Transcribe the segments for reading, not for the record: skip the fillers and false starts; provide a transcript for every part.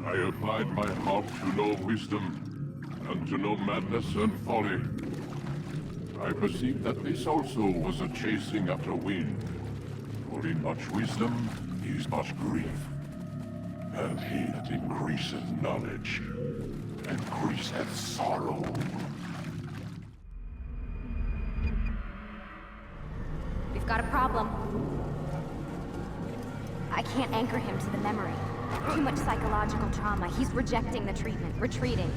I applied my harp to know wisdom, and to know madness and folly. I perceived that this also was a chasing after wind. For in much wisdom is much grief. And he that increaseth knowledge, increaseth sorrow. We've got a problem. I can't anchor him to the memory. Too much psychological trauma. He's rejecting the treatment, retreating.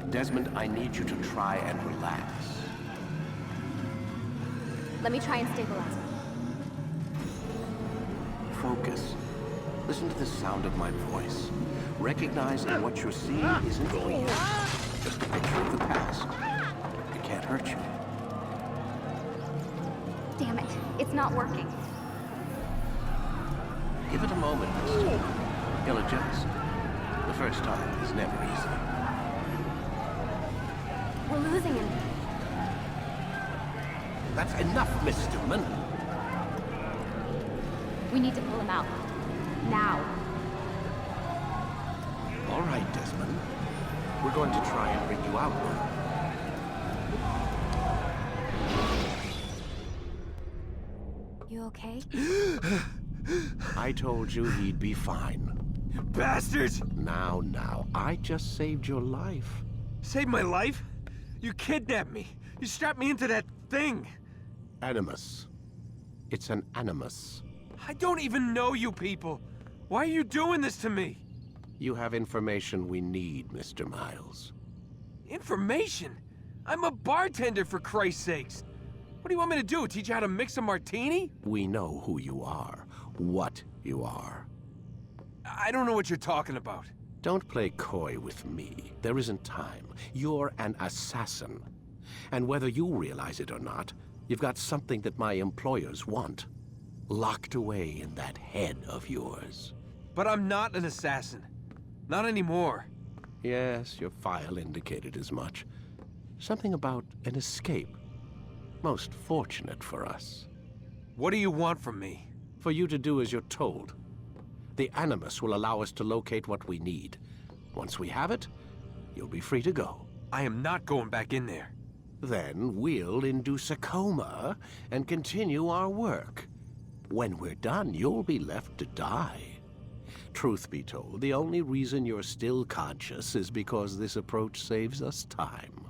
Desmond, I need you to try and relax. Let me try and stabilize him. Focus. Listen to the sound of my voice. Recognize that what you're seeing isn't real. Just a picture of the past. It can't hurt you. Damn it, it's not working. Give it a moment, mister. He'll adjust. The first time is never easy. We're losing him. That's enough, Miss Stillman. We need to pull him out. Now. All right, Desmond. We're going to try and bring you out now. You okay? I told you he'd be fine. Bastards! Now, I just saved your life. Saved my life? You kidnapped me. You strapped me into that thing. Animus. It's an animus. I don't even know you people. Why are you doing this to me? You have information we need, Mr. Miles. Information? I'm a bartender, for Christ's sakes. What do you want me to do? Teach you how to mix a martini? We know who you are, what you are. I don't know what you're talking about. Don't play coy with me. There isn't time. You're an assassin. And whether you realize it or not, you've got something that my employers want. Locked away in that head of yours. But I'm not an assassin. Not anymore. Yes, your file indicated as much. Something about an escape. Most fortunate for us. What do you want from me? For you to do as you're told. The Animus will allow us to locate what we need. Once we have it, you'll be free to go. I am not going back in there. Then we'll induce a coma and continue our work. When we're done, you'll be left to die. Truth be told, the only reason you're still conscious is because this approach saves us time.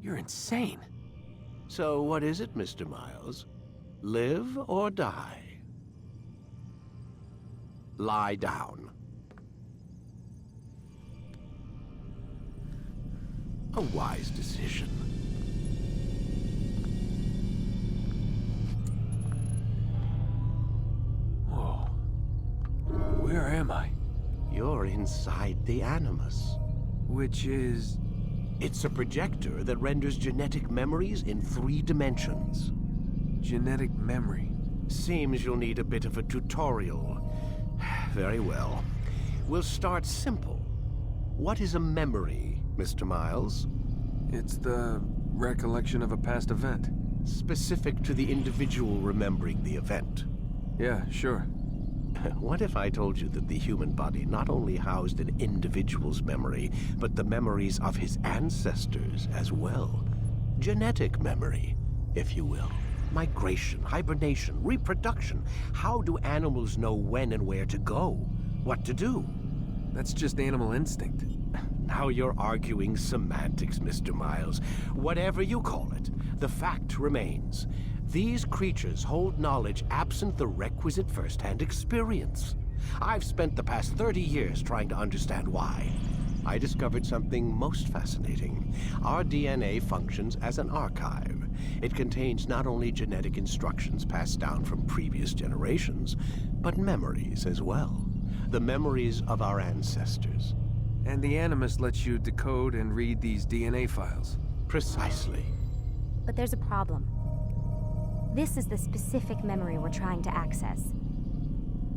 You're insane. So what is it, Mr. Miles? Live or die? Lie down. A wise decision. Whoa. Where am I? You're inside the Animus. Which is... It's a projector that renders genetic memories in 3 dimensions. genetic memory. Seems you'll need a bit of a tutorial. Very well. We'll start simple. What is a memory, Mr. Miles? It's the recollection of a past event. Specific to the individual remembering the event. Yeah, sure. What if I told you that the human body not only housed an individual's memory, but the memories of his ancestors as well? Genetic memory, if you will. Migration, hibernation, reproduction. How do animals know when and where to go? What to do? That's just animal instinct. Now you're arguing semantics, Mr. Miles. Whatever you call it, the fact remains. These creatures hold knowledge absent the requisite first-hand experience. I've spent the past 30 years trying to understand why. I discovered something most fascinating. Our DNA functions as an archive. It contains not only genetic instructions passed down from previous generations, but memories as well. The memories of our ancestors. And the Animus lets you decode and read these DNA files. Precisely. But there's a problem. This is the specific memory we're trying to access.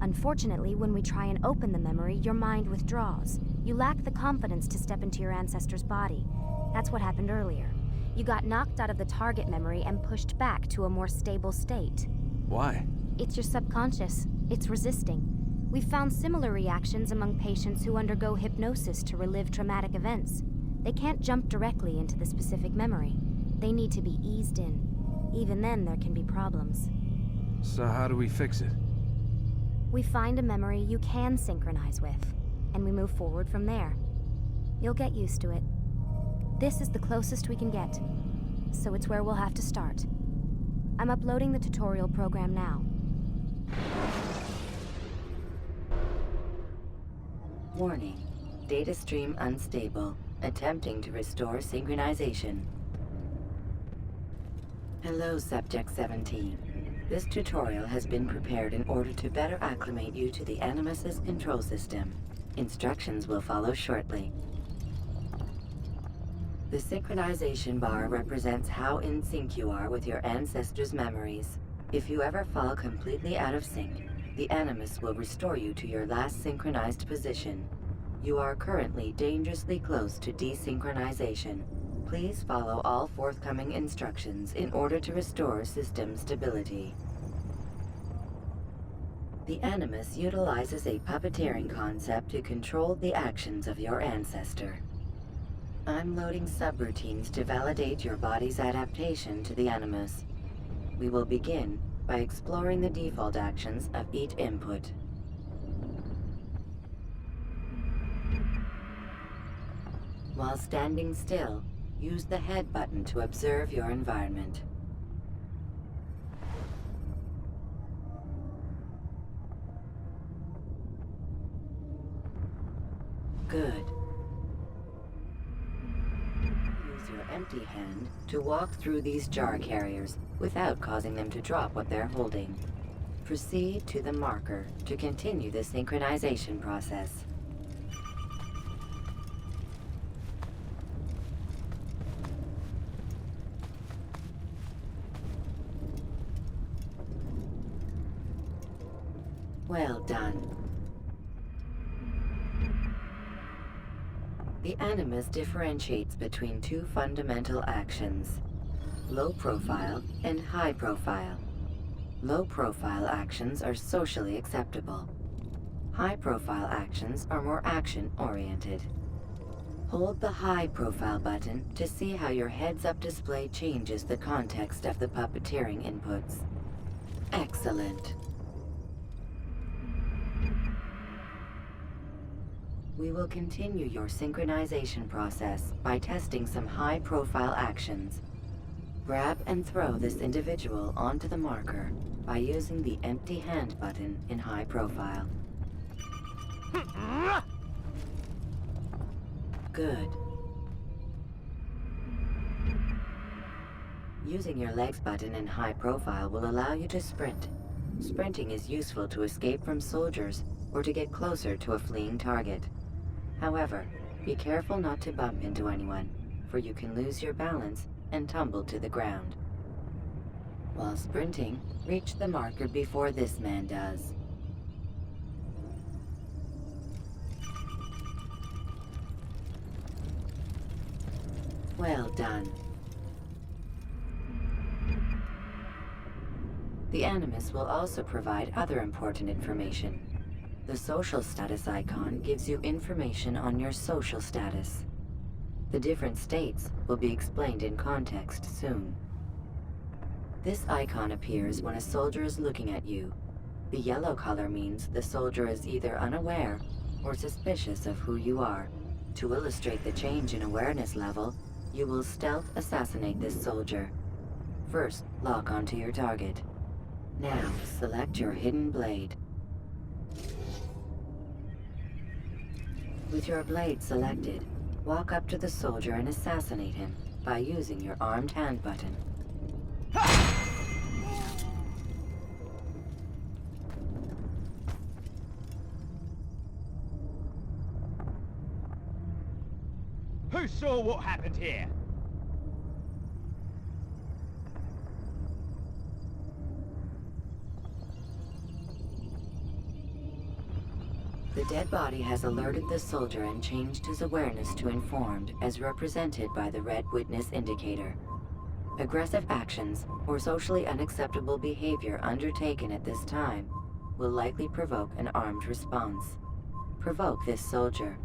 Unfortunately, when we try and open the memory, your mind withdraws. You lack the confidence to step into your ancestor's body. That's what happened earlier. You got knocked out of the target memory and pushed back to a more stable state. Why? It's your subconscious. It's resisting. We've found similar reactions among patients who undergo hypnosis to relive traumatic events. They can't jump directly into the specific memory. They need to be eased in. Even then, there can be problems. So how do we fix it? We find a memory you can synchronize with, and we move forward from there. You'll get used to it. This is the closest we can get, so it's where we'll have to start. I'm uploading the tutorial program now. Warning. Data stream unstable. Attempting to restore synchronization. Hello, Subject 17. This tutorial has been prepared in order to better acclimate you to the Animus's control system. Instructions will follow shortly. The synchronization bar represents how in sync you are with your ancestors' memories. If you ever fall completely out of sync, the Animus will restore you to your last synchronized position. You are currently dangerously close to desynchronization. Please follow all forthcoming instructions in order to restore system stability. The Animus utilizes a puppeteering concept to control the actions of your ancestor. I'm loading subroutines to validate your body's adaptation to the Animus. We will begin by exploring the default actions of each input. While standing still, use the head button to observe your environment. Good. Use your empty hand to walk through these jar carriers without causing them to drop what they're holding. Proceed to the marker to continue the synchronization process. Well done. The Animus differentiates between two fundamental actions: low profile and high profile. Low profile actions are socially acceptable. High profile actions are more action-oriented. Hold the high profile button to see how your heads-up display changes the context of the puppeteering inputs. Excellent. We will continue your synchronization process by testing some high-profile actions. Grab and throw this individual onto the marker by using the empty hand button in high profile. Good. Using your legs button in high profile will allow you to sprint. Sprinting is useful to escape from soldiers or to get closer to a fleeing target. However, be careful not to bump into anyone, for you can lose your balance and tumble to the ground. While sprinting, reach the marker before this man does. Well done. The Animus will also provide other important information. The social status icon gives you information on your social status. The different states will be explained in context soon. This icon appears when a soldier is looking at you. The yellow color means the soldier is either unaware or suspicious of who you are. To illustrate the change in awareness level, you will stealth assassinate this soldier. First, lock onto your target. Now, select your hidden blade. With your blade selected, walk up to the soldier and assassinate him by using your armed hand button. Who saw what happened here? The dead body has alerted the soldier and changed his awareness to informed, as represented by the red witness indicator. Aggressive actions or socially unacceptable behavior undertaken at this time will likely provoke an armed response. Provoke this soldier.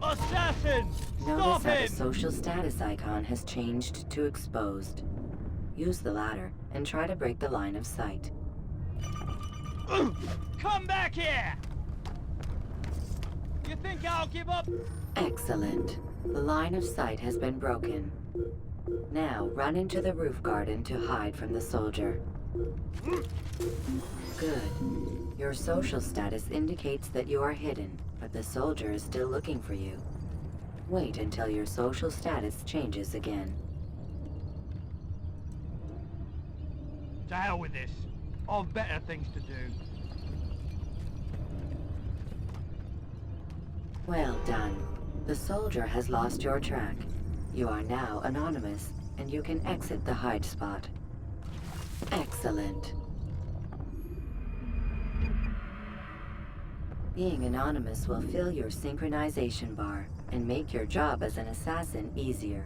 Assassin! Notice Stop how the him! social status icon has changed to exposed. Use the latter and try to break the line of sight. Come back here! You think I'll give up? Excellent. The line of sight has been broken. Now run into the roof garden to hide from the soldier. Good. Your social status indicates that you are hidden, but the soldier is still looking for you. Wait until your social status changes again. To hell with this. I've better things to do. Well done. The soldier has lost your track. You are now anonymous, and you can exit the hide spot. Excellent. Being anonymous will fill your synchronization bar and make your job as an assassin easier.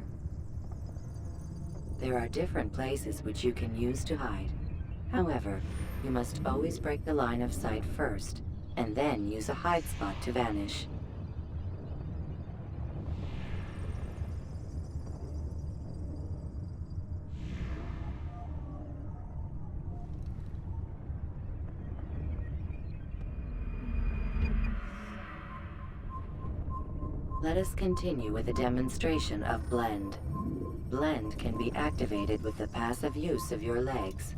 There are different places which you can use to hide. However, you must always break the line of sight first, and then use a hide spot to vanish. Let us continue with a demonstration of Blend. Blend can be activated with the passive use of your legs.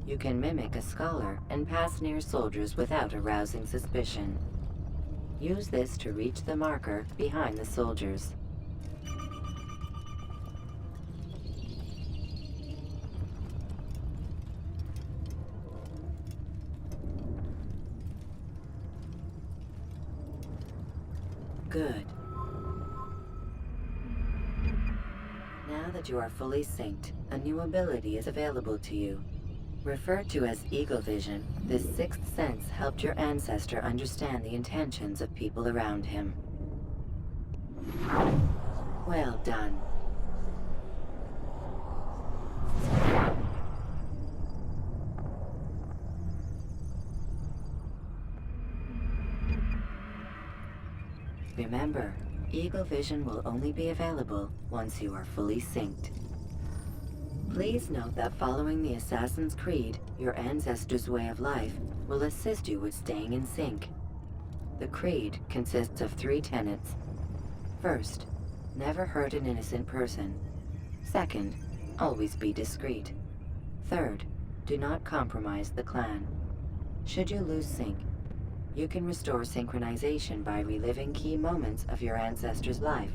You can mimic a scholar and pass near soldiers without arousing suspicion. Use this to reach the marker behind the soldiers. Good. Now that you are fully synced, a new ability is available to you. Referred to as Eagle Vision, this sixth sense helped your ancestor understand the intentions of people around him. Well done. Remember, Eagle Vision will only be available once you are fully synced. Please note that following the Assassin's Creed, your ancestors' way of life will assist you with staying in sync. The Creed consists of 3 tenets. First, never hurt an innocent person. Second, always be discreet. Third, do not compromise the clan. Should you lose sync, you can restore synchronization by reliving key moments of your ancestor's life,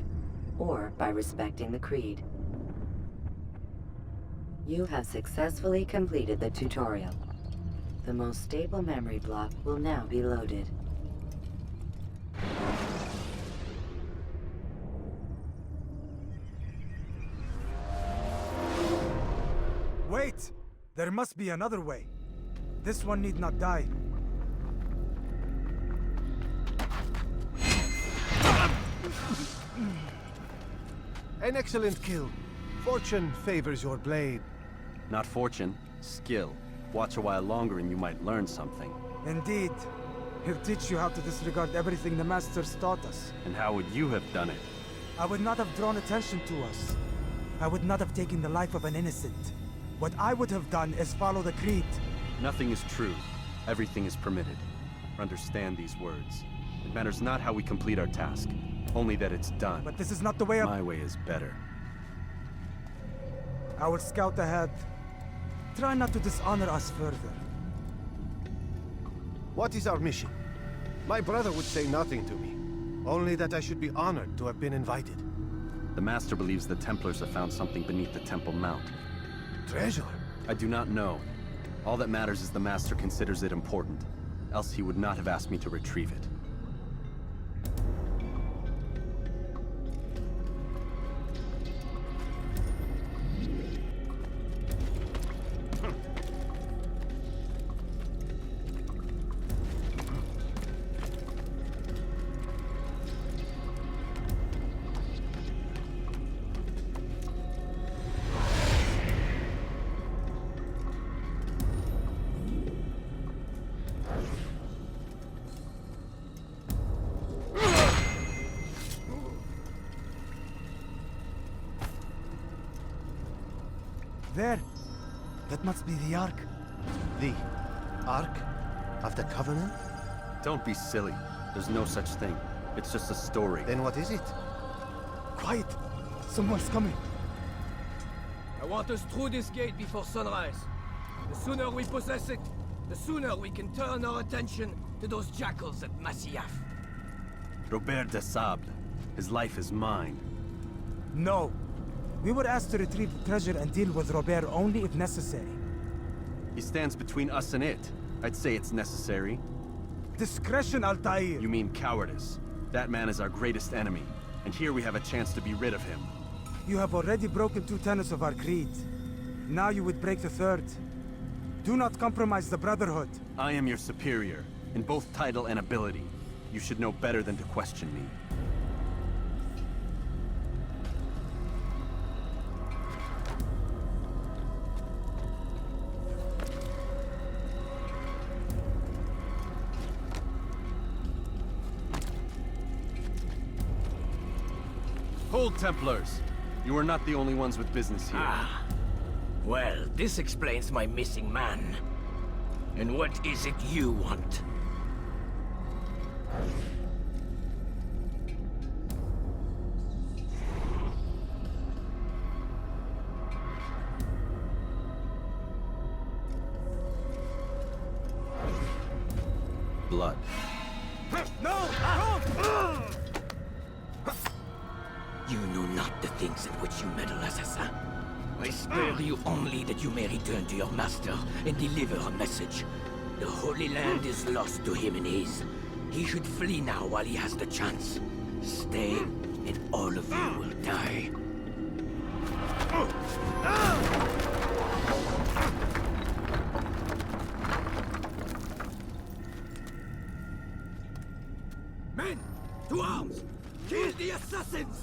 or by respecting the Creed. You have successfully completed the tutorial. The most stable memory block will now be loaded. Wait! There must be another way. This one need not die. An excellent kill. Fortune favors your blade. Not fortune, skill. Watch a while longer and you might learn something. Indeed. He'll teach you how to disregard everything the Masters taught us. And how would you have done it? I would not have drawn attention to us. I would not have taken the life of an innocent. What I would have done is follow the Creed. Nothing is true. Everything is permitted. Understand these words. It matters not how we complete our task, only that it's done. But this is not the way of... My way is better. I will scout ahead. Try not to dishonor us further. What is our mission? My brother would say nothing to me. Only that I should be honored to have been invited. The Master believes the Templars have found something beneath the Temple Mount. Treasure? I do not know. All that matters is the Master considers it important. Else he would not have asked me to retrieve it. There. That must be the Ark. The Ark of the Covenant? Don't be silly. There's no such thing. It's just a story. Then what is it? Quiet! Someone's coming. I want us through this gate before sunrise. The sooner we possess it, the sooner we can turn our attention to those jackals at Masyaf. Robert de Sable. His life is mine. No. We were asked to retrieve the treasure and deal with Robert only if necessary. He stands between us and it. I'd say it's necessary. Discretion, Altair! You mean cowardice. That man is our greatest enemy, and here we have a chance to be rid of him. You have already broken 2 tenets of our creed. Now you would break the 3rd. Do not compromise the Brotherhood. I am your superior, in both title and ability. You should know better than to question me. Hold, Templars! You are not the only ones with business here. Ah. Well, this explains my missing man. And what is it you want? Blood. No! Don't! You know not the things in which you meddle, assassin. I spare you only that you may return to your master and deliver a message. The Holy Land is lost to him and his. He should flee now while he has the chance. Stay, and all of you will die. Men, to arms! Kill the assassins!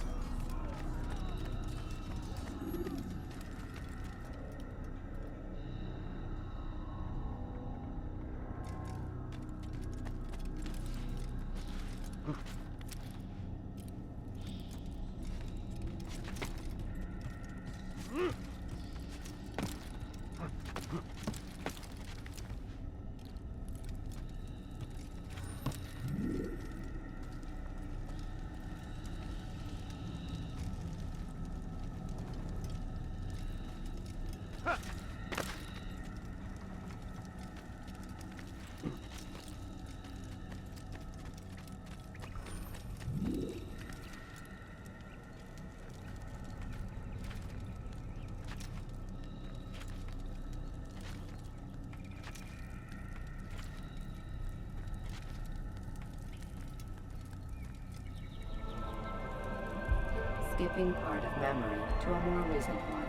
Skipping part of memory to a more recent one.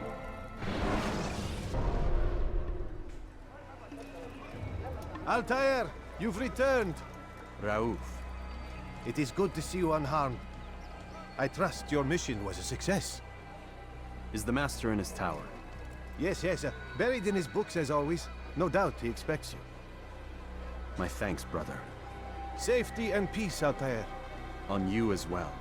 Altair, you've returned. Raouf. It is good to see you unharmed. I trust your mission was a success. Is the Master in his tower? Yes, buried in his books as always. No doubt he expects you. My thanks, brother. Safety and peace, Altair. On you as well.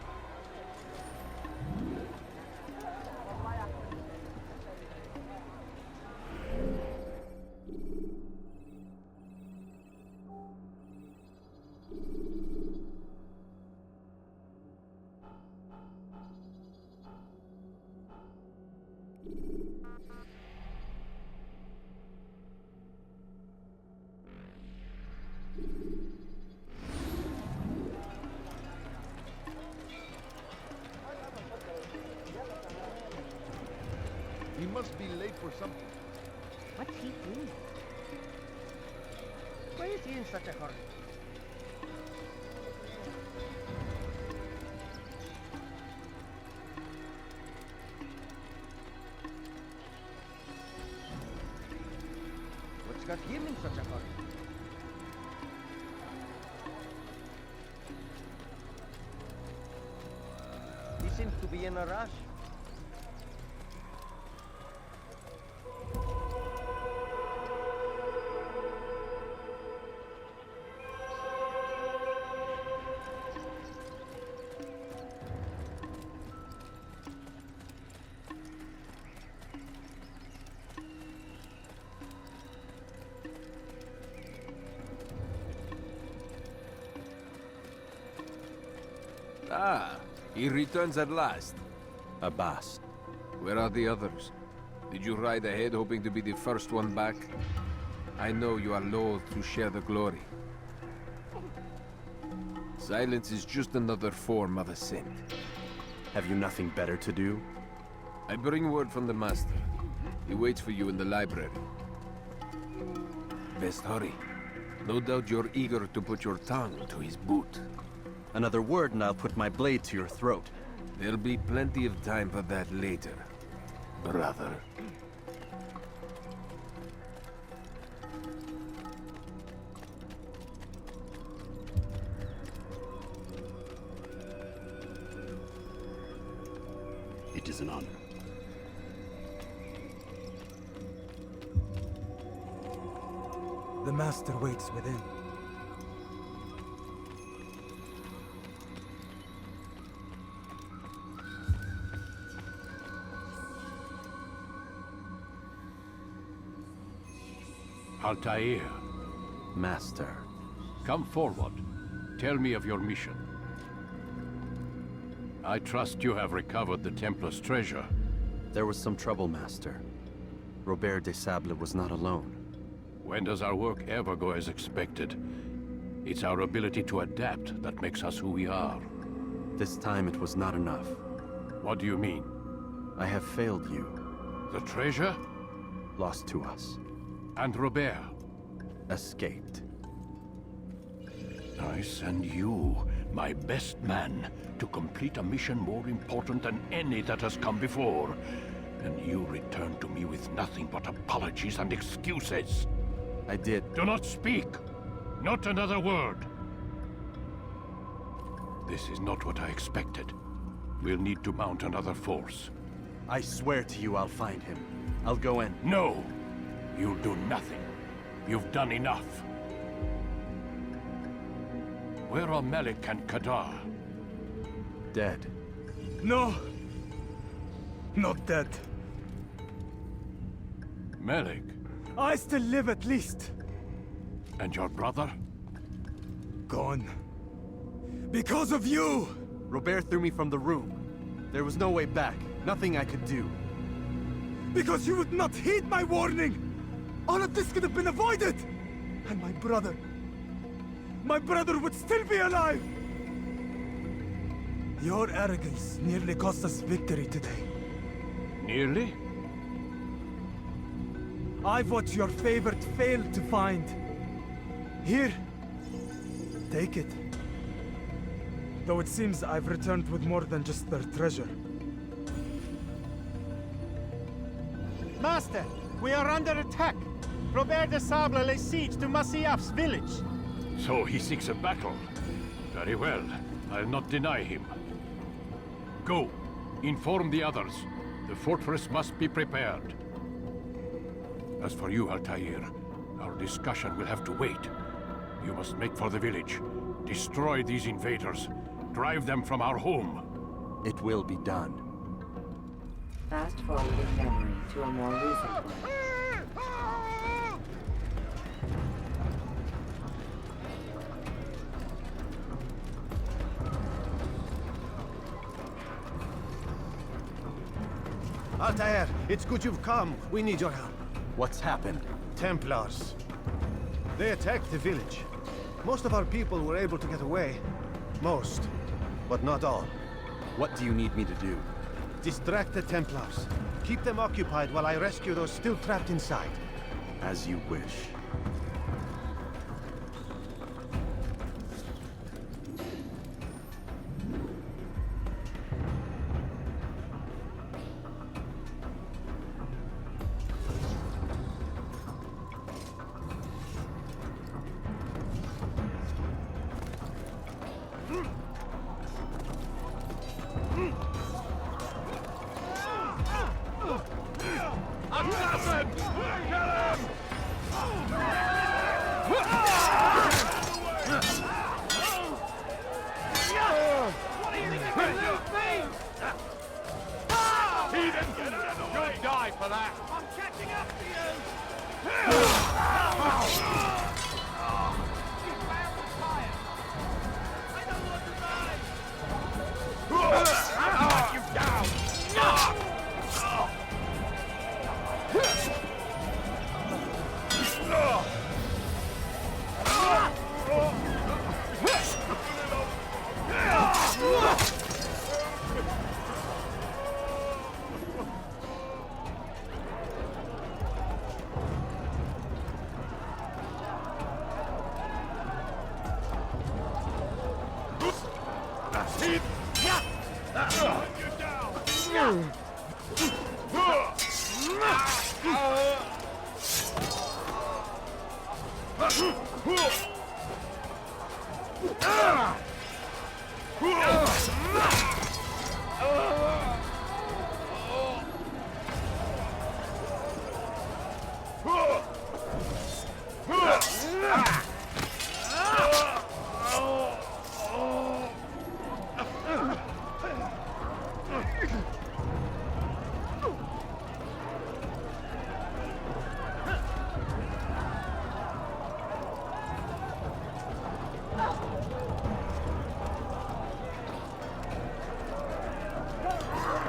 He must be late for something. What's he doing? Why is he in such a hurry? What's got him in such a hurry? He seems to be in a rush. Ah, he returns at last. Abbas. Where are the others? Did you ride ahead hoping to be the first one back? I know you are loath to share the glory. Silence is just another form of assent. Have you nothing better to do? I bring word from the Master. He waits for you in the library. Best hurry. No doubt you're eager to put your tongue to his boot. Another word and I'll put my blade to your throat. There'll be plenty of time for that later, brother. It is an honor. The Master waits within. Altair, Master. come forward. Tell me of your mission. I trust you have recovered the Templar's treasure. There was some trouble, Master. Robert de Sable was not alone. When does our work ever go as expected? It's our ability to adapt that makes us who we are. This time it was not enough. What do you mean? I have failed you. The treasure? Lost to us. And Robert? Escaped. I send you, my best man, to complete a mission more important than any that has come before. And you return to me with nothing but apologies and excuses. I did. Do not speak! Not another word! This is not what I expected. We'll need to mount another force. I swear to you I'll find him. I'll go in. No! You'll do nothing. You've done enough. Where are Malik and Kadar? Dead. No! Not dead. Malik? I still live at least. And your brother? Gone. Because of you! Robert threw me from the room. There was no way back. Nothing I could do. Because you would not heed my warning! All of this could have been avoided! And my brother... my brother would still be alive! Your arrogance nearly cost us victory today. Nearly? I've what your favorite failed to find. Here. Take it. Though it seems I've returned with more than just their treasure. Master, we are under attack. Robert de Sable lays siege to Masyaf's village. So he seeks a battle. Very well. I'll not deny him. Go. Inform the others. The fortress must be prepared. As for you, Altair, our discussion will have to wait. You must make for the village. Destroy these invaders. Drive them from our home. It will be done. Fast forwarding memory to a more recent one. Altair, it's good you've come. We need your help. What's happened? Templars. They attacked the village. Most of our people were able to get away. Most, but not all. What do you need me to do? Distract the Templars. Keep them occupied while I rescue those still trapped inside. As you wish.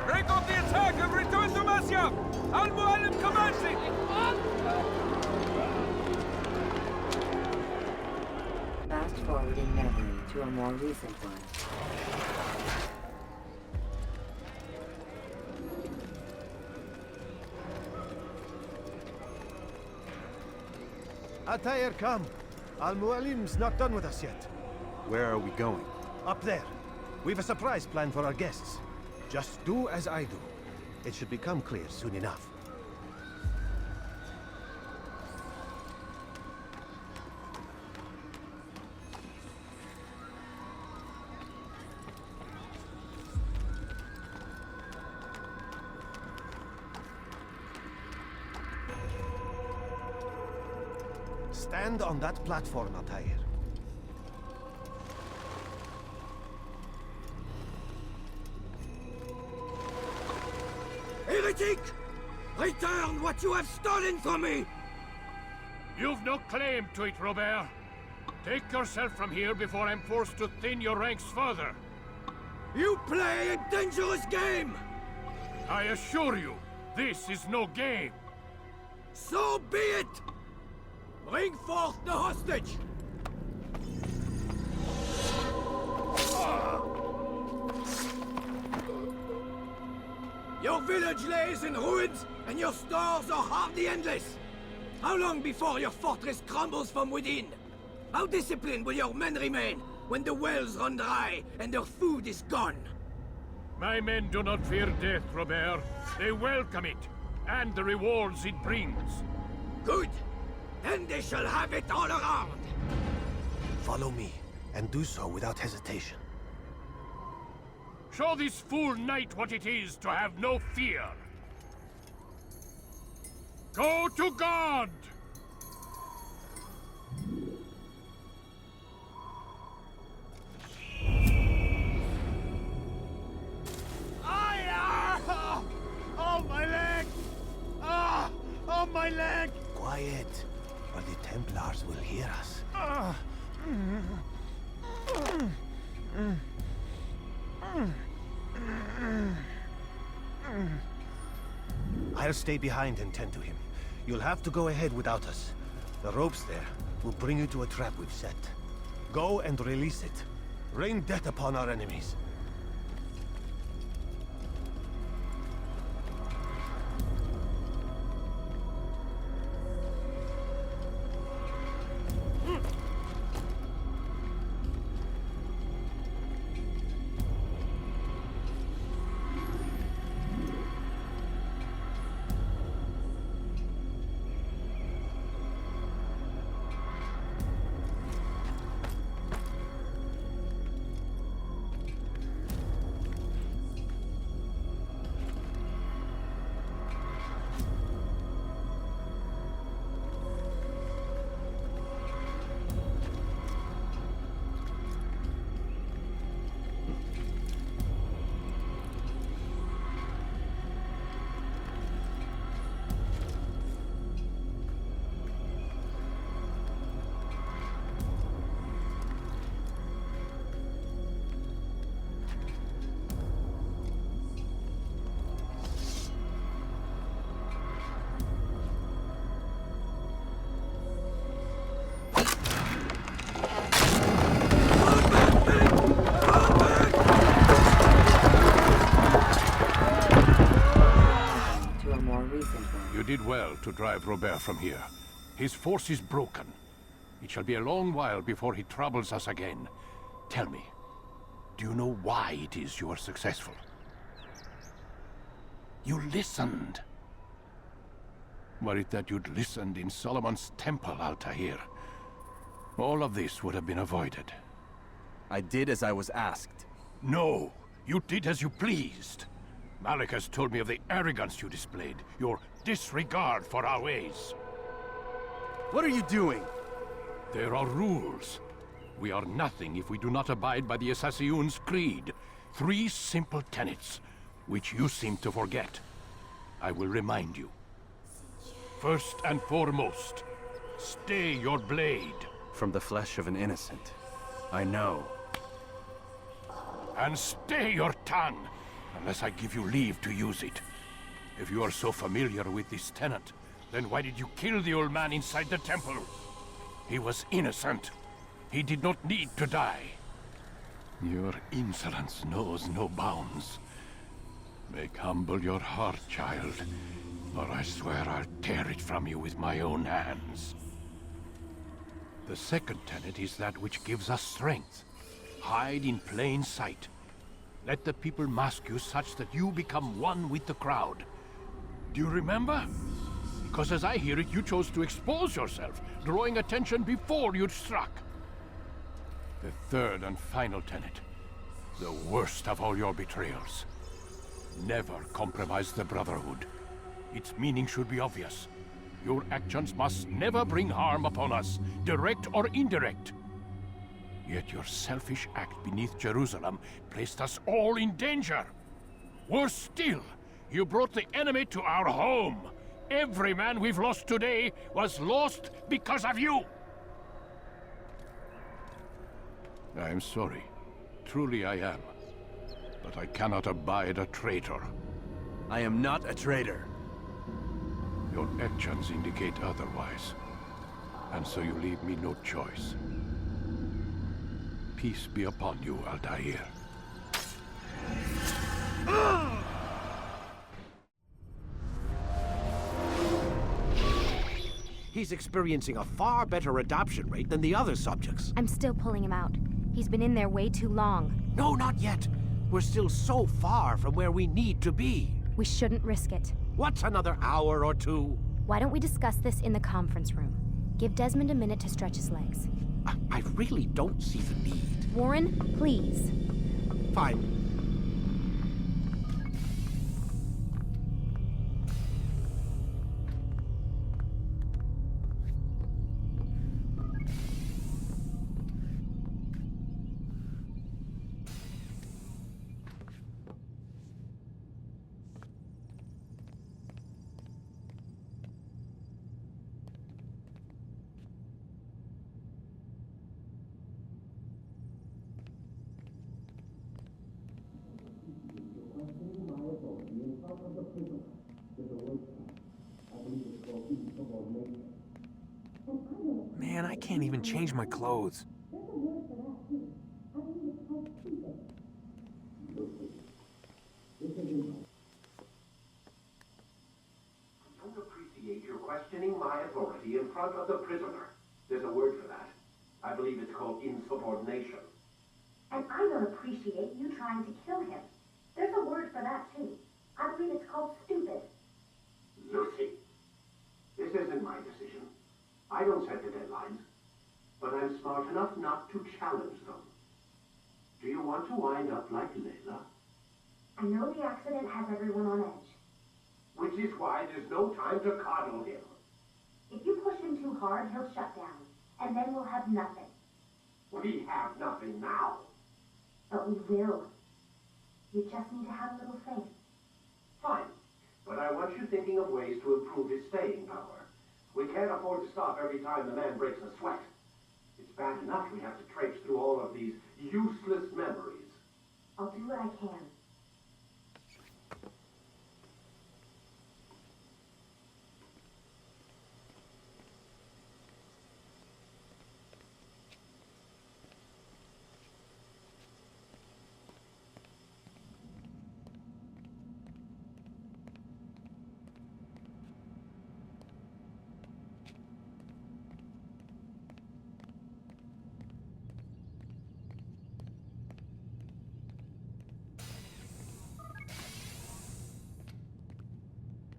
Break off the attack and return to Masyaf! Al-Mualim commands it! Fast forwarding memory to a more recent one. Altair, come. Al-Mualim's not done with us yet. Where are we going? Up there. We've a surprise plan for our guests. Just do as I do. It should become clear soon enough. Stand on that platform, Altair. Heretic! Return what you have stolen from me! You've no claim to it, Robert. Take yourself from here before I'm forced to thin your ranks further. You play a dangerous game! I assure you, this is no game. So be it! Bring forth the hostage! Your village lays in ruins, and your stores are hardly endless. How long before your fortress crumbles from within? How disciplined will your men remain when the wells run dry and their food is gone? My men do not fear death, Robert. They welcome it, and the rewards it brings. Good. Then they shall have it all around. Follow me, and do so without hesitation. Show this fool knight what it is to have no fear. Go to God! Oh, my leg! Ah! Oh, my leg! Quiet, or the Templars will hear us. I'll stay behind and tend to him. You'll have to go ahead without us. The ropes there will bring you to a trap we've set. Go and release it. Rain death upon our enemies. did well to drive Robert from here. His force is broken. It shall be a long while before he troubles us again. Tell me, do you know why it is you are successful? You listened. Were it that you'd listened in Solomon's temple, Altair, all of this would have been avoided. I did as I was asked. No, you did as you pleased. Malik has told me of the arrogance you displayed, your disregard for our ways. What are you doing? There are rules. We are nothing if we do not abide by the Assassin's creed. 3 simple tenets, which you seem to forget. I will remind you. First and foremost, stay your blade. From the flesh of an innocent. I know. And stay your tongue, unless I give you leave to use it. If you are so familiar with this tenet, then why did you kill the old man inside the temple? He was innocent. He did not need to die. Your insolence knows no bounds. Make humble your heart, child, or I swear I'll tear it from you with my own hands. The second tenet is that which gives us strength. Hide in plain sight. Let the people mask you such that you become one with the crowd. Do you remember? Because as I hear it, you chose to expose yourself, drawing attention before you'd struck. The third and final tenet, the worst of all your betrayals. Never compromise the Brotherhood. Its meaning should be obvious. Your actions must never bring harm upon us, direct or indirect. Yet your selfish act beneath Jerusalem placed us all in danger. Worse still, you brought the enemy to our home. Every man we've lost today was lost because of you. I am sorry. Truly I am. But I cannot abide a traitor. I am not a traitor. Your actions indicate otherwise. And so you leave me no choice. Peace be upon you, Altair. He's experiencing a far better adoption rate than the other subjects. I'm still pulling him out. He's been in there way too long. No, not yet. We're still so far from where we need to be. We shouldn't risk it. What's another hour or two? Why don't we discuss this in the conference room? Give Desmond a minute to stretch his legs. I really don't see the need. Warren, please. Fine. Man, I can't even change my clothes. I don't appreciate your questioning my authority in front of the prisoner. There's a word for that. I believe it's called insubordination. And I don't appreciate you trying to kill him. There's a word for that, too. I believe it's called stupid. Lucy, this isn't my decision. I don't set the deadlines, but I'm smart enough not to challenge them. Do you want to wind up like Layla? I know the accident has everyone on edge. Which is why there's no time to coddle him. If you push him too hard, he'll shut down, and then we'll have nothing. We have nothing now. But we will. You just need to have a little faith. Fine, but I want you thinking of ways to improve his staying power. We can't afford to stop every time the man breaks a sweat. It's bad enough we have to traipse through all of these useless memories. I'll do what I can.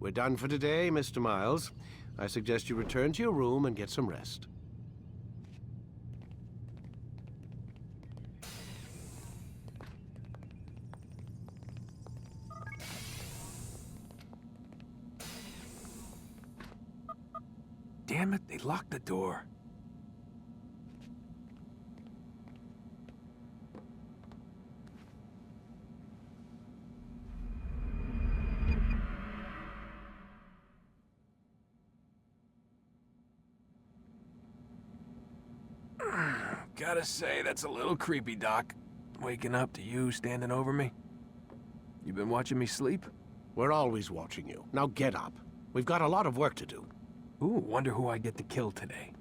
We're done for today, Mr. Miles. I suggest you return to your room and get some rest. Damn it, they locked the door. Gotta say, that's a little creepy, Doc. Waking up to you standing over me. You been watching me sleep? We're always watching you. Now get up. We've got a lot of work to do. Ooh, wonder who I get to kill today.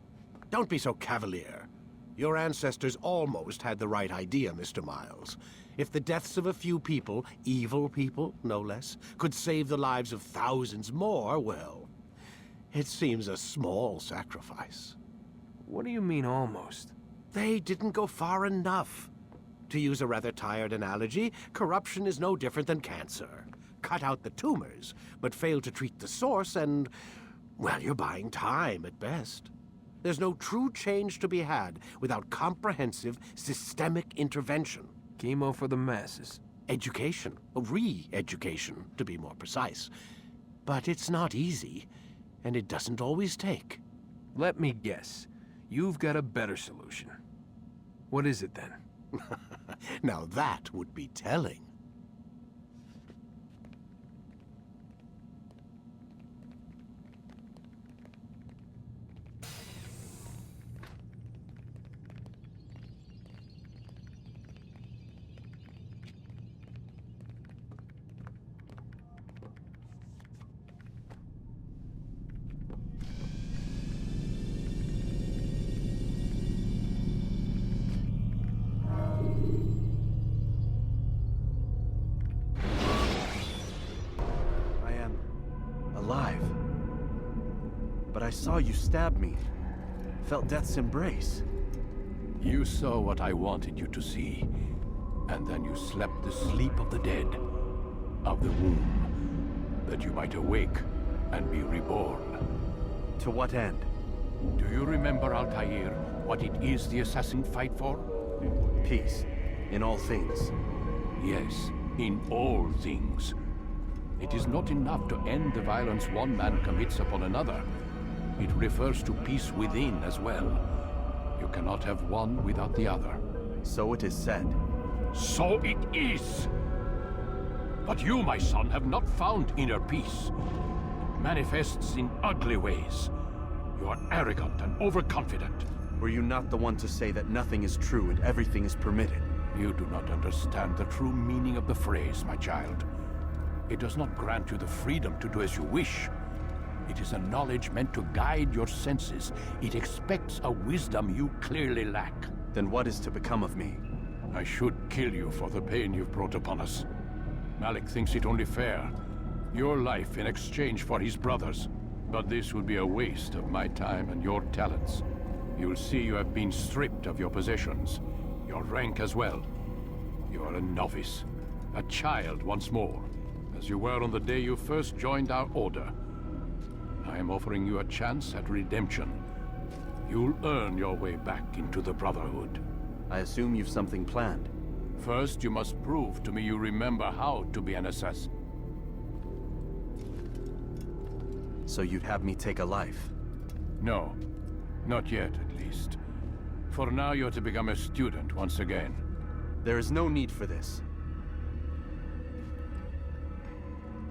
Don't be so cavalier. Your ancestors almost had the right idea, Mr. Miles. If the deaths of a few people, evil people, no less, could save the lives of thousands more, well, it seems a small sacrifice. What do you mean, almost? They didn't go far enough. To use a rather tired analogy, corruption is no different than cancer. Cut out the tumors, but fail to treat the source and, well, you're buying time at best. There's no true change to be had without comprehensive, systemic intervention. Chemo for the masses. Education. Re-education, to be more precise. But it's not easy, and it doesn't always take. Let me guess. You've got a better solution. What is it, then? Now that would be telling. But I saw you stab me. Felt death's embrace. You saw what I wanted you to see. And then you slept the sleep of the dead. Of the womb. That you might awake and be reborn. To what end? Do you remember, Altair, what it is the assassins fight for? Peace. In all things. Yes, in all things. It is not enough to end the violence one man commits upon another. It refers to peace within as well. You cannot have one without the other. So it is said. So it is! But you, my son, have not found inner peace. It manifests in ugly ways. You are arrogant and overconfident. Were you not the one to say that nothing is true and everything is permitted? You do not understand the true meaning of the phrase, my child. It does not grant you the freedom to do as you wish. It is a knowledge meant to guide your senses. It expects a wisdom you clearly lack. Then what is to become of me? I should kill you for the pain you've brought upon us. Malik thinks it only fair. Your life in exchange for his brother's. But this would be a waste of my time and your talents. You'll see you have been stripped of your possessions. Your rank as well. You are a novice. A child once more. As you were on the day you first joined our order. I am offering you a chance at redemption. You'll earn your way back into the Brotherhood. I assume you've something planned. First, you must prove to me you remember how to be an assassin. So you'd have me take a life? No. Not yet, at least. For now, you're to become a student once again. There is no need for this.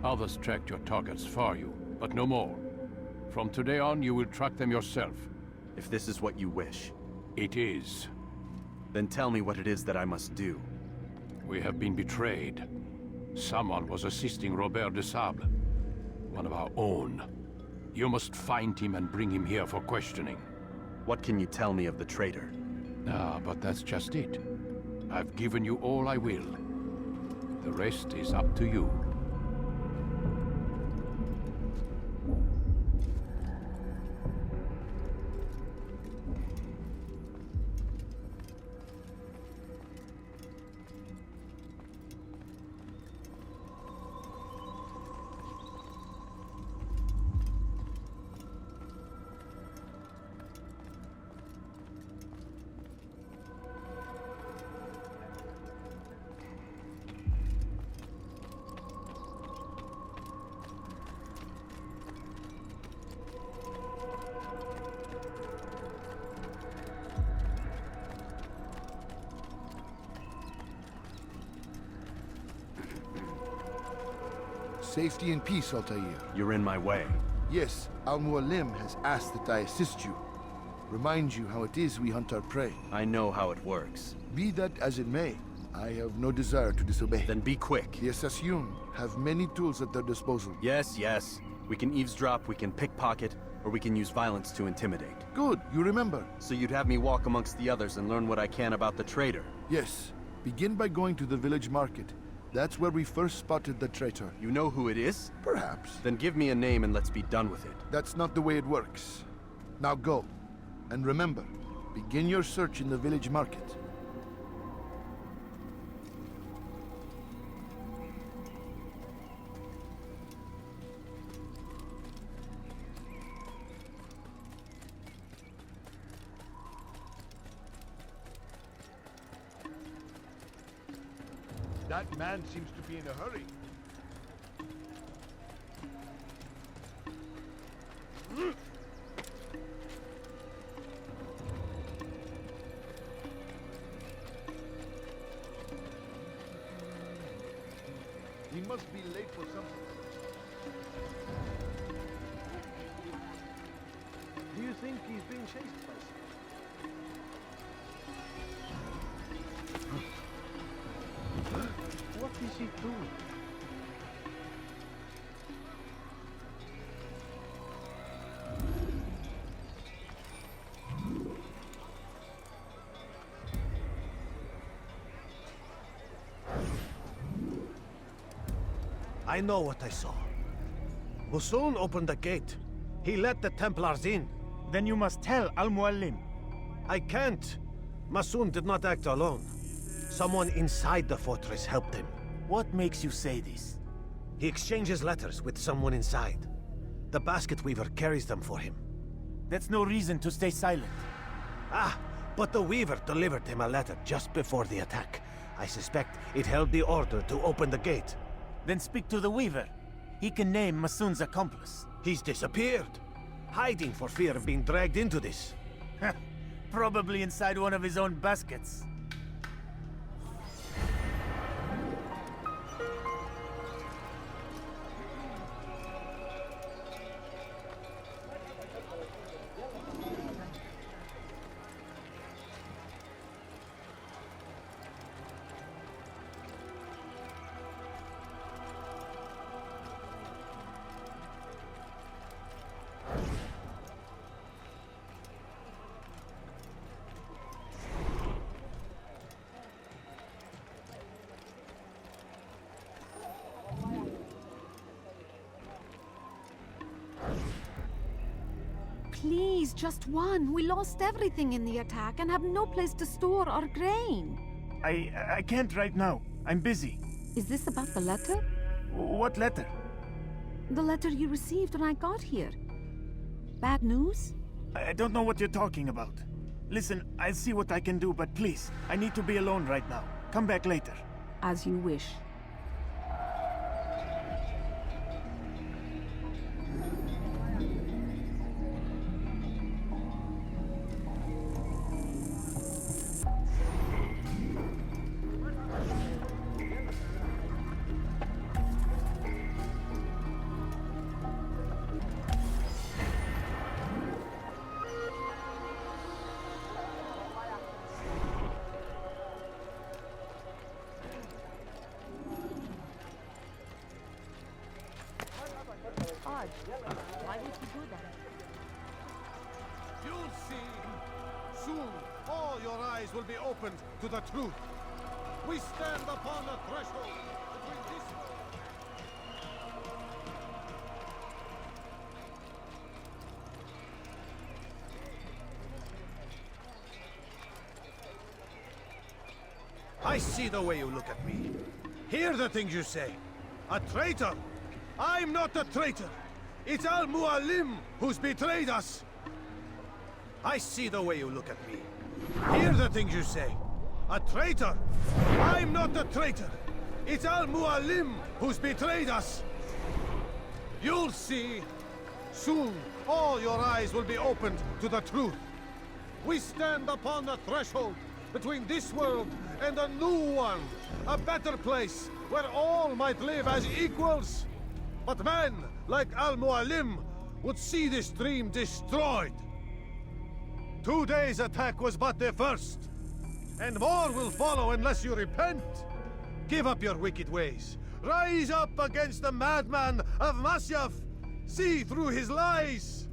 Others tracked your targets for you, but no more. From today on, you will track them yourself. If this is what you wish. It is. Then tell me what it is that I must do. We have been betrayed. Someone was assisting Robert de Sable. One of our own. You must find him and bring him here for questioning. What can you tell me of the traitor? Ah, but that's just it. I've given you all I will. The rest is up to you. safety and peace, Altair. You're in my way. Yes, Al-Mualim has asked that I assist you. Remind you how it is we hunt our prey. I know how it works. Be that as it may, I have no desire to disobey. Then be quick. The Assassin have many tools at their disposal. Yes, yes. We can eavesdrop, we can pickpocket, or we can use violence to intimidate. Good, you remember. So you'd have me walk amongst the others and learn what I can about the traitor? Yes. Begin by going to the village market. That's where we first spotted the traitor. You know who it is? Perhaps. Then give me a name and let's be done with it. That's not the way it works. Now go. And remember, begin your search in the village market. That man seems to be in a hurry. He must be late for something. Do you think he's being chased by someone? What is he doing? I know what I saw. Musun opened the gate. He let the Templars in. Then you must tell Al-Mualim. I can't. Masun did not act alone. Someone inside the fortress helped him. What makes you say this? He exchanges letters with someone inside. The basket weaver carries them for him. That's no reason to stay silent. Ah, but the weaver delivered him a letter just before the attack. I suspect it held the order to open the gate. Then speak to the weaver. He can name Masun's accomplice. He's disappeared. Hiding for fear of being dragged into this. Probably inside one of his own baskets. Please, just one. We lost everything in the attack and have no place to store our grain. I can't right now. I'm busy. Is this about the letter? What letter? The letter you received when I got here. Bad news? I don't know what you're talking about. Listen, I'll see what I can do, but please, I need to be alone right now. Come back later. As you wish. Odd. Why would you do that? You'll see. Soon, all your eyes will be opened to the truth. We stand upon the threshold between this... I see the way you look at me. Hear the things you say. A traitor! I'm not a traitor! It's Al-Mualim who's betrayed us! I see the way you look at me. Hear the things you say. A traitor! I'm not a traitor! It's Al-Mualim who's betrayed us! You'll see. Soon, all your eyes will be opened to the truth. We stand upon the threshold between this world and a new one. A better place where all might live as equals. But men like Al-Mualim would see this dream destroyed. Today's attack was but the first. And more will follow unless you repent. Give up your wicked ways. Rise up against the madman of Masyaf. See through his lies.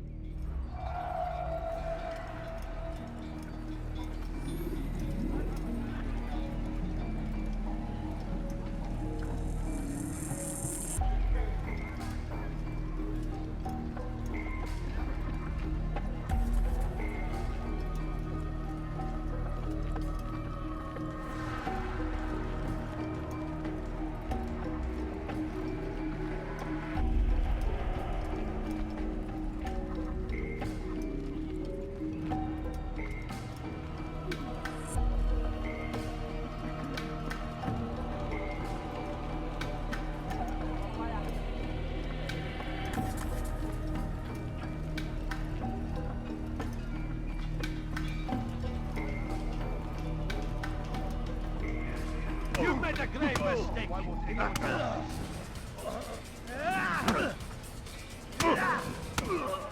You made a grave mistake.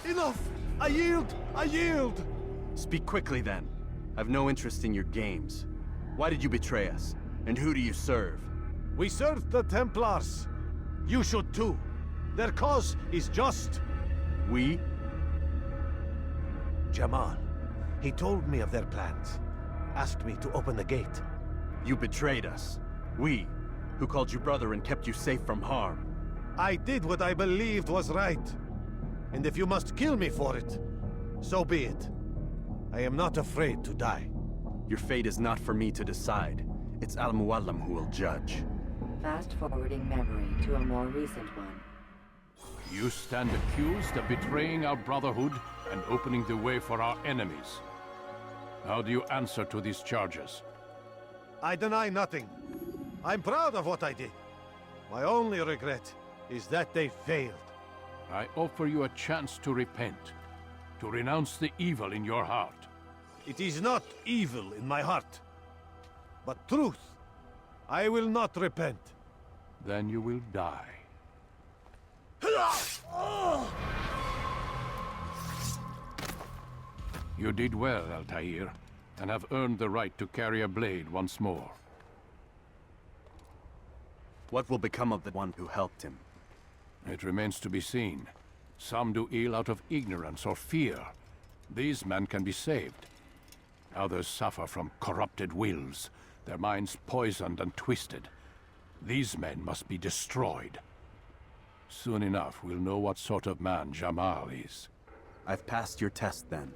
Enough! I yield! I yield! Speak quickly then. I've no interest in your games. Why did you betray us? And who do you serve? We serve the Templars. You should too. Their cause is just. We? Jamal. He told me of their plans. Asked me to open the gate. You betrayed us. We, who called you brother and kept you safe from harm. I did what I believed was right. And if you must kill me for it, so be it. I am not afraid to die. Your fate is not for me to decide. It's Al-Mualim who will judge. Fast-forwarding memory to a more recent one. You stand accused of betraying our Brotherhood and opening the way for our enemies. How do you answer to these charges? I deny nothing. I'm proud of what I did. My only regret is that they failed. I offer you a chance to repent, to renounce the evil in your heart. It is not evil in my heart, but truth. I will not repent. Then you will die. You did well, Altair, and have earned the right to carry a blade once more. What will become of the one who helped him? It remains to be seen. Some do ill out of ignorance or fear. These men can be saved. Others suffer from corrupted wills, their minds poisoned and twisted. These men must be destroyed. Soon enough, we'll know what sort of man Jamal is. I've passed your test then.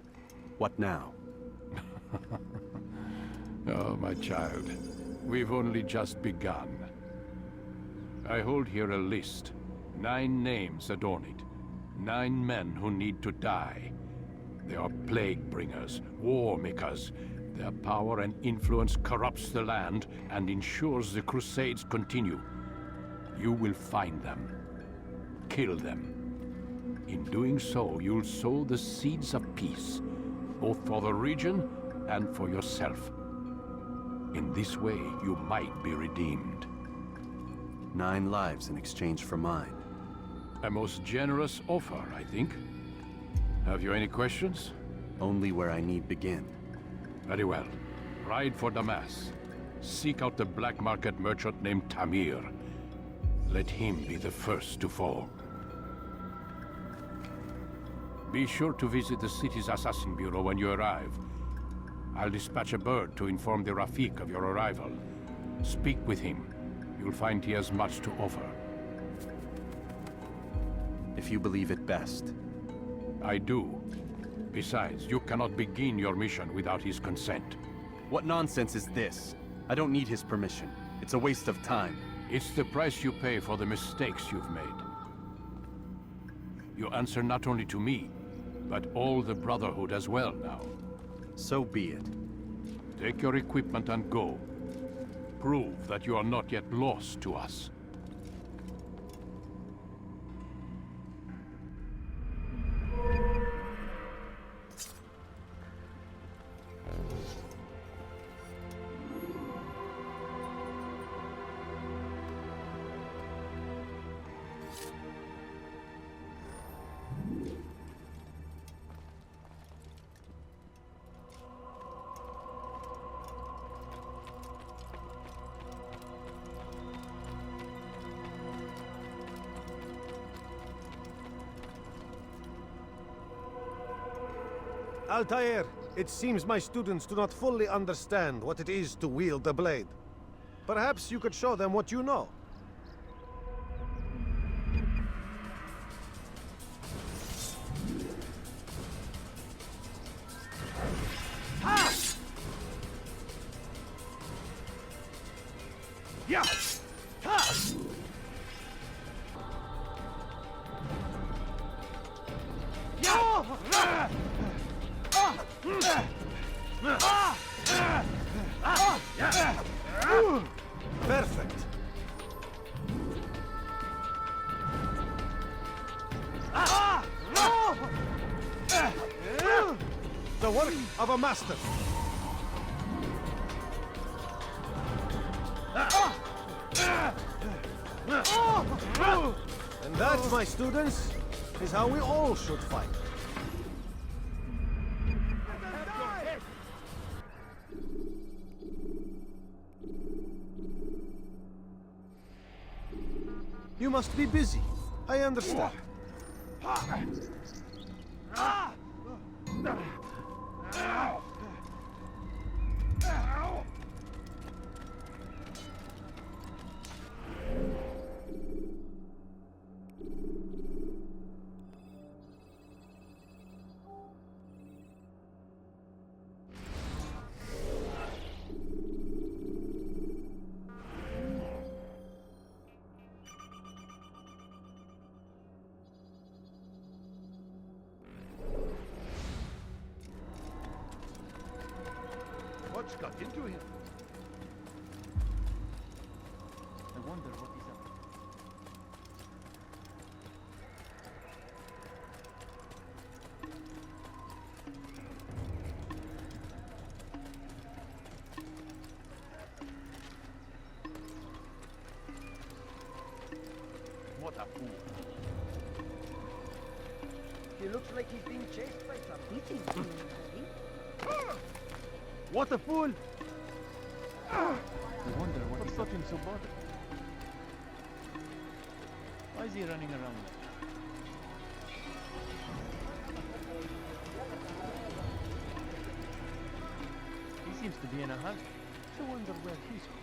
What now? Oh, my child. We've only just begun. I hold here a list. 9 names adorn it. 9 men who need to die. They are plague bringers, war makers. Their power and influence corrupts the land and ensures the Crusades continue. You will find them. Kill them. In doing so, you'll sow the seeds of peace, both for the region and for yourself. In this way, you might be redeemed. 9 lives in exchange for mine. A most generous offer, I think. Have you any questions? Only where I need begin. Very well. Ride for Damas. Seek out the black market merchant named Tamir. Let him be the first to fall. Be sure to visit the city's assassin bureau when you arrive. I'll dispatch a bird to inform the Rafik of your arrival. Speak with him. You'll find he has much to offer. If you believe it best. I do. Besides, you cannot begin your mission without his consent. What nonsense is this? I don't need his permission. It's a waste of time. It's the price you pay for the mistakes you've made. You answer not only to me, but all the Brotherhood as well now. So be it. Take your equipment and go. Prove that you are not yet lost to us. Altair, it seems my students do not fully understand what it is to wield the blade. Perhaps you could show them what you know. Yeah! Ha! Perfect. The work of a master. And that, my students, is how we all should fight. You must be busy. I understand. What's got into him? I wonder what he's up to. What a fool. He looks like he's being chased by something. What a fool! I wonder what got him so bothered. Why is he running around? He seems to be in a hurry. I wonder where he's going.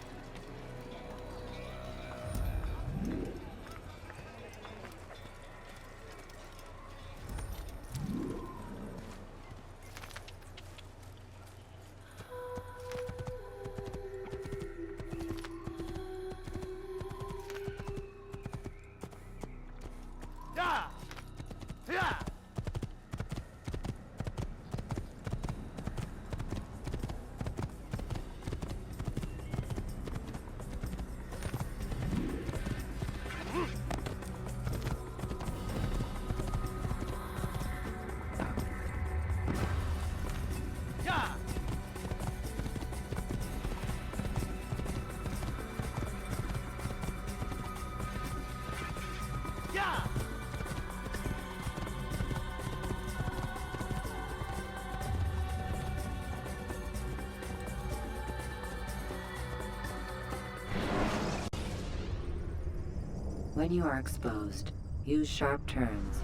When you are exposed, use sharp turns.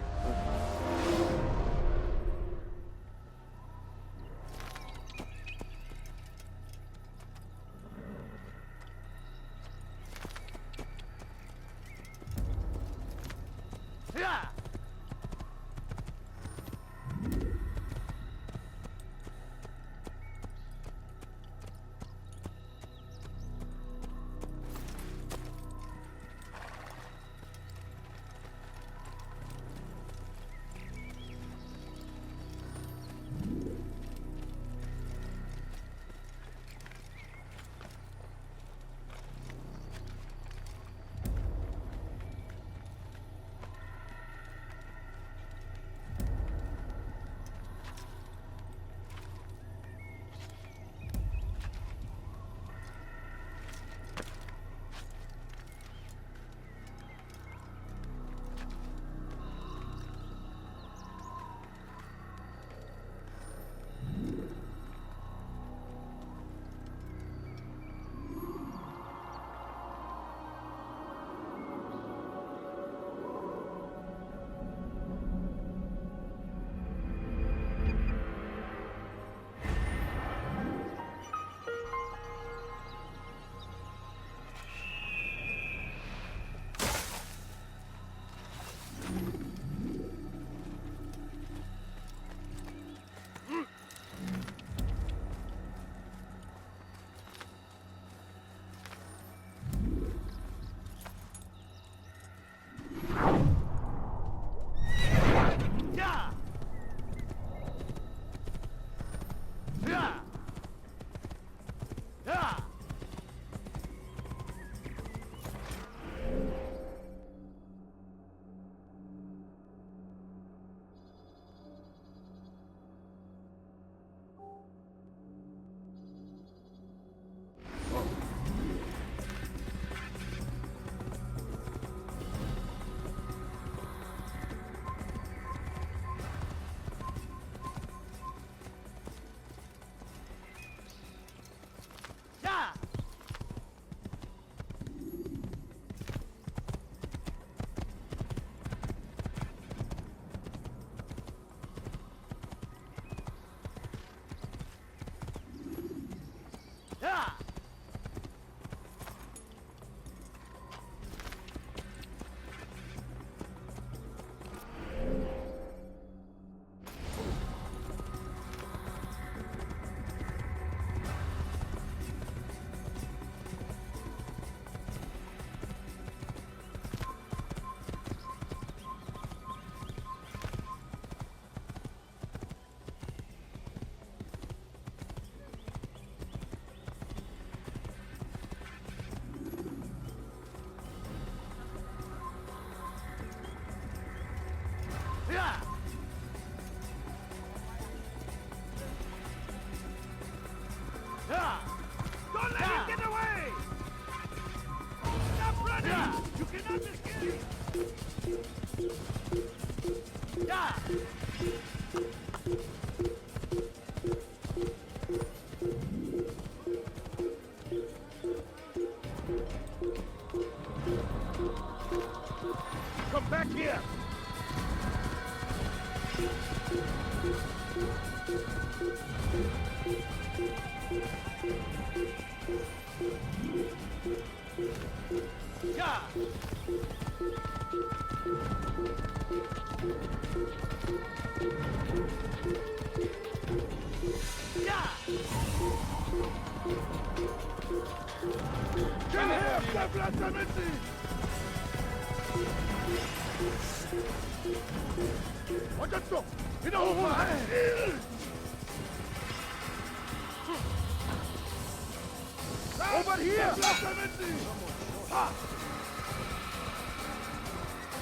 Over here!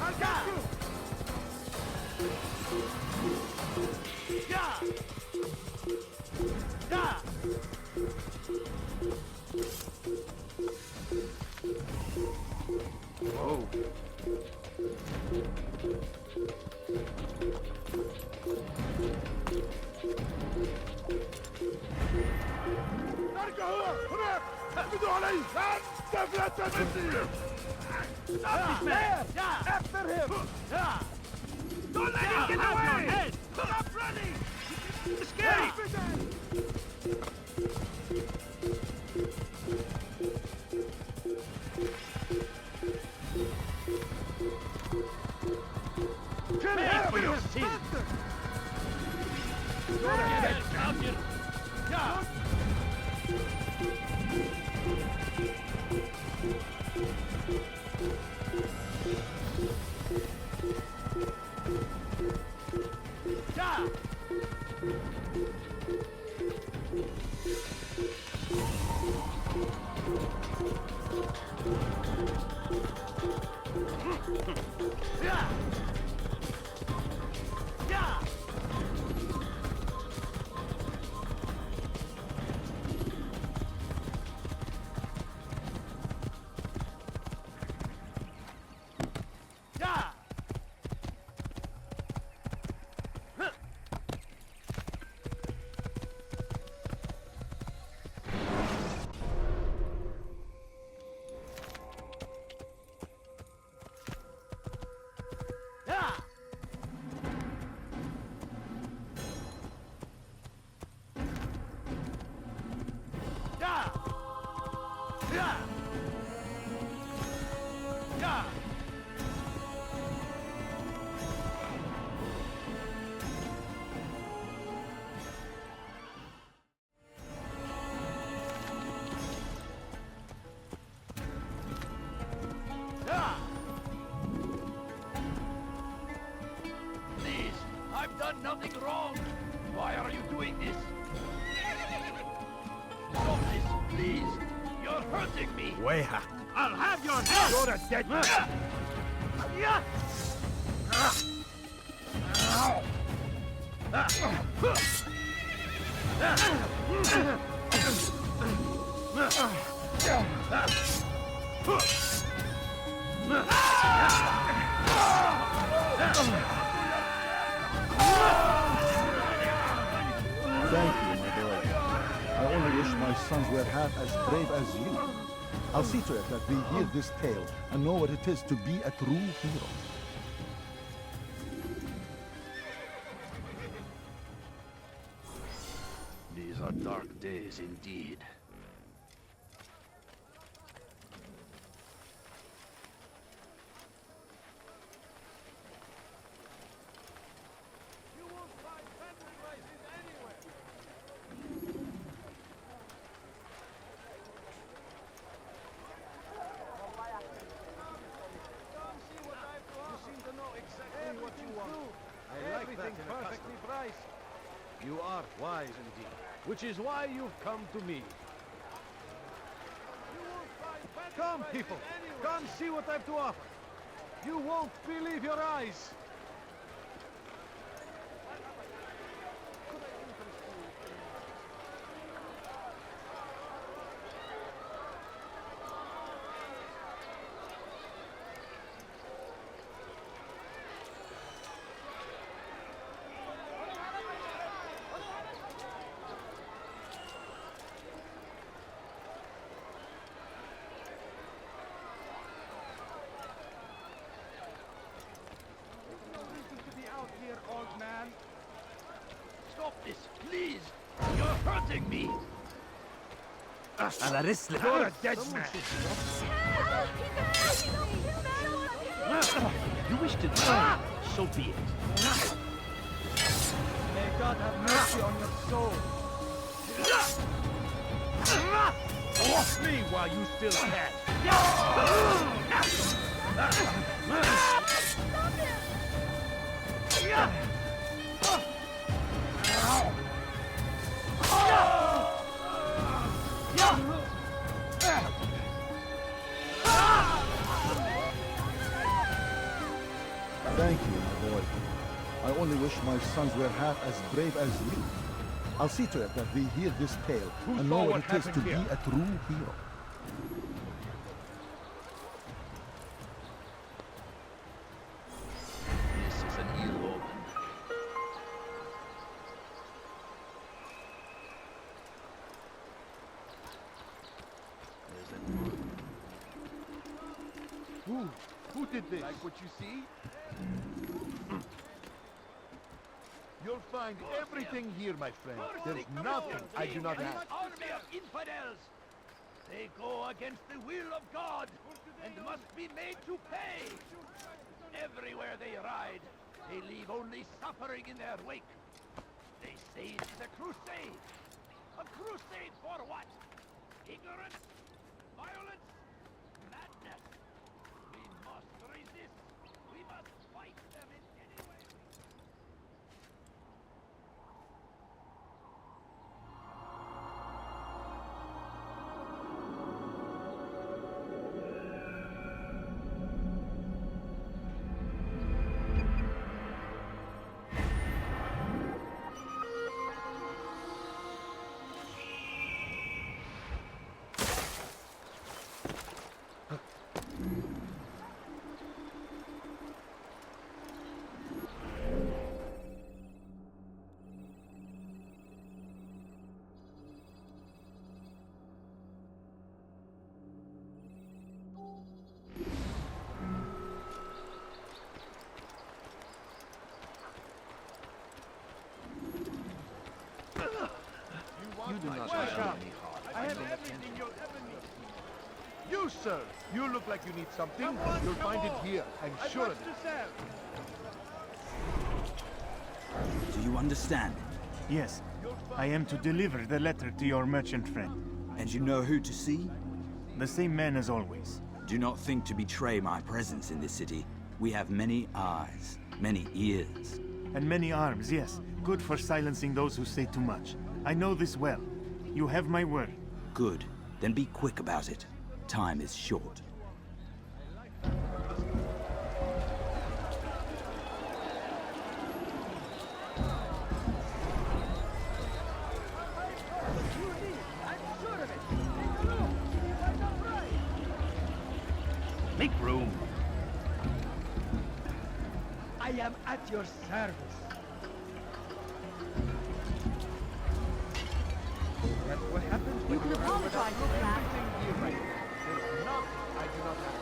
I'll get you! Yeah! Yeah! Whoa. ارجع هو هناك اقبضوا علي لا تفلت مني Stop man! After him! Don't let him get away! Stop running! Escape! Kill him for your sins! Yeah! Please, I've done nothing wrong. Why are you doing this? Stop this, please. You're hurting me. Weha. I'll have your head. You're a dead man. Yeah. Thank you, my boy. I only wish my sons were half as brave as you. I'll see to it that they hear this tale and know what it is to be a true hero. These are dark days indeed. Perfectly priced. You are wise indeed, which is why you've come to me. Come, people, come see what I have to offer. You won't believe your eyes. Stop this, please! You're hurting me! You're a dead man. Help! He's attacking me! wish to die, so be it. May God have mercy on your soul. Off me while you still can. Thank you, my boy. I only wish my sons were half as brave as you. I'll see to it that they hear this tale and know what it is to be a true hero. This is an ill omen. Who did this? Like what you see? You'll find everything here, my friend. There's nothing I do not have. Army of infidels! They go against the will of God and must be made to pay! Everywhere they ride, they leave only suffering in their wake. They say it is a crusade! A crusade for what? Ignorance? Violence? Madness! We must resist! We must fight them in any way! You do not have any heart. I have everything you'll ever need. You, sir, you look like you need something. You'll find it here, I'm sure of it. Do you understand? Yes. I am to deliver the letter to your merchant friend. And you know who to see? The same man as always. Do not think to betray my presence in this city. We have many eyes, many ears. And many arms, yes. Good for silencing those who say too much. I know this well. You have my word. Good. Then be quick about it. Time is short. Make room. I am at your service. What happened? You can apologize for that. There's nothing I do not have.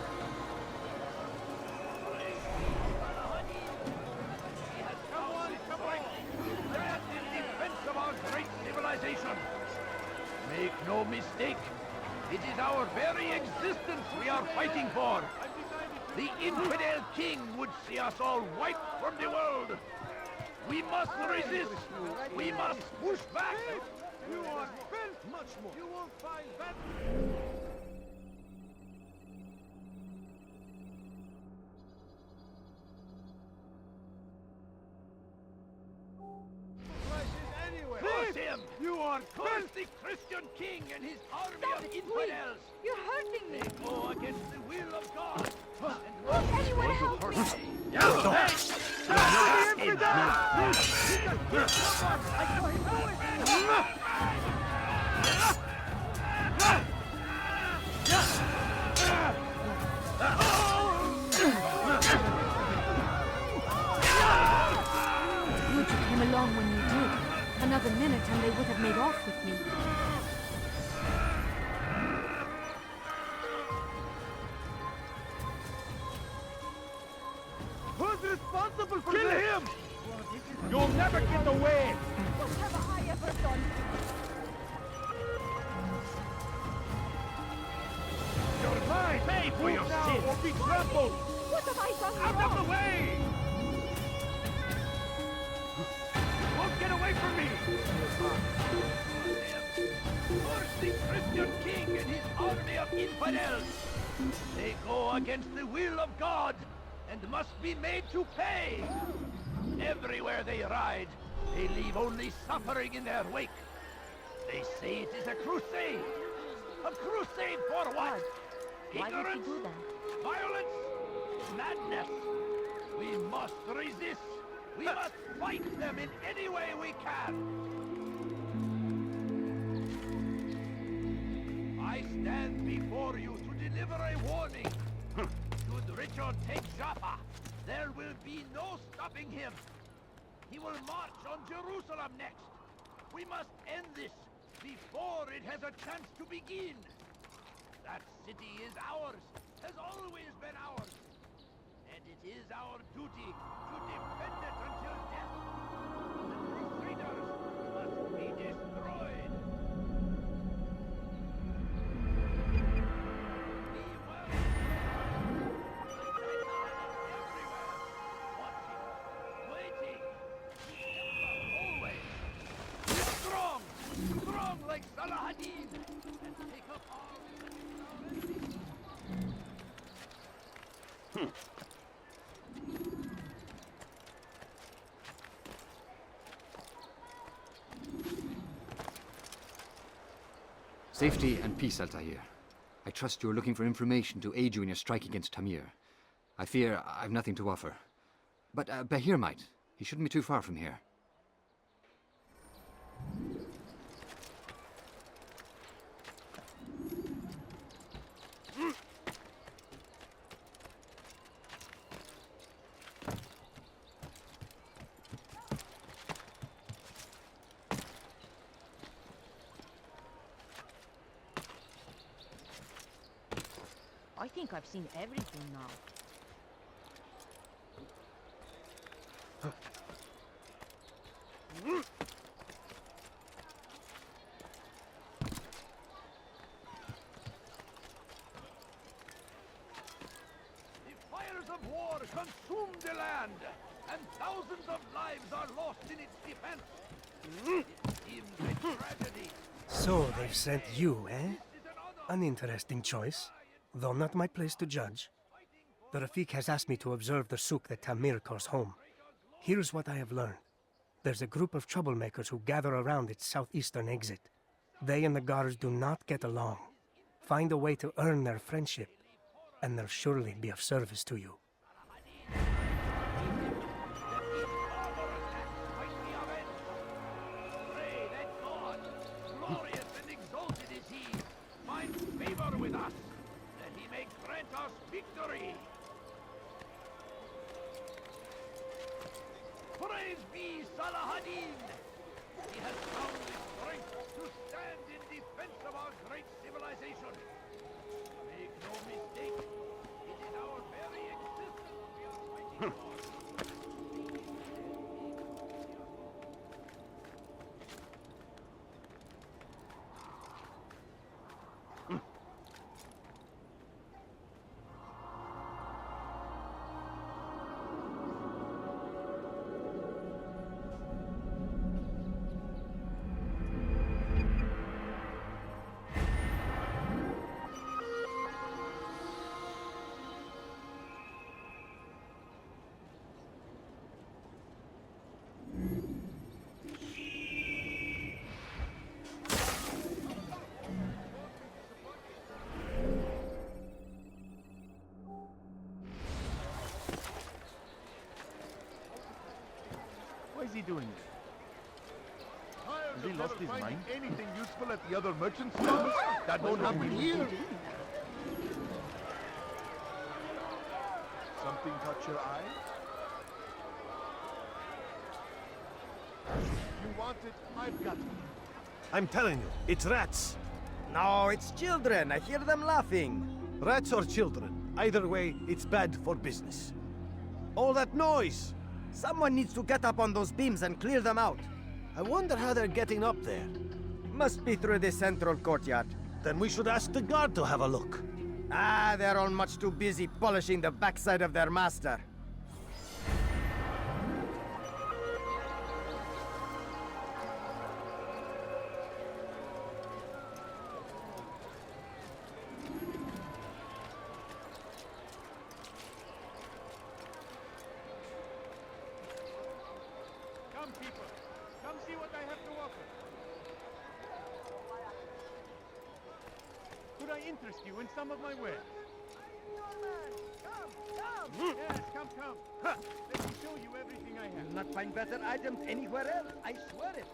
Stand in defense of our great civilization. Make no mistake, it is our very existence we are fighting for. The infidel king would see us all wiped from the world. We must resist. We must push back. You are built much more. You won't find that. Curse him! You are curse the Christian king and his army of infidels! You're hurting me! They go against the will of God! Won't anyone help me? Good you came along when you did. Another minute and they would have made off with me. Who's responsible for this? Kill him! You'll never get away! What have I ever done? You're mine! Pay for your sin! Or be trampled! What have I done Out wrong? of the way! Won't get away from me! First the Christian king and his army of infidels! They go against the will of God and must be made to pay! Everywhere they ride, they leave only suffering in their wake. They say it is a crusade! A crusade for what? Why would you Ignorance? do that? Violence? Madness! We must resist! We must fight them in any way we can! I stand before you to deliver a warning. Should Richard take Jaffa, there will be no stopping him. He will march on Jerusalem next. We must end this before it has a chance to begin. That city is ours, has always been ours. And it is our duty to defend it until death. The Crusaders must be destroyed. Strong like Salahadin, and take up arms. Safety and peace, Altair. I trust you are looking for information to aid you in your strike against Tamir. I fear I've nothing to offer. But Bahir might. He shouldn't be too far from here. I think I've seen everything now. The fires of war consume the land, and thousands of lives are lost in its defense. It seems a tragedy. So they've sent you, eh? An interesting choice, though not my place to judge. The Rafik has asked me to observe the souk that Tamir calls home. Here's what I have learned. There's a group of troublemakers who gather around its southeastern exit. They and the guards do not get along. Find a way to earn their friendship, and they'll surely be of service to you. Pray that God, glorious and exalted is he, find favor with us, that he may grant us victory. Praise be Salahadin! He has found the strength to stand in defense of our great civilization. Make no mistake, it is our very existence we are fighting for. Why is he doing this? Has he lost his mind? Anything useful at the other merchant stores? That won't happen here. Something caught your eye? You want it? I've got it. I'm telling you, it's rats. No, it's children. I hear them laughing. Rats or children. Either way, it's bad for business. All that noise! Someone needs to get up on those beams and clear them out. I wonder how they're getting up there. Must be through the central courtyard. Then we should ask the guard to have a look. Ah, they're all much too busy polishing the backside of their master. Come, people. Come see what I have to offer. Could I interest you in some of my wares? Yes, come. Let me show you everything I have. You'll not find better items anywhere else, I swear it.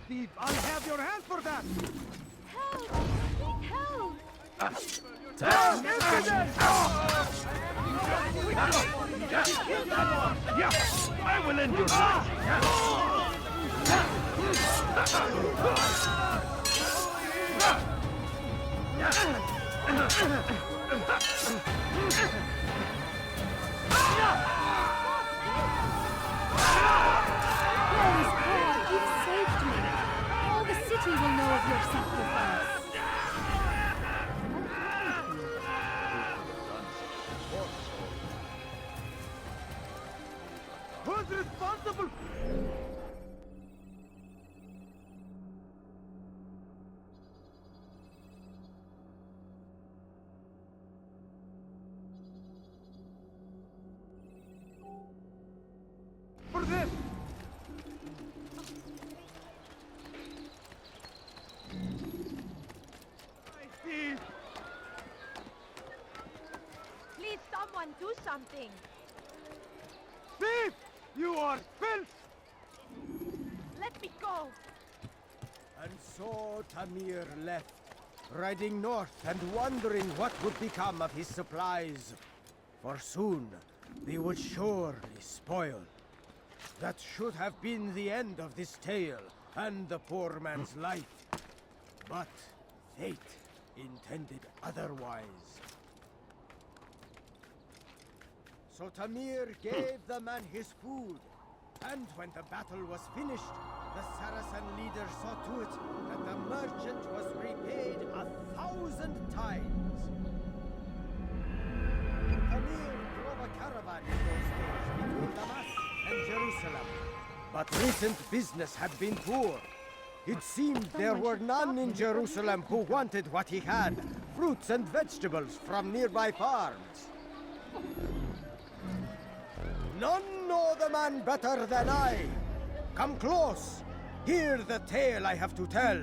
Thief, I'll have your hand for that! Help! Help! Yeah, I will end your You've saved me. All the city will know of your sacrifice. Who's responsible? For them! Please, someone do something. Thief! You are filth! Let me go. And so Tamir left, riding north and wondering what would become of his supplies. For soon, they would surely spoil. That should have been the end of this tale and the poor man's life. But fate intended otherwise. So Tamir gave the man his food, and when the battle was finished, the Saracen leader saw to it that the merchant was repaid 1,000 times. Tamir drove a caravan in those days between Damascus and Jerusalem, but recent business had been poor. It seemed there were none in Jerusalem who wanted what he had, fruits and vegetables from nearby farms. None know the man better than I. Come close. Hear the tale I have to tell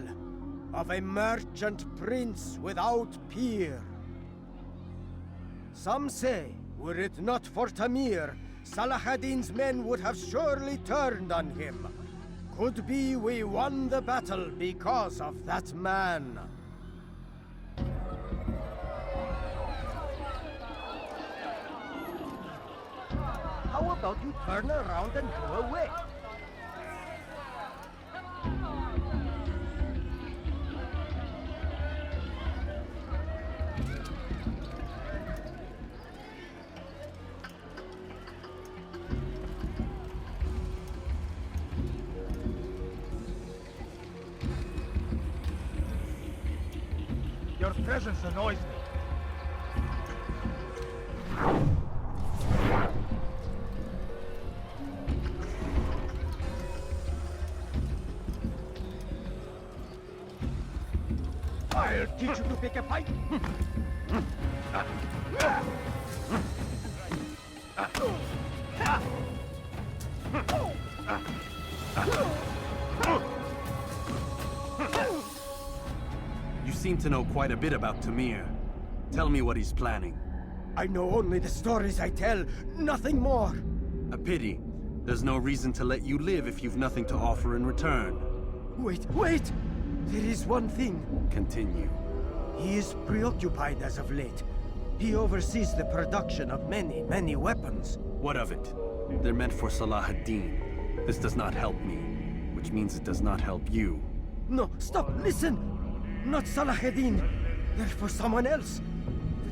of a merchant prince without peer. Some say, were it not for Tamir, Salah ad-Din's men would have surely turned on him. Could be we won the battle because of that man. How about you turn around and go away? Your presence annoys me. I'll teach you to pick a fight. You seem to know quite a bit about Tamir. Tell me what he's planning. I know only the stories I tell, nothing more. A pity. There's no reason to let you live if you've nothing to offer in return. Wait! There is one thing. Continue. He is preoccupied as of late. He oversees the production of many weapons. What of it? They're meant for Salah ad-Din. This does not help me, which means it does not help you. No, stop, listen! Not Salah ad-Din. They're for someone else.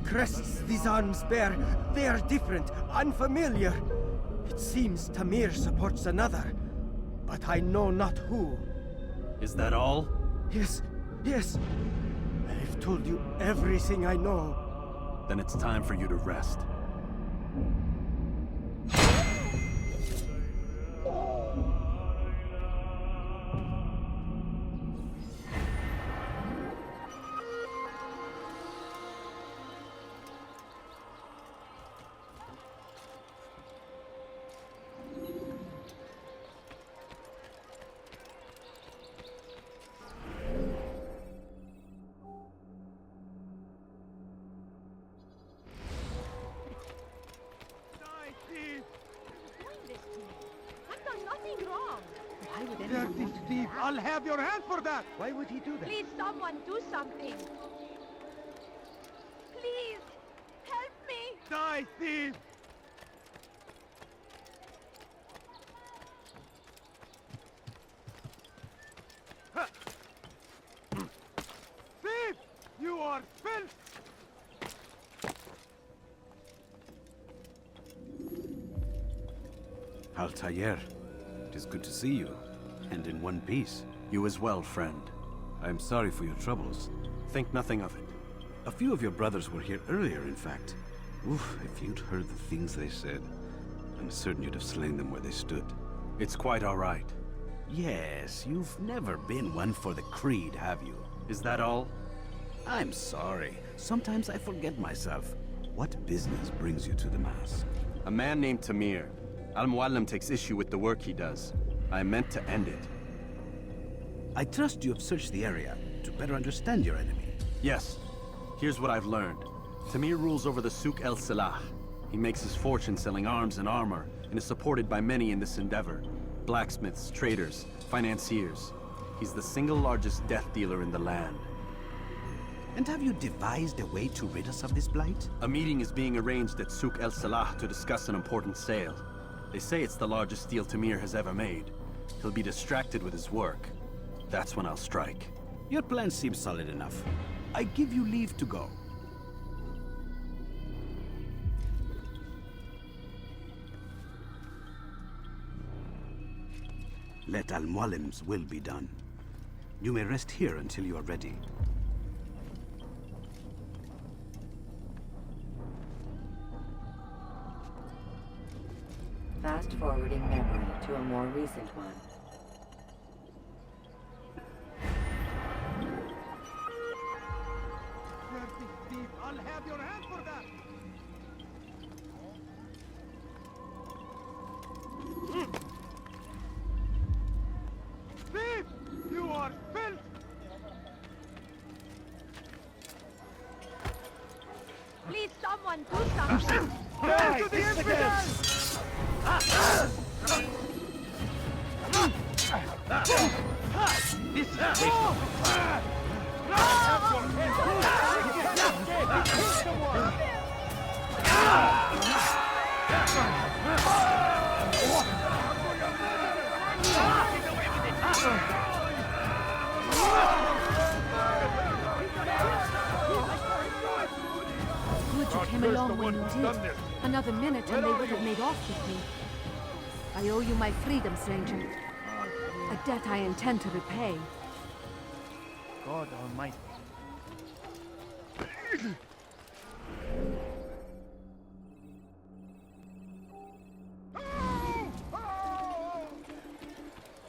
The crests these arms bear, they are different, unfamiliar. It seems Tamir supports another, but I know not who. Is that all? Yes. I've told you everything I know. Then it's time for you to rest. Dirty thief! I'll have your hand for that! Why would he do that? Please, someone do something. Please, help me. Die, thief! Thief! You are filth! Altair, it is good to see you, and in one piece. You as well, friend. I am sorry for your troubles. Think nothing of it. A few of your brothers were here earlier, in fact. Oof, if you'd heard the things they said, I'm certain you'd have slain them where they stood. It's quite all right. Yes, you've never been one for the creed, have you? Is that all? I'm sorry. Sometimes I forget myself. What business brings you to the Mass? A man named Tamir. Al-Mualim takes issue with the work he does. I meant to end it. I trust you have searched the area to better understand your enemy. Yes. Here's what I've learned. Tamir rules over the Souk El Salah. He makes his fortune selling arms and armor, and is supported by many in this endeavor. Blacksmiths, traders, financiers. He's the single largest death dealer in the land. And have you devised a way to rid us of this blight? A meeting is being arranged at Souk El Salah to discuss an important sale. They say it's the largest deal Tamir has ever made. He'll be distracted with his work. That's when I'll strike. Your plan seems solid enough. I give you leave to go. Let Al-Mualim's will be done. You may rest here until you are ready. Fast-forwarding memory to a more recent one. Dirty thief! I'll have your hand for that! Thief! You are filth! Please, someone do something. Back to the infidels! This is a Good you came along when you did. Another minute and they would have made off with me. I owe you my freedom, stranger. A debt I intend to repay. God Almighty.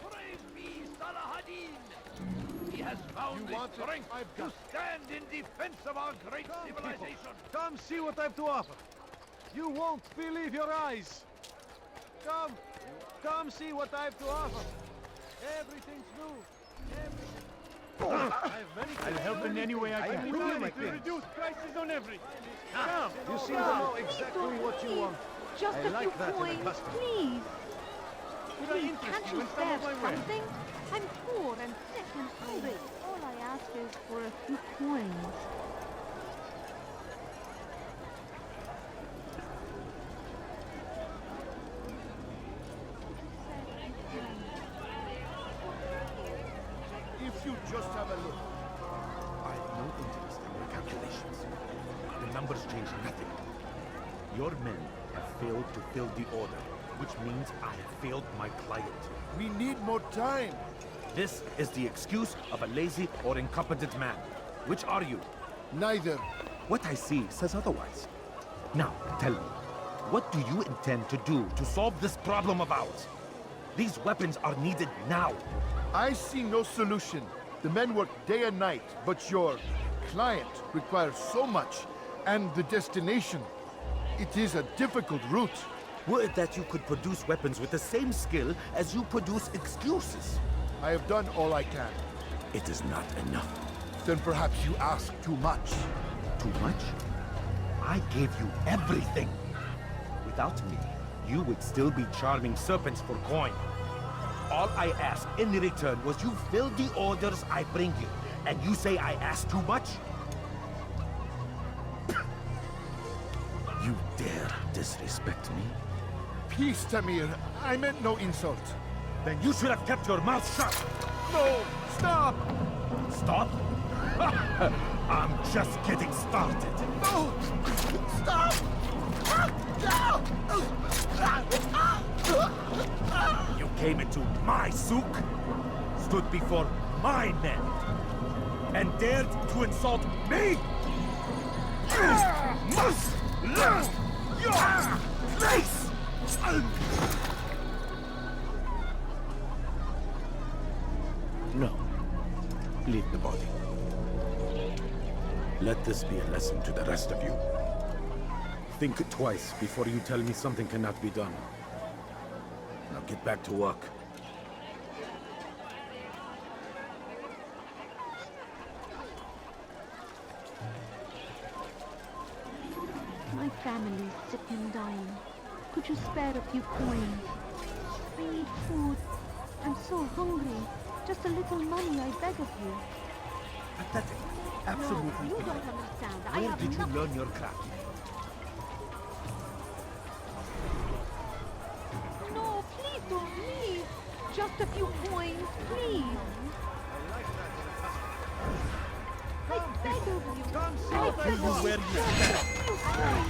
Praise be Salah ad-Din! He has found You the want it? strength I've to got it. stand in defense of our great civilization. Come see what I've to offer. You won't believe your eyes. Come see what I've to offer. Everything's new. I'll help in any way I can. To reduce prices on everything. Come. You seem to know exactly what you want. Just I a like few that in a coins, customer. please. Could I Please, interest can't you you in some spare of my wares? something? I'm poor and sick and hungry. All I ask is for a few coins. If you just have a look. I have no interest in your calculations. The numbers change nothing. Your men have failed to fill the order, which means I have failed my client. We need more time. This is the excuse of a lazy or incompetent man. Which are you? Neither. What I see says otherwise. Now, tell me, what do you intend to do to solve this problem of ours? These weapons are needed now. I see no solution. The men work day and night, but your client requires so much, and the destination. It is a difficult route. Were it that you could produce weapons with the same skill as you produce excuses? I have done all I can. It is not enough. Then perhaps you ask too much. Too much? I gave you everything. Without me, you would still be charming serpents for coin. All I ask in return was you fill the orders I bring you. And you say I ask too much? You dare disrespect me? Peace, Tamir. I meant no insult. Then you should have kept your mouth shut. No! Stop! Stop? I'm just getting started. No! Stop! You came into my souk, stood before my men, and dared to insult me? You must learn your place! No. Leave the body. Let this be a lesson to the rest of you. Think twice before you tell me something cannot be done. Now get back to work. My family's sick and dying. Could you spare a few coins? I need food. I'm so hungry. Just a little money, I beg of you. Pathetic. Absolutely. No, you don't understand. I Where have did you nothing. learn your craft? No, please don't leave. Just a few coins, please. I beg of you. I'll kill you where you stand.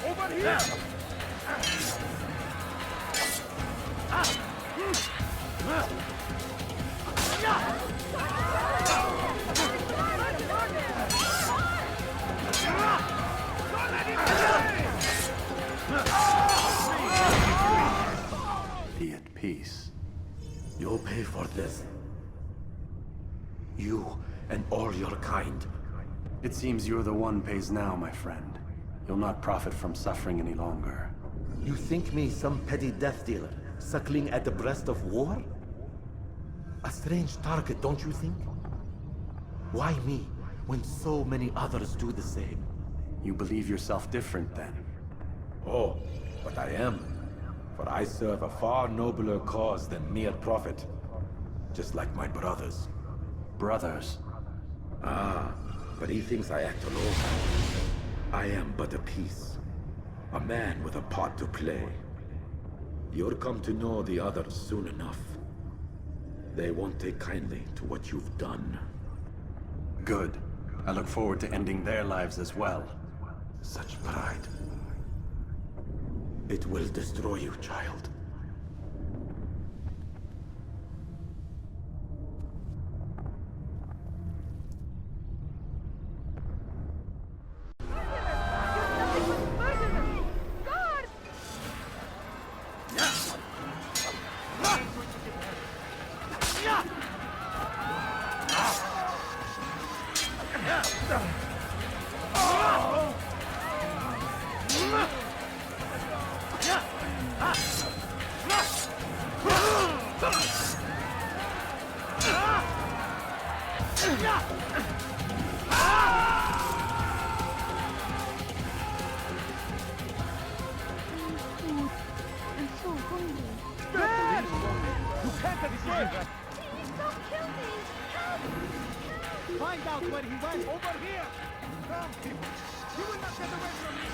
Over here! Be at peace. You'll pay for this. You and all your kind. It seems you're the one pays now, my friend. You'll not profit from suffering any longer. You think me some petty death dealer, suckling at the breast of war? A strange target, don't you think? Why me, when so many others do the same? You believe yourself different, then? Oh, but I am. For I serve a far nobler cause than mere profit. Just like my brothers. Brothers? Ah, but he thinks I act alone. I am but a piece. A man with a part to play. You'll come to know the others soon enough. They won't take kindly to what you've done. Good. I look forward to ending their lives as well. Such pride. It will destroy you, child. Food. I'm so hungry. You can't escape! Please don't kill me! Help! Find out where he went! Over here! Come! You will not get away from me!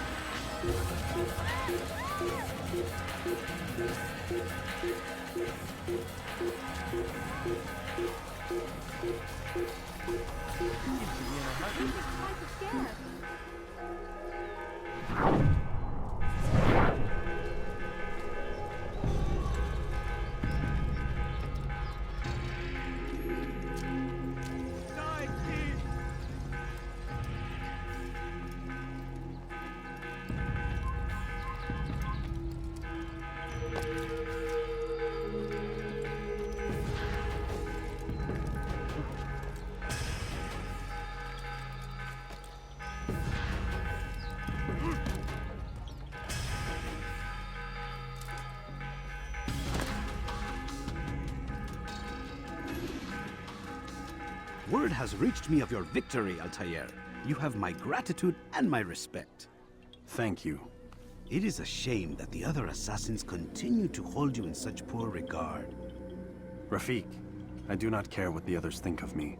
This is quite a scare. Word has reached me of your victory, Altair. You have my gratitude and my respect. Thank you. It is a shame that the other assassins continue to hold you in such poor regard. Rafik, I do not care what the others think of me.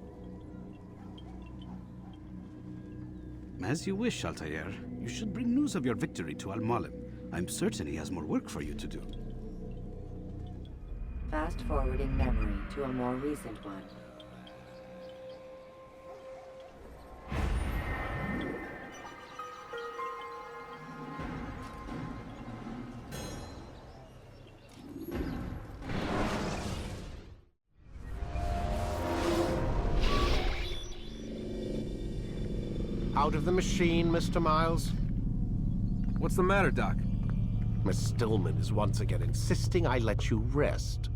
As you wish, Altair. You should bring news of your victory to Al-Mualim. I'm certain he has more work for you to do. Fast-forwarding memory to a more recent one. Out of the machine, Mr. Miles? What's the matter, Doc? Miss Stillman is once again insisting I let you rest.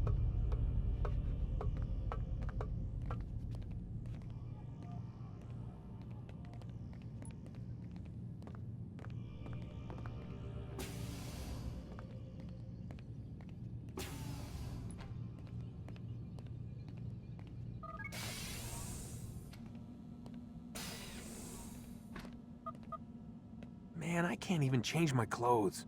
Man, I can't even change my clothes.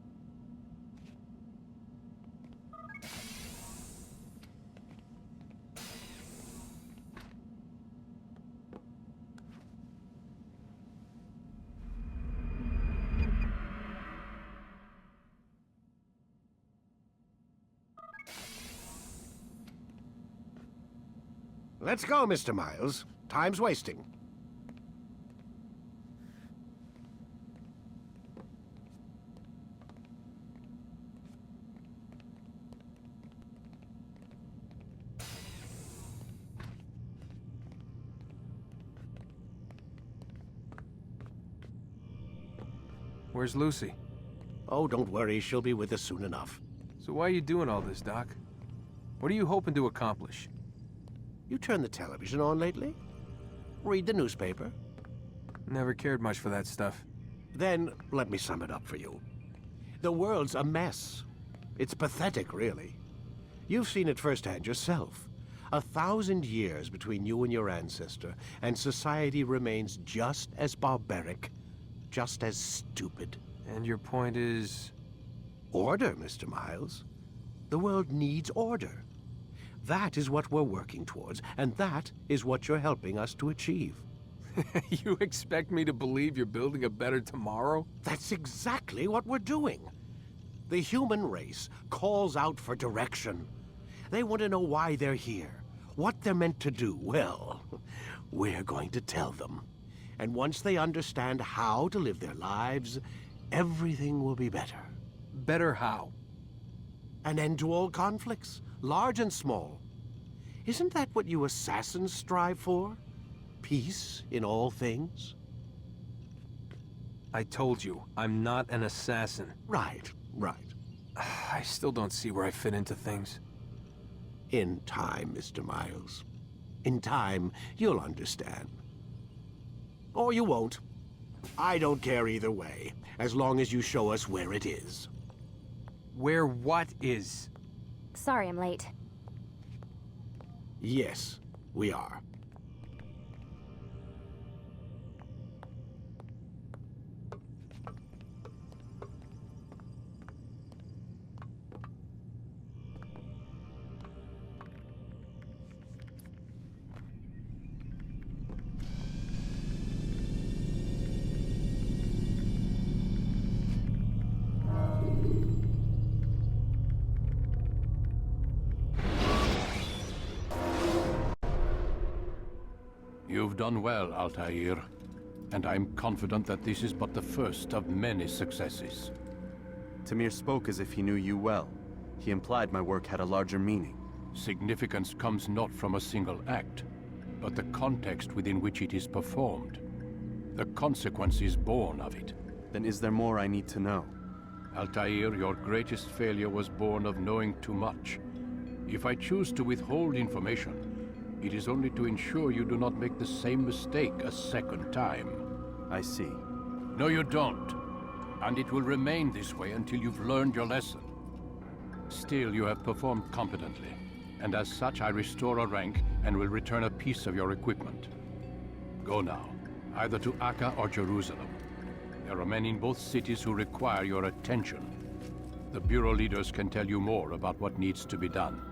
Let's go, Mr. Miles. Time's wasting. Where's Lucy? Oh, don't worry. She'll be with us soon enough. So why are you doing all this, Doc? What are you hoping to accomplish? You turned the television on lately? Read the newspaper? Never cared much for that stuff. Then, let me sum it up for you. The world's a mess. It's pathetic, really. You've seen it firsthand yourself. 1,000 years between you and your ancestor, and society remains just as barbaric, just as stupid. And your point is? Order, Mr. Miles. The world needs order. That is what we're working towards, and that is what you're helping us to achieve. You expect me to believe you're building a better tomorrow? That's exactly what we're doing. The human race calls out for direction. They want to know why they're here, what they're meant to do. Well, we're going to tell them. And once they understand how to live their lives, everything will be better. Better how? An end to all conflicts, large and small. Isn't that what you assassins strive for? Peace in all things? I told you, I'm not an assassin. Right, right. I still don't see where I fit into things. In time, Mr. Miles. In time, you'll understand. Or you won't. I don't care either way, as long as you show us where it is. Where what is? Sorry I'm late. Yes, we are. You've done well, Altair, and I'm confident that this is but the first of many successes. Tamir spoke as if he knew you well. He implied my work had a larger meaning. Significance comes not from a single act, but the context within which it is performed. The consequence is born of it. Then is there more I need to know? Altair, your greatest failure was born of knowing too much. If I choose to withhold information, it is only to ensure you do not make the same mistake a second time. I see. No, you don't. And it will remain this way until you've learned your lesson. Still, you have performed competently, and as such I restore a rank and will return a piece of your equipment. Go now, either to Acre or Jerusalem. There are men in both cities who require your attention. The Bureau leaders can tell you more about what needs to be done.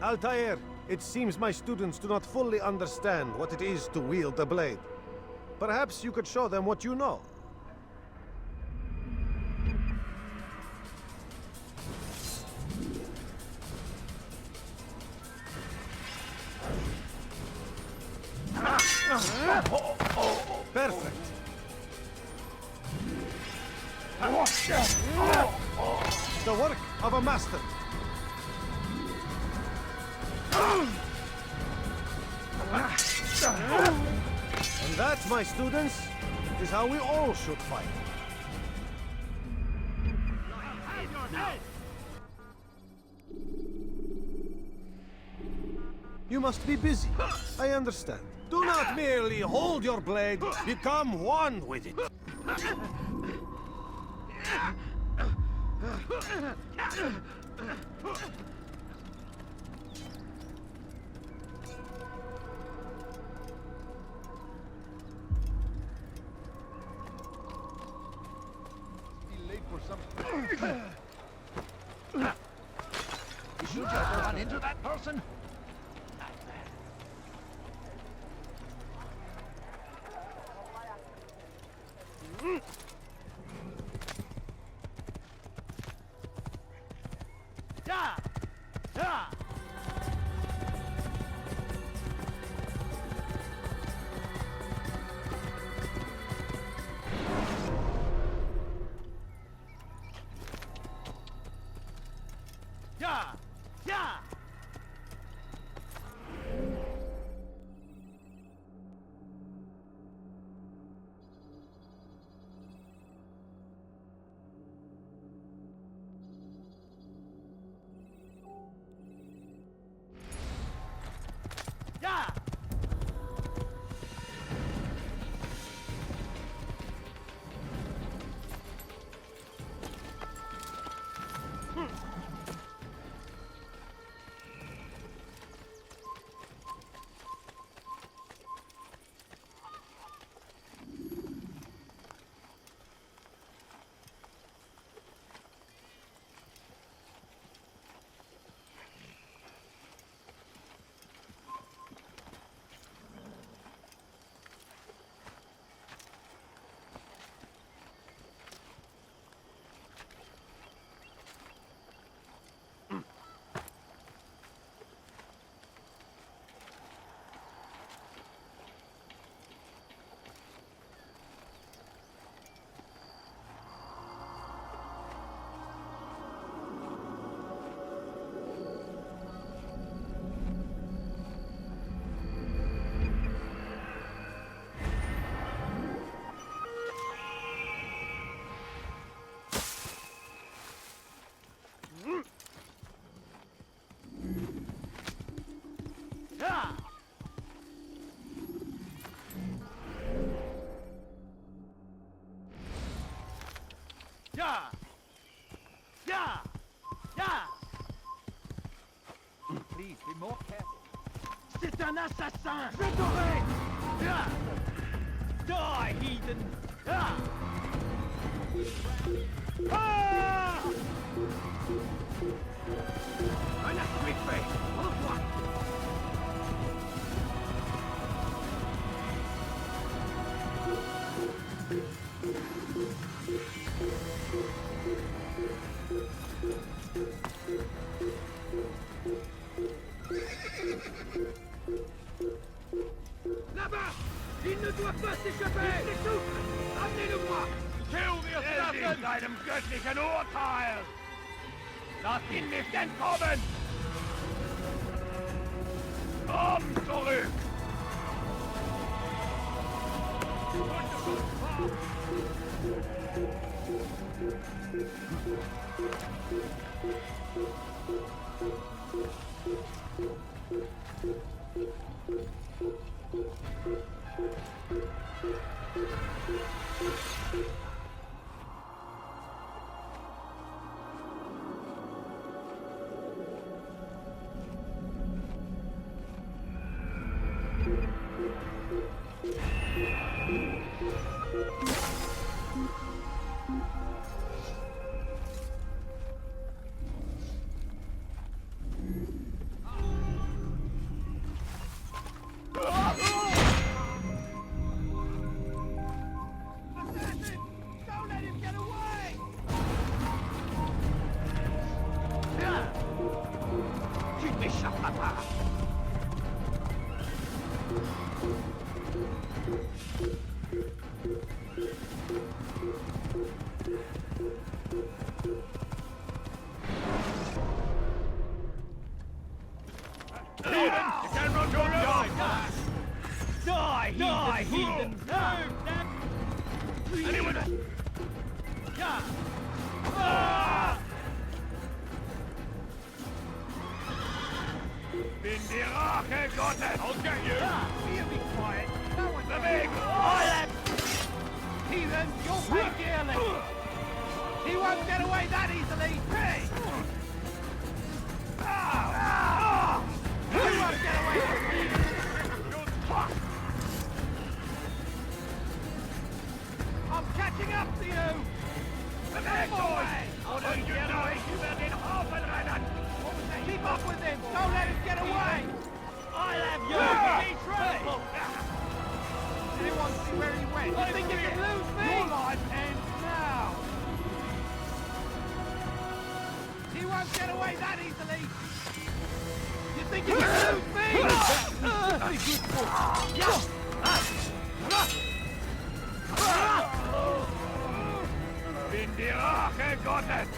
Altair, it seems my students do not fully understand what it is to wield the blade. Perhaps you could show them what you know. Perfect. The work of a master. And that, my students, is how we all should fight. You must be busy. I understand. Do not merely hold your blade, become one with it. Did you just run into that person? Yeah! Yeah! Yeah! Yeah! Yeah! Be more careful. C'est un assassin! Je t'aurai! Die, heathen! Un assuéfait! Envoie! Là-bas! Il ne doit pas s'échapper! Il s'essouffle! Amenez-le-moi! Kill the assassin! Einem göttlichen Urteil! Lasst ihn nicht entkommen! Komm zurück! Don't let him get away! Tu ne m'échapperas pas! Die, heathen! Anyone? Bin die Rache Gottes! I'll get you! You be quiet! No one's The big Heathen, you'll pay dearly! He won't get away that easily! Hey! You won't get away that easily! I'm catching up to you! The big boys! Oder Und ihr euch über den Haufen rennen! Keep up with him! Don't let him get away! I'll have you Hey! trampled! Anyone see where he went? You think you can lose me? Your life ends now! He won't get away that easily! You think you can lose me? Be good boy! Bin die Rache Gottes!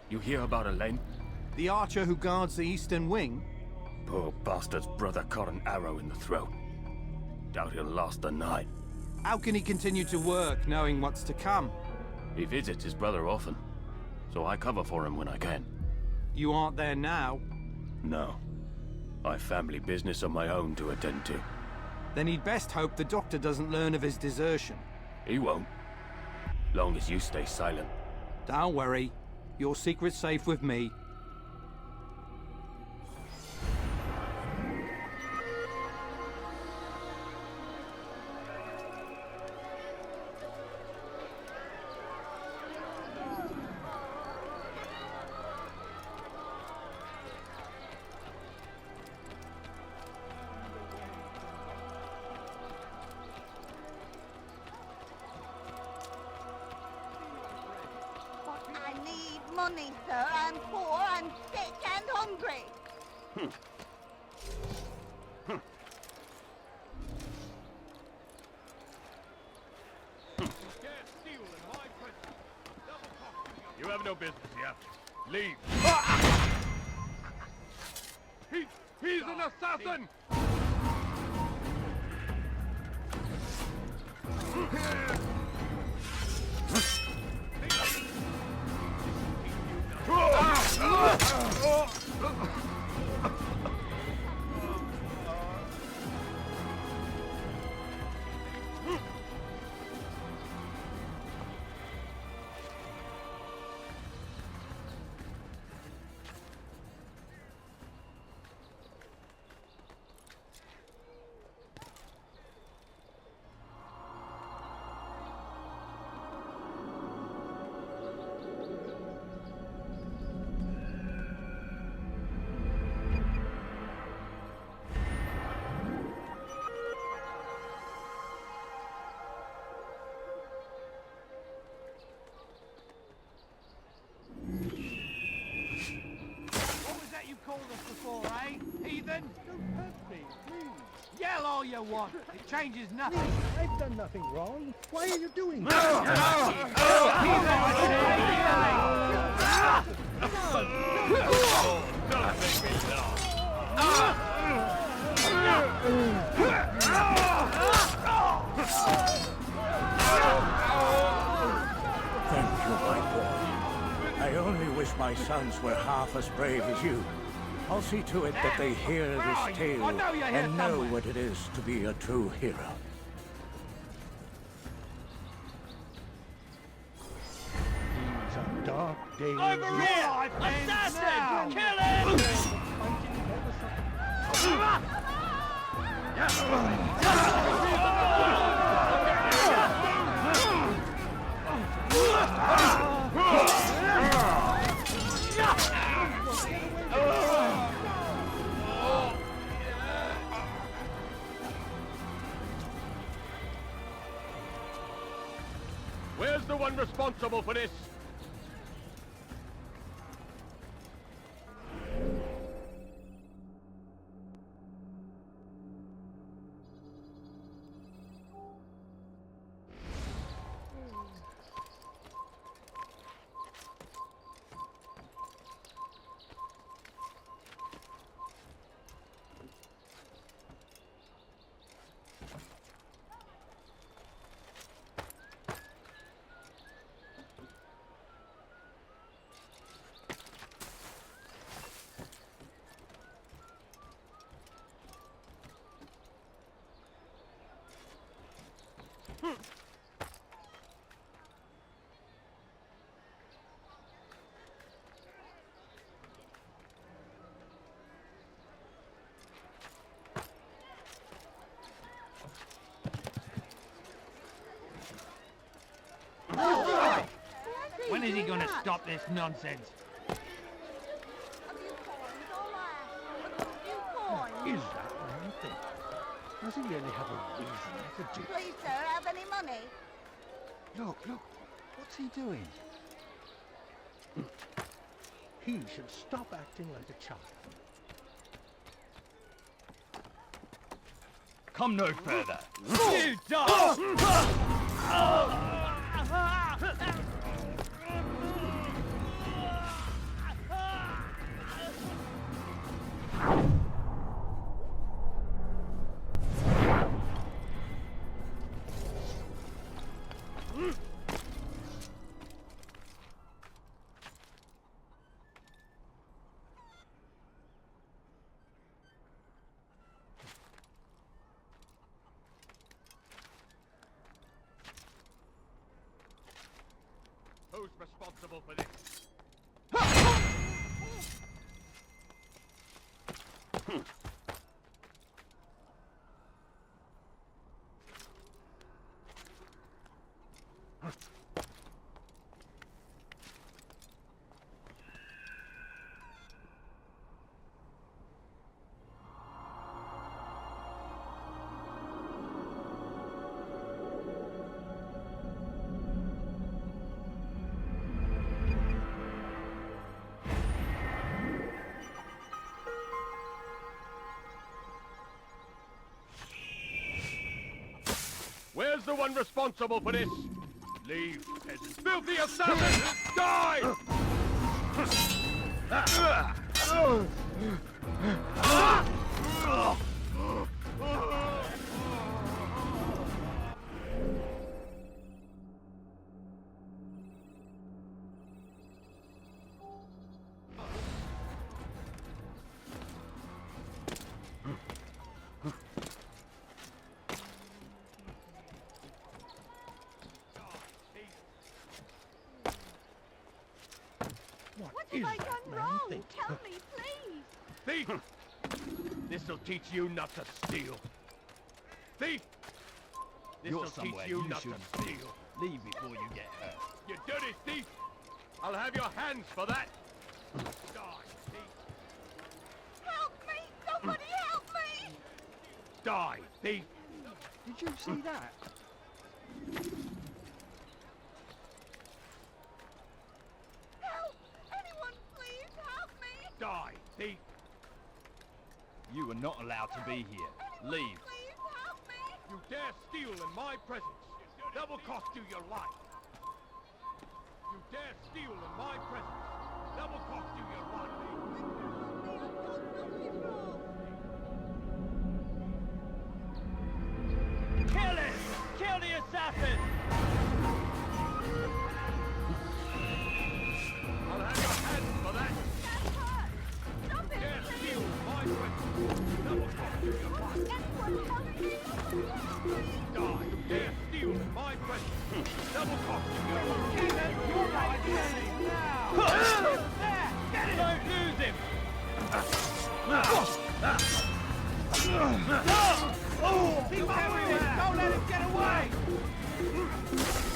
You hear about Elaine? The archer who guards the eastern wing? Poor bastard's brother caught an arrow in the throat. Doubt he'll last the night. How can he continue to work, knowing what's to come? He visits his brother often, so I cover for him when I can. You aren't there now? No. I've family business of my own to attend to. Then he'd best hope the doctor doesn't learn of his desertion. He won't. Long as you stay silent. Don't worry. Your secret's safe with me. me, sir. I'm poor, I'm sick, and hungry. You have no business here. Leave. He's an assassin! Before, eh? Heathen? Don't hurt me, please. Yell all you want. It changes nothing. I've done nothing wrong. Why are you doing this? Thank you, my boy. I only wish my sons were half as brave as you. I'll see to it that they hear this tale and know what it is to be a true hero. These are dark days. Over here! Assassin! Kill him! Where's the one responsible for this? When is he going to stop this nonsense? Is that anything? Does he really have a reason to do? Please, sir, have any money? Look, what's he doing? He should stop acting like a child. Come no further. You dog! Who's responsible for this? the one responsible for this? Leave, peasant. Filthy assassin! Die! What have I done wrong? Tell me, please. Thief! This'll teach you not to steal. Thief! This'll You're teach somewhere you you not to shouldn't steal. Leave before you get hurt. You dirty thief! I'll have your hands for that! Die, thief! Help me! Somebody help me! Die, thief! Did you see that? Help! Anyone, please help me! Die, thief! You are not allowed to be here. Leave. Please help me! You dare steal in my presence! That will cost you your life! You dare steal in my presence! That will cost you your life! Kill it! Kill the assassin! I'll have your hands for that! Stop it! Dare steal in my presence! That will cost you your life! Anyone help me! Die! You dare steal in my presence! That will cost you your life! You're right, now! There! Get it! Don't lose him! He's everywhere! Don't let him get away!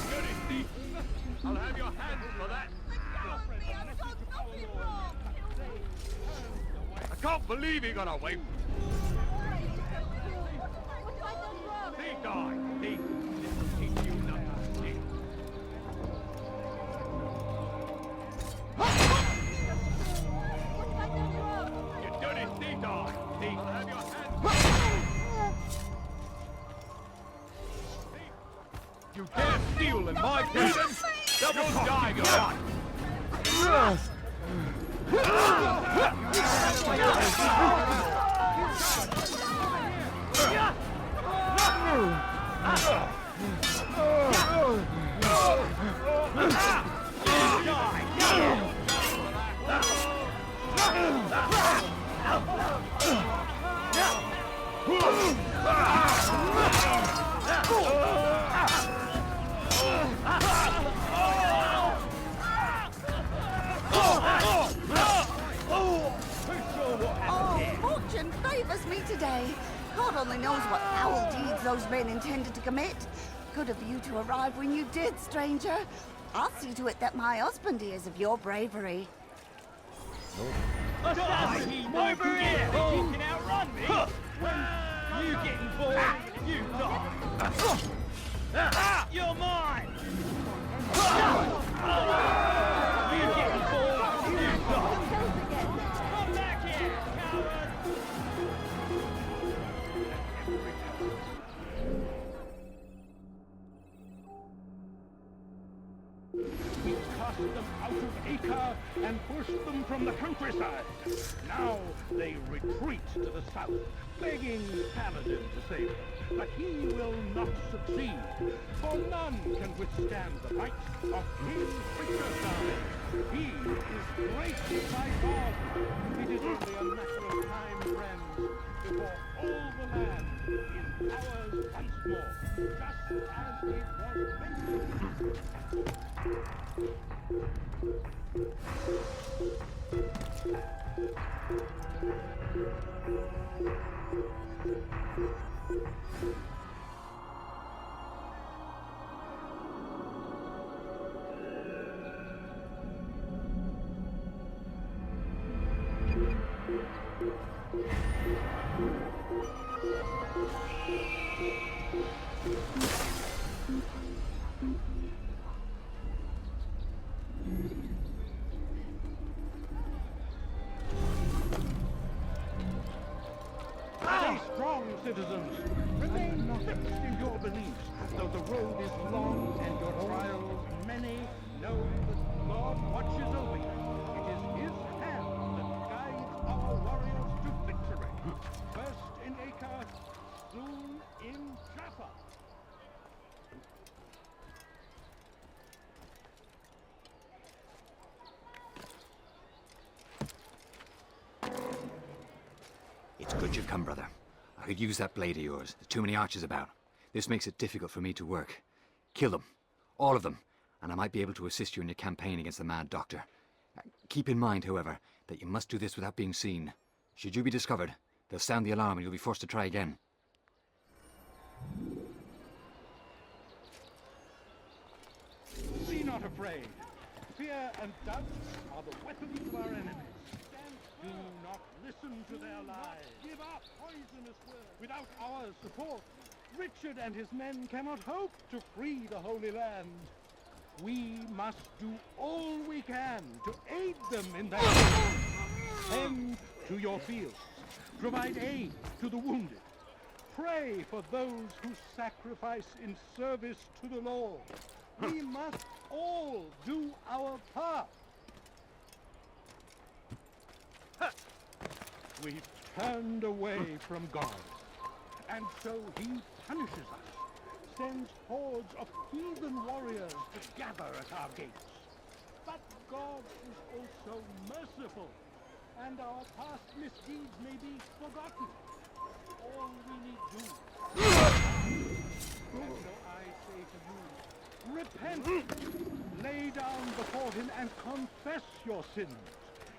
Dirty thief! I'll have your hands for that! I've done nothing wrong! I can't believe he got away from What have I done wrong? Thief, die! Thief! This'll teach you not to steal! You dirty thief, die! Thief! I'll have your hands! You dare steal in my presence? That will die, your life! Oh, fortune favors me today. God only knows what foul deeds those men intended to commit. Good of you to arrive when you did, stranger. I'll see to it that my husband hears of your bravery. Assassin! Over here! You can outrun me! When you get involved, you die! You're mine! You get involved, you die! Come back here, coward! We cast them out of Acre and pushed them from the countryside. Now they retreat to the south, begging Paladin to save them. But he will not succeed, for none can withstand the might of King Frickerside. He is great by God. It is only a matter of time, friends, before all the land is ours once more, just as it was meant to be. Stay strong, citizens. Remain fixed in your beliefs, though the road is long and your trials many. Know that God watches over you. It is His hand that guides our warriors to victory. First in Acre, soon in Jaffa. It's good you've come, brother. I could use that blade of yours. There's too many archers about. This makes it difficult for me to work. Kill them. All of them. And I might be able to assist you in your campaign against the Mad Doctor. Keep in mind, however, that you must do this without being seen. Should you be discovered, they'll sound the alarm and you'll be forced to try again. Be not afraid. Fear and doubt are the weapons of our enemies. Do not listen to their lies. Give up poisonous words. Without our support, Richard and his men cannot hope to free the Holy Land. We must do all we can to aid them in their cause. Tend to your fields. Provide aid to the wounded. Pray for those who sacrifice in service to the Lord. We must all do our part. We've turned away from God, and so He punishes us, sends hordes of heathen warriors to gather at our gates. But God is also merciful, and our past misdeeds may be forgotten. All we need do. And so I say to you, repent, lay down before Him and confess your sins.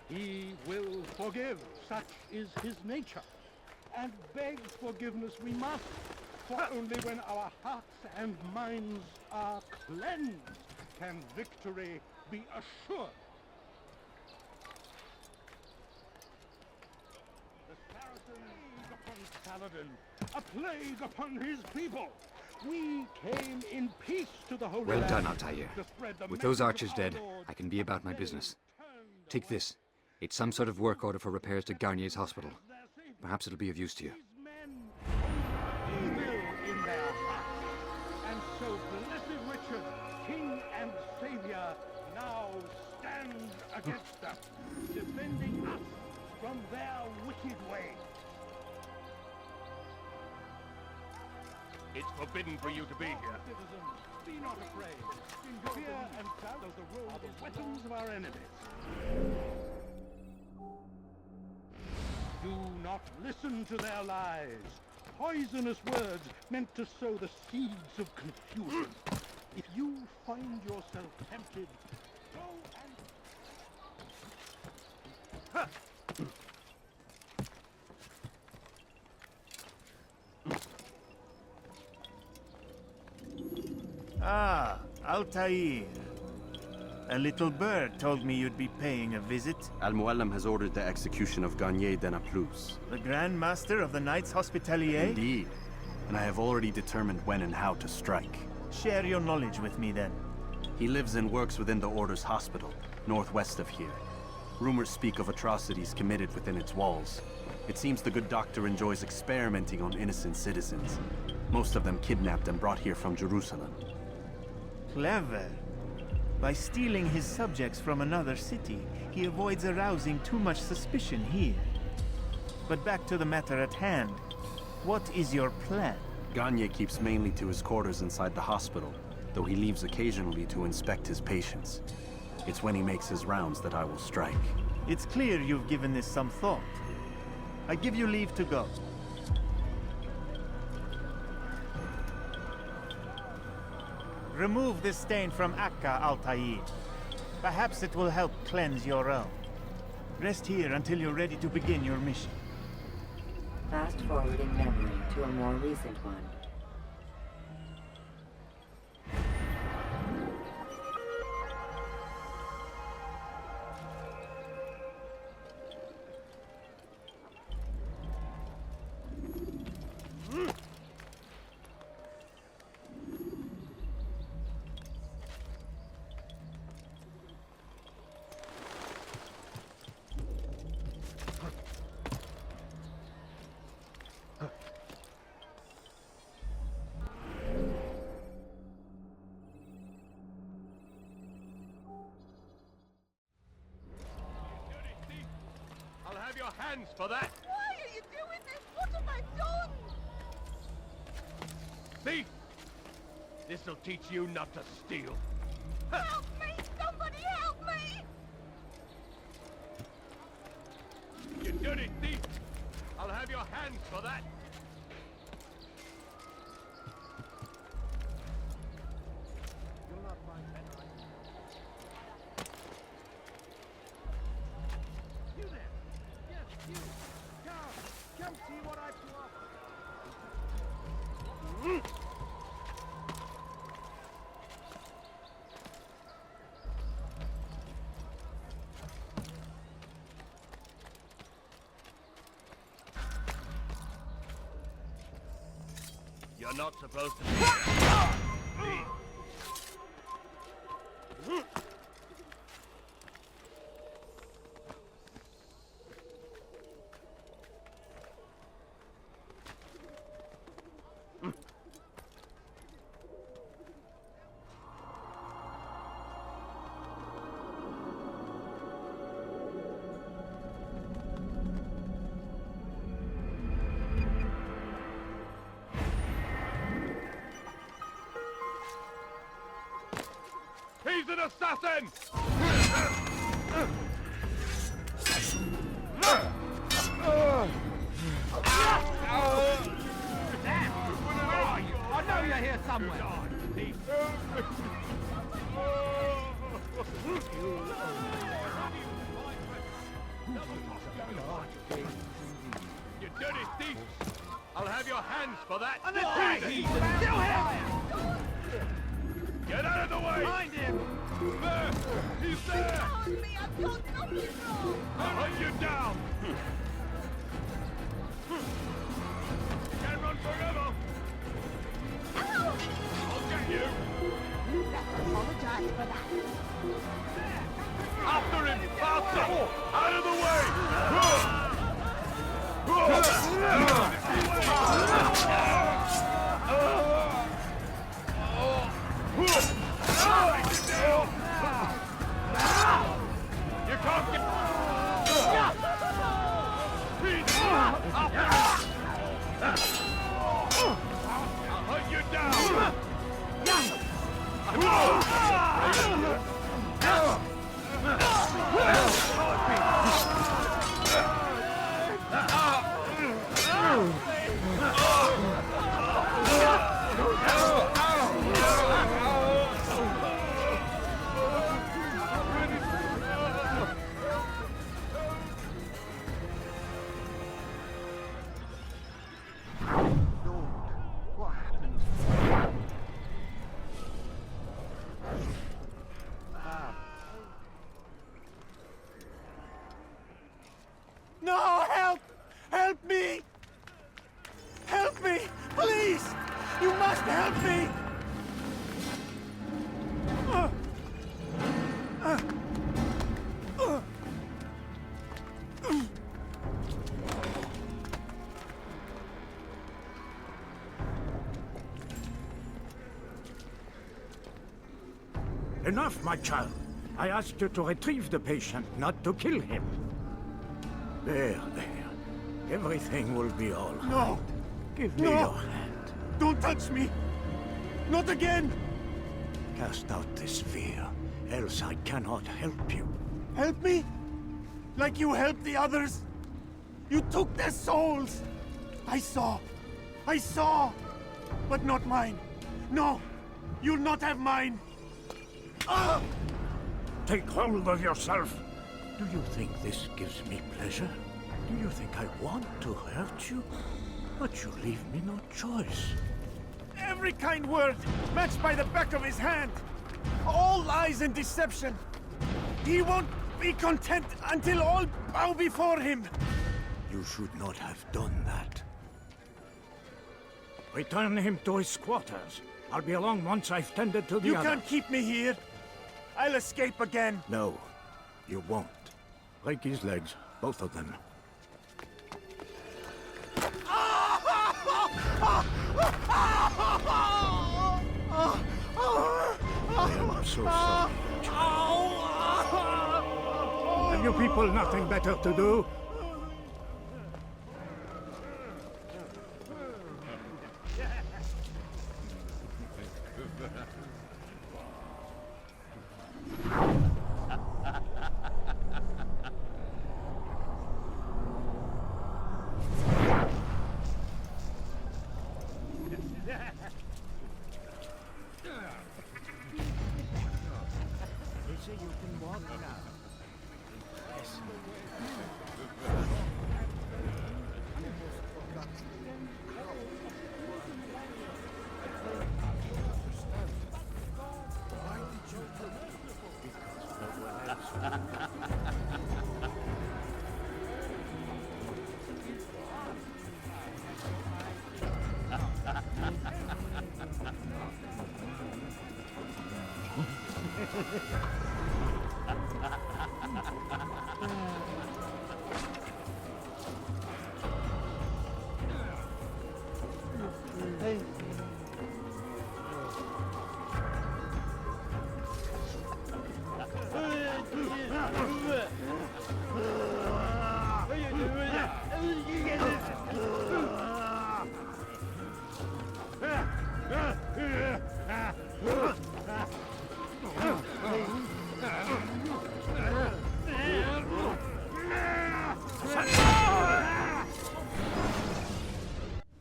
He will forgive, such is His nature. And beg forgiveness we must, for only when our hearts and minds are cleansed can victory be assured. The Saracen plague upon Saladin, a plague upon his people. We came in peace to the Holy Well Land done, Altair. to spread the With those message archers of our dead, Lord. I can be about my business. Take this. It's some sort of work order for repairs to Garnier's hospital. Perhaps it'll be of use to you. Evil in their hearts. And so blessed Richard, King and Savior, now stands against them, defending us from their wicked ways. It's forbidden for you to be here. Citizens, be not afraid. In fear and doubt are the weapons of our enemies. Do not listen to their lies. Poisonous words meant to sow the seeds of confusion. If you find yourself tempted, go and... Ah, Altair. A little bird told me you'd be paying a visit. Al-Mualim has ordered the execution of Garnier de Naplouse. The Grand Master of the Knights Hospitalier? Indeed. And I have already determined when and how to strike. Share your knowledge with me then. He lives and works within the Order's hospital, northwest of here. Rumors speak of atrocities committed within its walls. It seems the good doctor enjoys experimenting on innocent citizens. Most of them kidnapped and brought here from Jerusalem. Clever. By stealing his subjects from another city, he avoids arousing too much suspicion here. But back to the matter at hand. What is your plan? Garnier keeps mainly to his quarters inside the hospital, though he leaves occasionally to inspect his patients. It's when he makes his rounds that I will strike. It's clear you've given this some thought. I give you leave to go. Remove this stain from Akka, Altair. Perhaps it will help cleanse your own. Rest here until you're ready to begin your mission. Fast forward in memory to a more recent one. your hands for that! Why are you doing this? What have I done? Thief! This'll teach you not to steal. Help me! Somebody help me! You dirty thief! I'll have your hands for that! You'll not find better. You there! Yes, you! Come see what I pull off! You're not supposed to be here. He's an assassin! I know you're here somewhere. You dirty thief! I'll have your hands for that! And still here! Get out of the way! Find him! There! He's there! Help me! I've done nothing wrong! I'll hunt you down! You can't run forever! I'll get you! Apologize for that. After him! Faster! Out of the way! You can't get... I'll hunt you down! No, help! Help me! Help me! Please! You must help me! Enough, my child. I asked you to retrieve the patient, not to kill him. There. Everything will be all right. No! Give me No! your hand. Don't touch me! Not again! Cast out this fear, else I cannot help you. Help me? Like you helped the others? You took their souls! I saw! But not mine! No! You'll not have mine! Take hold of yourself! Do you think this gives me pleasure? Do you think I want to hurt you? But you leave me no choice. Every kind word matched by the back of his hand! All lies and deception! He won't be content until all bow before him! You should not have done that. Return him to his quarters. I'll be along once I've tended to the You other. can't keep me here! I'll escape again! No, you won't. Break his legs, both of them. I am so sorry. Have you people nothing better to do?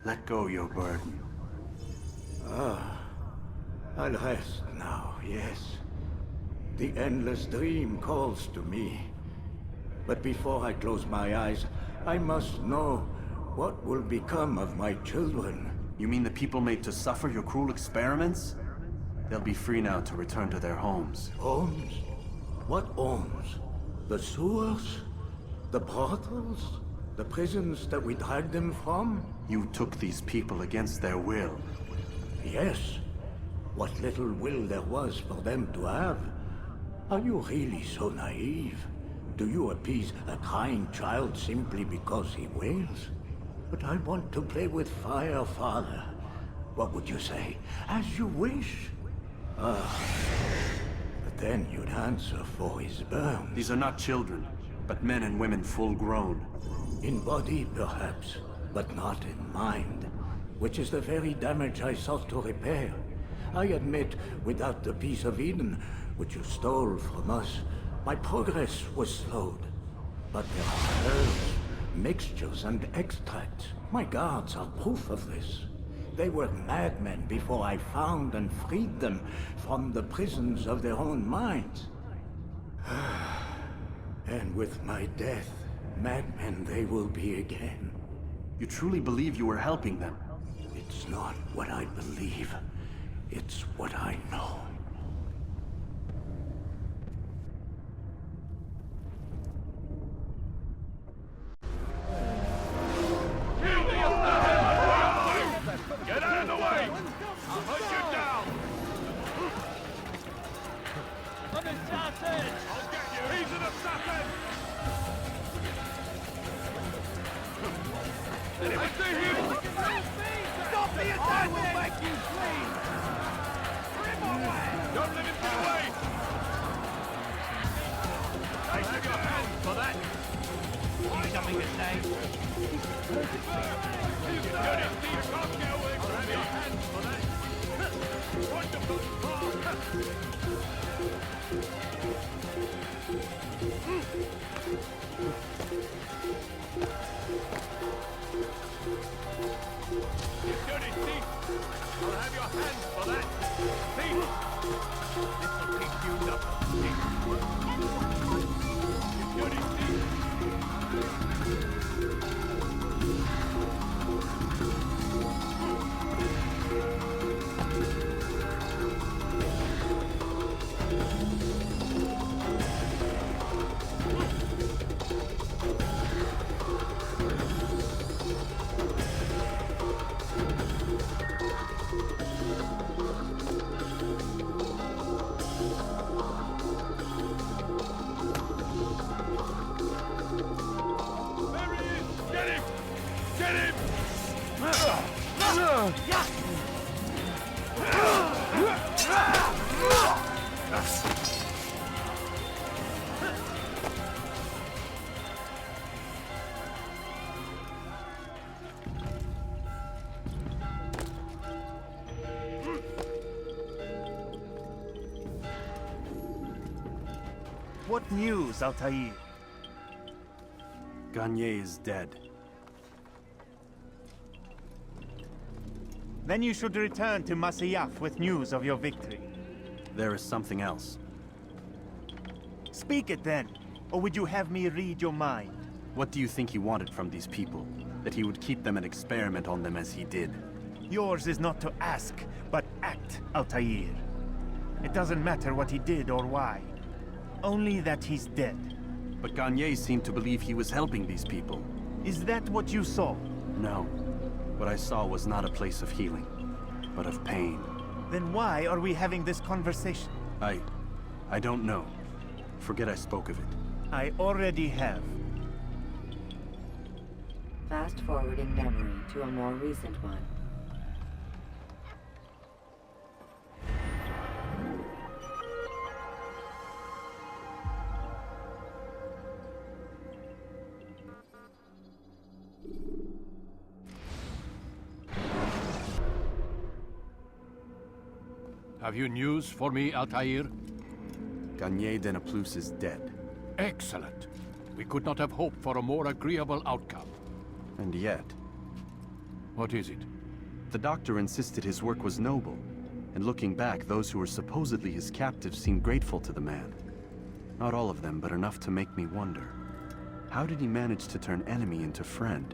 Let go your burden. I'll rest now, yes. The endless dream calls to me. But before I close my eyes, I must know what will become of my children. You mean the people made to suffer your cruel experiments? They'll be free now to return to their homes. Homes? What homes? The sewers? The brothels? The prisons that we dragged them from? You took these people against their will. Yes. What little will there was for them to have. Are you really so naive? Do you appease a crying child simply because he wails? But I want to play with fire, Father. What would you say? As you wish. But then you'd answer for his burns. These are not children, but men and women full grown. In body, perhaps, but not in mind. Which is the very damage I sought to repair. I admit, without the piece of Eden, which you stole from us, my progress was slowed. But there are herbs, mixtures, and extracts. My guards are proof of this. They were madmen before I found and freed them from the prisons of their own minds. And with my death, madmen they will be again. You truly believe you were helping them? It's not what I believe. It's what I know. Get out of the way! I'll hunt you down! I'm an assassin! I'll get you! He's an assassin! I see him! Stop the attack! I will make you flee! Rip away! Don't let him get away! I have your hands for that! You've something to say? You got it! You can't get away from me! Your hands for that! Wonderful! You dirty thief! I'll have your hands for that! Thief! This'll teach you nothing, thief! You dirty thief! What news, Altair? Garnier is dead. Then you should return to Masyaf with news of your victory. There is something else. Speak it then, or would you have me read your mind? What do you think he wanted from these people? That he would keep them and experiment on them as he did? Yours is not to ask, but act, Altair. It doesn't matter what he did or why. Only that he's dead. But Garnier seemed to believe he was helping these people. Is that what you saw? No. What I saw was not a place of healing, but of pain. Then why are we having this conversation? I don't know. Forget I spoke of it. I already have. Fast-forwarding memory to a more recent one. Have you news for me, Altair? Garnier de Naplouse is dead. Excellent. We could not have hoped for a more agreeable outcome. And yet... What is it? The doctor insisted his work was noble, and looking back, those who were supposedly his captives seemed grateful to the man. Not all of them, but enough to make me wonder. How did he manage to turn enemy into friend?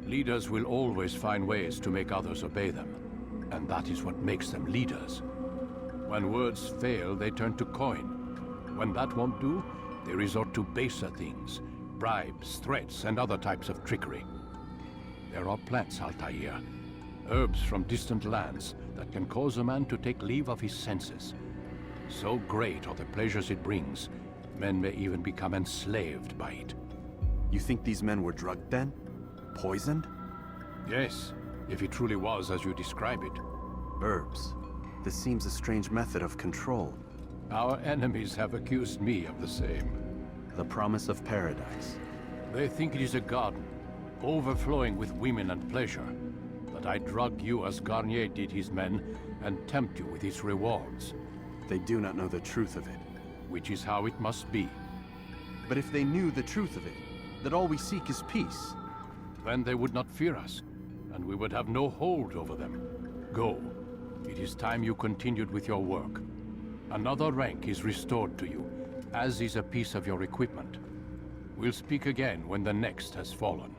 Leaders will always find ways to make others obey them, and that is what makes them leaders. When words fail, they turn to coin. When that won't do, they resort to baser things, bribes, threats, and other types of trickery. There are plants, Altair, herbs from distant lands that can cause a man to take leave of his senses. So great are the pleasures it brings, men may even become enslaved by it. You think these men were drugged then? Poisoned? Yes, if it truly was as you describe it. Herbs. This seems a strange method of control. Our enemies have accused me of the same. The promise of paradise. They think it is a garden, overflowing with women and pleasure. That I drug you as Garnier did his men, and tempt you with its rewards. They do not know the truth of it. Which is how it must be. But if they knew the truth of it, that all we seek is peace, then they would not fear us, and we would have no hold over them. Go. It is time you continued with your work. Another rank is restored to you, as is a piece of your equipment. We'll speak again when the next has fallen.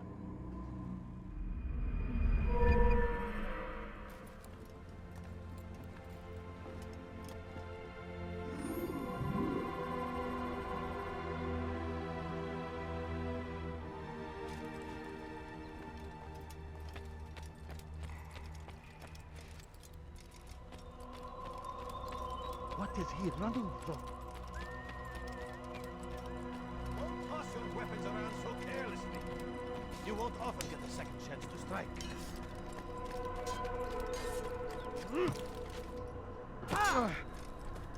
What is he running from? Don't toss your weapons around so carelessly. You won't often get a second chance to strike.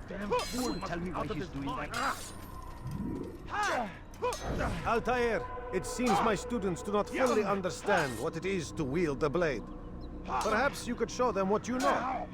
Damn fool, tell me why he's doing that. Altair, it seems my students do not fully understand what it is to wield the blade. Perhaps you could show them what you know.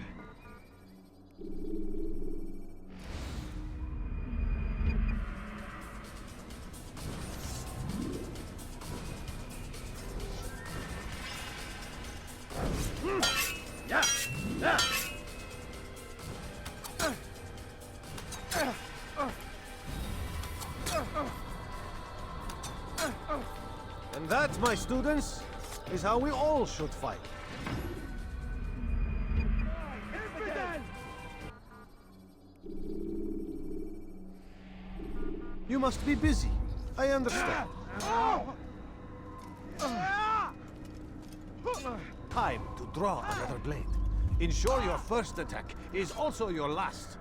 And that, my students, is how we all should fight. You must be busy. I understand. Time to draw another blade. Ensure your first attack is also your last.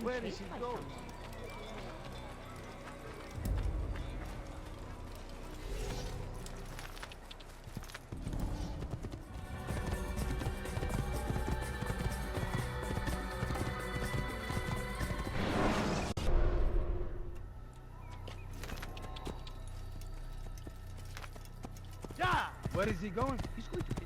Where is he going? Where is he going? He's going to get...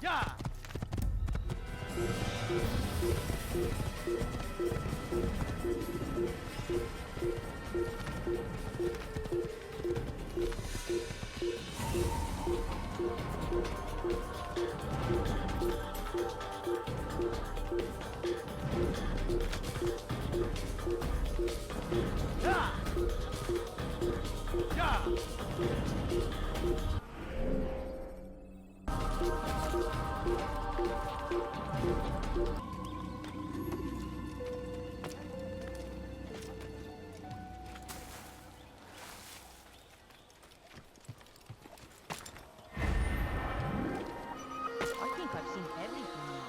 Yeah! I think I've seen everything now.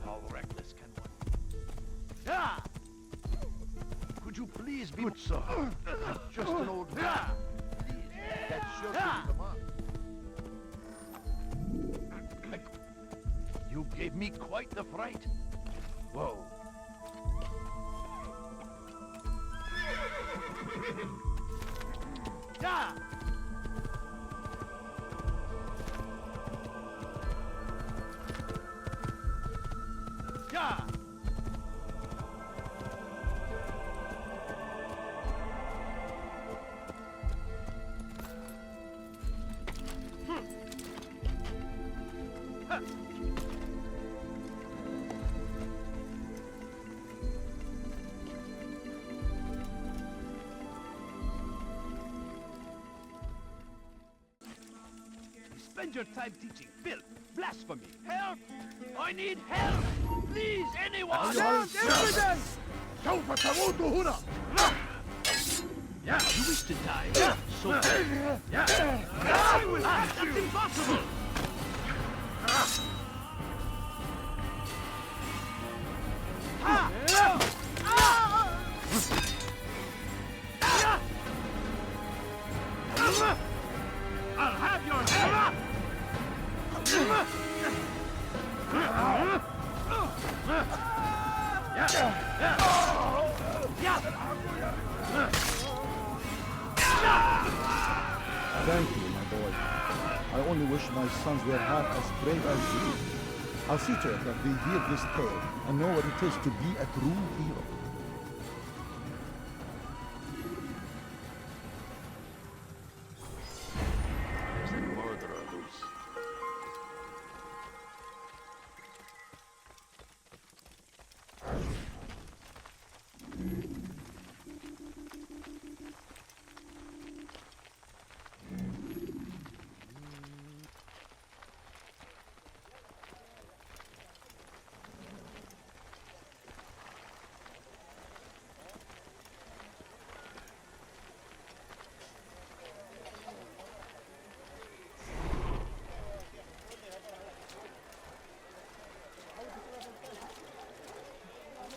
How reckless can one? Could you please be good, sir? I'm just an old man. Please, that's your command. You gave me quite the fright. Whoa. Yeah! Yeah! Spend your time teaching filth, blasphemy, help! I need help! Please, anyone! Help! Evidence! Yeah, you wish to die? Yeah, so yeah. I will have that's impossible! I'll have your head! Thank you, my boy. I only wish my sons were half as brave as you. I'll see to it that they hear this tale and know what it is to be a true hero. There's a murderer loose.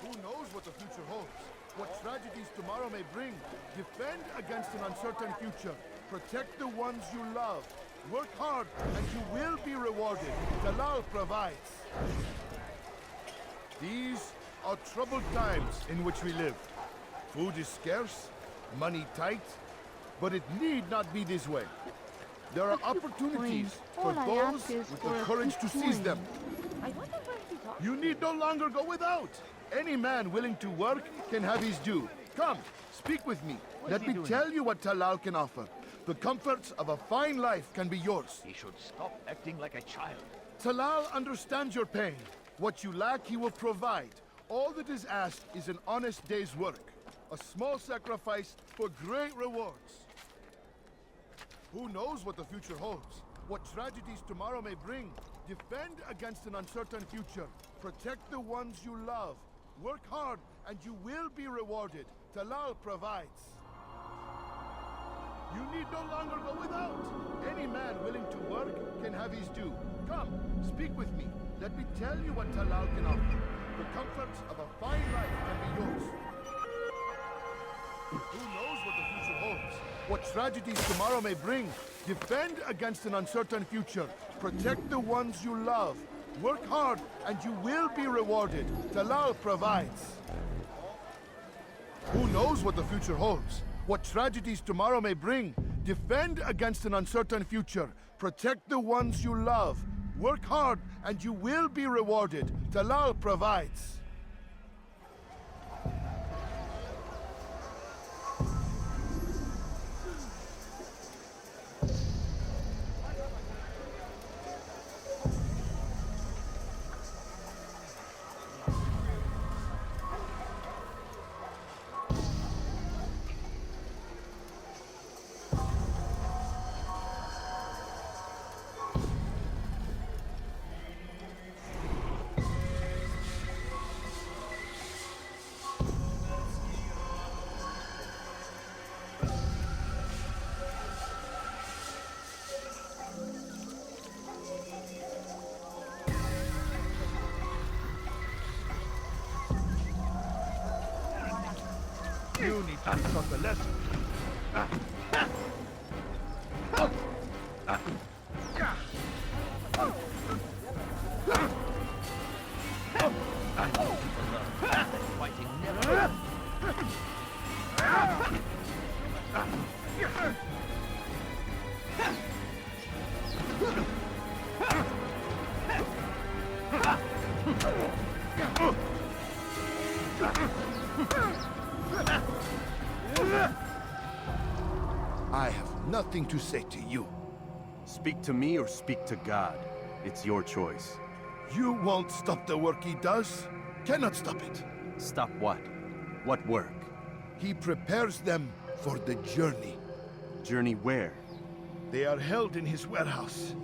Who knows what the future holds? What tragedies tomorrow may bring? Defend against an uncertain future. Protect the ones you love. Work hard, and you will be rewarded. Talal provides. These are troubled times in which we live. Food is scarce, money tight, but it need not be this way. There are opportunities for those with the courage to seize them. I wonder where he talks. You need no longer go without. Any man willing to work can have his due. Come, speak with me. Let me tell you what Talal can offer. The comforts of a fine life can be yours. He should stop acting like a child. Talal understands your pain. What you lack, he will provide. All that is asked is an honest day's work. A small sacrifice for great rewards. Who knows what the future holds? What tragedies tomorrow may bring? Defend against an uncertain future. Protect the ones you love. Work hard, and you will be rewarded. Talal provides. You need no longer go without. Any man willing to work can have his due. Come, speak with me. Let me tell you what Talal can offer. The comforts of a fine life can be yours. Who knows what the future holds? What tragedies tomorrow may bring? Defend against an uncertain future. Protect the ones you love. Work hard, and you will be rewarded. Talal provides. Who knows what the future holds? What tragedies tomorrow may bring? Defend against an uncertain future. Protect the ones you love. Work hard, and you will be rewarded. Talal provides. You need to be taught a lesson. Fighting never. I have nothing to say to you. Speak to me or speak to God. It's your choice. You won't stop the work he does. Cannot stop it. Stop what? What work? He prepares them for the journey. Journey where? They are held in his warehouse.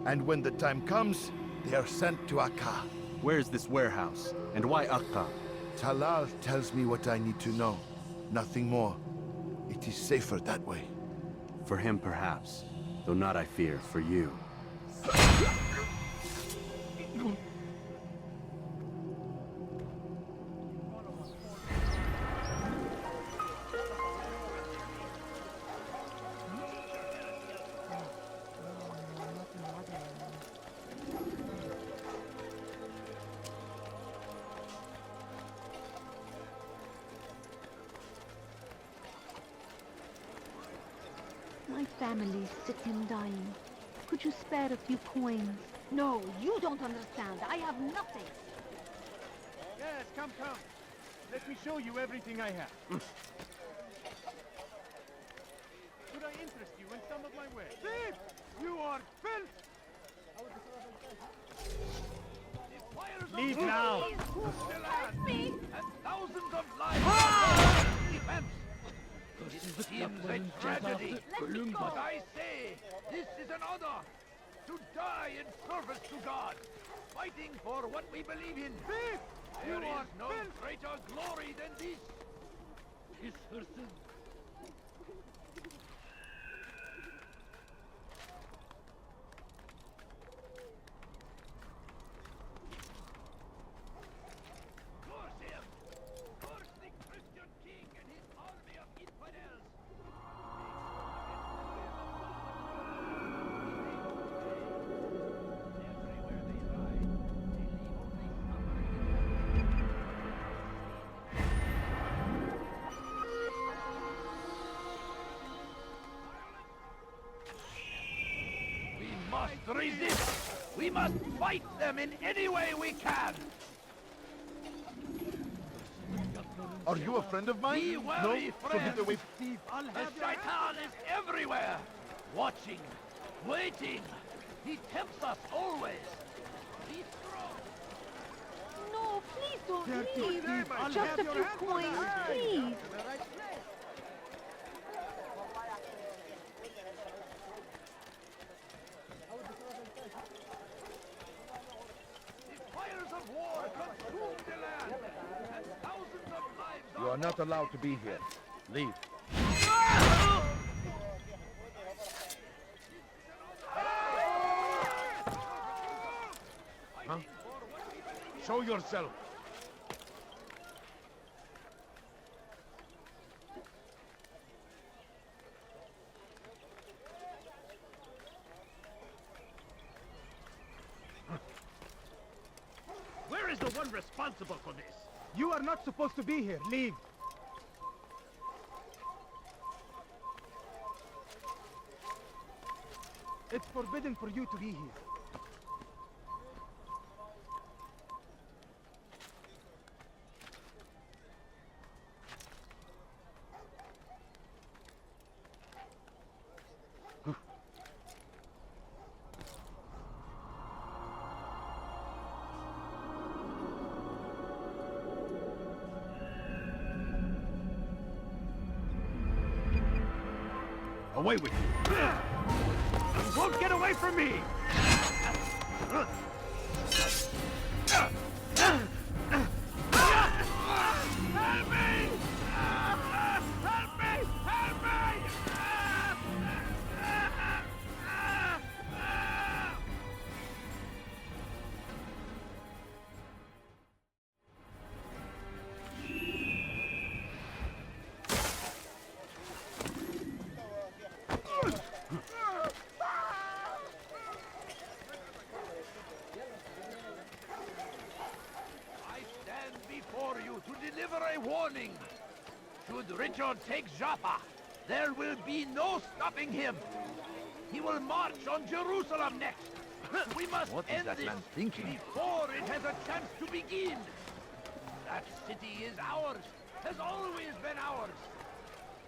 And when the time comes, they are sent to Akka. Where's this warehouse? And why Akka? Talal tells me what I need to know. Nothing more. It is safer that way. For him, perhaps. Though not, I fear, for you. My family's sick and dying. Could you spare a few coins? No, you don't understand. I have nothing. Yes, come. Let me show you everything I have. Could I interest you in some of my wares? Thief! You are filth! Leave now! Help me! And thousands of lives are lost in defense! It seems a tragedy, but I say, this is an honor! To die in service to God, fighting for what we believe in! There is no greater glory than this! This person. Curse him! Curse the Christian king and his army of infidels! We must resist! We must fight them in any way we can! Are you a friend of mine? Be wary, No? So get away. The Shaitan is everywhere! Watching, waiting! He tempts us always! Be strong! No, please don't leave. I'll Just have a your few hand coins, back. please. The fires of war consume the land, and thousands of lives You are not allowed to be here. Leave. Huh? Show yourself. Where is the one responsible for this? You are not supposed to be here. Leave. It's forbidden for you to be here. Away with you! You won't get away from me! Help me! Help me! Help me! I stand before you to deliver a warning. Should Richard take Joppa, there will be no stopping him. He will march on Jerusalem next. We must What is end that this man thinking? before it has a chance to begin. That city is ours, has always been ours.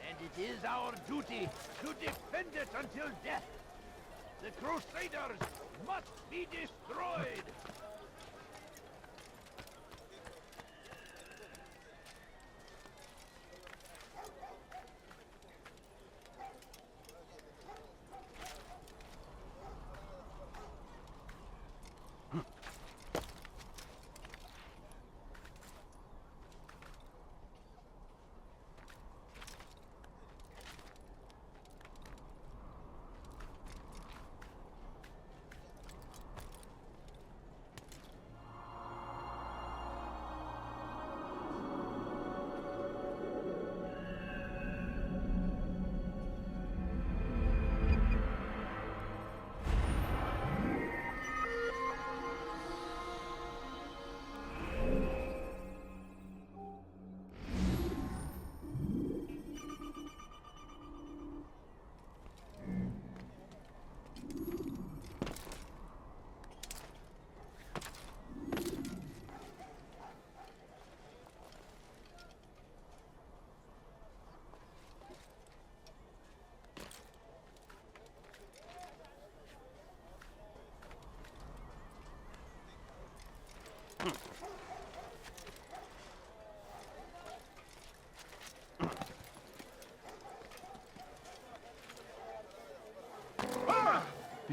And it is our duty to defend it until death. The Crusaders must be destroyed.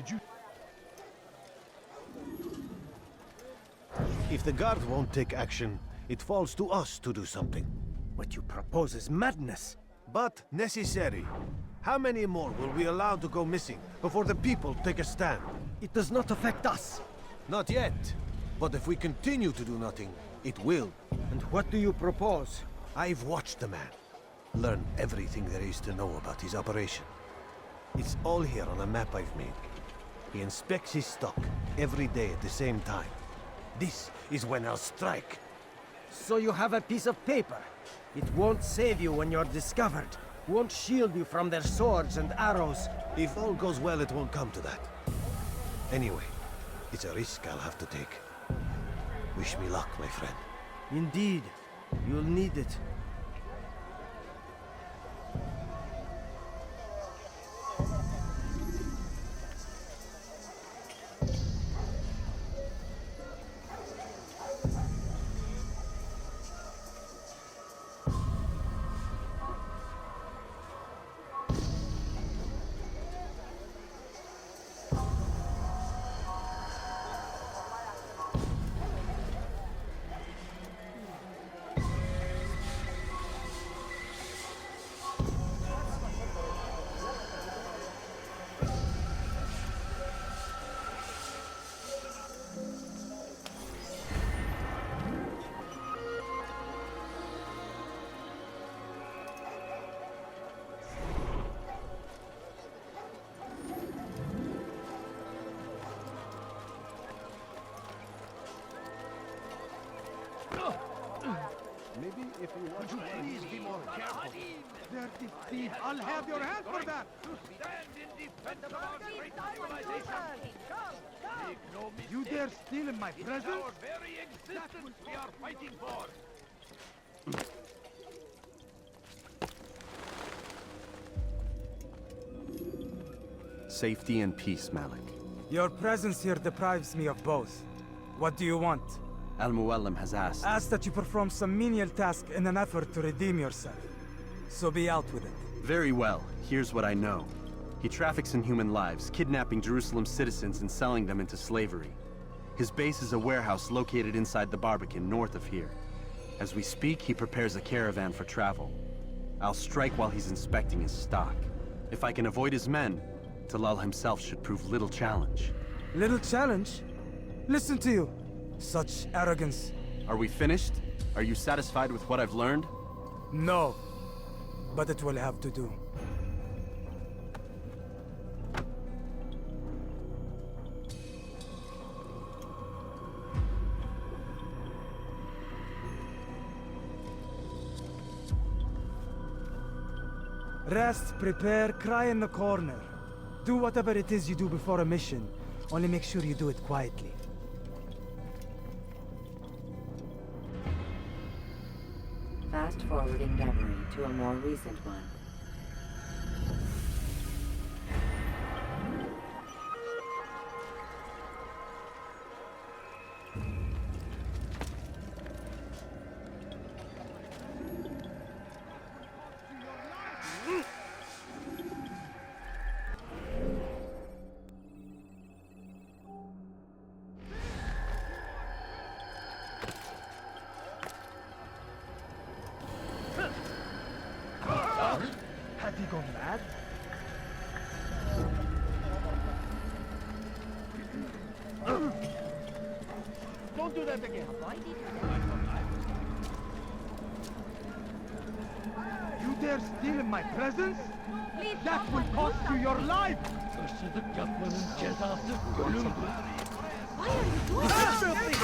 Did you... If the guard won't take action, it falls to us to do something. What you propose is madness. But necessary. How many more will we allow to go missing before the people take a stand? It does not affect us. Not yet. But if we continue to do nothing, it will. And what do you propose? I've watched the man. Learn everything there is to know about his operation. It's all here on a map I've made. He inspects his stock every day at the same time. This is when I'll strike. So you have a piece of paper. It won't save you when you're discovered. Won't shield you from their swords and arrows. If all goes well, it won't come to that. Anyway, it's a risk I'll have to take. Wish me luck, my friend. Indeed. You'll need it. Maybe if you want to please be more careful. Dirty thief! I'll have your hand for that! To stand in defense of our great civilization! Make no mistake! You dare steal in my presence? It's our very existence we are fighting for! Safety and peace, Malik. Your presence here deprives me of both. What do you want? Al-Mualim has asked. Ask that you perform some menial task in an effort to redeem yourself. So be out with it. Very well. Here's what I know. He traffics in human lives, kidnapping Jerusalem citizens and selling them into slavery. His base is a warehouse located inside the Barbican, north of here. As we speak, he prepares a caravan for travel. I'll strike while he's inspecting his stock. If I can avoid his men, Talal himself should prove little challenge. Little challenge? Listen to you. Such arrogance. Are we finished? Are you satisfied with what I've learned? No. But it will have to do. Rest, prepare, cry in the corner. Do whatever it is you do before a mission. Only make sure you do it quietly. Fast-forwarding memory to a more recent one. Have you gone mad? Don't do that again! You dare steal in my presence? Please, That will cost you your life! why are you doing this? You've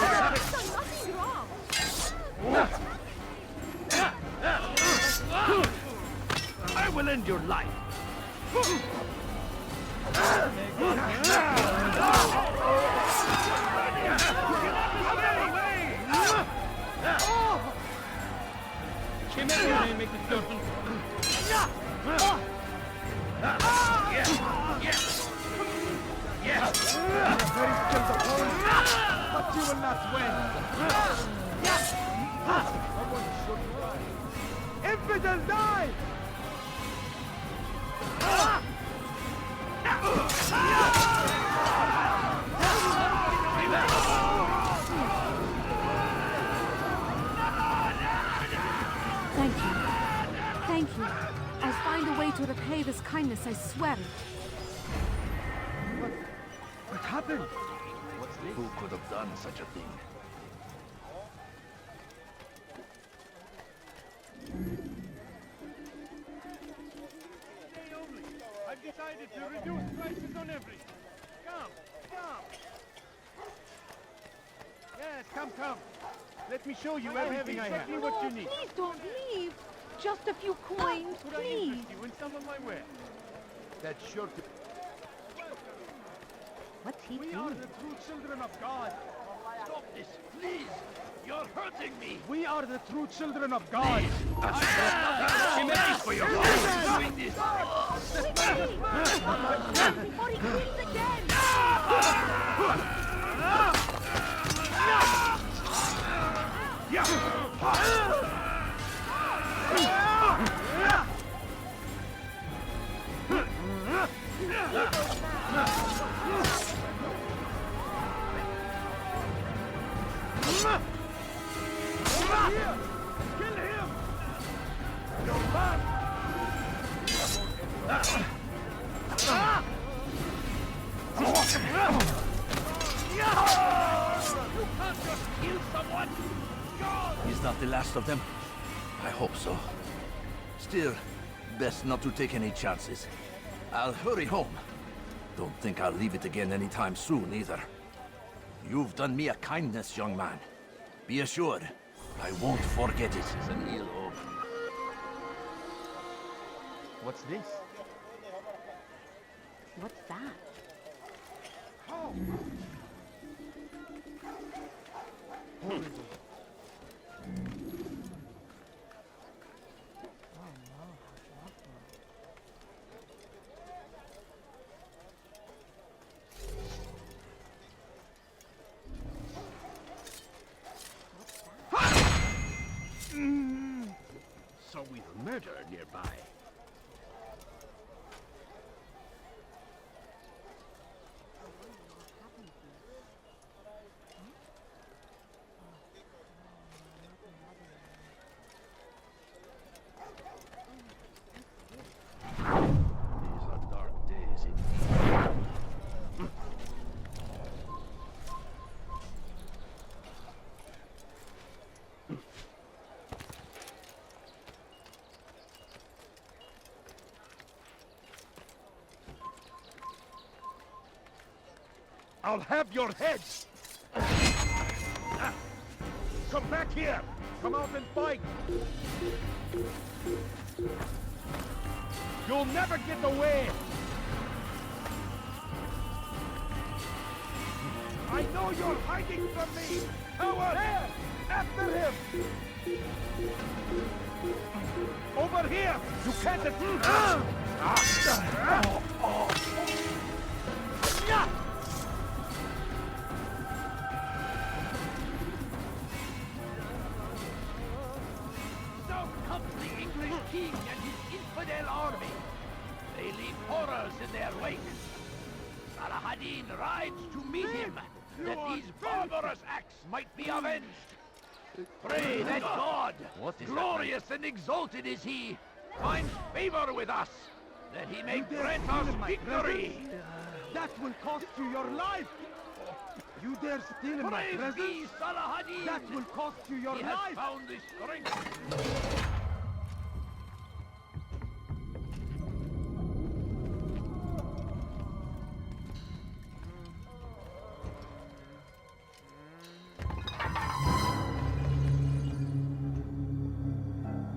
done nothing wrong. I will end your life! But you will not win! Infidel, die! Thank you. I'll find a way to repay this kindness, I swear it. What happened? Who could have done such a thing? I've decided to reduce prices on everything. Come. Yes, come. Let me show you everything I have. No, What you need. please don't leave. Just a few coins, Could I please. interest you in some of my wares? That's sure to... What's he We are doing? the true children of God. Stop this, please! You're hurting me! We are the true children of God. For your doing this! Before he kills again! He's not the last of them. I hope so. Still, best not to take any chances. I'll hurry home. Don't think I'll leave it again anytime soon, either. You've done me a kindness, young man. Be assured, I won't forget it. It's an ill hope. What's this? What's that? So with murder nearby. These are dark days indeed. I'll have your head! Come back here! Come out and fight! You'll never get away! I know you're hiding from me! Howard! There! After him! Over here! You can't... The English king and his infidel army. They leave horrors in their wake. Salah-ad-Din rides to meet him, that these barbarous acts might be avenged. Pray that God, glorious and exalted is he, finds favor with us, that he may grant us victory. That will cost you your life! You dare steal in my Praise presence? be Salah-ad-Din! That will cost you your He life! has found the strength.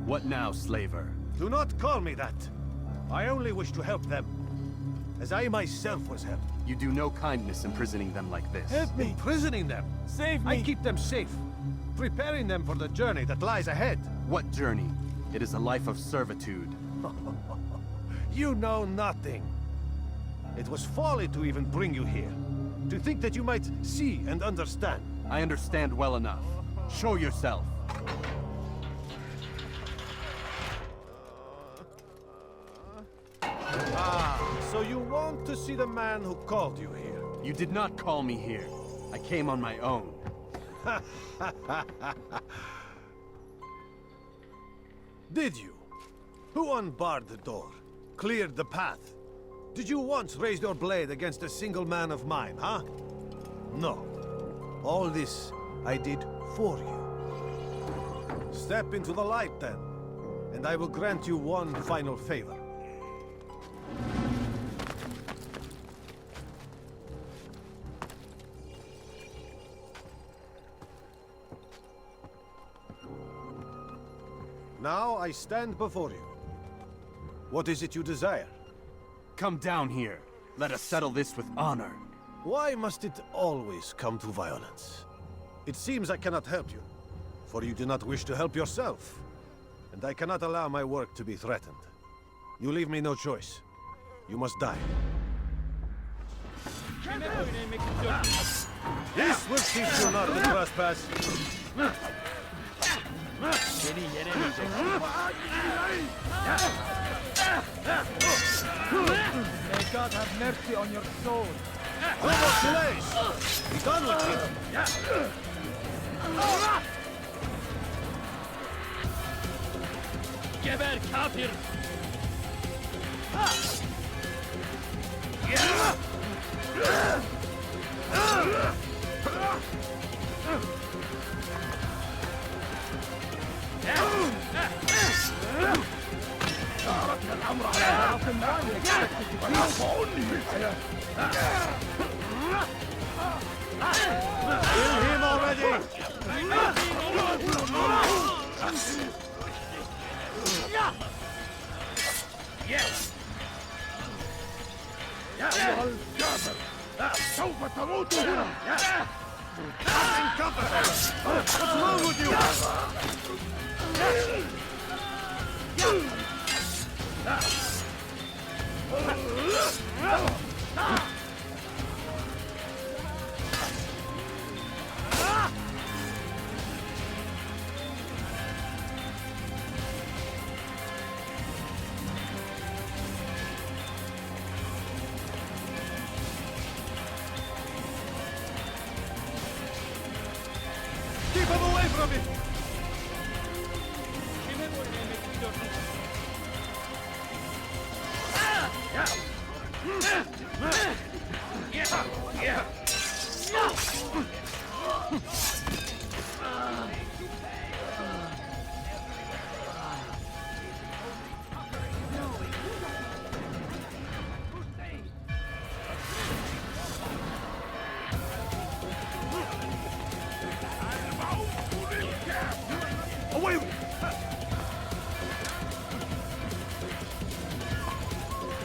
What now, slaver? Do not call me that. I only wish to help them, as I myself was helped. You do no kindness imprisoning them like this. Help me! Imprisoning them! Save me! I keep them safe, preparing them for the journey that lies ahead. What journey? It is a life of servitude. You know nothing. It was folly to even bring you here. To think that you might see and understand. I understand well enough. Show yourself. So you want to see the man who called you here? You did not call me here. I came on my own. Did you? Who unbarred the door? Cleared the path? Did you once raise your blade against a single man of mine, huh? No. All this I did for you. Step into the light, then, and I will grant you one final favor. Now I stand before you. What is it you desire? Come down here. Let us settle this with honor. Why must it always come to violence? It seems I cannot help you, for you do not wish to help yourself. And I cannot allow my work to be threatened. You leave me no choice. You must die. This will teach you not to trespass. May God have mercy on your soul. No more delays! Be done with him! Geber kafir! Kill him already! Yes! سوف تموت هنا! What's wrong with you? Keep him away from it! Away!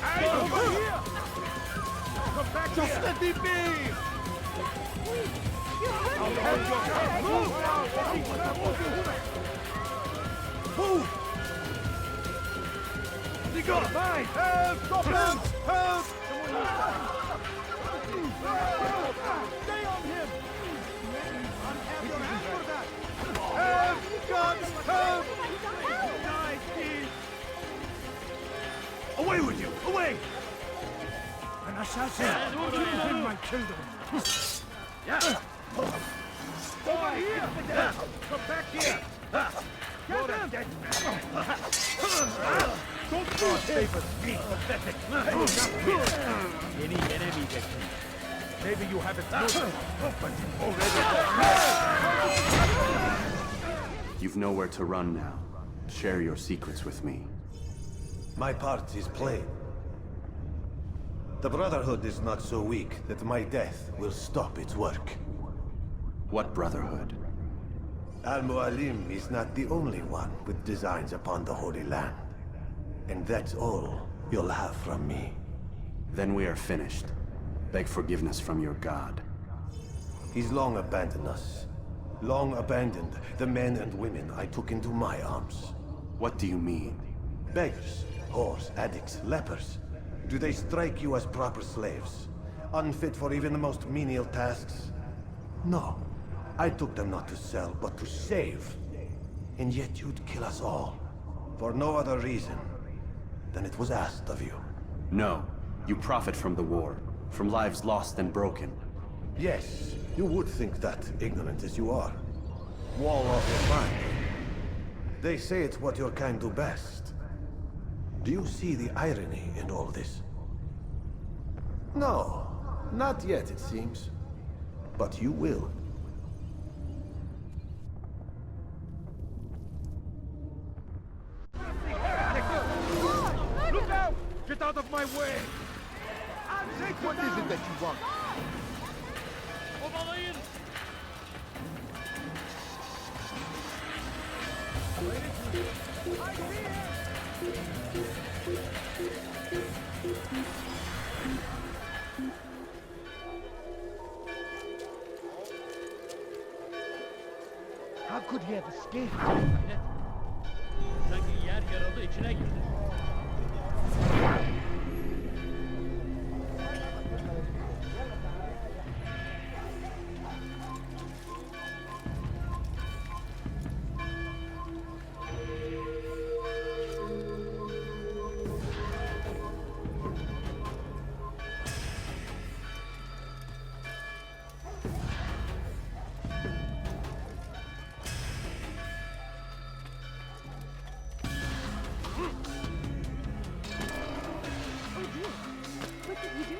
Hey, over here! Come back here! Just let me be! I'll help you! Move! Move! Nico! Fine! Help! Stop him! Help! Stay on him! Have your hand for that! Help! Guns! Help! Die, please! Away with you! Away! An assassin! Within my kingdom! Over here! Come back here! You're a dead man! Don't lose him! Be pathetic! Any enemy that maybe you haven't noticed, but already... You've nowhere to run now. Share your secrets with me. My part is plain. The Brotherhood is not so weak that my death will stop its work. What Brotherhood? Al-Mualim is not the only one with designs upon the Holy Land. And that's all you'll have from me. Then we are finished. Beg forgiveness from your god. He's long abandoned us. Long abandoned the men and women I took into my arms. What do you mean? Beggars, whores, addicts, lepers. Do they strike you as proper slaves? Unfit for even the most menial tasks? No. I took them not to sell, but to save. And yet you'd kill us all. For no other reason than it was asked of you. No. You profit from the war. From lives lost and broken. Yes, you would think that, ignorant as you are. Wall off your mind. They say it's what your kind do best. Do you see the irony in all this? No, not yet, it seems. But you will. Look out! Get out of my way! What is it that you want? How could he have escaped? Sanki yer yarıldı, içine girdi. What did he do?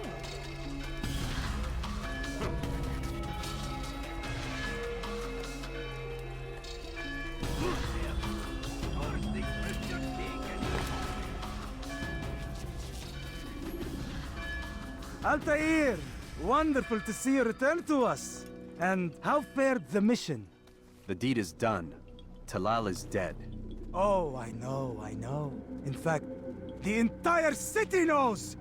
Altair! Wonderful to see you return to us. And how fared the mission? The deed is done. Talal is dead. Oh, I know, I know. In fact, the entire city knows!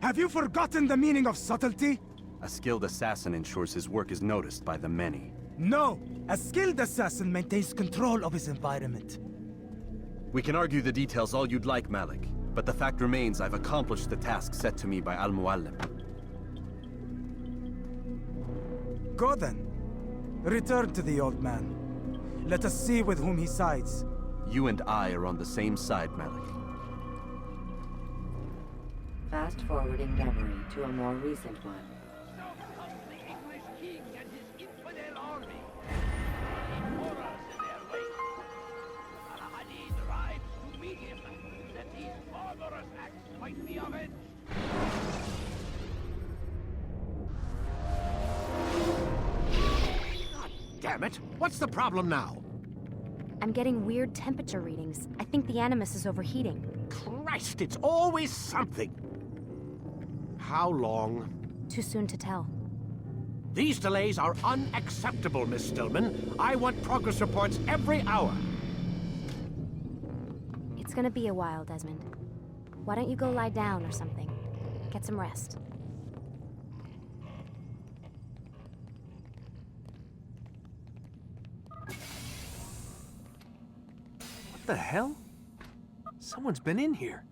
Have you forgotten the meaning of subtlety? A skilled assassin ensures his work is noticed by the many. No! A skilled assassin maintains control of his environment. We can argue the details all you'd like, Malik. But the fact remains I've accomplished the task set to me by Al-Mualim. Go then. Return to the old man. Let us see with whom he sides. You and I are on the same side, Malik. Fast-forwarding memory to a more recent one. The English king and his infidel army. Horrors in their wake. Al-Hadid rides to meet him, that these barbarous acts might be avenged. God damn it! What's the problem now? I'm getting weird temperature readings. I think the Animus is overheating. Christ, it's always something! How long? Too soon to tell. These delays are unacceptable, Miss Stillman. I want progress reports every hour. It's gonna be a while, Desmond. Why don't you go lie down or something? Get some rest. What the hell? Someone's been in here.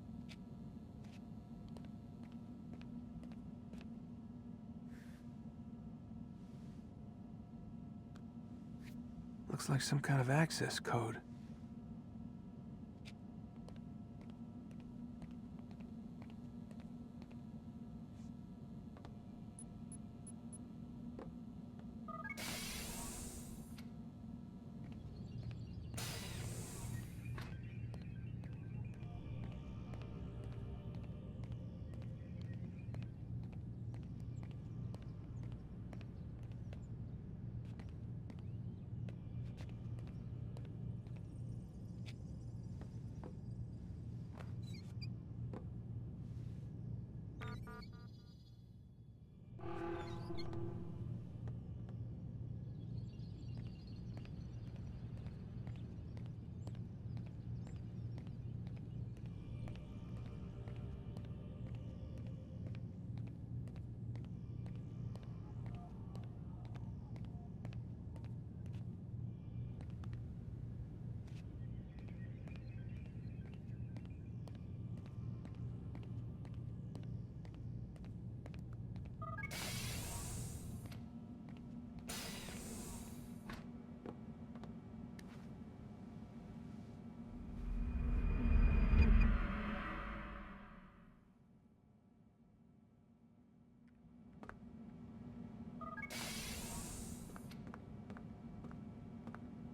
Looks like some kind of access code.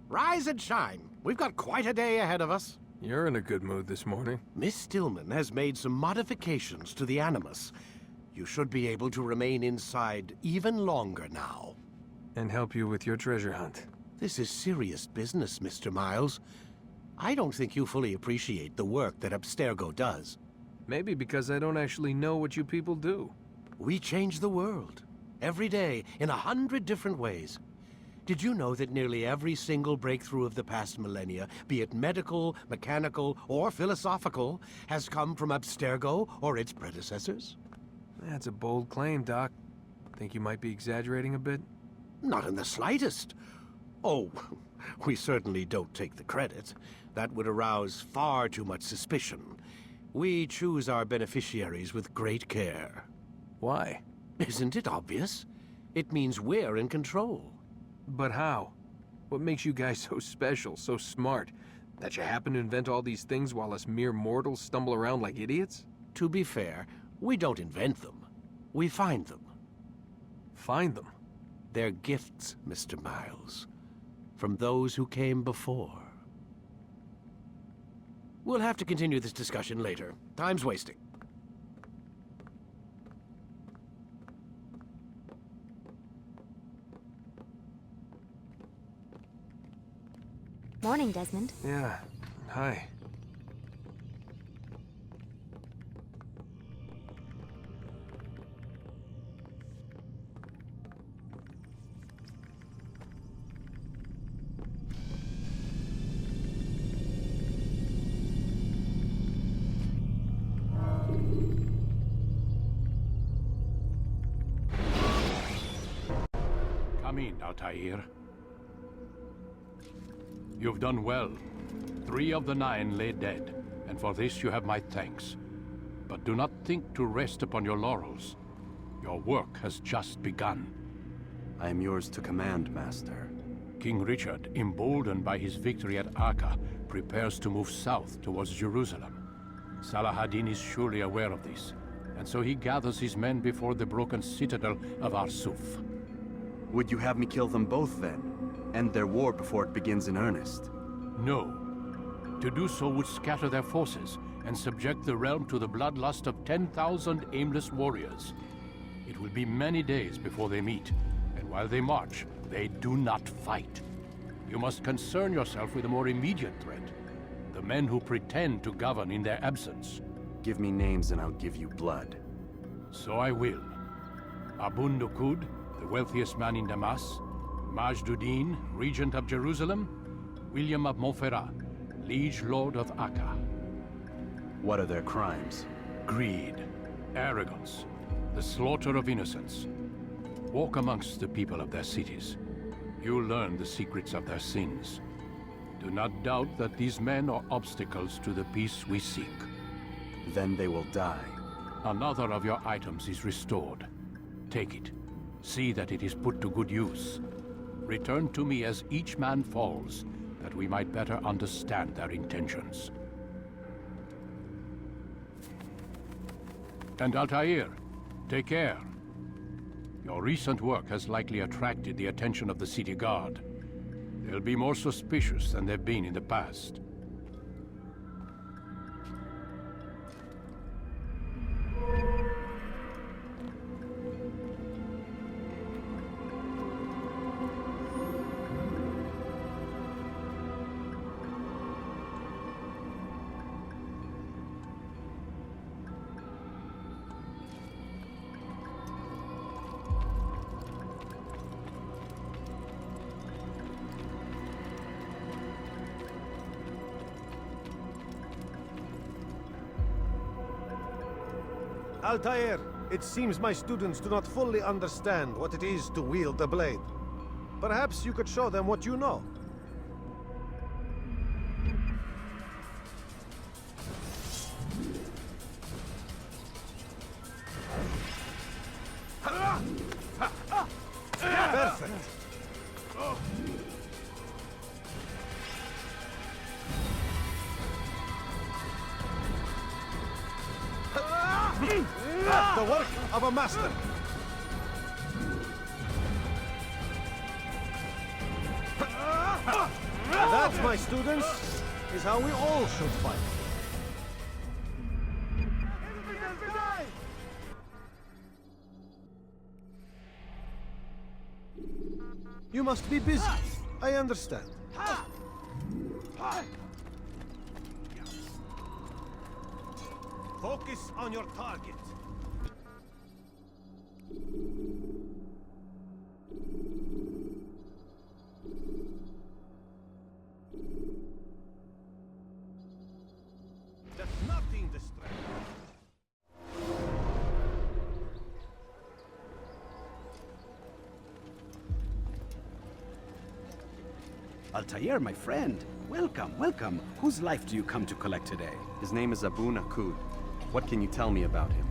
Rise and shine. We've got quite a day ahead of us. You're in a good mood this morning. Miss Stillman has made some modifications to the Animus. You should be able to remain inside even longer now. And help you with your treasure hunt. This is serious business, Mr. Miles. I don't think you fully appreciate the work that Abstergo does. Maybe because I don't actually know what you people do. We change the world. Every day, in 100 different ways. Did you know that nearly every single breakthrough of the past millennia, be it medical, mechanical, or philosophical, has come from Abstergo or its predecessors? That's a bold claim, Doc. Think you might be exaggerating a bit? Not in the slightest. Oh, we certainly don't take the credit. That would arouse far too much suspicion. We choose our beneficiaries with great care. Why? Isn't it obvious? It means we're in control. But how? What makes you guys so special, so smart? That you happen to invent all these things while us mere mortals stumble around like idiots? To be fair, we don't invent them. We find them. Find them? They're gifts, Mr. Miles. From those who came before. We'll have to continue this discussion later. Time's wasting. Morning, Desmond. Yeah. Hi. Come in, Altair. You've done well. 3 of the 9 lay dead, and for this you have my thanks. But do not think to rest upon your laurels. Your work has just begun. I am yours to command, Master. King Richard, emboldened by his victory at Acre, prepares to move south towards Jerusalem. Salah-ad-Din is surely aware of this, and so he gathers his men before the broken citadel of Arsuf. Would you have me kill them both, then? End their war before it begins in earnest? No. To do so would scatter their forces and subject the realm to the bloodlust of 10,000 aimless warriors. It will be many days before they meet, and while they march, they do not fight. You must concern yourself with a more immediate threat. The men who pretend to govern in their absence. Give me names and I'll give you blood. So I will. Abun Nukud, the wealthiest man in Damas. Majduddin, regent of Jerusalem. William of Montferrat, liege lord of Acre. What are their crimes? Greed, arrogance, the slaughter of innocents. Walk amongst the people of their cities. You'll learn the secrets of their sins. Do not doubt that these men are obstacles to the peace we seek. Then they will die. Another of your items is restored. Take it. See that it is put to good use. Return to me as each man falls, that we might better understand their intentions. And Altair, take care. Your recent work has likely attracted the attention of the city guard. They'll be more suspicious than they've been in the past. Altair, it seems my students do not fully understand what it is to wield the blade. Perhaps you could show them what you know. Perfect. The work of a master. That's my students. is how we all should fight. You must be busy. I understand. Focus on your target. Let nothing distract you. Altair, my friend. Welcome, welcome. Whose life do you come to collect today? His name is Abu Nakud. What can you tell me about him?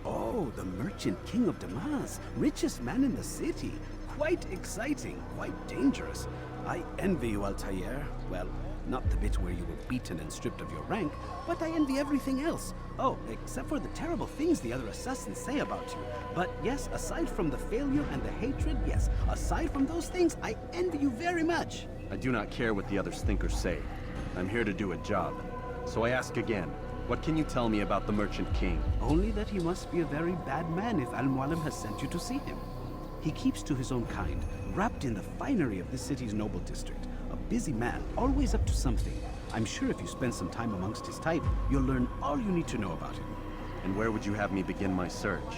Oh, the merchant king of Damas. Richest man in the city. Quite exciting, quite dangerous. I envy you, Altair. Well, not the bit where you were beaten and stripped of your rank, but I envy everything else. Oh, except for the terrible things the other assassins say about you. But yes, aside from the failure and the hatred, yes, aside from those things, I envy you very much. I do not care what the others think or say. I'm here to do a job. So I ask again, what can you tell me about the Merchant King? Only that he must be a very bad man if Al-Mualim has sent you to see him. He keeps to his own kind, wrapped in the finery of this city's noble district. A busy man, always up to something. I'm sure if you spend some time amongst his type, you'll learn all you need to know about him. And where would you have me begin my search?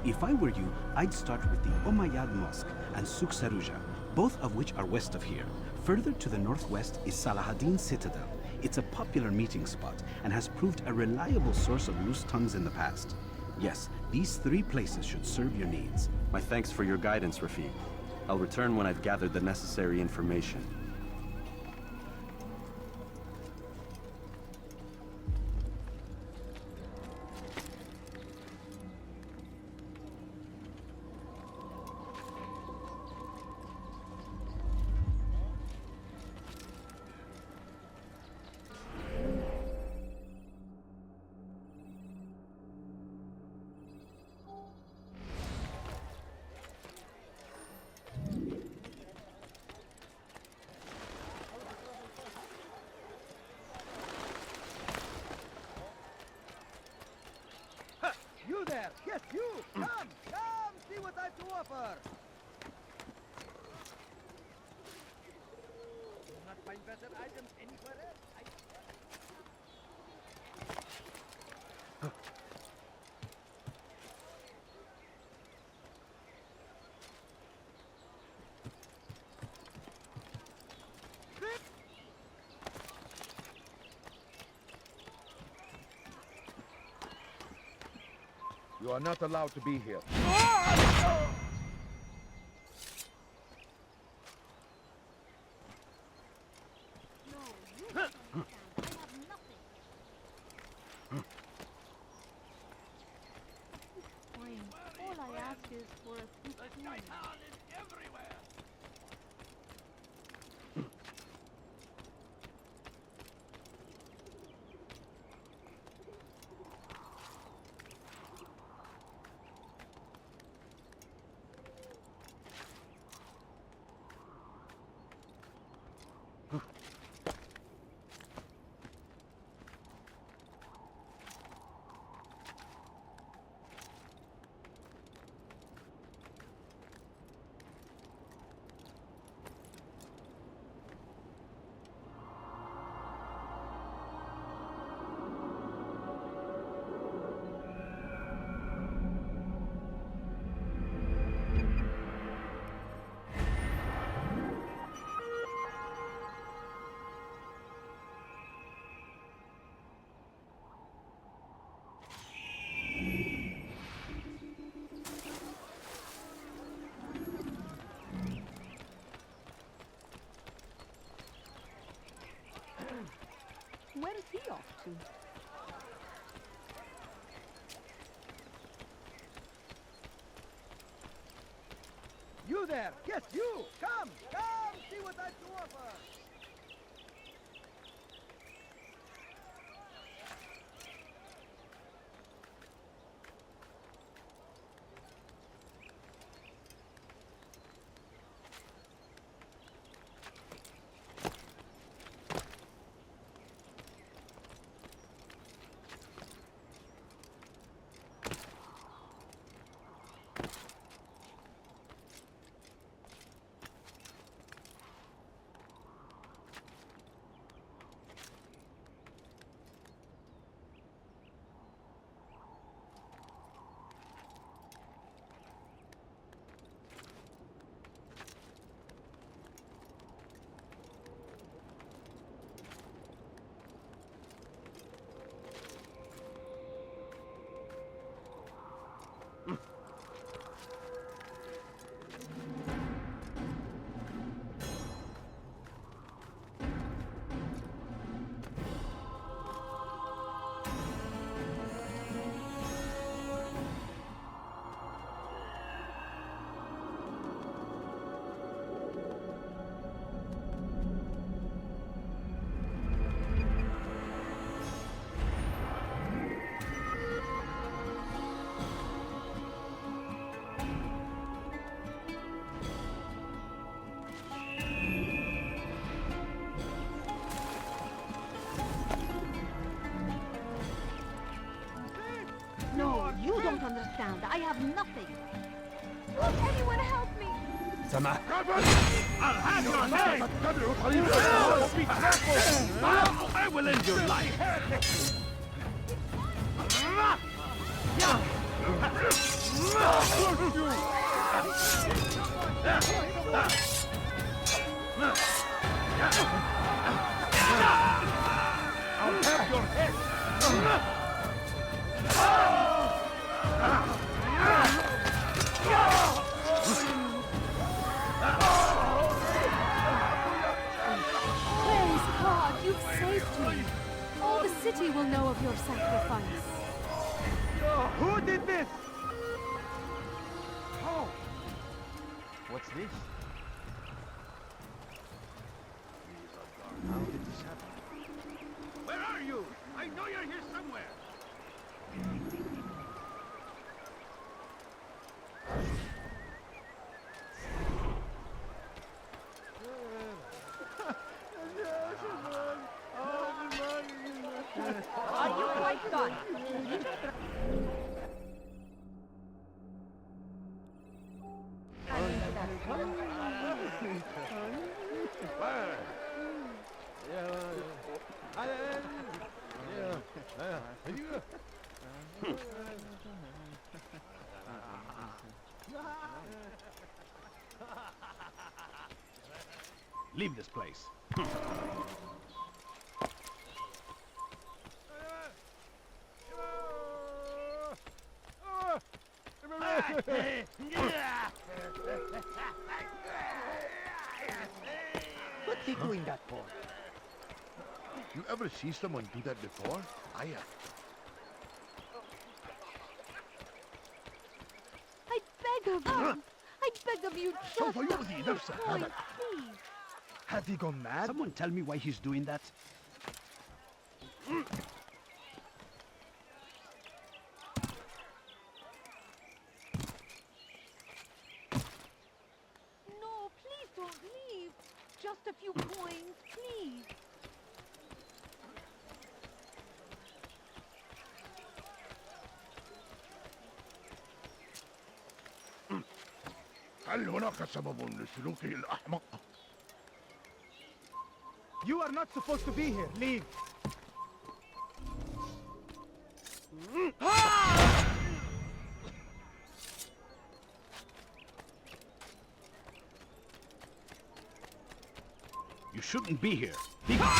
If I were you, I'd start with the Umayyad Mosque and Souk Saruja, both of which are west of here. Further to the northwest is Salahaddin Citadel. It's a popular meeting spot and has proved a reliable source of loose tongues in the past. Yes, these 3 places should serve your needs. My thanks for your guidance, Rafiq. I'll return when I've gathered the necessary information. You there! Yes, you! Come! Come! See what I've to offer! Do not find better items anywhere else. You are not allowed to be here. All I ask is for a few coins. Where is he off to? You there! Yes, you! Come! Come! See what I've to offer! don't understand. I have nothing. Will anyone help me? Sama. I'll have your head! Be careful! I will end your life! I'll have your head! Praise God, you've saved me. All the city will know of your sacrifice. Who did this? How? What's this? How did this happen? Where are you? I know you're here somewhere. Are you quite done? Leave this place. What's he doing that for? You ever see someone do that before? I have. I beg of you. I beg of you, just for you, a the few nurse, points, please. Has he gone mad? Someone tell me why he's doing that. No, please don't leave. Just a few coins, please. هل هناك سبب لسلوكه الأحمق؟ You are not supposed to be here. Leave. You shouldn't be here. Be gone.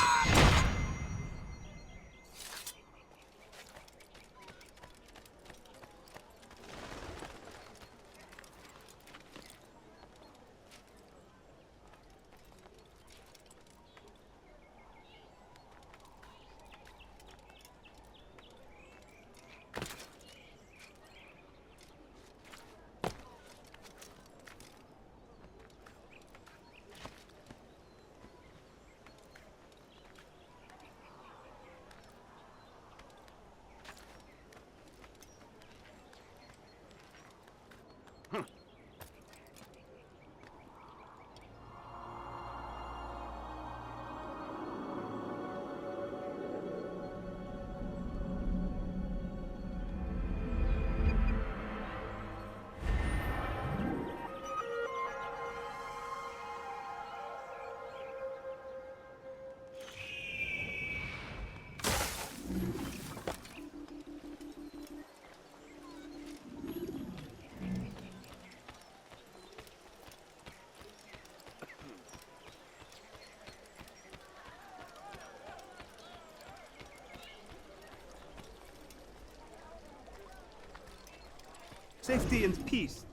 Safety and peace.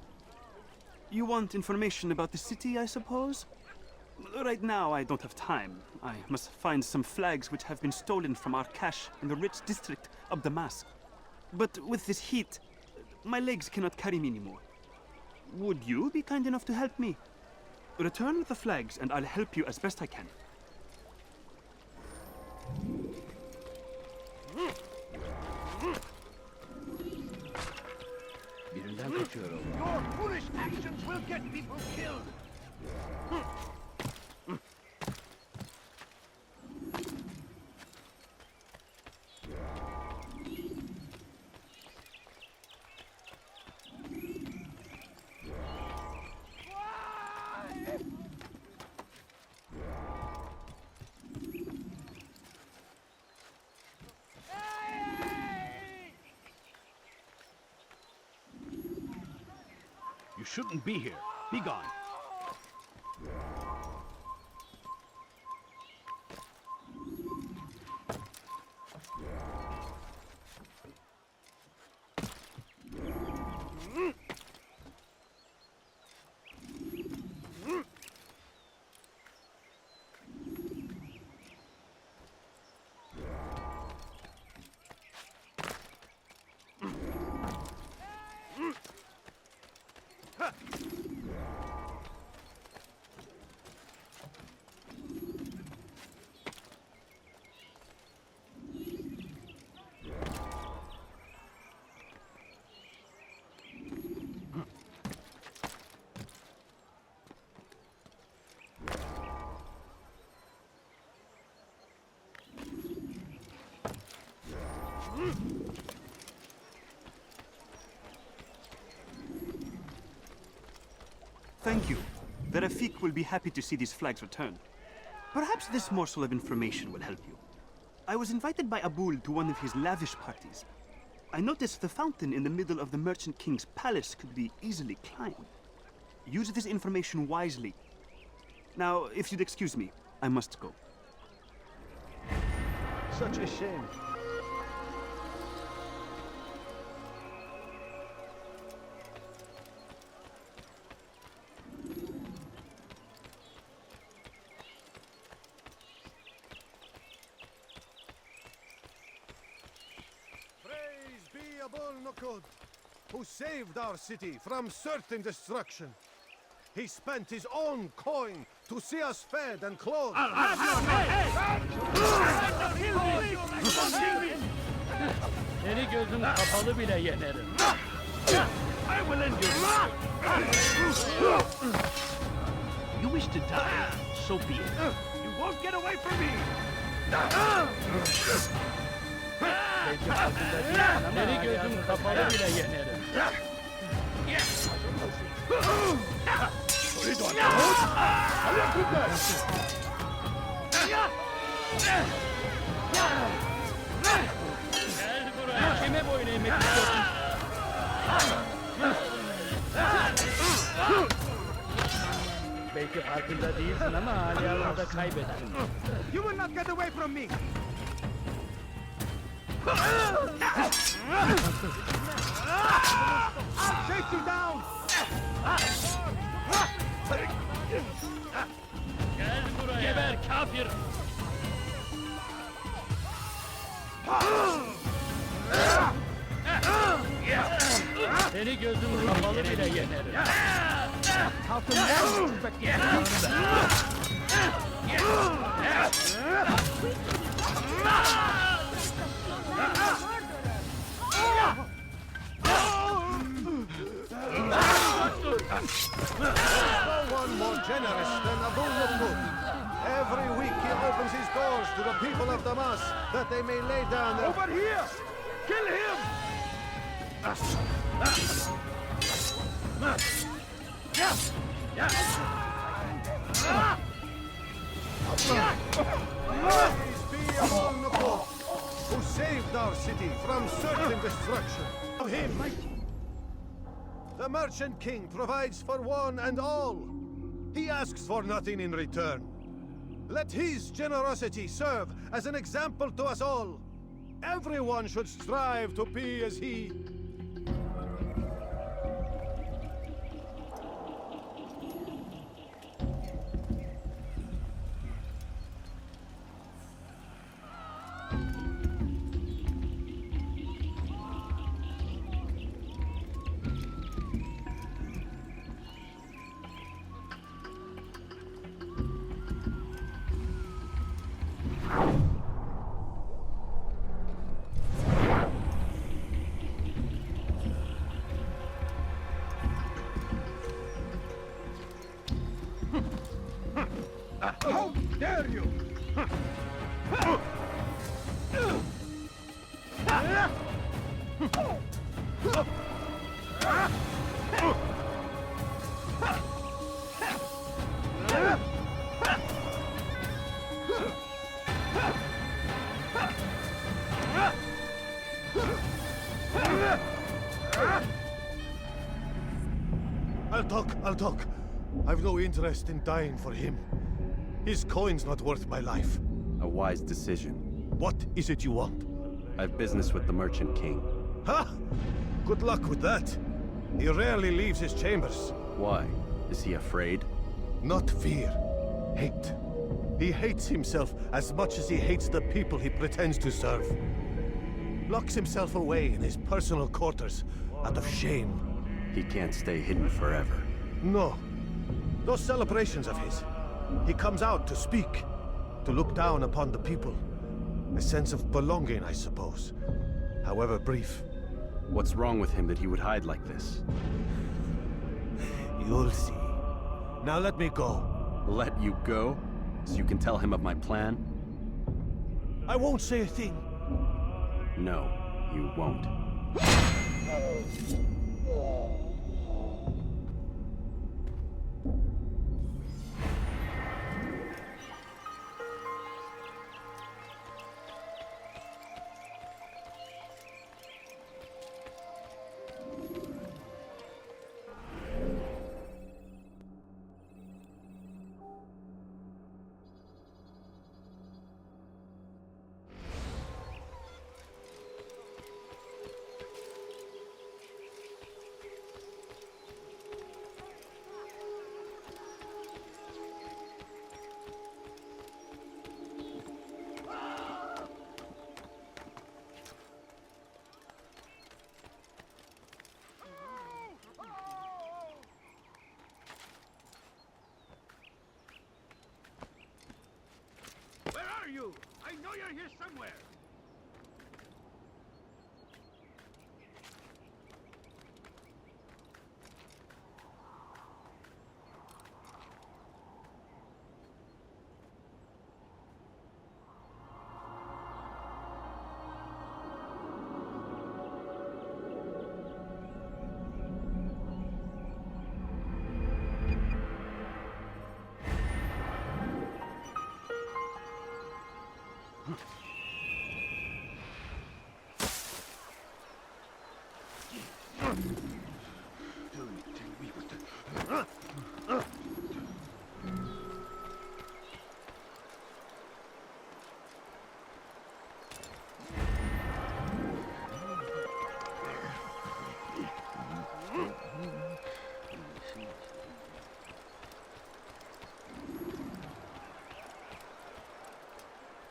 You want information about the city, I suppose? Right now, I don't have time. I must find some flags which have been stolen from our cache in the rich district of Damascus. But with this heat, my legs cannot carry me anymore. Would you be kind enough to help me? Return with the flags, and I'll help you as best I can. Your foolish actions will get people killed. You shouldn't be here. Be gone. Thank you. The Rafik will be happy to see these flags returned. Perhaps this morsel of information will help you. I was invited by Abul to one of his lavish parties. I noticed the fountain in the middle of the Merchant King's palace could be easily climbed. Use this information wisely. Now, if you'd excuse me, I must go. Such a shame. Who saved our city from certain destruction. He spent his own coin to see us fed and clothed. Seni gözüm kapalı bile yenerim. I will end your life. You wish to die? So be it. You won't get away from me. Seni gözüm kapalı bile yenerim. Gel buraya. Kime boyun eğmek istiyorsun? Belki farkında değilsin ama hala kaybettin. You will not get away from me! I'll shake you down! Gel buraya. Geber kafir! Seni gözüm kapalı bile yenerim. No one more generous than Abul Nuqoud. Every week he opens his doors to the people of Damas that they may lay down their... Over here! Kill him! Praise be Abul Nuqoud, who saved our city from certain destruction. Of him, the Merchant King provides for one and all. He asks for nothing in return. Let his generosity serve as an example to us all. Everyone should strive to be as he. How dare you! I'll I'll talk. I've no interest in dying for him. His coin's not worth my life. A wise decision. What is it you want? I have business with the Merchant King. Ha! Good luck with that. He rarely leaves his chambers. Why? Is he afraid? Not fear. Hate. He hates himself as much as he hates the people he pretends to serve. Locks himself away in his personal quarters out of shame. He can't stay hidden forever. No. Those celebrations of his. He comes out to speak, to look down upon the people. A sense of belonging, I suppose. However brief. What's wrong with him that he would hide like this? You'll see. Now let me go. Let you go? So you can tell him of my plan? I won't say a thing. No, you won't. Where are you? I know you're here somewhere.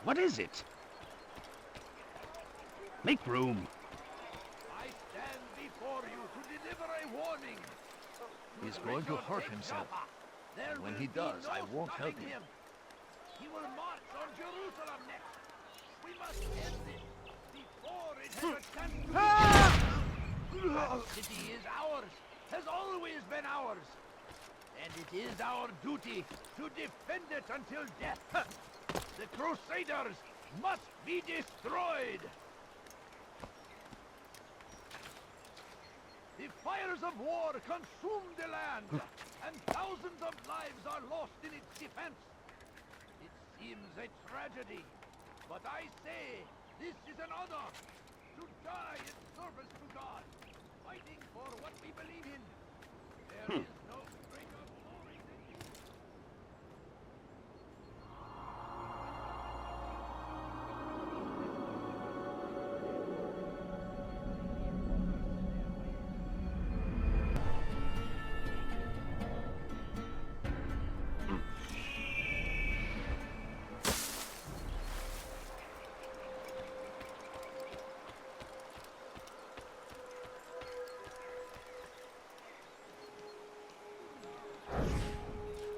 What is it? Make room. I stand before you to deliver a warning. He's going to hurt himself. There And when will he be does, no I won't help stopping him. He will march on Jerusalem next. We must end this before it has a chance to be. That city is ours, has always been ours. And it is our duty to defend it until death. The Crusaders must be destroyed. The fires of war consume the land, and thousands of lives are lost in its defense. It seems a tragedy, but I say this is an honor to die in service to God, fighting for what we believe in. There is no greater glory than you.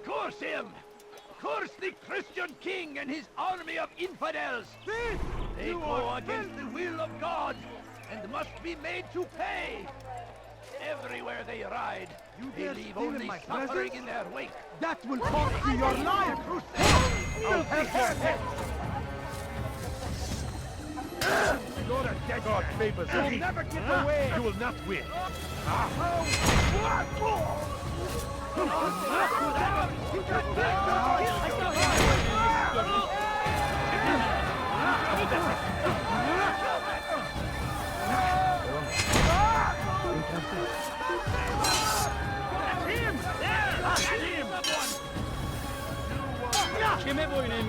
Curse him! Curse the Christian king and his army of infidels! They go against the will of God and must be made to pay! Everywhere they ride, they leave only suffering in their wake. That will cost you your life! I'll have your head! You're a dead God favors You'll me. never get away! You will not win. That's him!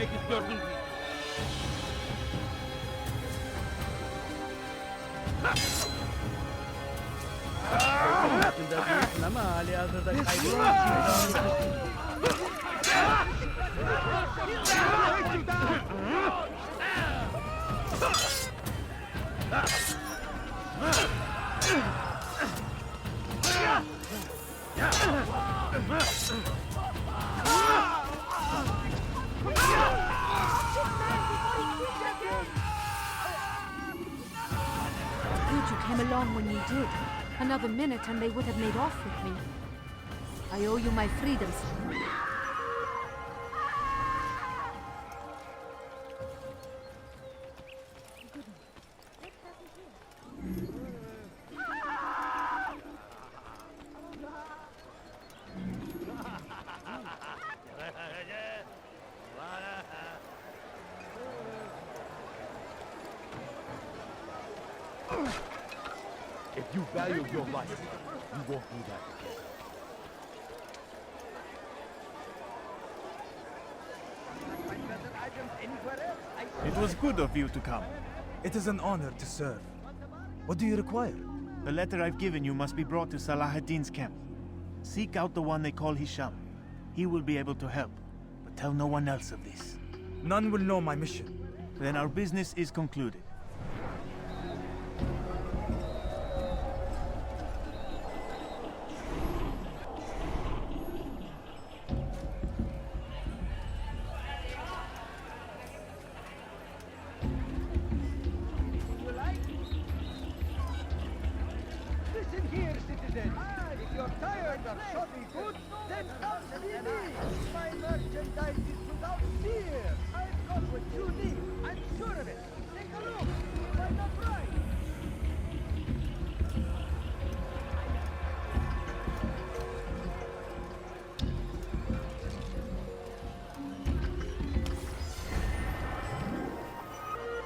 öğrenmek istiyorsun? Hayatında büyüksün ama hali hazırda kaybetmişsin. Good you came along when you did. Another minute and they would have made off with me. I owe you my freedom, sir. If you value your life, you won't do that again. It was good of you to come. It is an honor to serve. What do you require? The letter I've given you must be brought to Salah ad-Din's camp. Seek out the one they call Hisham. He will be able to help, but tell no one else of this. None will know my mission. Then our business is concluded. Listen here, citizen. If you're tired of shopping goods, then come see me. My merchandise is without fear. I've got what you need. I'm sure of it. Take a look. By the price.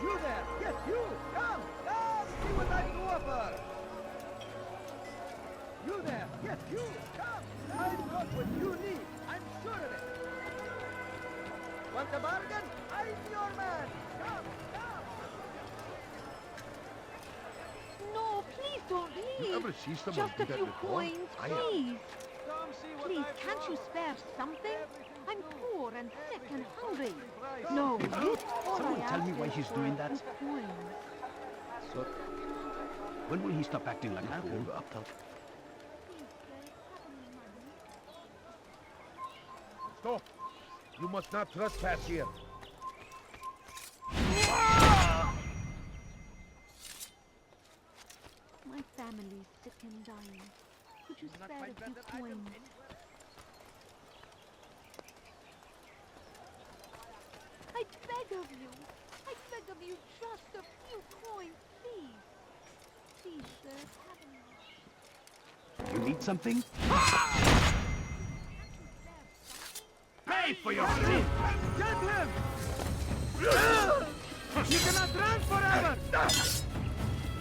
You there! Yes, you! Come! Come! See what I can offer! You there! Yes, you! Come! I've got what you need! I'm sure of it! Want a bargain? I'm your man! Come! Come! No, please don't leave. You ever see someone Just do a that few before? coins, I have. please. Come see what Please, I've can't you got. spare something? I'm poor and sick and hungry. No, Someone tell me why he's doing that? So, when will he stop acting like a fool? Stop! You must not trespass here. My family's sick and dying. Could you spare a few coins? I beg of you. I beg of you just a few coins, please. Please, sir, have You need something? Pay for your sin! Get him! You cannot run forever!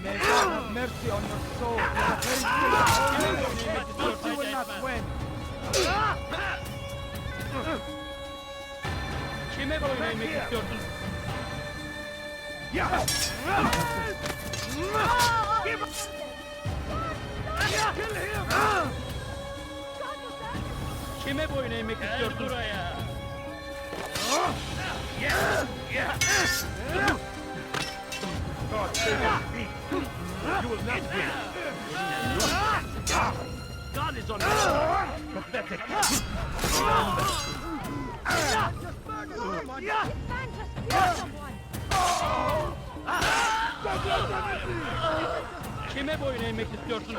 May God have mercy on your soul. But you will not win. Kime boyun eğmek istiyorsun? Kime boyun eğmek istiyorsun? Buraya. God save us, feet. You will not win. God is on your side. Pathetic. Kime boyun eğmek istiyorsun?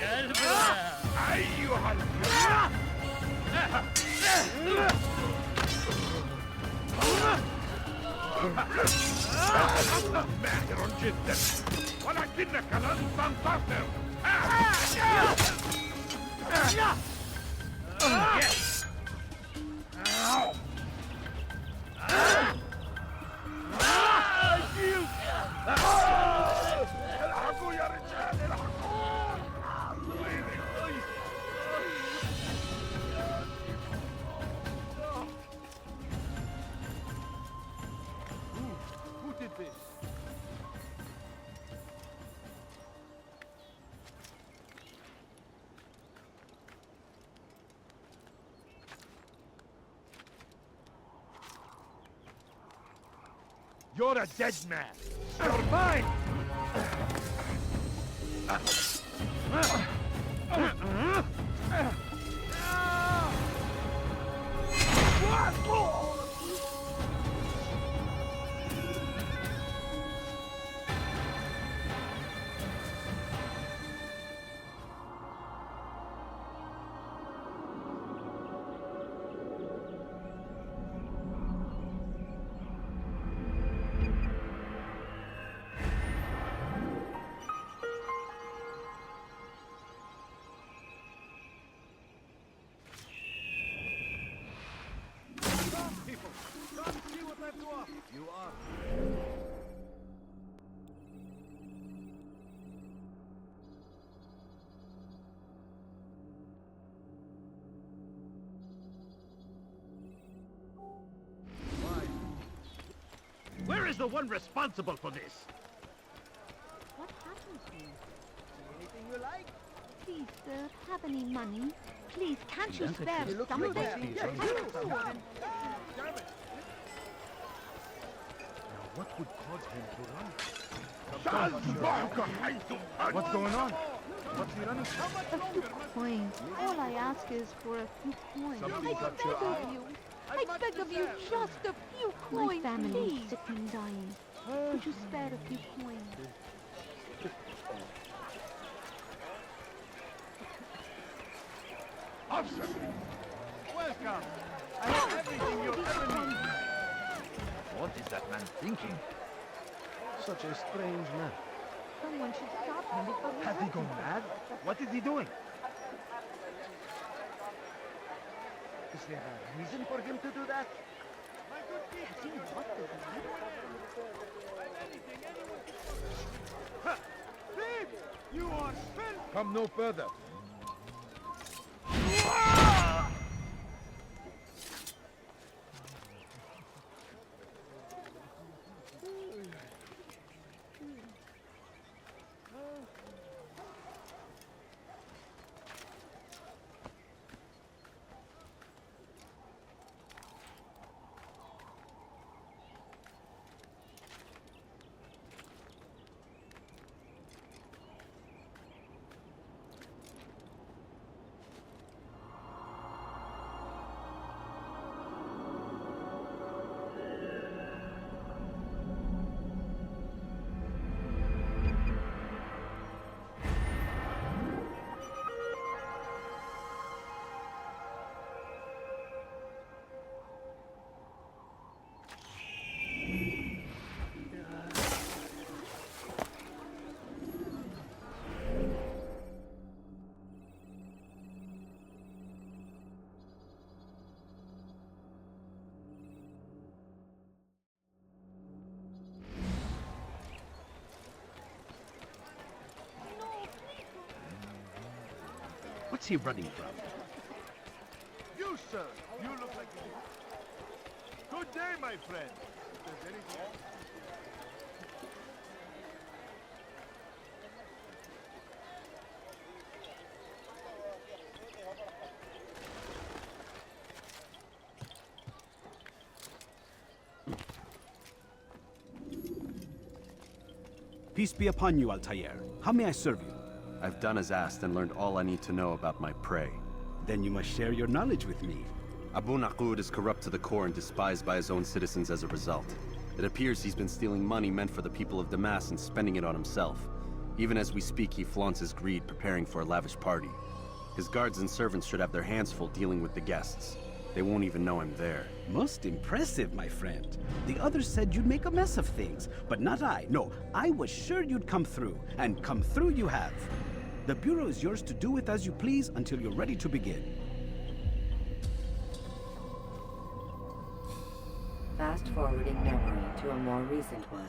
Gel buraya. Ay, you ماهر جدا ولكنك لن تنتصر الحقوا يا رجال الحقوا You're a dead man. You're mine! People, come see what I've to offer. You are. Where is the one responsible for this? What happened to you? Anything you like? Please, sir, have any money? Please, can't you Yes, spare it looks something? good. Yes, What would cause him to run? What's going on? What's he running from? A few coins. All I ask is for a few coins. Somebody I got beg your eye? of you. I beg of you, just a few coins, My family please. is sick and dying. Could you spare a few coins? Officer! Welcome! I have everything you ever need. What is that man thinking? Such a strange man. Someone should stop him before he Has he hurts gone himself. mad? What is he doing? Is there a reason for him to do that? Has he lost his mind? Thief! You are spent! Come no further. What's he running from? You, sir. You look like you. Good day, my friend. If there's anything else. Peace be upon you, Altair. How may I serve you? I've done as asked and learned all I need to know about my prey. Then you must share your knowledge with me. Abu Naqud is corrupt to the core and despised by his own citizens as a result. It appears he's been stealing money meant for the people of Damas and spending it on himself. Even as we speak, he flaunts his greed, preparing for a lavish party. His guards and servants should have their hands full dealing with the guests. They won't even know I'm there. Most impressive, my friend. The others said you'd make a mess of things, but not I. No, I was sure you'd come through, and come through you have. The Bureau is yours to do with as you please until you're ready to begin. Fast-forwarding memory to a more recent one.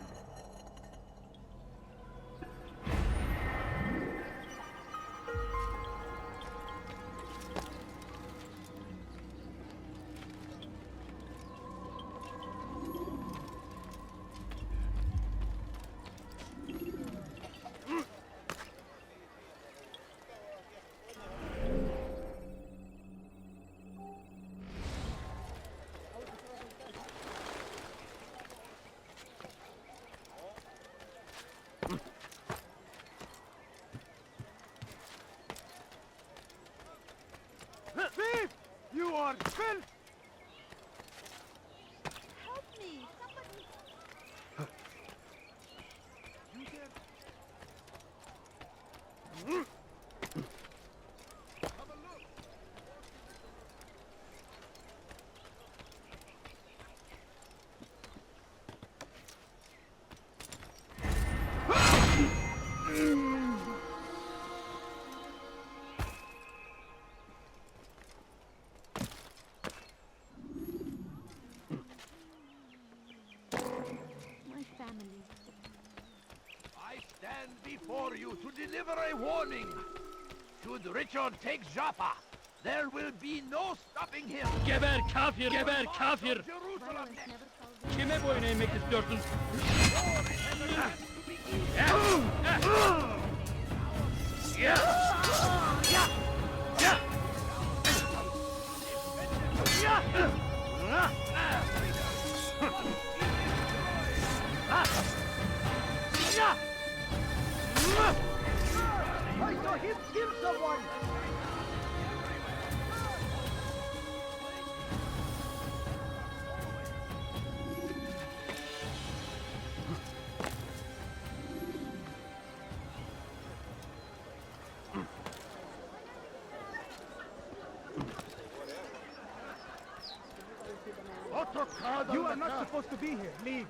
You are filth! Help me! Somebody! My family. I stand before you to deliver a warning. Should Richard take Jaffa, there will be no stopping him. Geber kafir, geber kafir. Kime boyun eğmek istiyorsun? I saw him kill someone! You are not supposed to be here. Leave.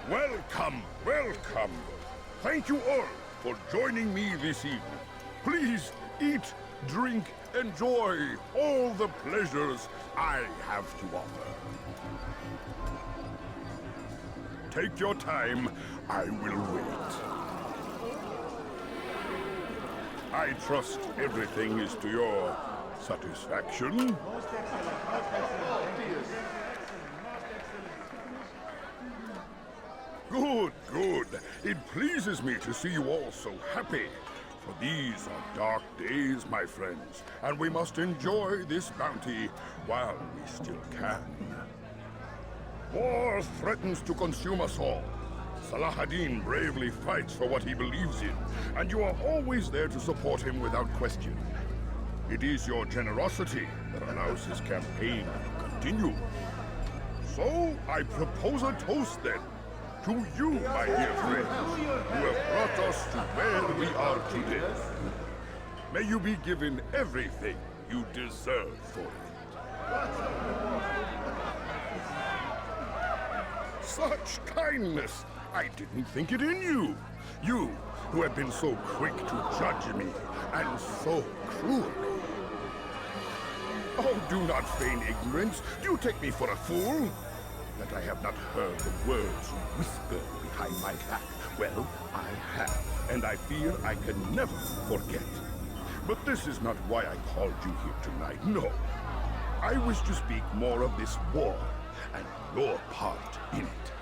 Welcome, welcome. Thank you all for joining me this evening. Please eat, drink, enjoy all the pleasures I have to offer. Take your time, I will wait. I trust everything is to your satisfaction. Good, good. It pleases me to see you all so happy. For these are dark days, my friends, and we must enjoy this bounty while we still can. War threatens to consume us all. Salah ad-Din bravely fights for what he believes in, and you are always there to support him without question. It is your generosity that allows his campaign to continue. So, I propose a toast then. To you, my dear friends, who have brought us to where we are today. May you be given everything you deserve for it. Such kindness! I didn't think it in you. You, who have been so quick to judge me, and so cruel. Oh, do not feign ignorance. Do you take me for a fool? That I have not heard the words you whisper behind my back. Well, I have, and I fear I can never forget. But this is not why I called you here tonight, no. I wish to speak more of this war, and your part in it.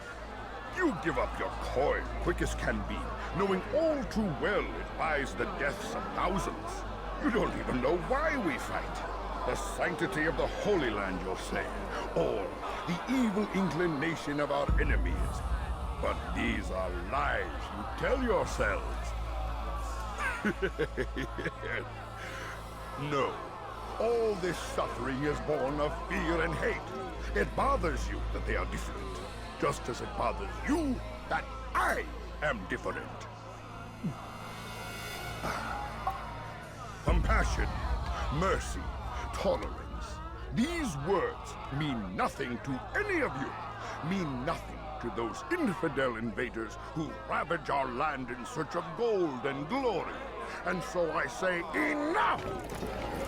You give up your coin quick as can be, knowing all too well it buys the deaths of thousands. You don't even know why we fight. The sanctity of the Holy Land, you'll say, or the evil inclination of our enemies. But these are lies you tell yourselves. No, all this suffering is born of fear and hate. It bothers you that they are different, just as it bothers you that I am different. Compassion, mercy, tolerance. These words mean nothing to any of you, mean nothing to those infidel invaders who ravage our land in search of gold and glory. And so I say, enough!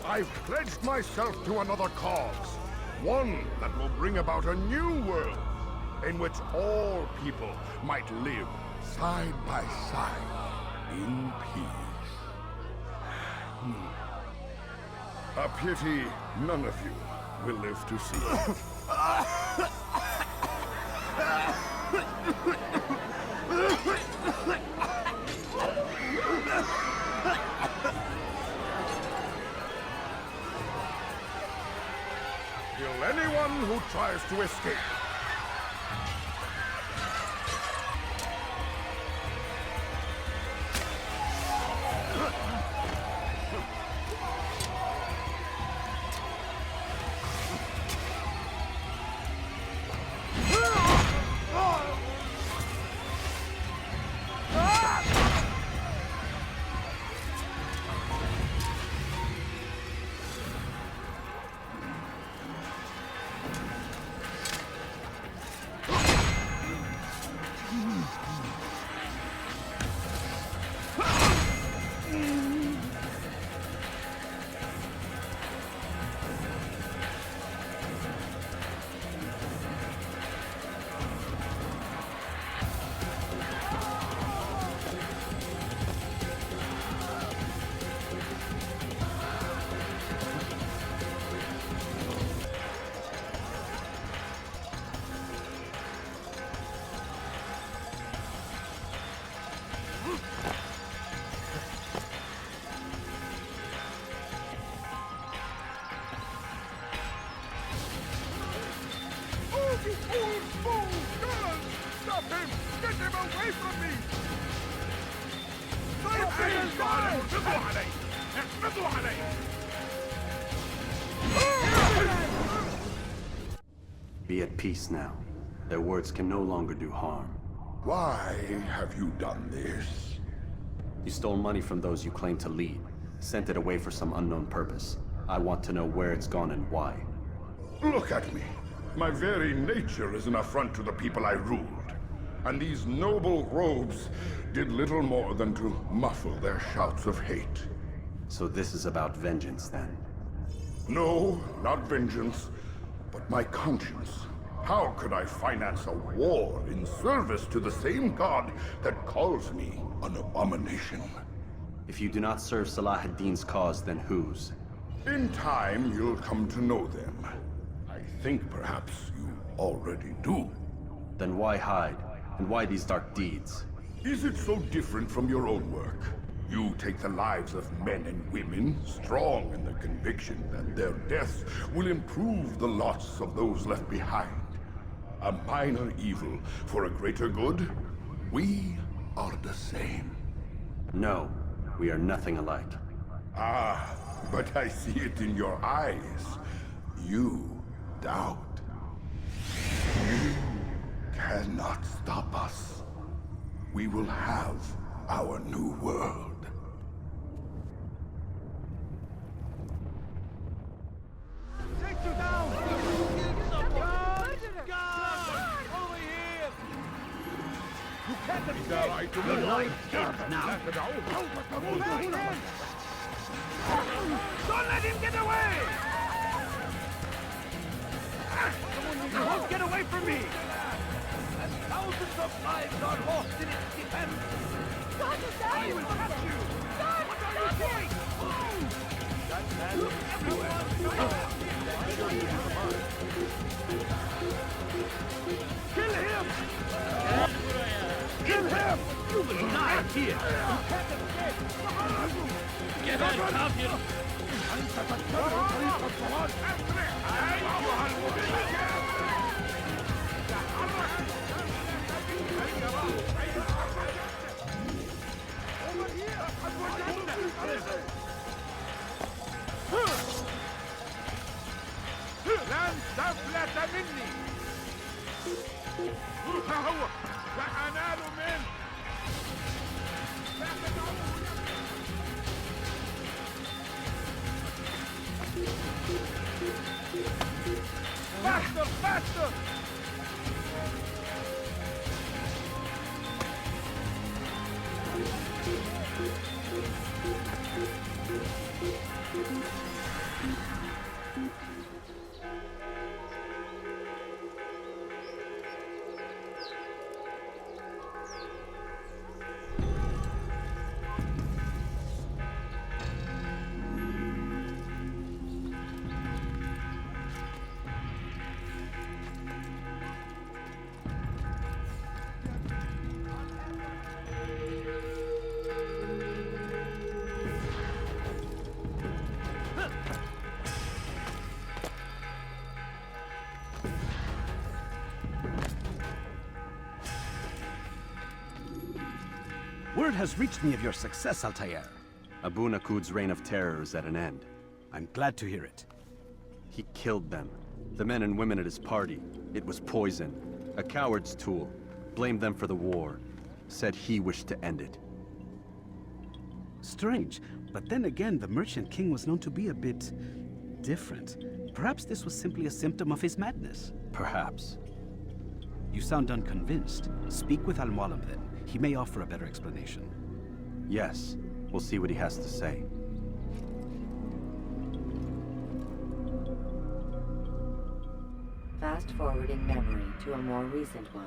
I've pledged myself to another cause, one that will bring about a new world, in which all people might live side by side in peace. A pity none of you will live to see it. Kill anyone who tries to escape. Stop him! Get him away from me! Be at peace now. Their words can no longer do harm. Why have you done this? You stole money from those you claim to lead, sent it away for some unknown purpose. I want to know where it's gone and why. Look at me. My very nature is an affront to the people I ruled. And these noble robes did little more than to muffle their shouts of hate. So this is about vengeance, then? No, not vengeance, but my conscience. How could I finance a war in service to the same god that calls me an abomination? If you do not serve Salah ad-Din's cause, then whose? In time, you'll come to know them. I think perhaps you already do. Then why hide? And why these dark deeds? Is it so different from your own work? You take the lives of men and women, strong in the conviction that their deaths will improve the lots of those left behind. A minor evil for a greater good? We are the same. No, we are nothing alike. Ah, but I see it in your eyes. You doubt. You cannot stop us. We will have our new world. Take you down! God! Over here! You can't escape! You're lying now! Don't let him get away! You won't get away from me! And thousands of lives are lost in its defense! I will catch you! What are you doing? That man is everywhere! Kill him! Kill him! You will die here! You can't escape! Geber kafir! أنت تتبع طريق الصلاة! أيها المبين! لن تفلت مني. ها هو سأنال منه. Faster, faster! Word has reached me of your success, Altair. Abu Nakud's reign of terror is at an end. I'm glad to hear it. He killed them. The men and women at his party. It was poison. A coward's tool. Blamed them for the war. Said he wished to end it. Strange, but then again, the Merchant King was known to be a bit different. Perhaps this was simply a symptom of his madness. Perhaps. You sound unconvinced. Speak with Al-Mualim then. He may offer a better explanation. Yes. We'll see what he has to say. Fast-forwarding memory to a more recent one.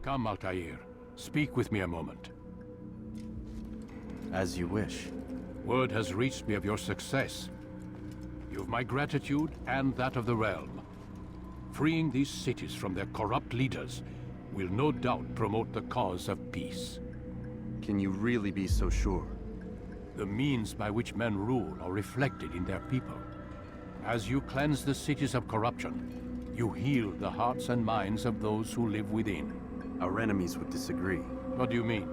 Come, Altair. Speak with me a moment. As you wish. Word has reached me of your success. You've my gratitude and that of the realm. Freeing these cities from their corrupt leaders will no doubt promote the cause of peace. Can you really be so sure? The means by which men rule are reflected in their people. As you cleanse the cities of corruption, you heal the hearts and minds of those who live within. Our enemies would disagree. What do you mean?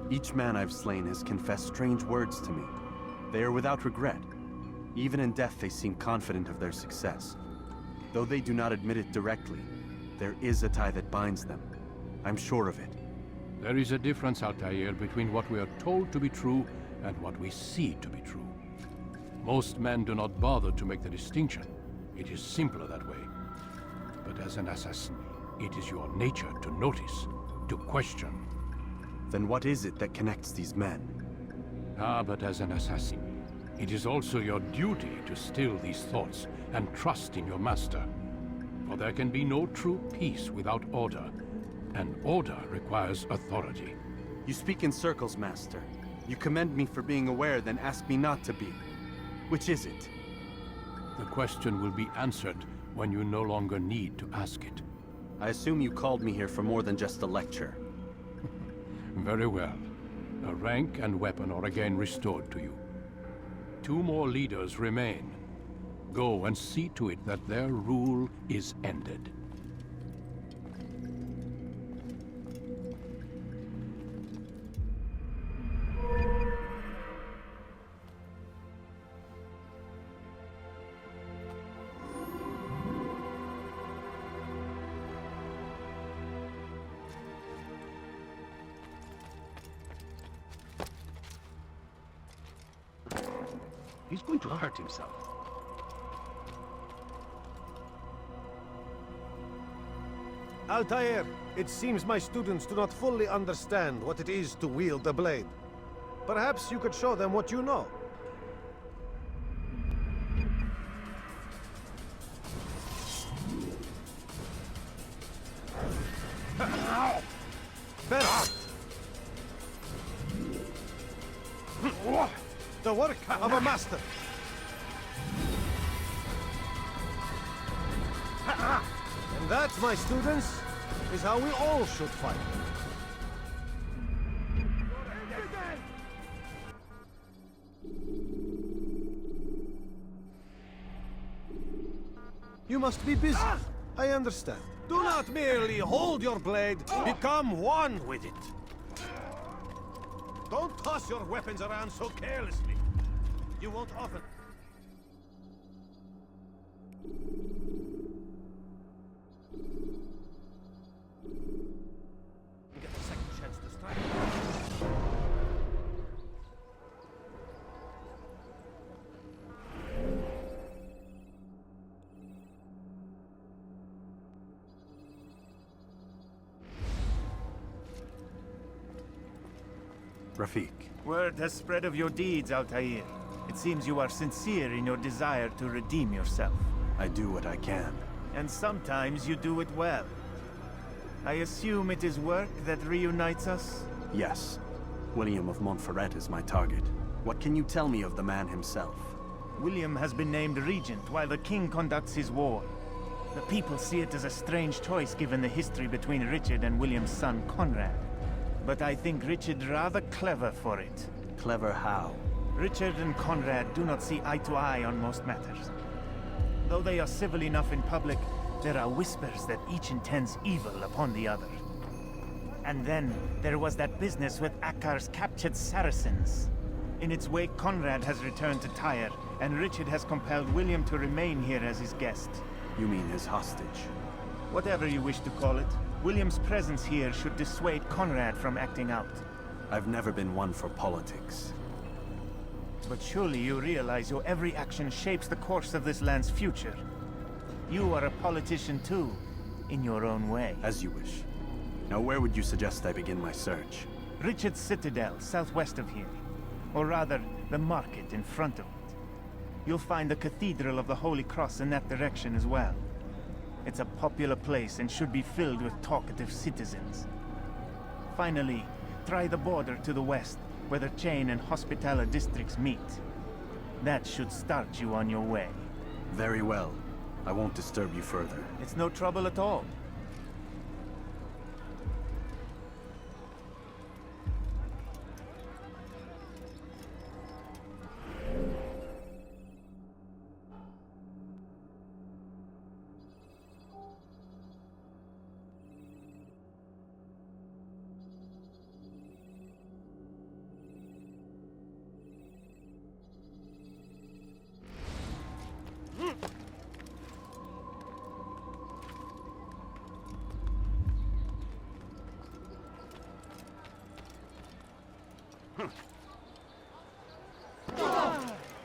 Each man I've slain has confessed strange words to me. They are without regret. Even in death they seem confident of their success. Though they do not admit it directly, there is a tie that binds them. I'm sure of it. There is a difference, Altair, between what we are told to be true and what we see to be true. Most men do not bother to make the distinction. It is simpler that way. But as an assassin, it is your nature to notice, to question. Then what is it that connects these men? But as an assassin, it is also your duty to still these thoughts and trust in your master. For there can be no true peace without order, and order requires authority. You speak in circles, Master. You commend me for being aware, then ask me not to be. Which is it? The question will be answered when you no longer need to ask it. I assume you called me here for more than just a lecture. Very well. A rank and weapon are again restored to you. 2 more leaders remain. Go and see to it that their rule is ended. He's going to hurt himself. Altair, it seems my students do not fully understand what it is to wield the blade. Perhaps you could show them what you know. Perfect! The work of a master. And that, my students, is how we all should fight. You must be busy. I understand. Do not merely hold your blade, become one with it. Don't toss your weapons around so carelessly. You won't often... Get a second chance to strike. Rafiq. Word has spread of your deeds, Altair. It seems you are sincere in your desire to redeem yourself. I do what I can. And sometimes you do it well. I assume it is work that reunites us? Yes. William of Montferrat is my target. What can you tell me of the man himself? William has been named regent while the king conducts his war. The people see it as a strange choice given the history between Richard and William's son Conrad. But I think Richard rather clever for it. Clever how? Richard and Conrad do not see eye to eye on most matters. Though they are civil enough in public, there are whispers that each intends evil upon the other. And then, there was that business with Akkar's captured Saracens. In its wake, Conrad has returned to Tyre, and Richard has compelled William to remain here as his guest. You mean his hostage? Whatever you wish to call it, William's presence here should dissuade Conrad from acting out. I've never been one for politics. But surely you realize your every action shapes the course of this land's future. You are a politician too, in your own way. As you wish. Now where would you suggest I begin my search? Richard's Citadel, southwest of here. Or rather, the market in front of it. You'll find the Cathedral of the Holy Cross in that direction as well. It's a popular place and should be filled with talkative citizens. Finally, try the border to the west, where the Chain and Hospitaller districts meet. That should start you on your way. Very well. I won't disturb you further. It's no trouble at all.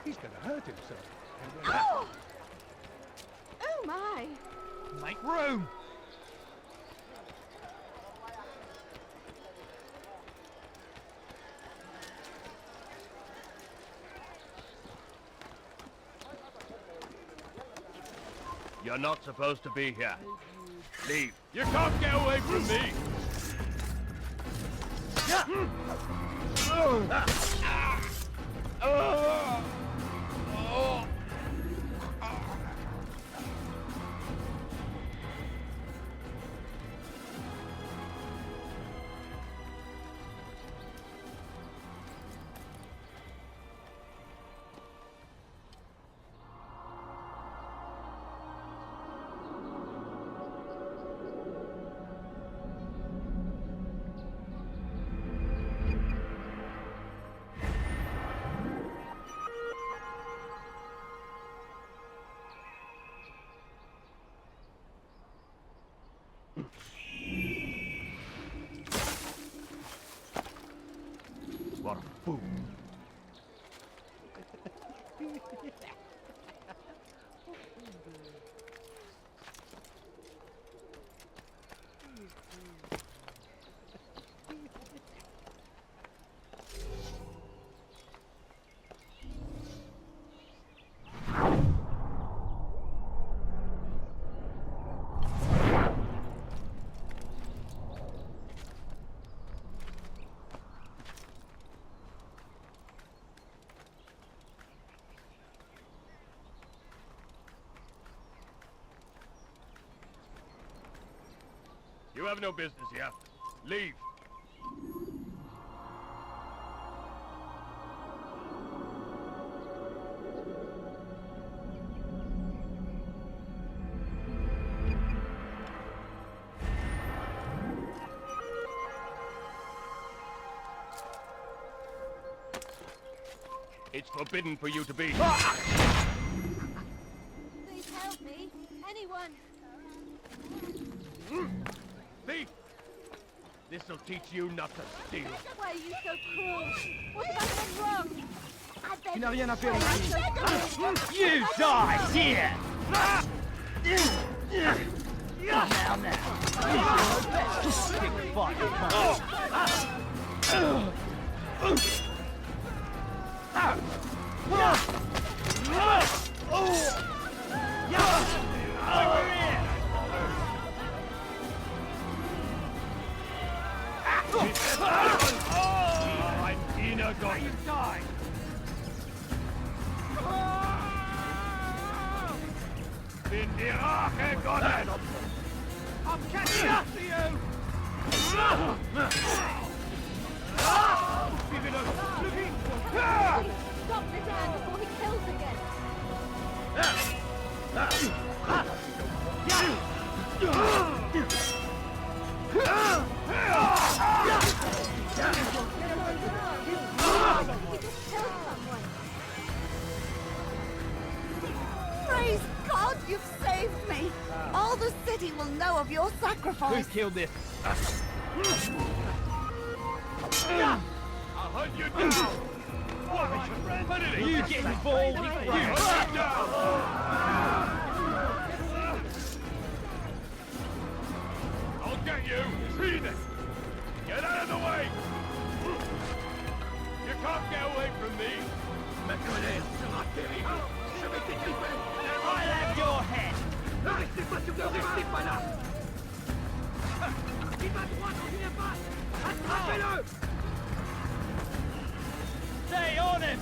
He's gonna hurt himself. Oh! Oh my! Make room! You're not supposed to be here. Leave. You can't get away from me! What a fool. You have no business here. Leave. It's forbidden for you to be. Please help me! Anyone! Thief! This'll teach you not to steal. Why are you so cruel? What have I done wrong? I beg Tu n'as rien à faire I ici. beg of you. You die here! You die! Bin die Rache Gottes! I'm catching up to you! Vive le Stop this man before he kills again! Praise God, you've saved me! All the city will know of your sacrifice! Who killed this? I'll hunt you down! You get involved! I'll get you! See this! Get out of the way! You can't get away from me! I'll have your head! Stay on him!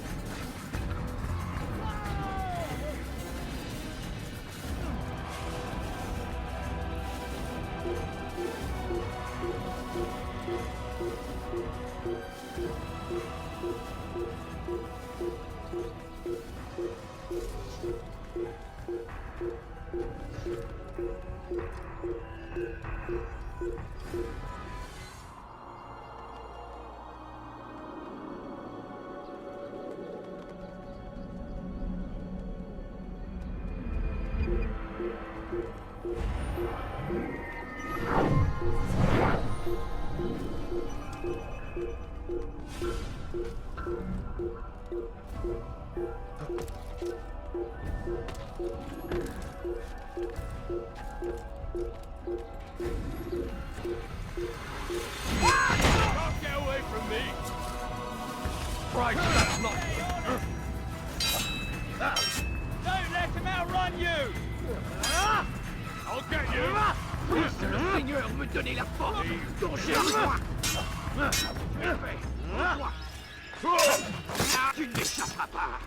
Can't get away from me! Right, that's not... Don't let him outrun you! I'll get you! Le Seigneur me donnait la force dont j'ai besoin! Tu n'échapperas pas!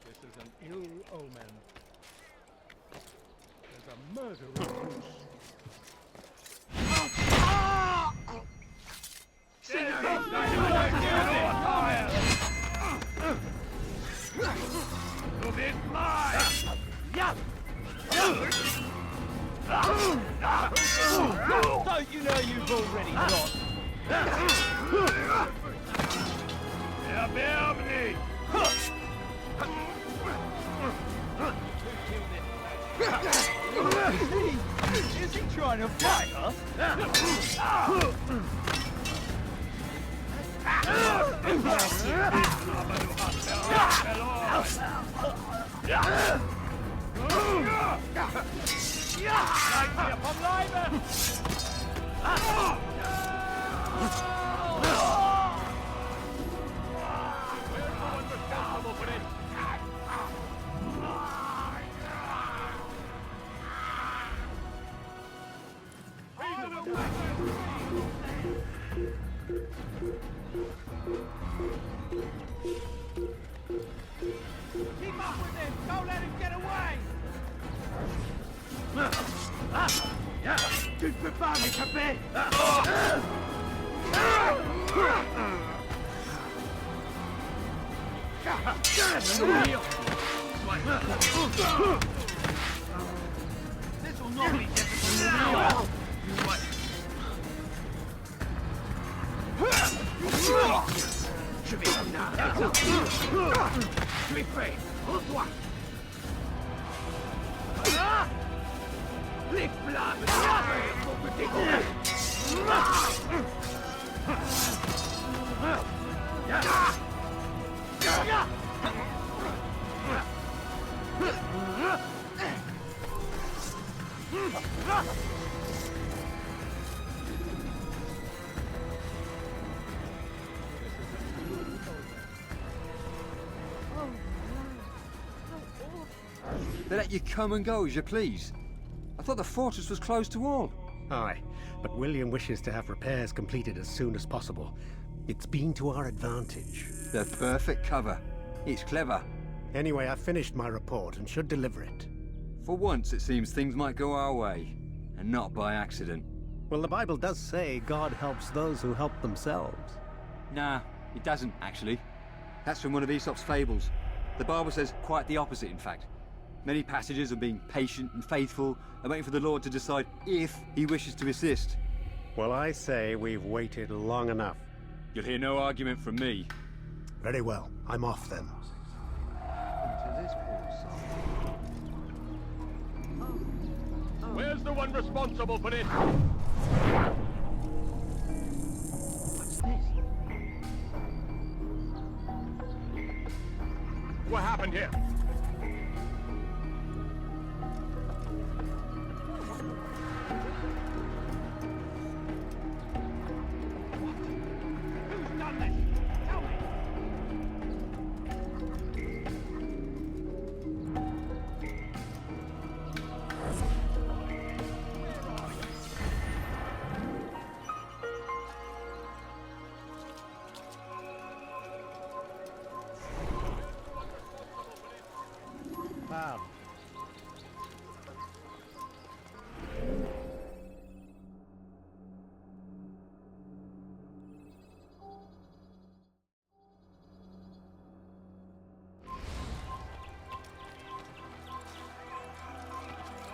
This is an ill omen. There's a murderer loose. Move it, fly! Don't you know you've already lost? Bienvenue! Is he trying to fight us? Keep up with him! Don't let him get away! Tu ne peux pas m'échapper! This will not be difficult. Je vais tu es prêt! Rends-toi! Les flammes de l'enfer vont te dévorer! let you come and go as you please. I thought the fortress was closed to all. Aye, but William wishes to have repairs completed as soon as possible. It's been to our advantage. The perfect cover. It's clever. Anyway, I've finished my report and should deliver it. For once, it seems things might go our way, and not by accident. Well, the Bible does say God helps those who help themselves. Nah, it doesn't, actually. That's from one of Aesop's fables. The Bible says quite the opposite, in fact. Many passages of being patient and faithful and waiting for the Lord to decide if he wishes to assist. Well, I say we've waited long enough. You'll hear no argument from me. Very well. I'm off then. Where's the one responsible for this? What's this? What happened here? Who's done this? Tell me! Wow.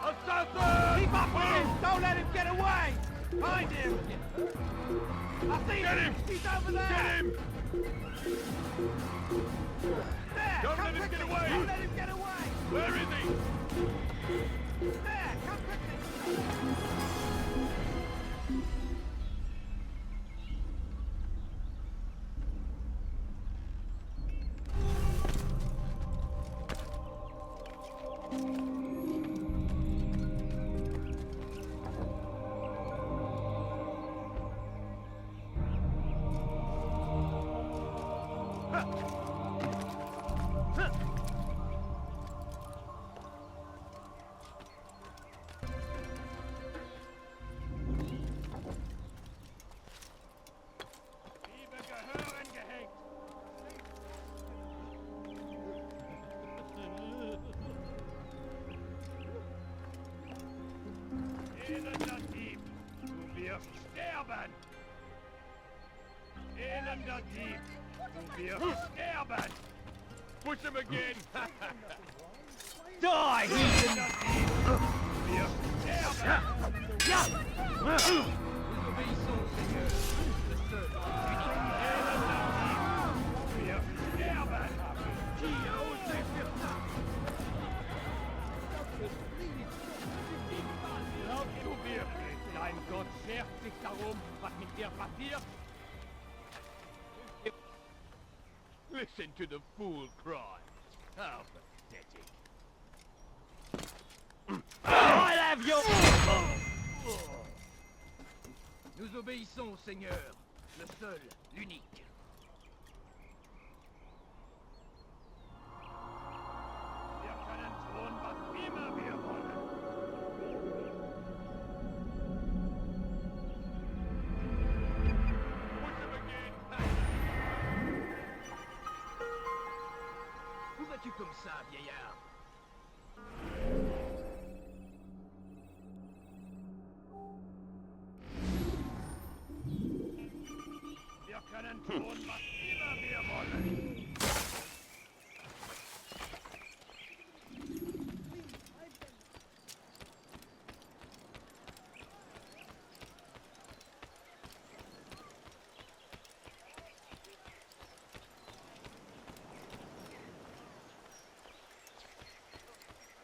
Assassin! Keep up with him! Don't let him get away! Find him! I see him! Get him! He's over there! Get him! There! Don't Come let him quickly! get away! Don't let him get away! Where is he? There! Come quickly! Elender Dieb, du wirst sterben! Elender Dieb, du wirst sterben! Push him again! Die, heathen! Elender Dieb, du wirst sterben! Glaubst du wirklich, dein Gott schert sich darum, was mit dir passiert? Listen to the fool cry. How pathetic. I'll have your... Nous obéissons, Seigneur. Le seul, l'unique. Wir können tun, was immer wir wollen. Push him again. Où vas-tu comme ça, vieillard? Wir können tun, was immer wir wollen.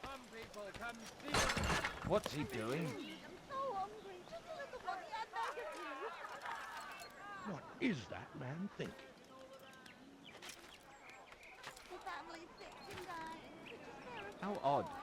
Come, people, come see. What's he doing? So hungry. Just a little money, I beg of you. What is that man thinking? The family's sick and dying. Could you spare us How some odd. coin?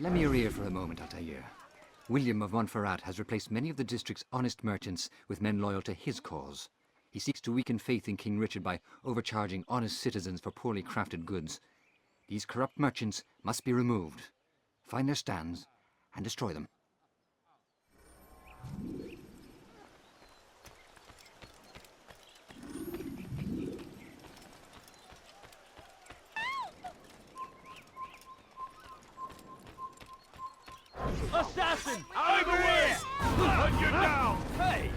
Lend me your ear for a moment, Altair. William of Montferrat has replaced many of the district's honest merchants with men loyal to his cause. He seeks to weaken faith in King Richard by overcharging honest citizens for poorly crafted goods. These corrupt merchants must be removed. Find their stands and destroy them. Assassin! Out of the way! Hunt you down! Hey!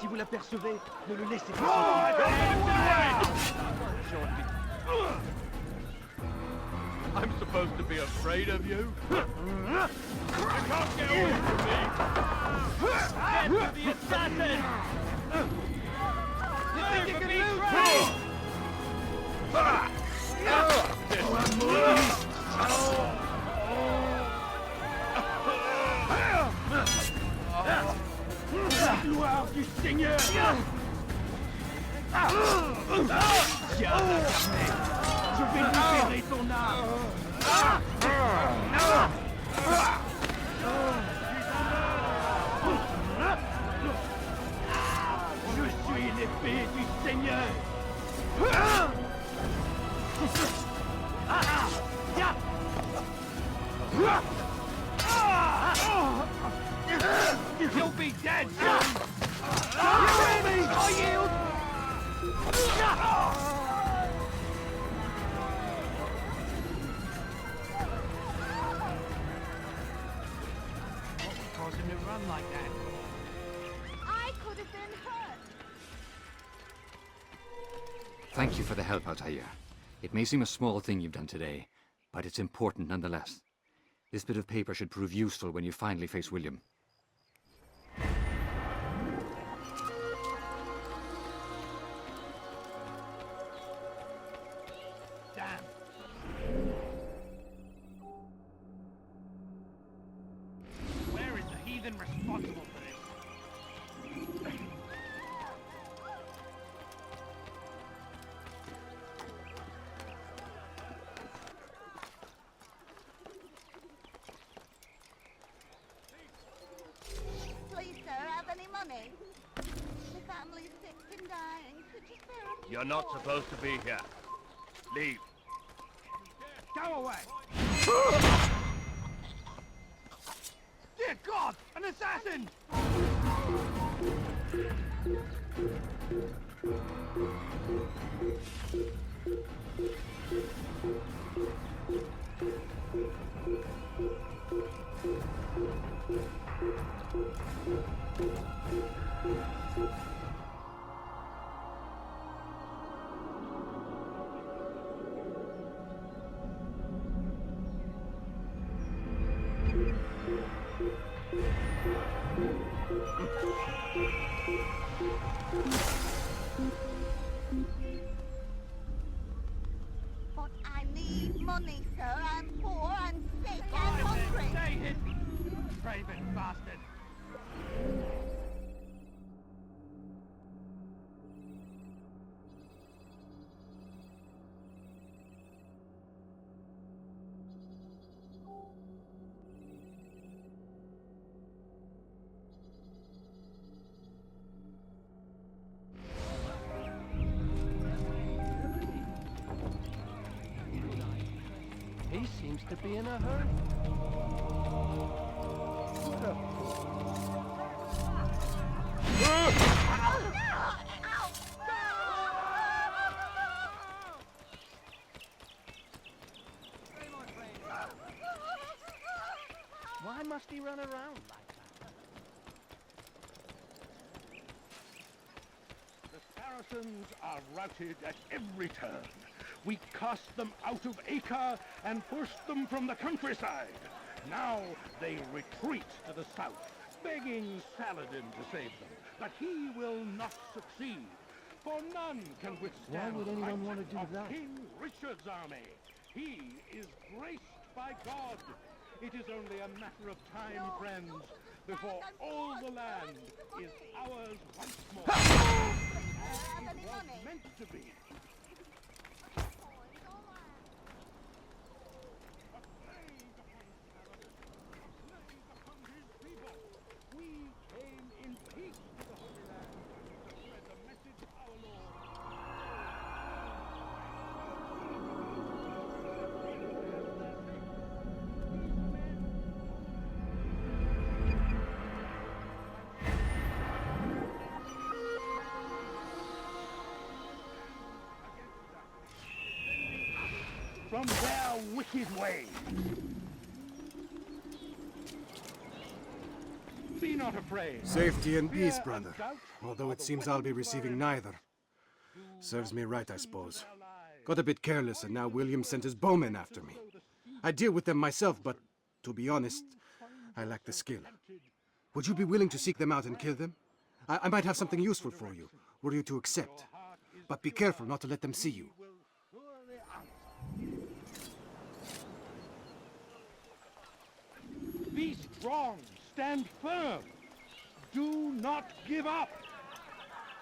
Si vous l'apercevez, ne le laissez pas I'm supposed to be afraid of you? You can't get away from me! Get to the assassin! You think you can lose me? Gloire du Seigneur! Je vais libérer ton âme! Je suis l'épée du Seigneur! You'll be dead soon! You enemy! I yield! What would cause him to run like that? I could have been hurt. Thank you for the help, Altair. It may seem a small thing you've done today, but it's important nonetheless. This bit of paper should prove useful when you finally face William. Damn. Where is the heathen responsible for this? Please, sir, have any money? The family's sick and dying. Could you spare a few You're not more? supposed to be here. Leave. Go away! Dear God! An assassin! But I need money, sir. I'm poor, I'm sick, I'm hungry. Stay hidden! Craven bastard! He seems to be in a hurry. Why must he run around like that? The Saracens are routed at every turn. We cast them out of Acre and pushed them from the countryside. Now they retreat to the south, begging Saladin to save them. But he will not succeed, for none can withstand Why would anyone want to do of that? King Richard's army. He is graced by God. It is only a matter of time, friends, before all the land is ours once more. As it was meant to be. We came in peace to the Holy Land to spread the message of our Lord. From their wicked way. Be not afraid. Safety and peace, Fear brother. and doubt Although are it the seems I'll be weapons of our receiving enemies. neither. Serves me right, I suppose. Got a bit careless, and now William sent his bowmen after me. I deal with them myself, but to be honest, I lack the skill. Would you be willing to seek them out and kill them? I might have something useful for you, were you to accept. But be careful not to let them see you. Be strong. Stand firm. Do not give up.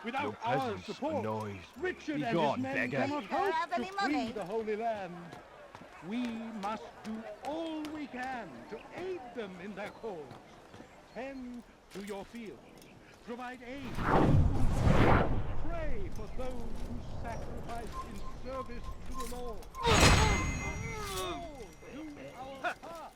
Without Your our presence support, annoys. Richard Be and gone, his men beggar. cannot Do you hope have to any free money? the Holy Land. We must do all we can to aid them in their cause. Tend to your fields. Provide aid. Pray for those who sacrifice in service to the Lord. All do our part.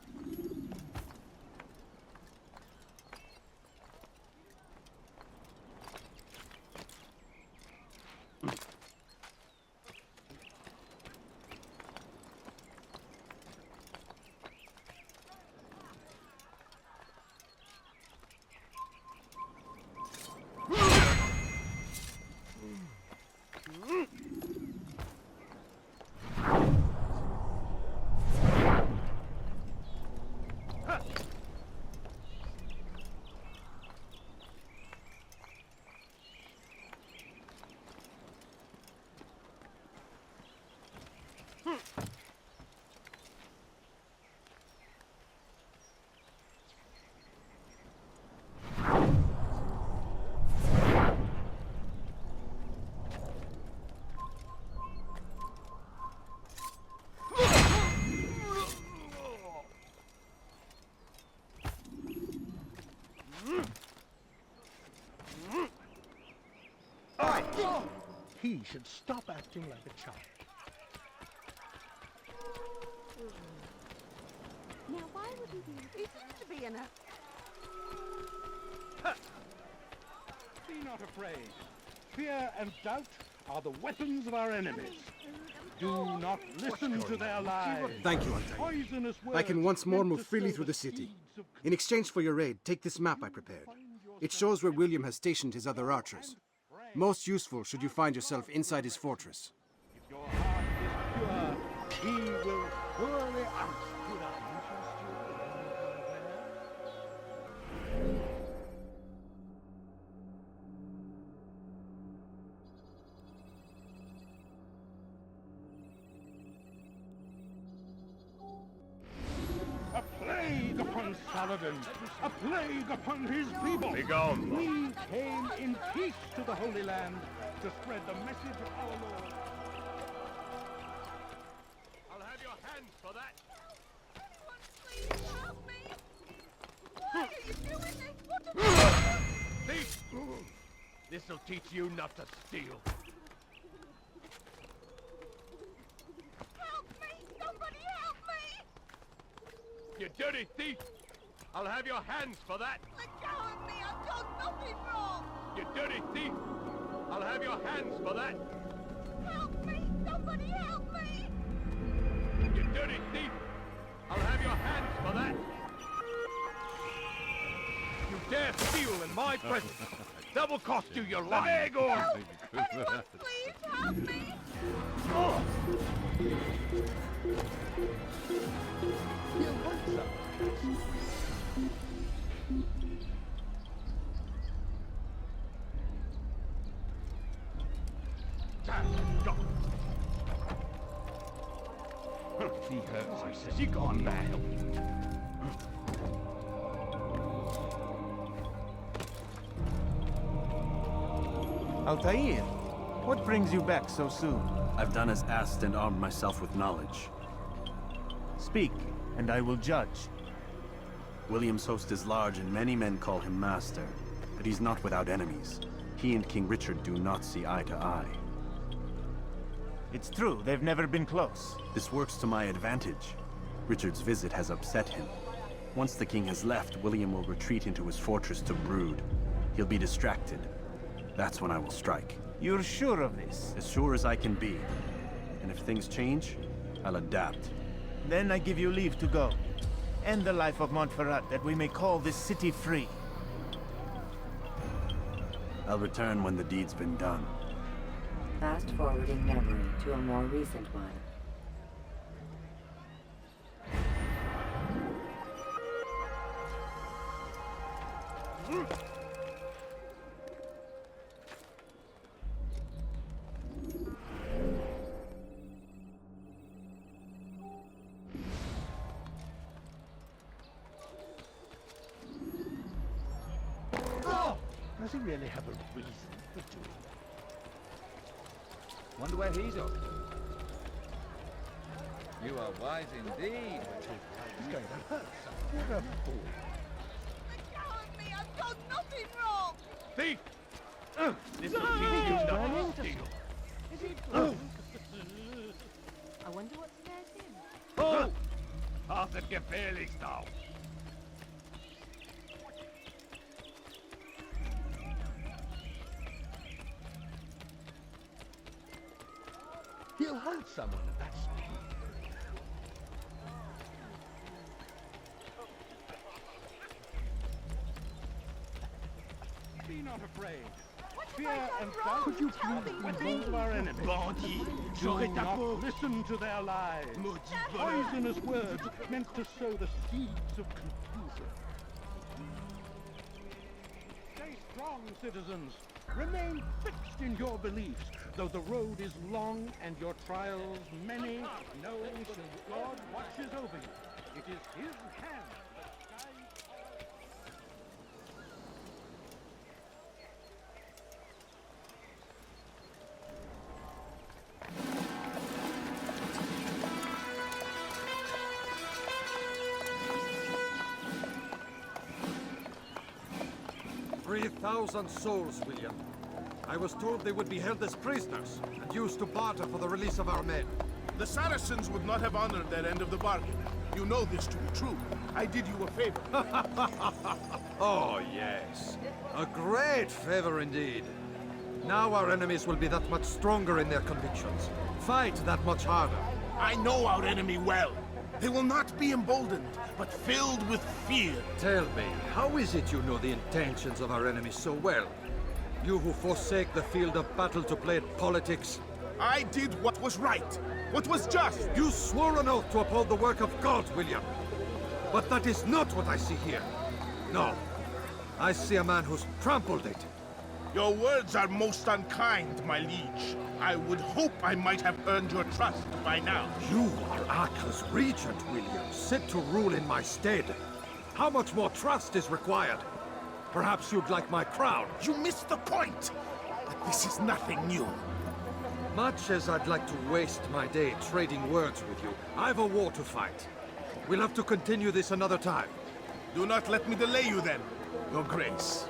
He should stop acting like a child. Now, why would he be? He seems to be in a... Be not afraid. Fear and doubt are the weapons of our enemies. Do not listen to their lies. Thank you, Altair. Poisonous I can words once more meant move to freely sow through the the city. seeds of In exchange for your aid, take this map I prepared. It shows where William has stationed his other archers. Most useful should you find yourself inside his fortress. If your heart is pure, he will surely outdo our A plague upon Saladin! A plague upon his people! Begone! We came in peace to the Holy Land to spread the message of our Lord. I'll have your hands for that. Please help me! Why are you doing this? What have you done? Thief! This'll teach you not to steal. Help me! Somebody help me! You dirty thief! I'll have your hands for that. Let go of me! I've done nothing wrong! You dirty thief! I'll have your hands for that. Help me! Somebody help me! You dirty thief! I'll have your hands for that. You dare steal in my presence! That will cost you your life! Help! Anyone please help me! You want some? He hurts, I says. He gone now. Altair, what brings you back so soon? I've done as asked and armed myself with knowledge. Speak, and I will judge. William's host is large and many men call him master, but he's not without enemies. He and King Richard do not see eye to eye. It's true, they've never been close. This works to my advantage. Richard's visit has upset him. Once the king has left, William will retreat into his fortress to brood. He'll be distracted. That's when I will strike. You're sure of this? As sure as I can be. And if things change, I'll adapt. Then I give you leave to go. End the life of Montferrat, that we may call this city free. I'll return when the deed's been done. Fast-forwarding memory to a more recent one. Does he really have a reason for doing that? Wonder where he's up. You are wise indeed. He's going to hurt someone. What a fool. Let me, I've done nothing wrong! Thief! This will teach you not to steal. I wonder what scares him. Oh! Arthur gefährlich now. He'll hurt someone at that speed. Be not afraid. Fear and doubt could you please remove our enemies. Do not listen to their lies. Poisonous words meant to sow the seeds of confusion. Stay strong, citizens. Remain fixed in your beliefs. Though the road is long and your trials many, know that God watches over you. It is His hand that guides. $3,000 souls, William. I was told they would be held as prisoners and used to barter for the release of our men. The Saracens would not have honored their end of the bargain. You know this to be true. I did you a favor. Oh, yes. A great favor indeed. Now our enemies will be that much stronger in their convictions. Fight that much harder. I know our enemy well. They will not be emboldened, but filled with fear. Tell me, how is it you know the intentions of our enemies so well? You who forsake the field of battle to play at politics? I did what was right, what was just. You swore an oath to uphold the work of God, William. But that is not what I see here. No. I see a man who's trampled it. Your words are most unkind, my liege. I would hope I might have earned your trust by now. You are Acre's regent, William, set to rule in my stead. How much more trust is required? Perhaps you'd like my crown. You missed the point! But this is nothing new. Much as I'd like to waste my day trading words with you, I've a war to fight. We'll have to continue this another time. Do not let me delay you then, Your Grace.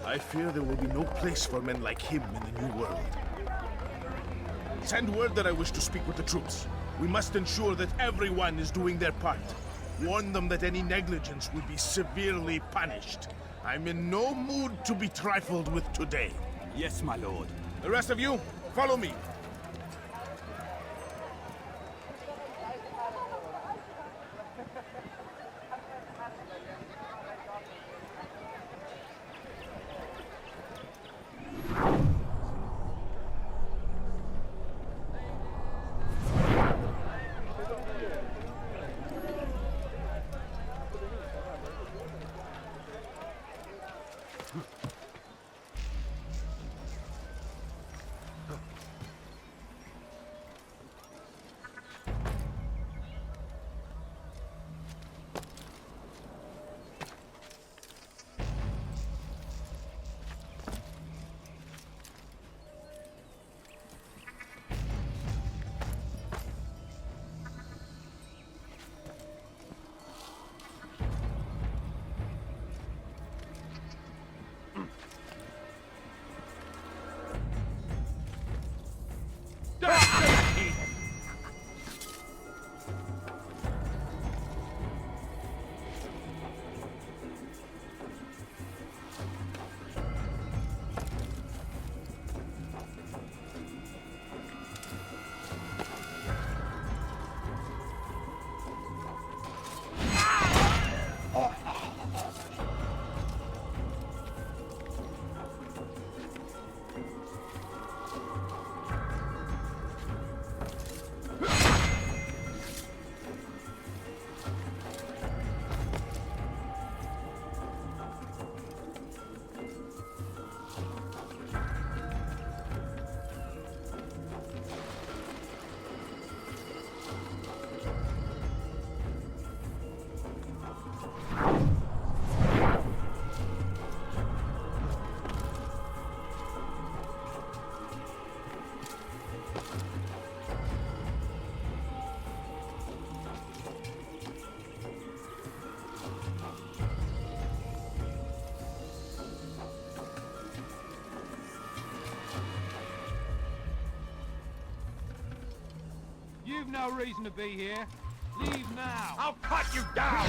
I fear there will be no place for men like him in the New World. Send word that I wish to speak with the troops. We must ensure that everyone is doing their part. Warn them that any negligence will be severely punished. I'm in no mood to be trifled with today. Yes, my lord. The rest of you, follow me. You've no reason to be here. Leave now. I'll cut you down!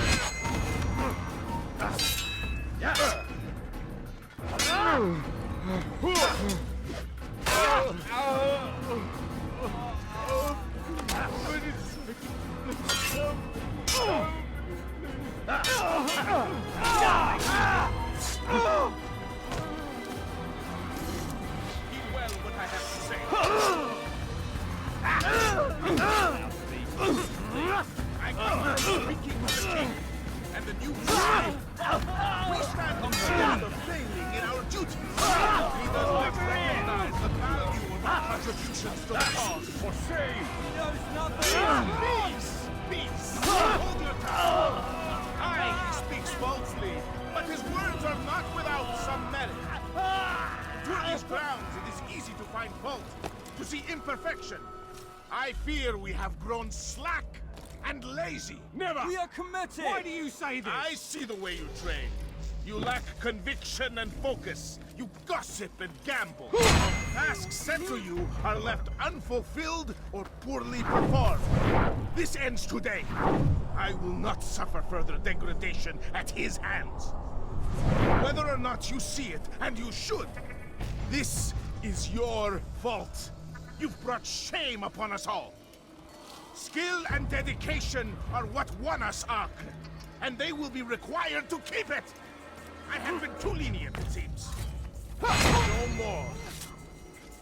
Heed well what I have to say. I come speaking with the king and the new tribe. We stand accused of failing in our duty. He does not recognize the value of our contributions to the cause. For say, he knows nothing. Peace! Peace! Hold your tongue! Aye, he speaks falsely, but his words are not without some merit. Through these grounds, it is easy to find fault, to see imperfection. I fear we have grown slack and lazy. Never! We are committed! Why do you say this? I see the way you train. You lack conviction and focus. You gossip and gamble. Tasks set to you are left unfulfilled or poorly performed. This ends today. I will not suffer further degradation at his hands. Whether or not you see it, and you should, this is your fault. You've brought shame upon us all. Skill and dedication are what won us Ark, and they will be required to keep it. I have been too lenient, it seems. No more.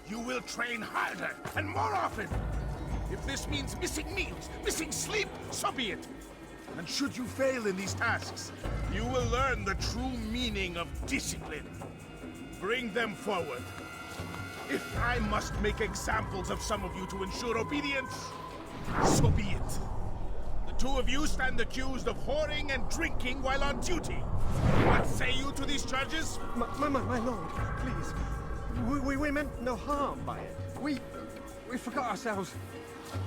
You will train harder and more often. If this means missing meals, missing sleep, so be it. And should you fail in these tasks, you will learn the true meaning of discipline. Bring them forward. If I must make examples of some of you to ensure obedience, so be it. The two of you stand accused of whoring and drinking while on duty. What say you to these charges? My lord, please. We meant no harm by it. We forgot ourselves.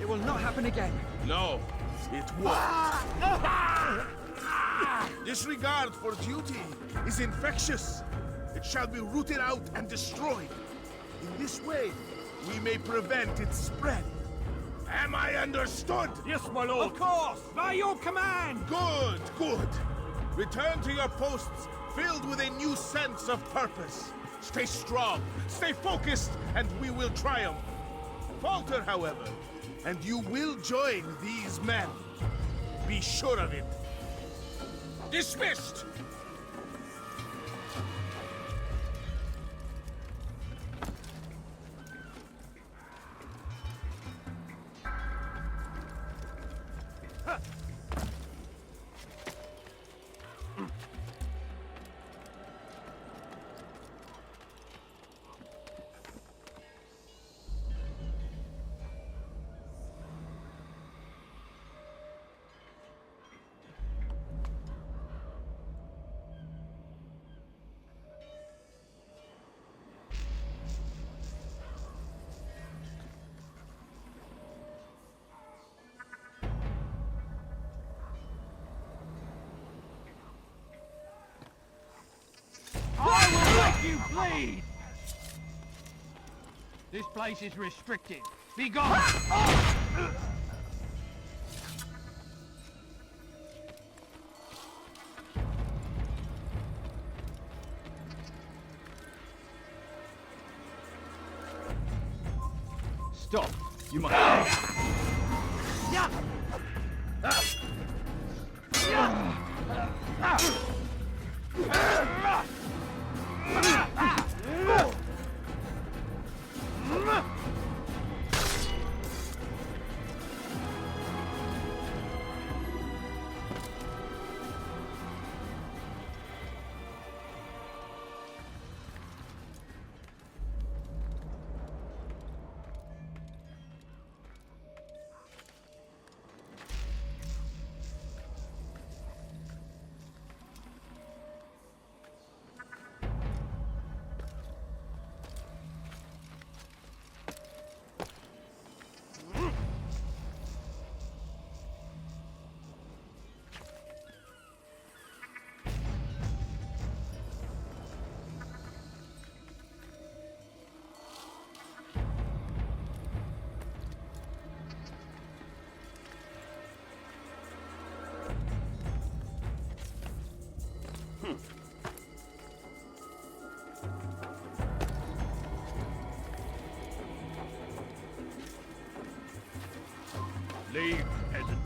It will not happen again. No, it won't. Disregard for duty is infectious. It shall be rooted out and destroyed. In this way, we may prevent its spread. Am I understood? Yes, my lord. Of course! By your command! Good, good. Return to your posts filled with a new sense of purpose. Stay strong, stay focused, and we will triumph. Falter, however, and you will join these men. Be sure of it. Dismissed! I will make you bleed! This place is restricted. Be gone! Stop! You must... Yeah! Leave, peasant.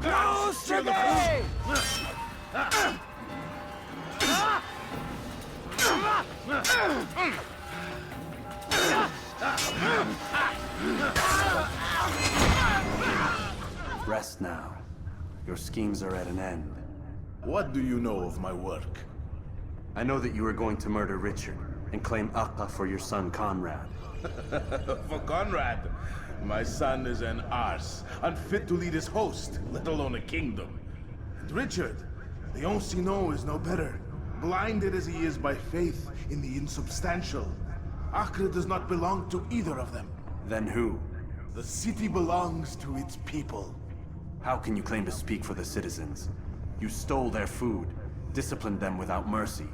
Close to me! Rest now. Your schemes are at an end. What do you know of my work? I know that you are going to murder Richard and claim Akka for your son Conrad. For Conrad? My son is an arse, unfit to lead his host, let alone a kingdom. And Richard, the Oncino is no better, blinded as he is by faith in the insubstantial. Acre does not belong to either of them. Then who? The city belongs to its people. How can you claim to speak for the citizens? You stole their food, disciplined them without mercy,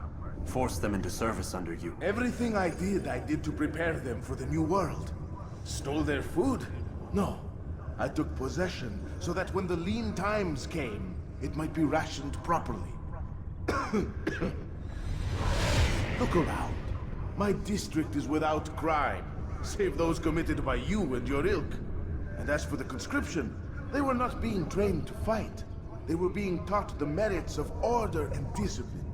forced them into service under you. Everything I did to prepare them for the new world. Stole their food? No. I took possession so that when the lean times came, it might be rationed properly. Look around. My district is without crime, save those committed by you and your ilk. And as for the conscription, they were not being trained to fight. They were being taught the merits of order and discipline.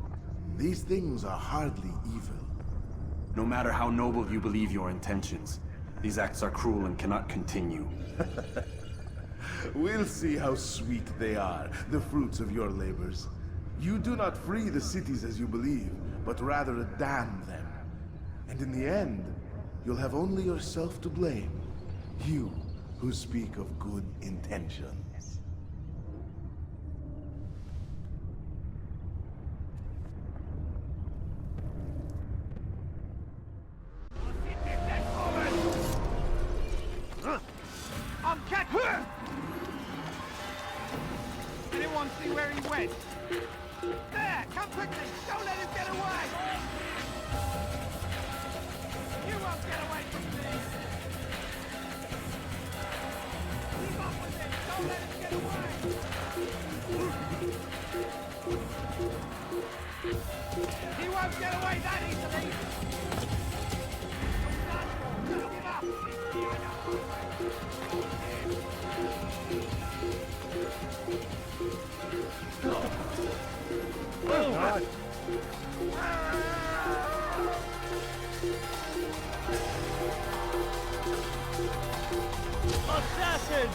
These things are hardly evil. No matter how noble you believe your intentions, these acts are cruel and cannot continue. We'll see how sweet they are, the fruits of your labors. You do not free the cities as you believe, but rather damn them. And in the end, you'll have only yourself to blame. You who speak of good intentions. I'm catching him! Anyone see where he went? There! Come quickly! Don't let him get away! You won't get away from me! Keep up with him! Don't let him get away! He won't get away that easily! Don't give up! Oh, God. Assassin!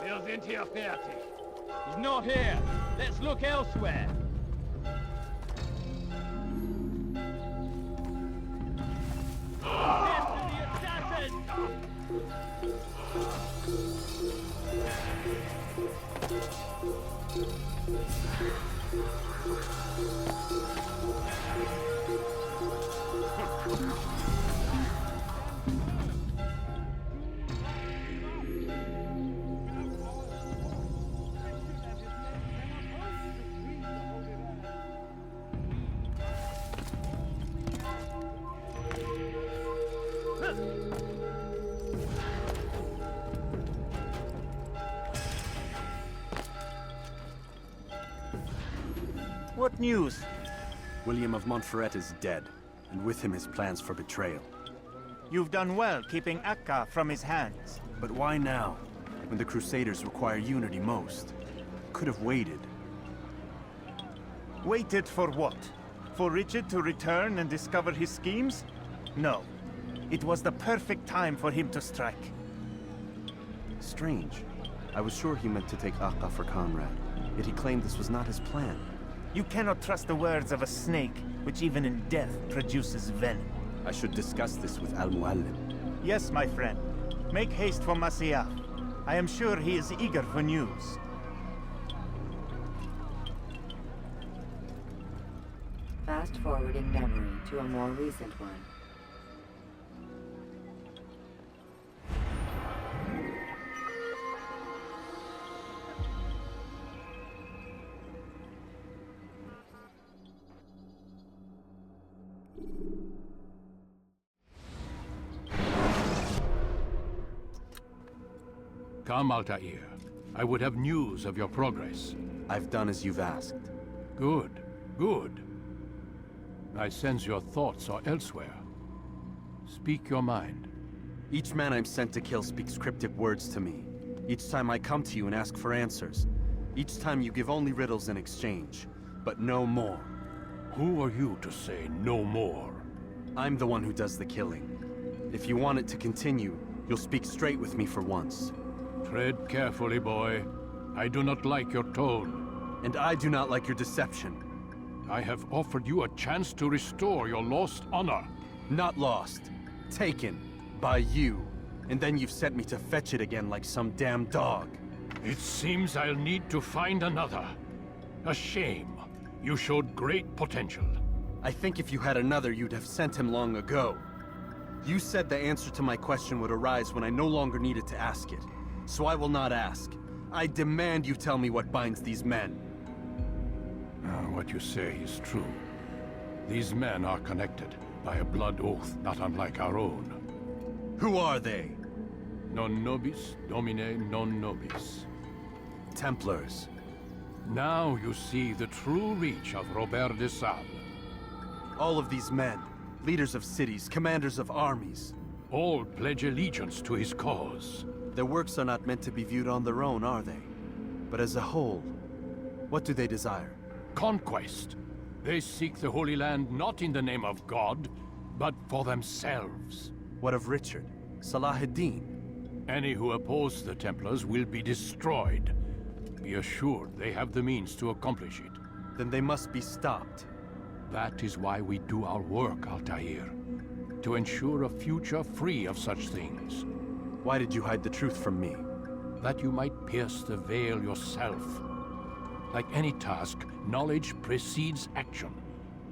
Wir sind hier fertig. He's not here. Let's look elsewhere. What news? William of Montferrat is dead, and with him his plans for betrayal. You've done well keeping Akka from his hands. But why now, when the Crusaders require unity most? Could have waited. Waited for what? For Richard to return and discover his schemes? No. It was the perfect time for him to strike. Strange. I was sure he meant to take Akka for Conrad, yet he claimed this was not his plan. You cannot trust the words of a snake, which even in death produces venom. I should discuss this with Al-Muallim. Yes, my friend. Make haste for Masyaf. I am sure he is eager for news. Fast-forwarding memory to a more recent one. Come, Altair. I would have news of your progress. I've done as you've asked. Good, good. I sense your thoughts are elsewhere. Speak your mind. Each man I'm sent to kill speaks cryptic words to me. Each time I come to you and ask for answers. Each time you give only riddles in exchange, but no more. Who are you to say no more? I'm the one who does the killing. If you want it to continue, you'll speak straight with me for once. Tread carefully, boy. I do not like your tone. And I do not like your deception. I have offered you a chance to restore your lost honor. Not lost. Taken. By you. And then you've sent me to fetch it again like some damn dog. It seems I'll need to find another. A shame. You showed great potential. I think if you had another, you'd have sent him long ago. You said the answer to my question would arise when I no longer needed to ask it. So I will not ask. I demand you tell me what binds these men. What you say is true. These men are connected by a blood oath not unlike our own. Who are they? Non nobis, domine non nobis. Templars. Now you see the true reach of Robert de Sable. All of these men, leaders of cities, commanders of armies. All pledge allegiance to his cause. Their works are not meant to be viewed on their own, are they? But as a whole, what do they desire? Conquest. They seek the Holy Land not in the name of God, but for themselves. What of Richard? Salah ad-Din? Any who oppose the Templars will be destroyed. Be assured they have the means to accomplish it. Then they must be stopped. That is why we do our work, Altair. To ensure a future free of such things. Why did you hide the truth from me? That you might pierce the veil yourself. Like any task, knowledge precedes action.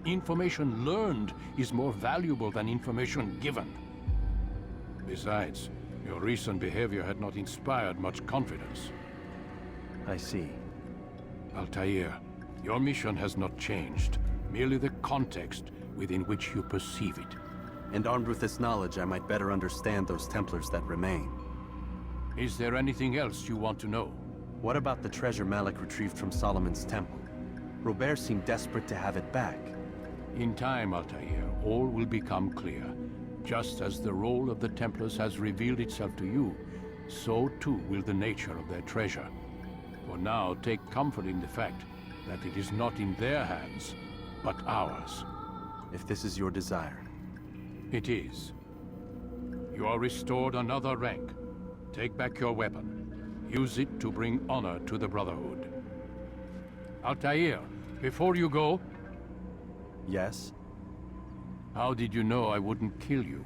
Information learned is more valuable than information given. Besides, your recent behavior had not inspired much confidence. I see. Altair, your mission has not changed, merely the context within which you perceive it. And armed with this knowledge, I might better understand those Templars that remain. Is there anything else you want to know? What about the treasure Malik retrieved from Solomon's temple? Robert seemed desperate to have it back. In time, Altair, all will become clear. Just as the role of the Templars has revealed itself to you, so too will the nature of their treasure. For now, take comfort in the fact that it is not in their hands, but ours. If this is your desire. It is. You are restored another rank. Take back your weapon. Use it to bring honor to the Brotherhood. Altair, before you go... Yes? How did you know I wouldn't kill you?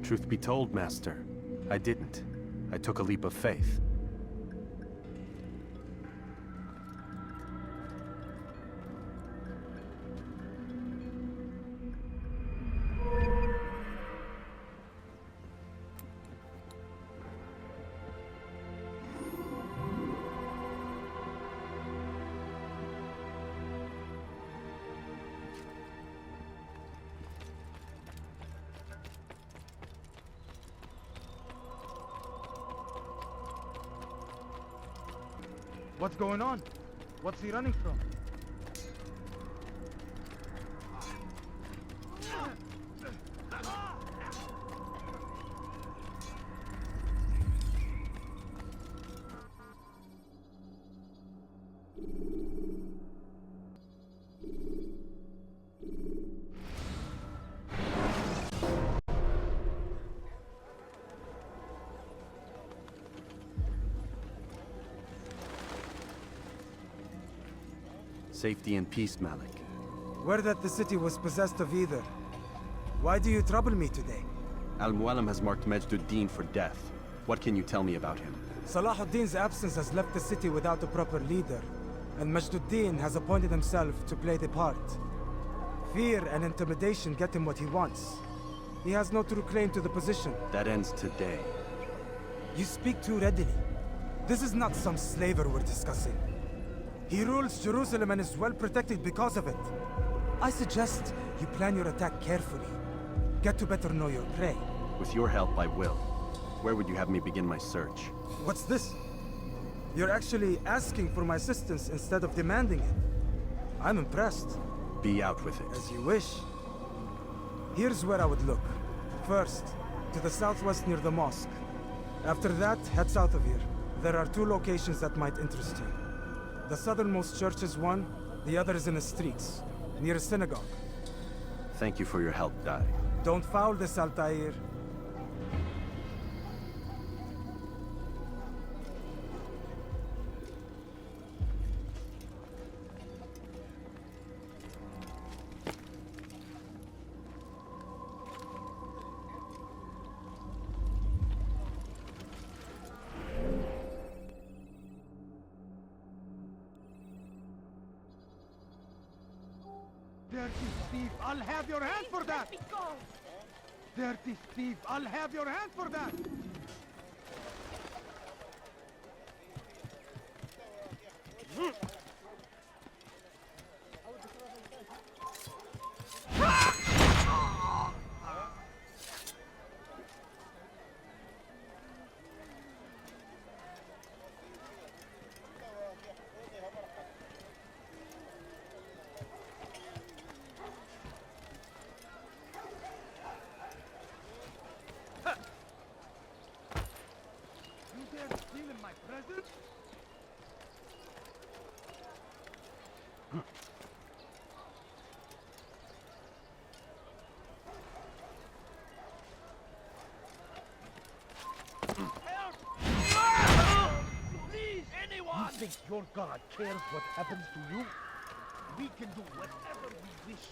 Truth be told, Master, I didn't. I took a leap of faith. What's going on? What's he running from? Safety and peace, Malik. Word that the city was possessed of either. Why do you trouble me today? Al-Mualim has marked Majduddin for death. What can you tell me about him? Salahuddin's absence has left the city without a proper leader, and Majduddin has appointed himself to play the part. Fear and intimidation get him what he wants. He has no true claim to the position. That ends today. You speak too readily. This is not some slaver we're discussing. He rules Jerusalem and is well protected because of it. I suggest you plan your attack carefully. Get to better know your prey. With your help, I will. Where would you have me begin my search? What's this? You're actually asking for my assistance instead of demanding it. I'm impressed. Be out with it. As you wish. Here's where I would look. First, to the southwest near the mosque. After that, head south of here. There are two locations that might interest you. The southernmost church is one, the other is in the streets, near a synagogue. Thank you for your help, Dari. Don't foul this, Altair. Dirty thief, I'll have your hand for that! Let me go! Dirty thief, I'll have your hand for that! You think your God cares what happens to you? We can do whatever we wish.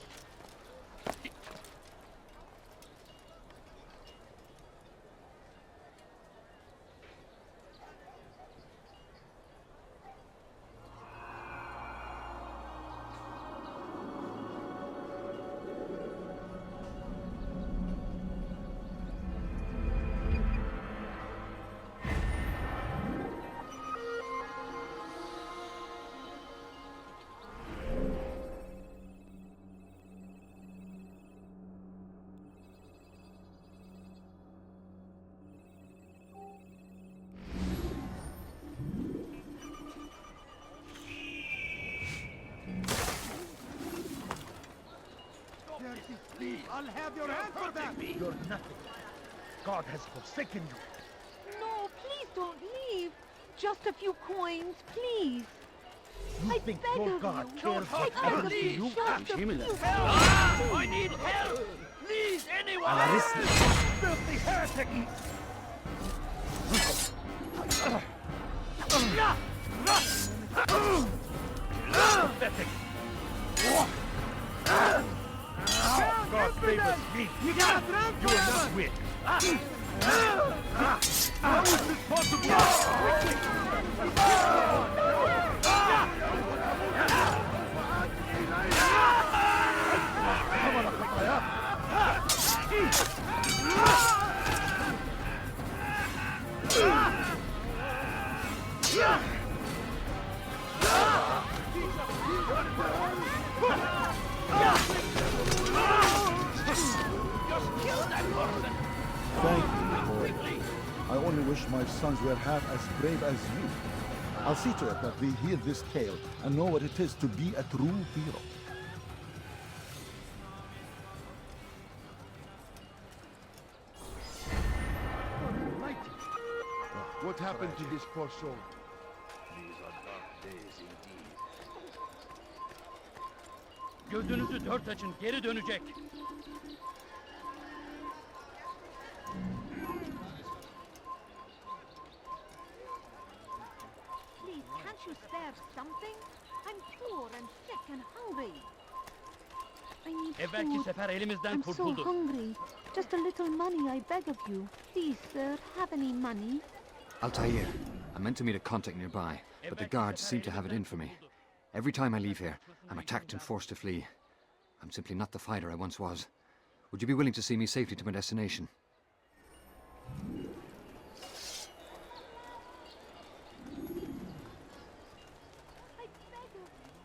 mercy, please. I'll have your hand for that! You're nothing. God has forsaken you. No, please don't leave. Just a few coins, please. You I think beg your of God you. cares I what beg happens of to you. you? Just a few Help! I need help! Please, anyone! Filthy heretic! Pathetic! God favors me! You gotta drown You will not win! How is this possible? Thank you, Lord. I only wish my sons were half as brave as you. I'll see to it that they hear this tale and know what it is to be a true hero. What happened to this poor soul? These are dark days indeed. Gözünüzü dört açın, geri dönecek. Please, can't you spare something? I'm poor and sick and hungry. I need Evvelki food. sefer elimizden I'm so kurtuldu. hungry. Just a little money, I beg of you. Please, sir, have any money? Altair, I meant to meet a contact nearby, but the guards seem to have it in for me. Every time I leave here, I'm attacked and forced to flee. I'm simply not the fighter I once was. Would you be willing to see me safely to my destination?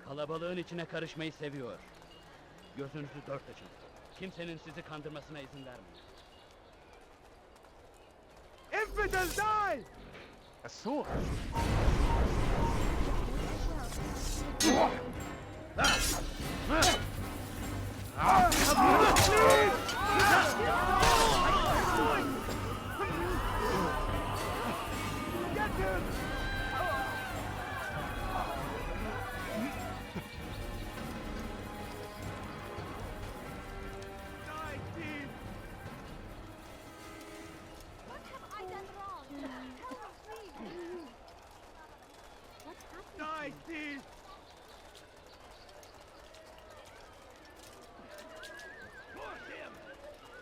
Kalabalığın içine karışmayı seviyor. Gözünüzü dört açın. Kimsenin sizi kandırmasına izin vermeyin. Infidel, die! A sword! Die, Steve! Curse him!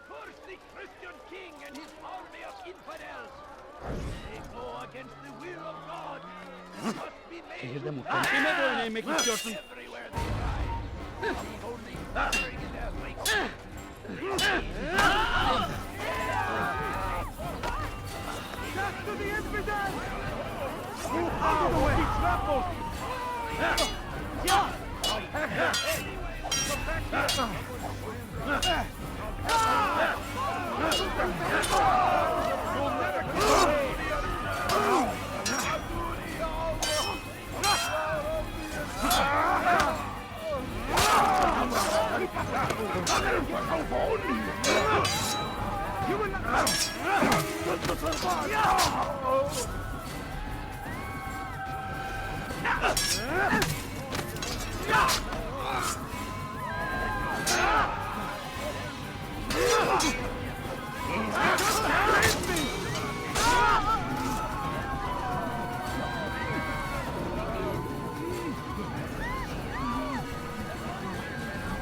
Curse the Christian king and his army of infidels! They go against the will of God! It must be made Şehirde to muhtemelen kime boyun eğmek istiyorsun? everywhere they ride! Leave only suffering in their wake! Death to the infidel! Move out of the way! Trample! You will not...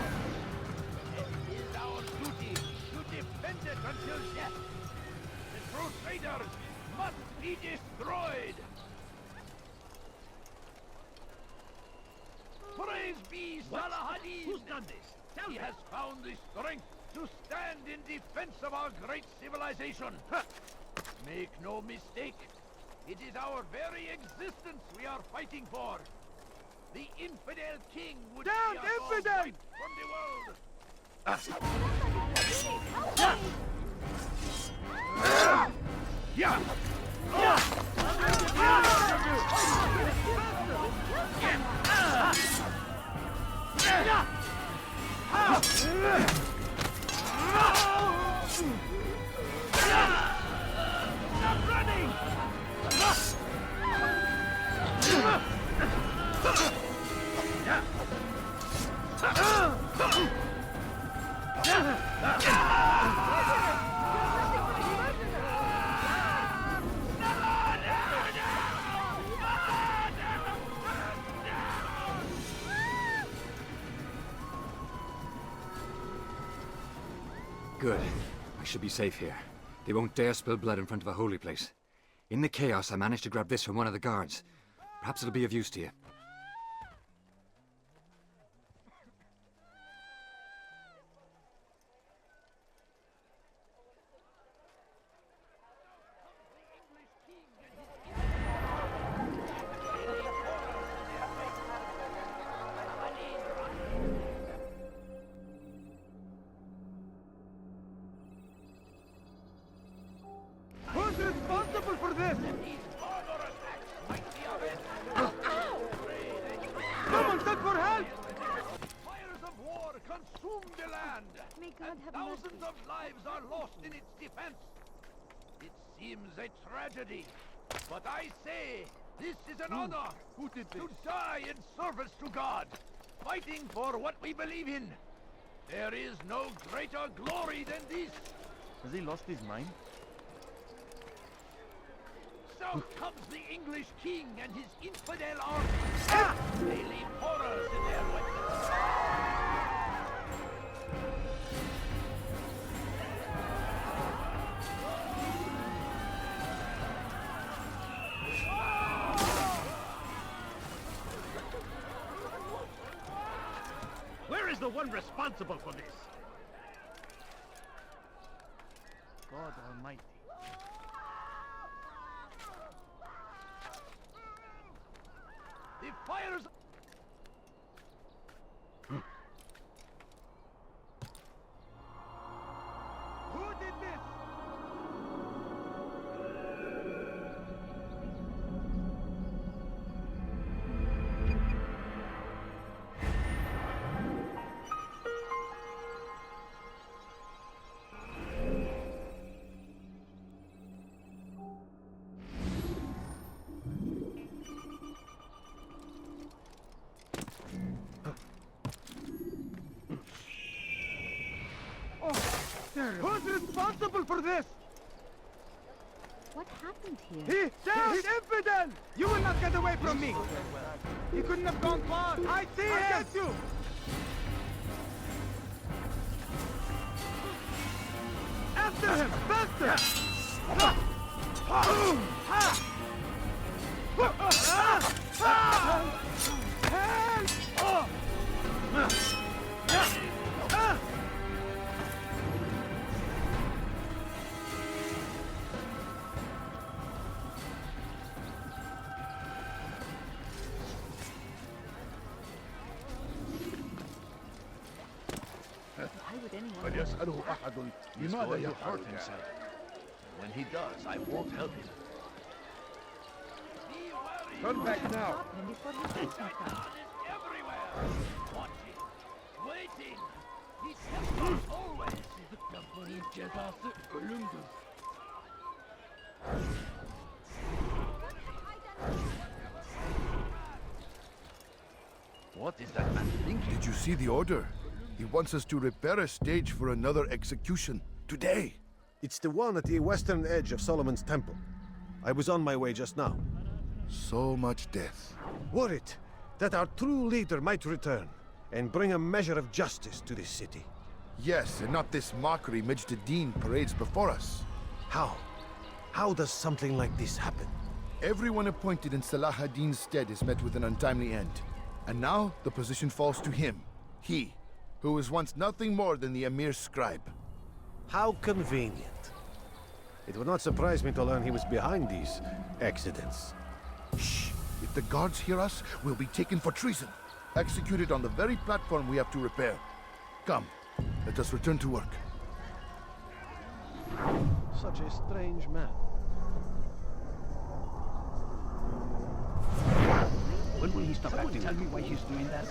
It is our duty to defend it until death! The Crusaders must be destroyed! Praise be Salahadin! Who's done this? He has found the strength to stand in defense of our great civilization. Make no mistake, it is our very existence we are fighting for. The infidel king would Down, see us all infidel! wiped from the world. Stop running! Good. I should be safe here. They won't dare spill blood in front of a holy place. In the chaos, I managed to grab this from one of the guards. Perhaps it'll be of use to you. Who's responsible for this? Someone send for help! Fires of war consume the land. May God and have thousands mercy. of lives are lost in its defense. It seems a tragedy, but I say this is an honor to die in service to God, fighting for what we believe in. There is no greater glory than this. Has he lost his mind? South comes the English king and his infidel army. They leave horrors in their wake. Where is the one responsible for this? God Almighty. The fires... Who did this? Who's responsible for this? What happened here? He's infidel! You will not get away from me! He couldn't have gone far! I see him! I get you! After him! Faster! فليسأله أحد لماذا يفعل himself. When he does, I won't help him. Turn back now. Everywhere! Watching, waiting! He tells us always! Yapmanın cezası ölümdür. What is that man thinking? Did you see the order? He wants us to repair a stage for another execution. Today! It's the one at the western edge of Solomon's Temple. I was on my way just now. So much death. Worried that our true leader might return and bring a measure of justice to this city. Yes, and not this mockery Majd ad-Din parades before us. How? How does something like this happen? Everyone appointed in Salah ad-Din's stead is met with an untimely end. And now the position falls to him. He, who was once nothing more than the Emir's scribe. How convenient. It would not surprise me to learn he was behind these accidents. Shh! If the guards hear us, we'll be taken for treason. Executed on the very platform we have to repair. Come, let us return to work. Such a strange man. When will he stop acting? Tell me why he's doing that.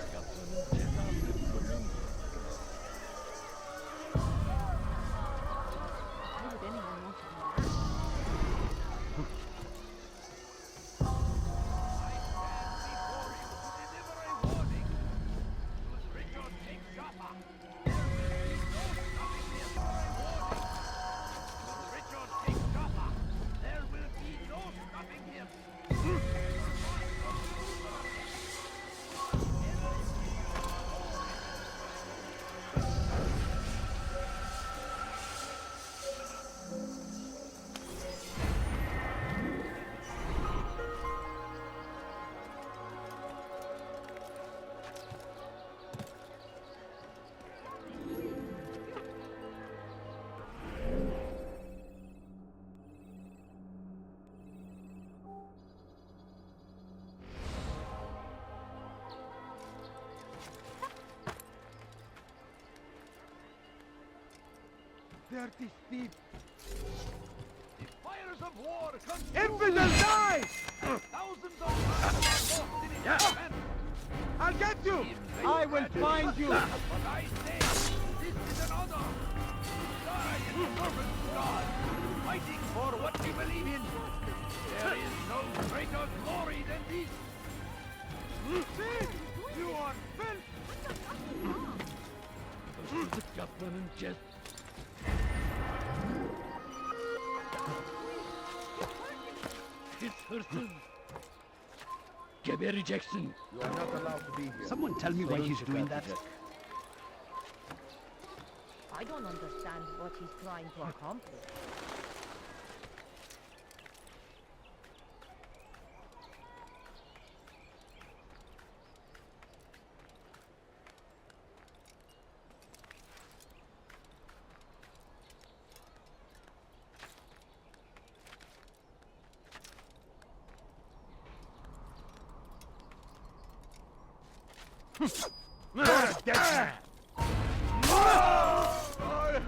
Dirty thief! Fires of war come. Infidel, die! Thousands of lives are lost in its defense. I'll get you! I will find you! But I say, this is an honor. Die in service to God, fighting for what we believe in. There is no greater glory than this. See? You are filth! The government just... This person... Gebereceksin. You are not allowed to be here. Someone tell me why he's doing that. I don't understand what he's trying to accomplish.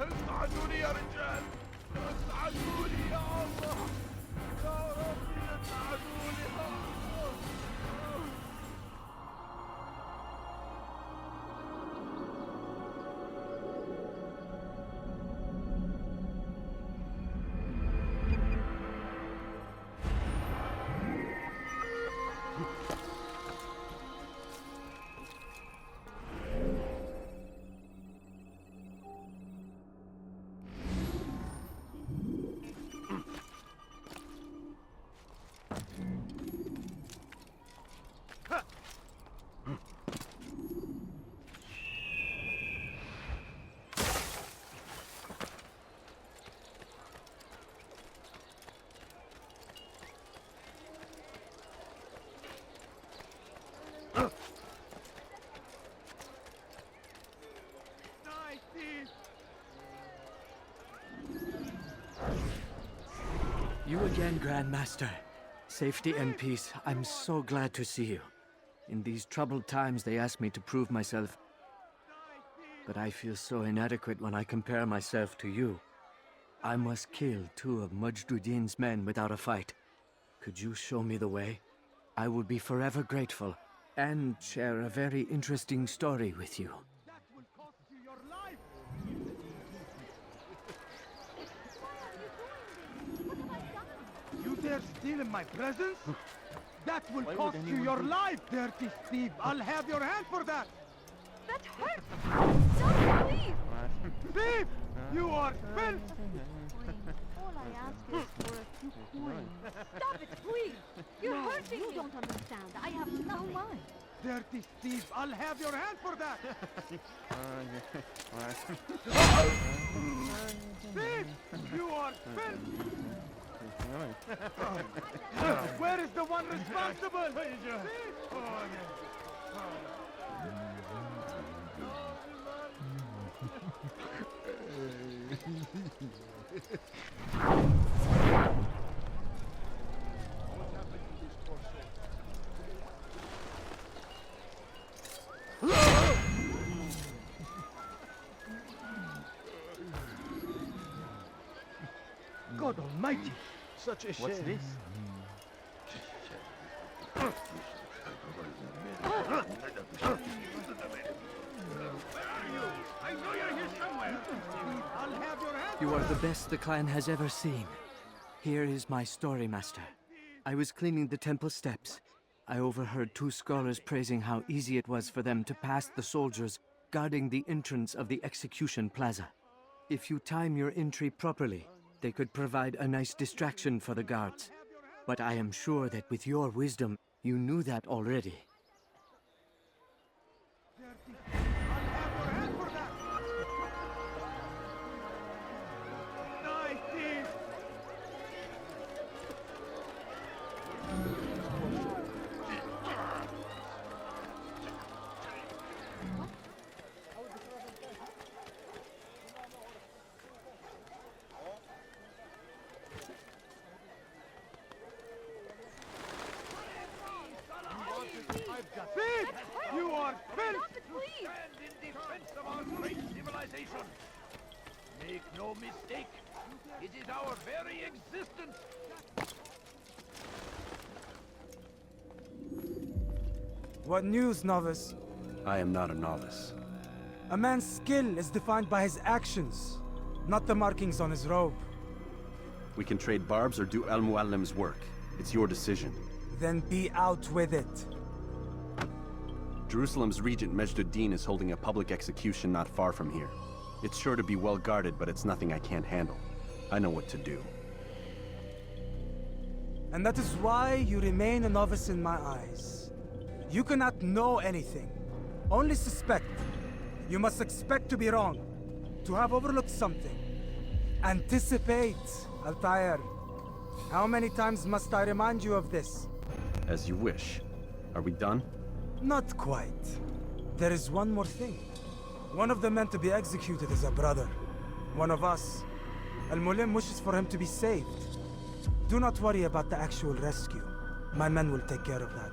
اساعدوني يا رجال اساعدوني يا الله يا ربي اساعدوني يا الله You again, Grandmaster. Safety and peace. I'm so glad to see you. In these troubled times, they ask me to prove myself. But I feel so inadequate when I compare myself to you. I must kill 2 of Mujduddin's men without a fight. Could you show me the way? I will be forever grateful, and share a very interesting story with you. You dare steal in my presence? That will cost you your life, dirty thief! I'll have your hand for that! That hurts! Stop, please! Thief! You are filth! All I ask is for a few coins. Stop it, please! You're hurting me! You don't understand. I have no mind. Dirty thief! I'll have your hand for that! Thief! You are filth! Where is the one responsible? God Almighty! Such a shame. What's this? I know you're here somewhere! I'll have your hand! You are the best the clan has ever seen. Here is my story, Master. I was cleaning the temple steps. I overheard 2 scholars praising how easy it was for them to pass the soldiers guarding the entrance of the execution plaza. If you time your entry properly, they could provide a nice distraction for the guards. But I am sure that with your wisdom, you knew that already. Make no mistake, it is our very existence. What news, novice? I am not a novice. A man's skill is defined by his actions, not the markings on his robe. We can trade barbs or do Al-Muallim's work. It's your decision. Then be out with it. Jerusalem's regent Majd-ud-Din is holding a public execution not far from here. It's sure to be well guarded, but it's nothing I can't handle. I know what to do. And that is why you remain a novice in my eyes. You cannot know anything, only suspect. You must expect to be wrong, to have overlooked something. Anticipate, Altair. How many times must I remind you of this? As you wish. Are we done? Not quite. There is one more thing. One of the men to be executed is a brother. One of us. Al-Mulim wishes for him to be saved. Do not worry about the actual rescue. My men will take care of that.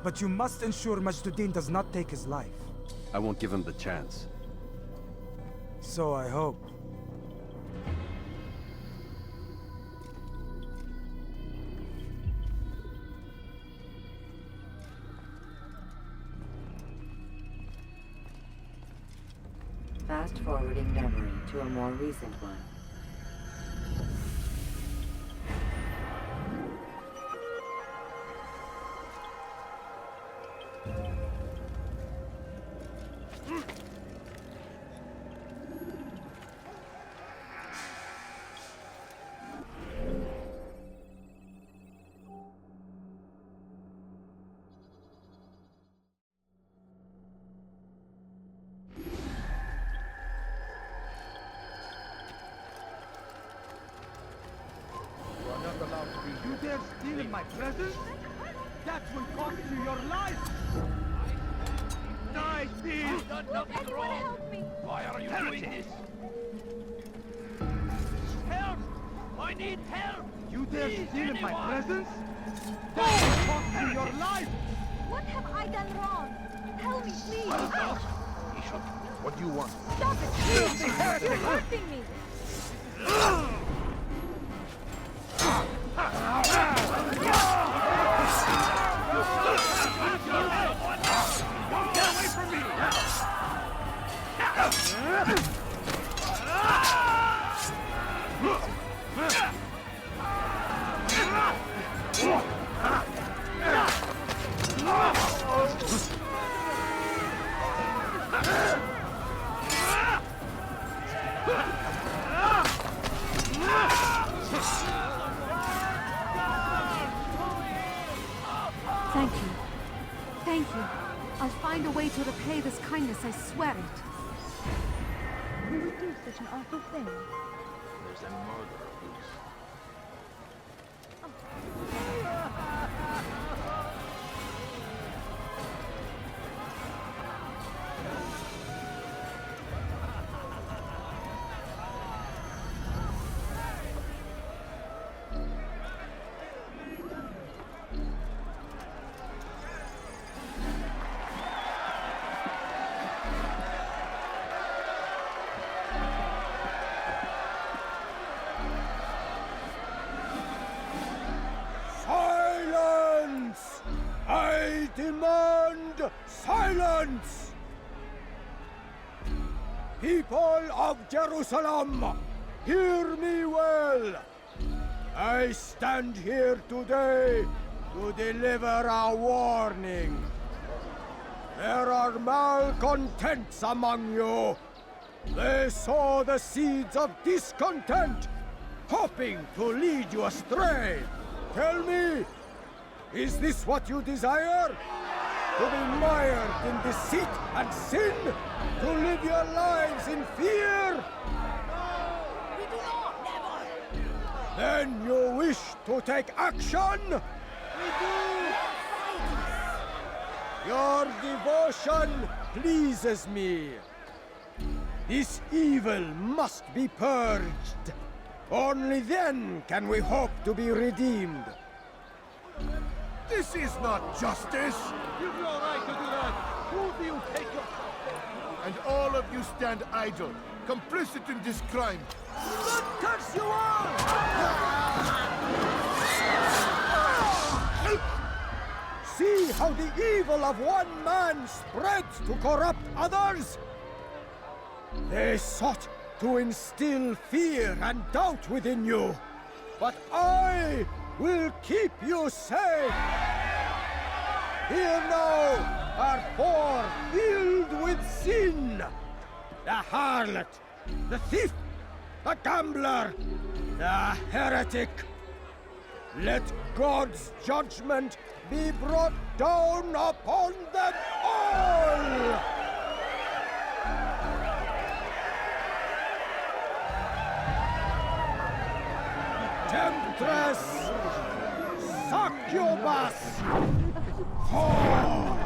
But you must ensure Majd-ud-Din does not take his life. I won't give him the chance. So I hope. Fast-forwarding memory to a more recent one. You dare steal in my presence? That will cost you your life! Die, thief! I've done nothing wrong! Why are you doing this? Help! I need help! You dare steal in my presence? That will cost you your life! What have I done wrong? Tell me, please! What do you want? Stop it! Please! You're hurting me! Get away from me! Thank you. Thank you. I'll find a way to repay this kindness, I swear it. Who would do such an awful thing? There's a murderer loose. Silence! I demand silence! People of Jerusalem, hear me well! I stand here today to deliver a warning. There are malcontents among you. They sow the seeds of discontent, hoping to lead you astray. Tell me, is this what you desire? To be mired in deceit and sin? To live your lives in fear? We do not! Never! Then you wish to take action? We do! Your devotion pleases me. This evil must be purged. Only then can we hope to be redeemed. This is not justice! You've no right to do that! Who do you take your... And all of you stand idle. complicit in this crime. God curse you all! See how the evil of one man spreads to corrupt others? They sought to instill fear and doubt within you, but I will keep you safe. Here now are four filled with sin. The harlot, the thief, the gambler, the heretic. Let God's judgment be brought down upon them all! Temptress! Succubus! Whore!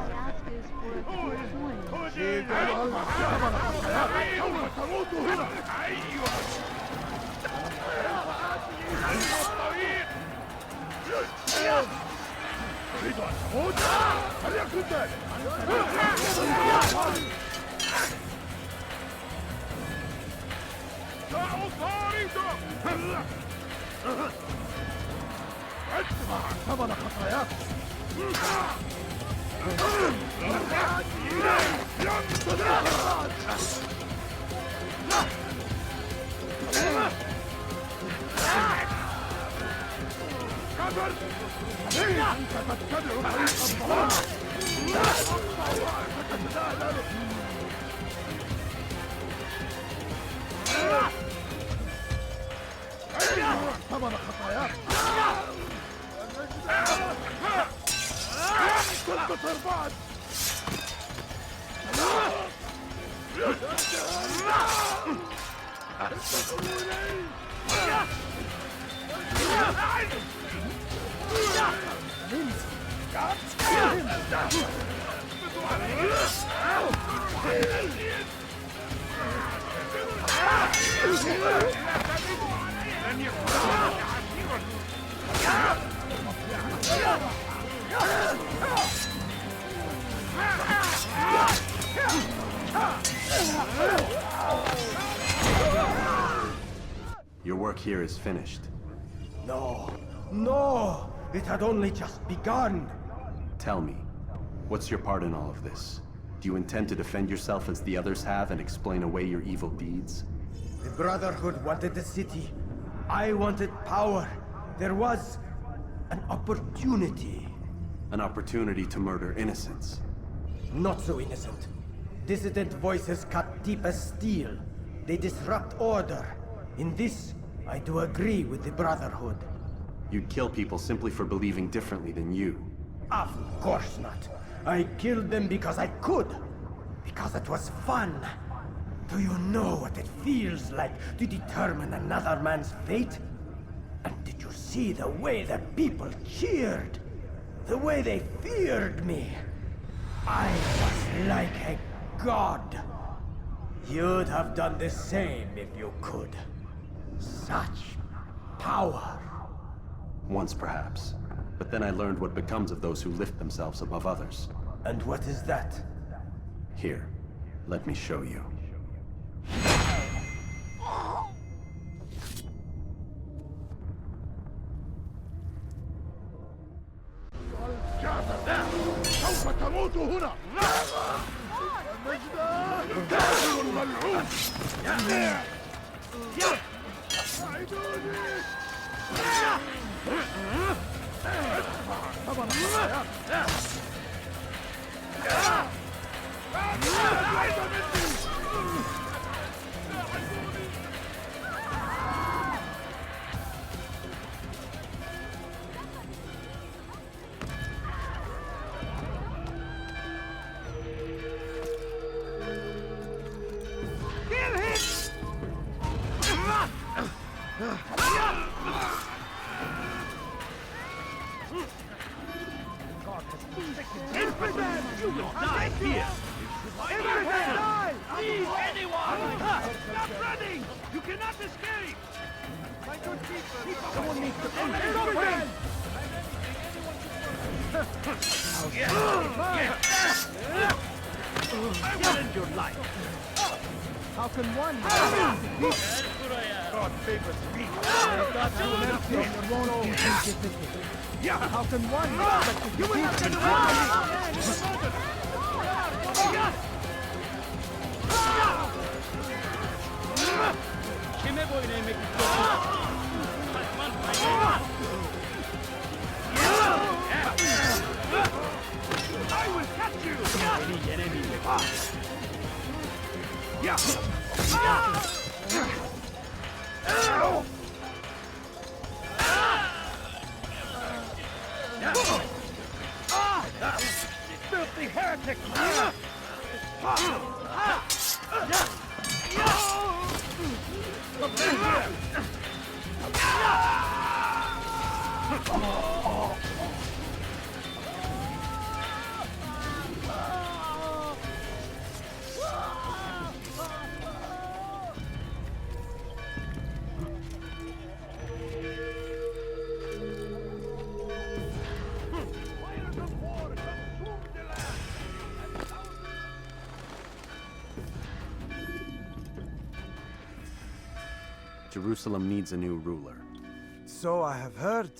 Your work here is finished. No, no! It had only just begun! Tell me, what's your part in all of this? Do you intend to defend yourself as the others have and explain away your evil deeds? The Brotherhood wanted the city. I wanted power. There was an opportunity. An opportunity to murder innocents. Not so innocent. Dissident voices cut deep as steel. They disrupt order. In this, I do agree with the Brotherhood. You'd kill people simply for believing differently than you. Of course not. I killed them because I could. Because it was fun. Do you know what it feels like to determine another man's fate? And did you see the way the people cheered? The way they feared me? I was like a god. You'd have done the same if you could. Such power. Once perhaps. But then I learned what becomes of those who lift themselves above others. And what is that? Here, let me show you. سوف تموت هنا. الكافر الملعون. You will die here! Everyone die! Leave anyone! Stop running! You cannot escape! My good keeper! Someone needs to end this! I will end your life! How can one God favors me. How can one expect to defeat Kime boyun eğmek istiyorsun? Kaçman I will catch you! Beni yenemeyecek. Filthy heretic! Jerusalem needs a new ruler. So I have heard.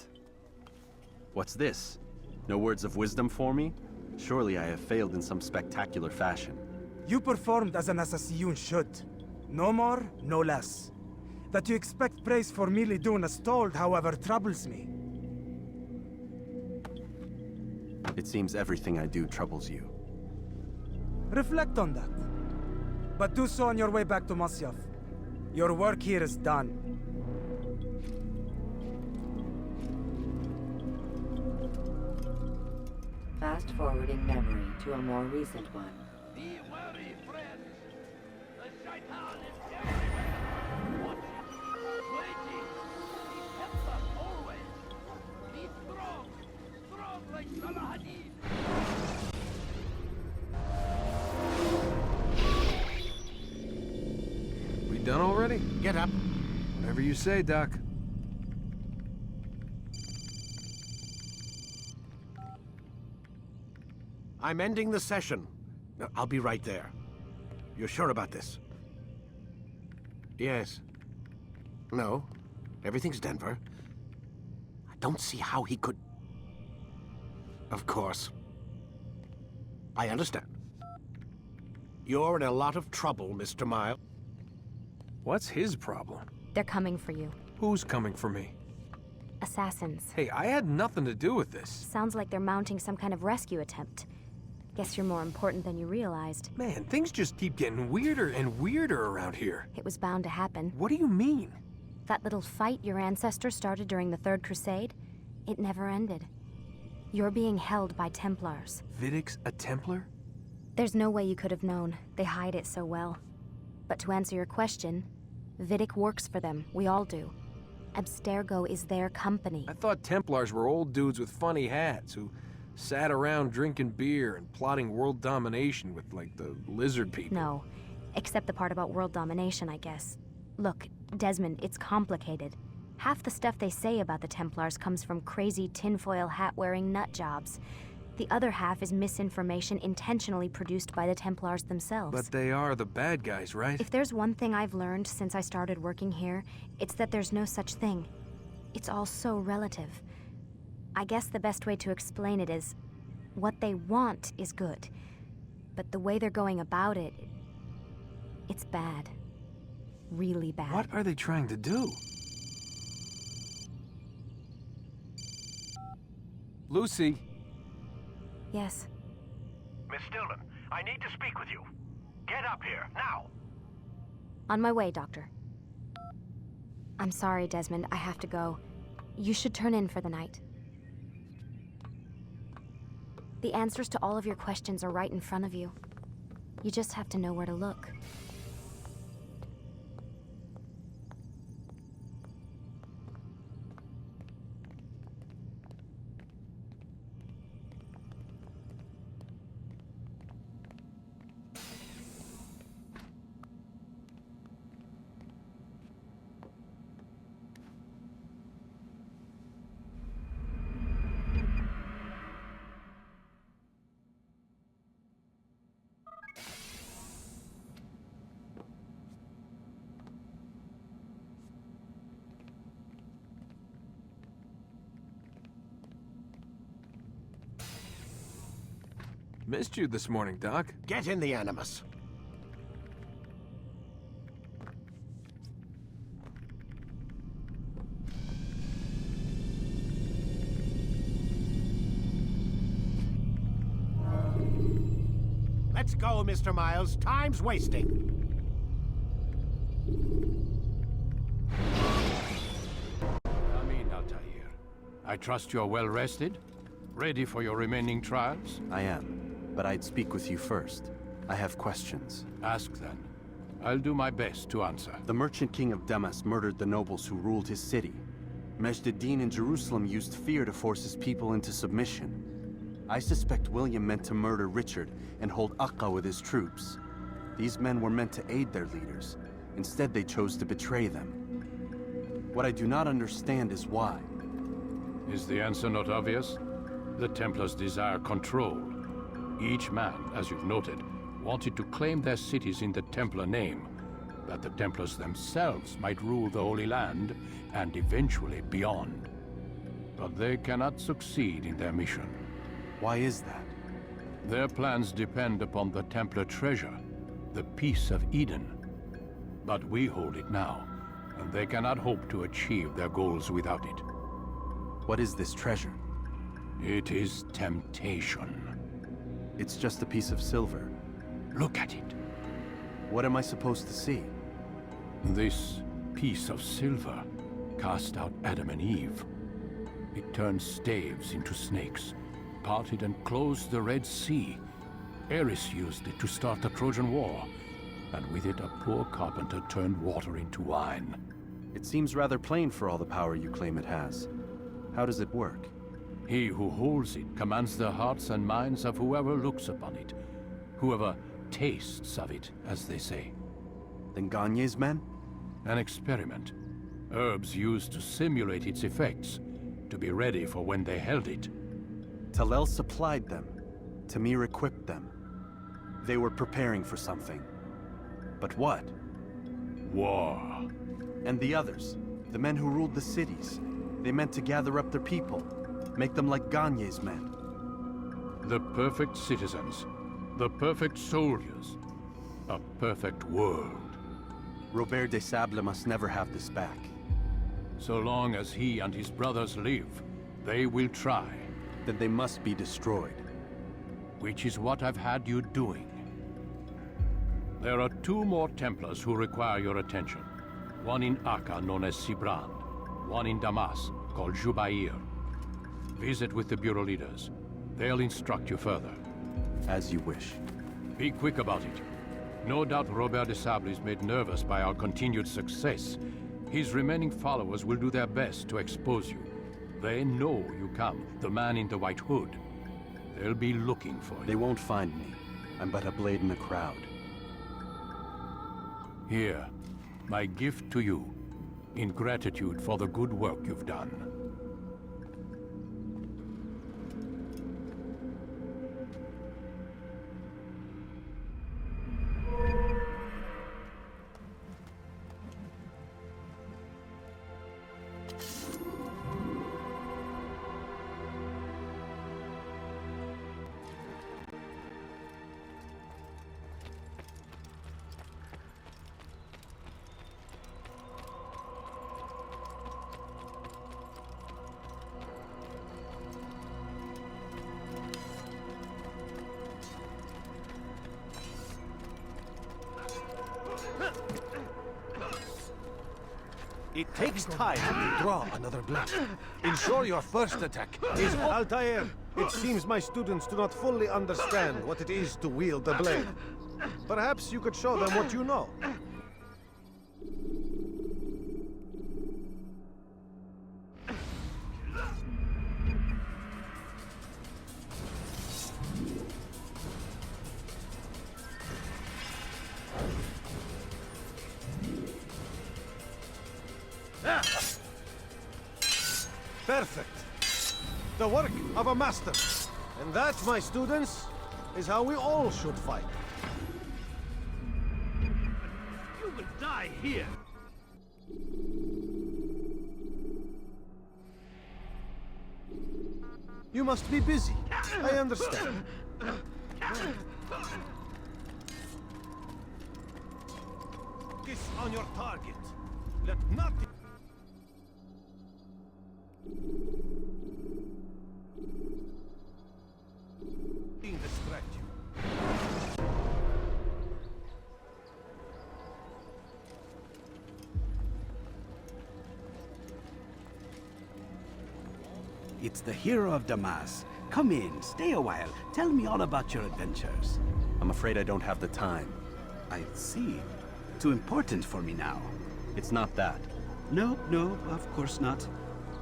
What's this? No words of wisdom for me? Surely I have failed in some spectacular fashion. You performed as an assassin should. No more, no less. That you expect praise for merely doing as told, however, troubles me. It seems everything I do troubles you. Reflect on that. But do so on your way back to Masyaf. Your work here is done. Fast-forwarding memory to a more recent one. Be wary, friends. The Shaitan is everywhere. Watching, waiting. He helps us always. Be strong. Strong like Salah Hadid. We done already? Get up. Whatever you say, Doc. I'm ending the session. I'll be right there. You're sure about this? Yes. No. Everything's Denver. I don't see how he could... Of course. I understand. You're in a lot of trouble, Mr. Miles. What's his problem? They're coming for you. Who's coming for me? Assassins. Hey, I had nothing to do with this. Sounds like they're mounting some kind of rescue attempt. Guess you're more important than you realized. Man, things just keep getting weirder and weirder around here. It was bound to happen. What do you mean? That little fight your ancestors started during the Third Crusade, it never ended. You're being held by Templars. Vidic's a Templar? There's no way you could have known. They hide it so well. But to answer your question, Vidic works for them. We all do. Abstergo is their company. I thought Templars were old dudes with funny hats who sat around drinking beer and plotting world domination with, like, the lizard people. No. Except the part about world domination, I guess. Look, Desmond, it's complicated. Half the stuff they say about the Templars comes from crazy tinfoil hat-wearing nut jobs. The other half is misinformation intentionally produced by the Templars themselves. But they are the bad guys, right? If there's one thing I've learned since I started working here, it's that there's no such thing. It's all so relative. I guess the best way to explain it is, what they want is good. But the way they're going about it, it's bad. Really bad. What are they trying to do? Lucy? Yes. Miss Stillman, I need to speak with you. Get up here, now! On my way, Doctor. I'm sorry, Desmond. I have to go. You should turn in for the night. The answers to all of your questions are right in front of you. You just have to know where to look. Missed you this morning, Doc. Get in the Animus. Let's go, Mr. Miles. Time's wasting. Amin, Altair. I trust you're well rested? Ready for your remaining trials? I am, but I'd speak with you first. I have questions. Ask then. I'll do my best to answer. The Merchant King of Damas murdered the nobles who ruled his city. Majd-Addin in Jerusalem used fear to force his people into submission. I suspect William meant to murder Richard and hold Akka with his troops. These men were meant to aid their leaders. Instead, they chose to betray them. What I do not understand is why. Is the answer not obvious? The Templars desire control. Each man, as you've noted, wanted to claim their cities in the Templar name, that the Templars themselves might rule the Holy Land and eventually beyond. But they cannot succeed in their mission. Why is that? Their plans depend upon the Templar treasure, the Peace of Eden. But we hold it now, and they cannot hope to achieve their goals without it. What is this treasure? It is temptation. It's just a piece of silver. Look at it. What am I supposed to see? This piece of silver cast out Adam and Eve. It turned staves into snakes, parted and closed the Red Sea. Ares used it to start the Trojan War, and with it a poor carpenter turned water into wine. It seems rather plain for all the power you claim it has. How does it work? He who holds it commands the hearts and minds of whoever looks upon it, whoever tastes of it, as they say. Then Gagne's men? An experiment. Herbs used to simulate its effects, to be ready for when they held it. Talel supplied them. Tamir equipped them. They were preparing for something. But what? War. And the others, the men who ruled the cities, they meant to gather up their people, make them like Gagne's men. The perfect citizens, the perfect soldiers, a perfect world. Robert de Sable must never have this back. So long as he and his brothers live, they will try. Then they must be destroyed. Which is what I've had you doing. There are 2 more Templars who require your attention. One in Akka, known as Sibrand. One in Damas, called Jubair. Visit with the Bureau leaders. They'll instruct you further. As you wish. Be quick about it. No doubt Robert de Sable is made nervous by our continued success. His remaining followers will do their best to expose you. They know you come, the man in the white hood. They'll be looking for you. They won't find me. I'm but a blade in a crowd. Here, my gift to you, in gratitude for the good work you've done. It takes time to draw another blade. Ensure your first attack is... Altair, it seems my students do not fully understand what it is to wield the blade. Perhaps you could show them what you know. Perfect. The work of a master. And that, my students, is how we all should fight. You will die here. You must be busy. I understand. Focus on your target. Let nothing... distract you. It's the hero of Damas. Come in, stay a while. Tell me all about your adventures. I'm afraid I don't have the time. I see. Too important for me now. It's not that. No, of course not.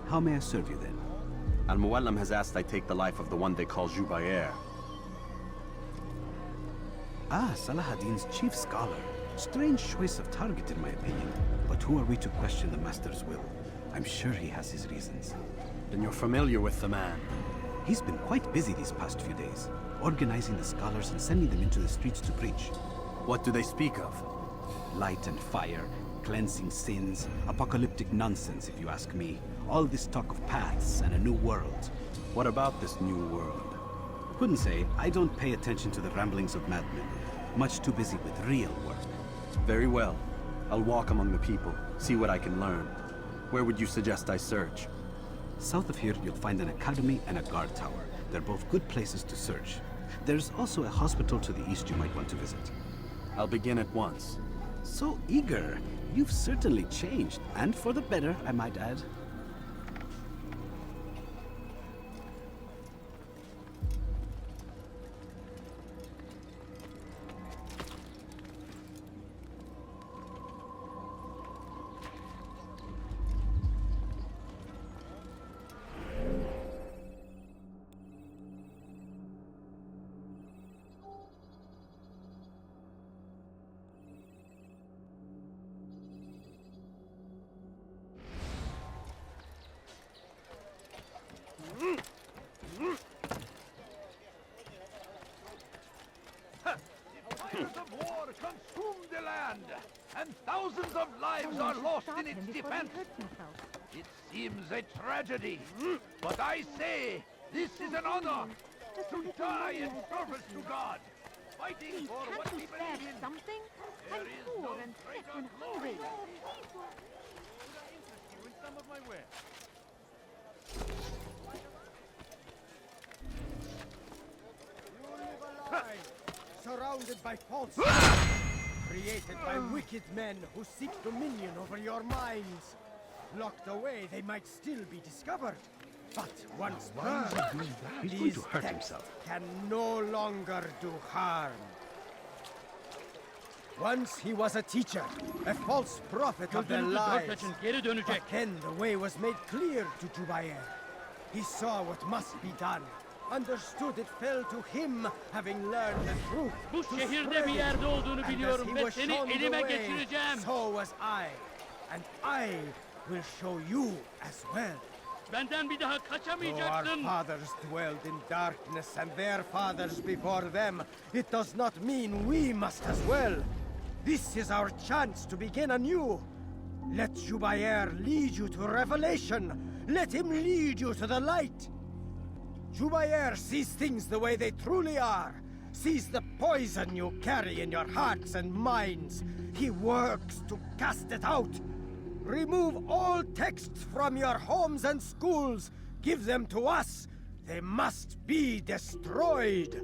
How may I serve you then? Al-Muallim has asked I take the life of the one they call Jubair. Ah, Salahadin's chief scholar. Strange choice of target in my opinion. But who are we to question the Master's will? I'm sure he has his reasons. Then you're familiar with the man. He's been quite busy these past few days, organizing the scholars and sending them into the streets to preach. What do they speak of? Light and fire, cleansing sins, apocalyptic nonsense if you ask me. All this talk of paths and a new world. What about this new world? Couldn't say. I don't pay attention to the ramblings of madmen. Much too busy with real work. Very well. I'll walk among the people, see what I can learn. Where would you suggest I search? South of here, you'll find an academy and a guard tower. They're both good places to search. There's also a hospital to the east you might want to visit. I'll begin at once. So eager. You've certainly changed, and for the better, I might add. Fires of war consume the land, and thousands of lives are lost in its defense. It seems a tragedy, but I say this is an honor to die in service to God, fighting for what we believe in. Something? I'm poor and sick and hungry. Some of my wares. Surrounded by false created by wicked men who seek dominion over your minds. Locked away, they might still be discovered. But once burned, He's going these to hurt texts himself. can no longer do harm. Once he was a teacher, a false prophet of the lies. But then the way was made clear to Jubair. He saw what must be done. Understood it fell to him, having learned the truth. Bu şehirde bir yerde olduğunu biliyorum ve seni elime geçireceğim. So was I, and I will show you as well. Benden bir daha Our kaçamayacaksın. fathers dwelled in darkness and their fathers before them. It does not mean we must as well. This is our chance to begin anew. Let Jubair lead you to revelation. Let him lead you to the light. Jubair sees things the way they truly are. Sees the poison you carry in your hearts and minds. He works to cast it out. Remove all texts from your homes and schools. Give them to us. They must be destroyed.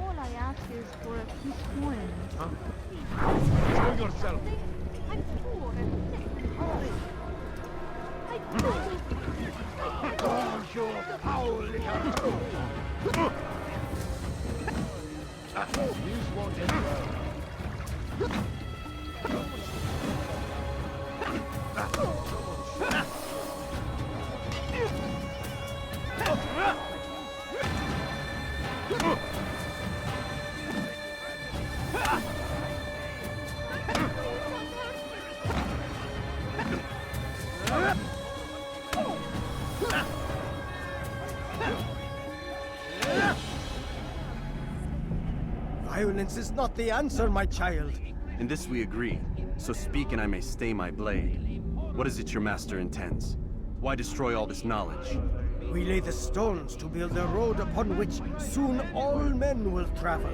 All I ask is for a few coins. Show yourself. I'm poor and sick and hungry. I Oh, you foul little... These won't end well. Violence is not the answer, my child. In this we agree, so speak and I may stay my blade. What is it your master intends? Why destroy all this knowledge? We lay the stones to build a road upon which soon all men will travel.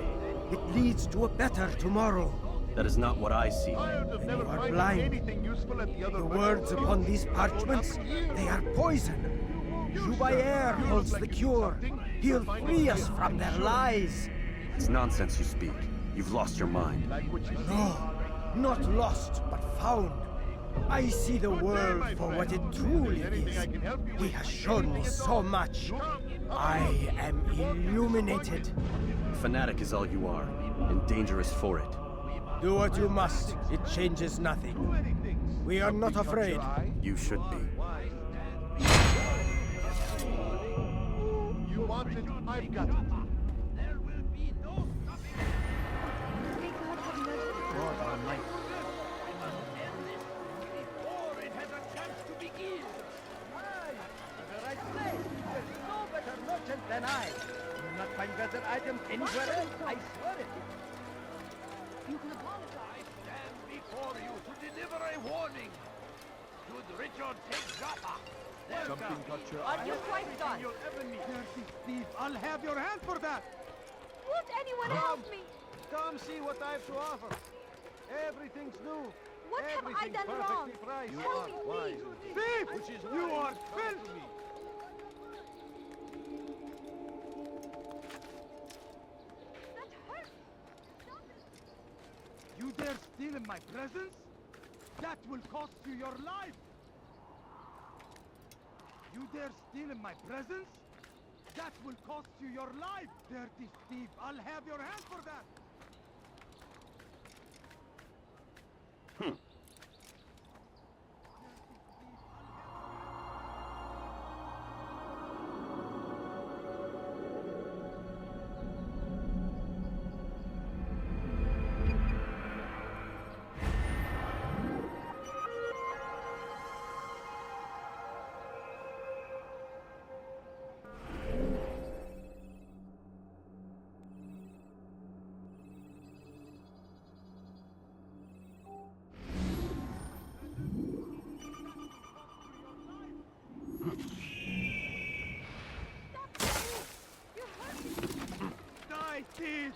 It leads to a better tomorrow. That is not what I see. Then you are blind. The words upon these parchments, they are poison. Jubair holds the cure. He'll free us from their lies. It's nonsense you speak. You've lost your mind. No, not lost, but found. I see the world for what it truly is. He has shown me so much. I am illuminated. Fanatic is all you are, and dangerous for it. Do what you must. It changes nothing. We are not afraid. You should be. You want it? I've got it. Than I. You'll not find better items anywhere else, I swear it. You can apologize. I stand before you to deliver a warning. Should Richard take Joppa, Something got your Are you quite done? You'll ever need. Dirty thief, I'll have your hand for that. Won't anyone help me? Come see what I have to offer. Everything's new. What have I done wrong? Priced. Help me, please. Thief! You are filthy! You dare steal in my presence? That will cost you your life! You dare steal in my presence? That will cost you your life, dirty thief! I'll have your hand for that! Die, thief!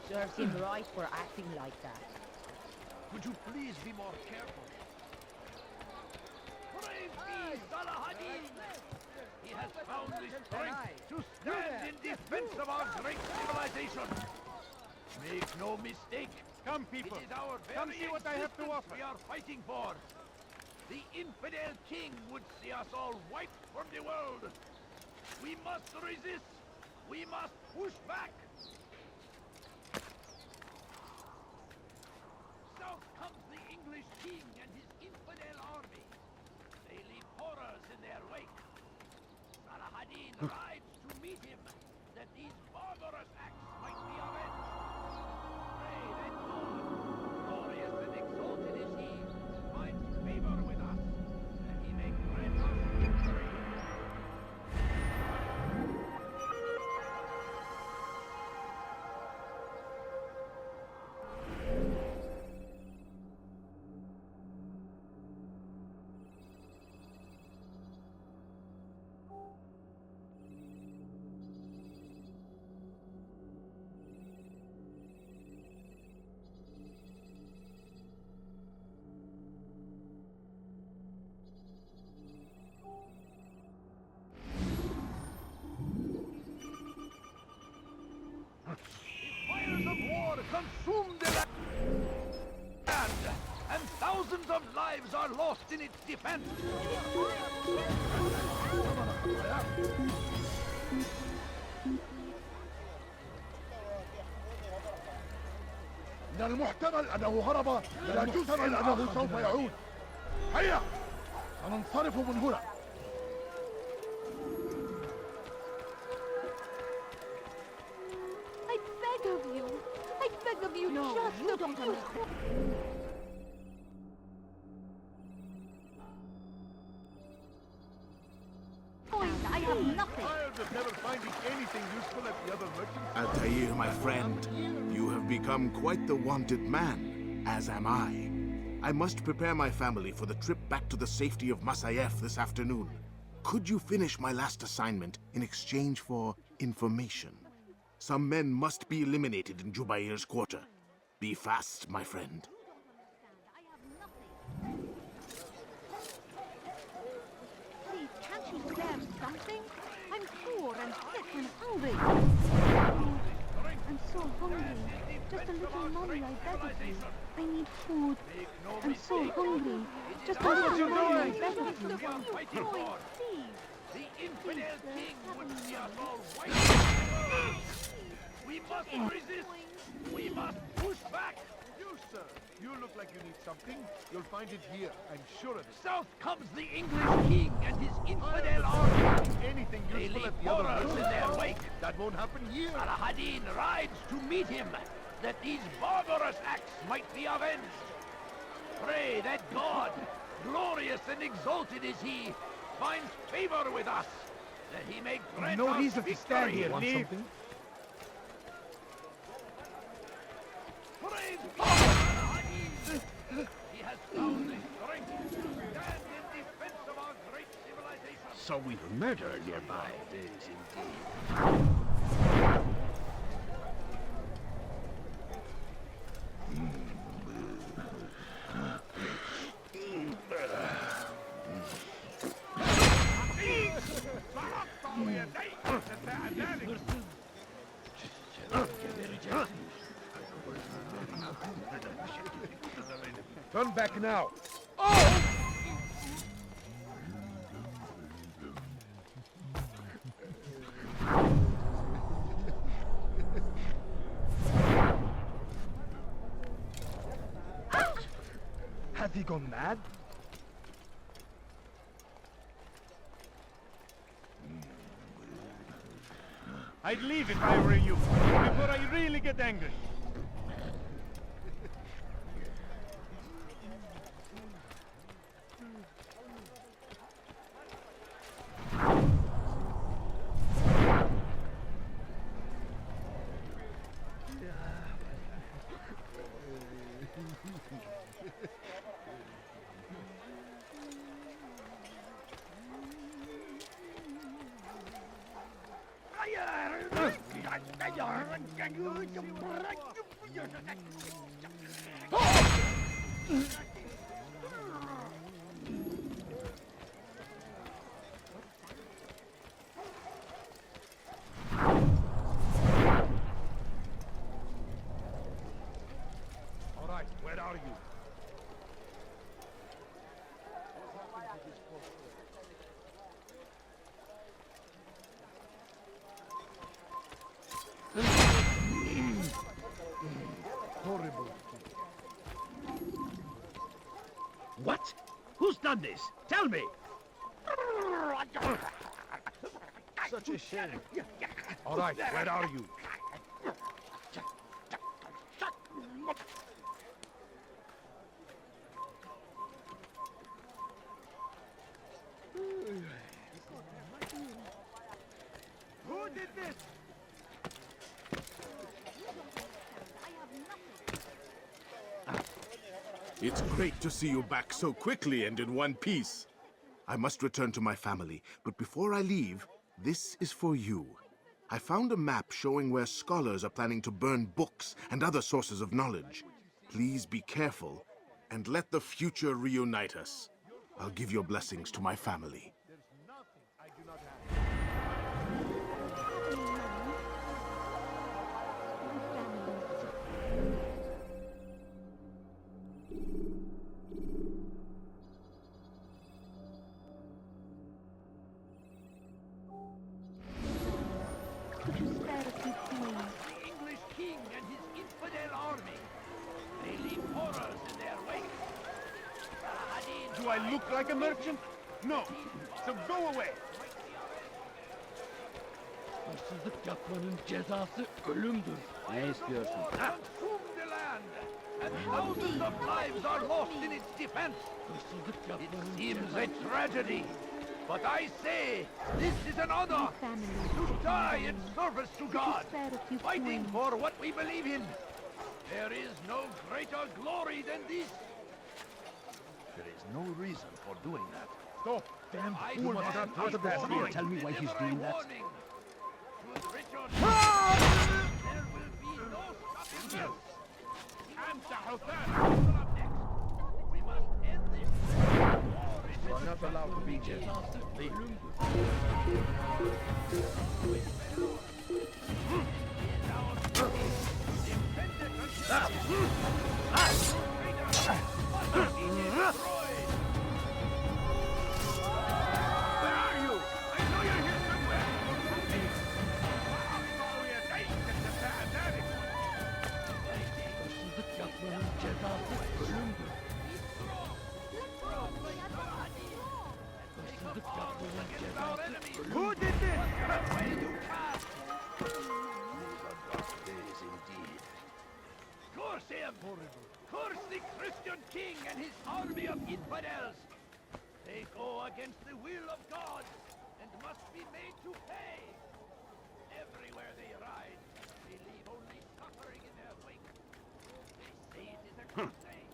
Serves him right for acting like that. Could you please be more careful? Praise be Salahadin! He has found the strength to stand in defense of our great civilization. Make no mistake. Come, people. It is our Come very see what I have to existence offer. we are fighting for. The infidel king would see us all wiped from the world. We must resist. We must push back. South comes the English king and his infidel army. They leave horrors in their wake. Salahadin rides to meet him, that these barbarous acts might be avenged. Pray that God, glorious and exalted is he, finds favor with us, that he may grant us victory. Fires of war consume the land, and thousands of lives are lost in its defense. من المحتمل أنه هرب إلى جزر أنه سوف يعود. هيا سننصرف من هنا. I beg of you. I beg of you, No, just you a don't few- understand. Point, I have nothing. Tired of never finding anything useful at the other merchants. Altair, my friend, you have become quite the wanted man, as am I. I must prepare my family for the trip back to the safety of Masayef this afternoon. Could you finish my last assignment in exchange for information? Some men must be eliminated in Jubair's quarter. Be fast, my friend. Please, can't you spare something? I'm poor and sick and hungry. I'm so hungry. Just a little money, I beg of you. I need food. I'm so hungry. Just a little money, I beg of you. Point, please. The infidel king would see us all wiped. We must resist. We must push back. You, sir, you look like you need something. You'll find it here, I'm sure of it. South comes the English king and his infidel army. Anything They useful leave at the other horrors in their merchants. wake. That won't happen here. Salahadin rides to meet him, that these barbarous acts might be avenged. Pray that God, glorious and exalted is he, finds favor with us, that he may grant No us reason to stand victory. here. Want Leave. something? Praise God, Salahadin! He has found the strength to stand in defense of our great civilization. So we've murder nearby. It is indeed. Turn back now. Has he gone mad? I'd leave if I were you, before I really get angry. Horrible. What? Who's done this? Tell me! Such a shame. All right, where are you? Who did this? It's great to see you back so quickly and in one piece. I must return to my family, but before I leave, this is for you. I found a map showing where scholars are planning to burn books and other sources of knowledge. Please be careful, and let the future reunite us. I'll give your blessings to my family. Could you spare a few coins? The English king and his infidel army. They leave horrors in their wake. Do I look like a merchant? No. So go away. Hırsızlık yapmanın cezası ölümdür. Ne istiyorsun? Consume the land, and thousands of lives are lost in its defense. It seems a tragedy, but I say this is an honor to die in service to God, fighting for what we believe in. There is no greater glory than this. There is no reason for doing that. Stop! Damn I fool must must have not thought of that. destroy. Tell me why he's Deliver a doing that. warning. Should Richard there will be no stopping him. Hamza Houtham, up next. We must end this. You are not allowed to be here. Leave. Where are you? I know you're here somewhere. Hırsızlık yapmanın cezası ölümdür. Hırsızlık yapmanın cezası ölümdür. Who did this? Days indeed. Curse him! Curse the Christian king and his army of infidels! They go against the will of God and must be made to pay. Everywhere they ride, they leave only suffering in their wake. They say it is a crusade.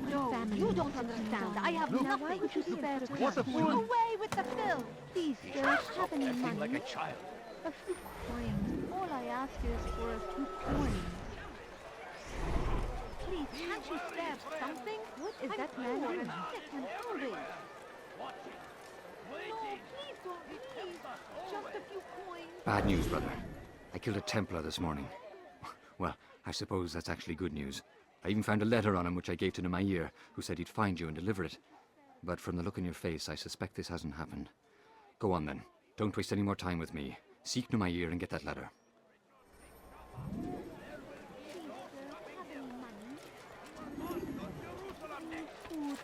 No, you don't understand. I have nothing. Why would you spare a What a few fool. coins? Away with the filth! Please, sir, have any Acting money? like a child. A few coins. All I ask is for a few coins. Please, can't you spare something? What is that man doing? Sick and hungry. No, please don't leave. Just a few coins. Bad news, brother. I killed a Templar this morning. Well, I suppose that's actually good news. I even found a letter on him which I gave to Nemair, who said he'd find you and deliver it. But from the look in your face, I suspect this hasn't happened. Go on then. Don't waste any more time with me. Seek Nemair and get that letter. Food.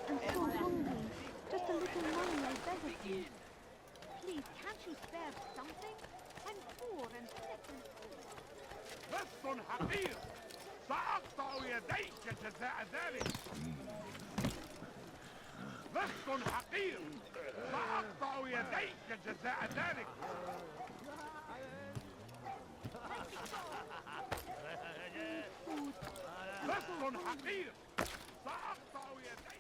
I'm so hungry. Just a little money, I beg of you. Please, can't you spare something? I'm poor and sick and بس حقير سأقطع يديك جزاء ذلك بس حقير سأقطع يديك جزاء ذلك بس حقير سأقطع يديك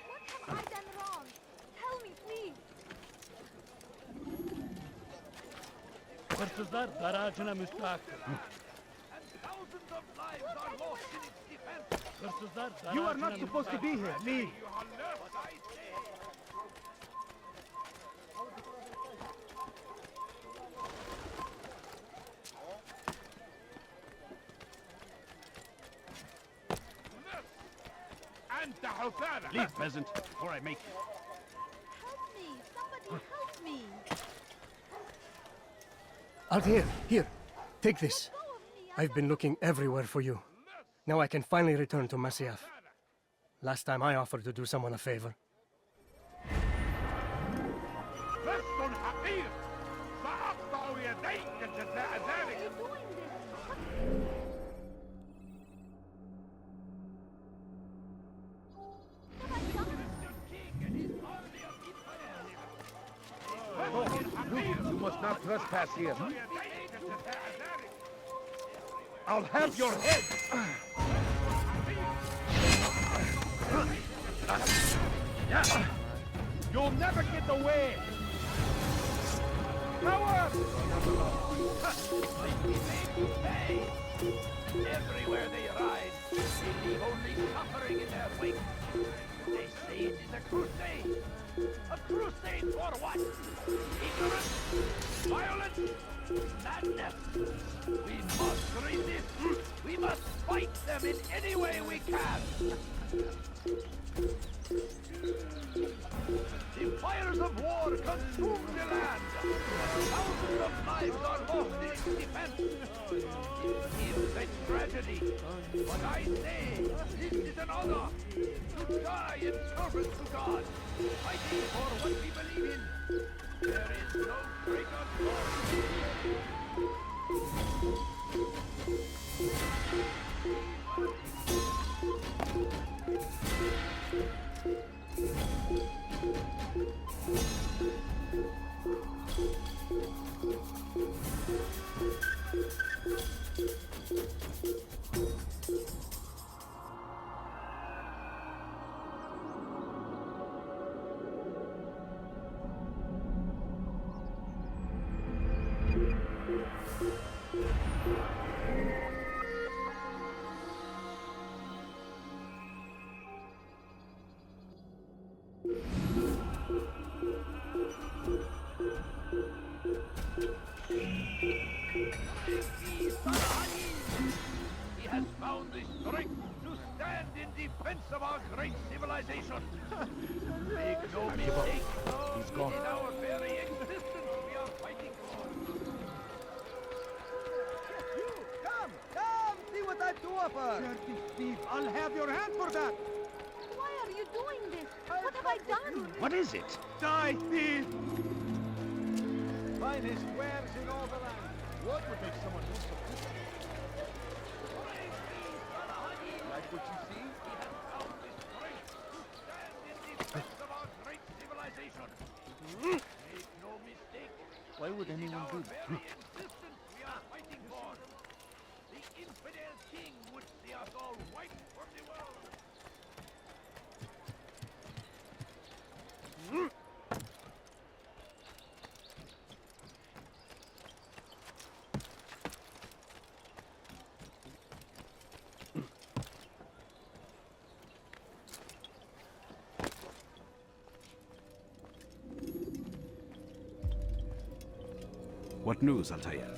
What have I done wrong? Tell me, please. Hırsızlar dar ağacına müstahaktır. Hırsızlar dar You are ağacına not supposed to be here. Leave. Leave, peasant, or I make you. Help me! Somebody help me! Altair, here. Take this. I've been looking everywhere for you. Now I can finally return to Masyaf. Last time I offered to do someone a favor. لست حقير سأقطع يديك جزاء ذلك. You must not trespass here. I'll have your head! You'll never get away! Coward! Everywhere they ride, they leave only suffering in their wake. They say it is a crusade. A crusade for what? Ignorance? Violence? Madness? We must resist. We must fight them in any way we can. The fires of war consume the land. Thousands of lives are lost in its defense. It is a tragedy. But I say, this is an honor. To die in service to God. Fighting for what we believe in. There is no greater glory. He has found the strength to stand in defense of our great civilization. Make no mistake, He's gone. in our very existence we are fighting for. Come! See what I've to offer! Dirty thief! I'll have your hand for that! Why are you doing this? What have I done? What is it? Die, thief! Finest wares in all the land. What would make someone lose so quickly? Like what you see? He has found the strength to stand in defense of our great civilization. Make no mistake. Why would anyone do that? Very existence we are fighting for. The infidel king would see us all wiped from the world. What news, Altair?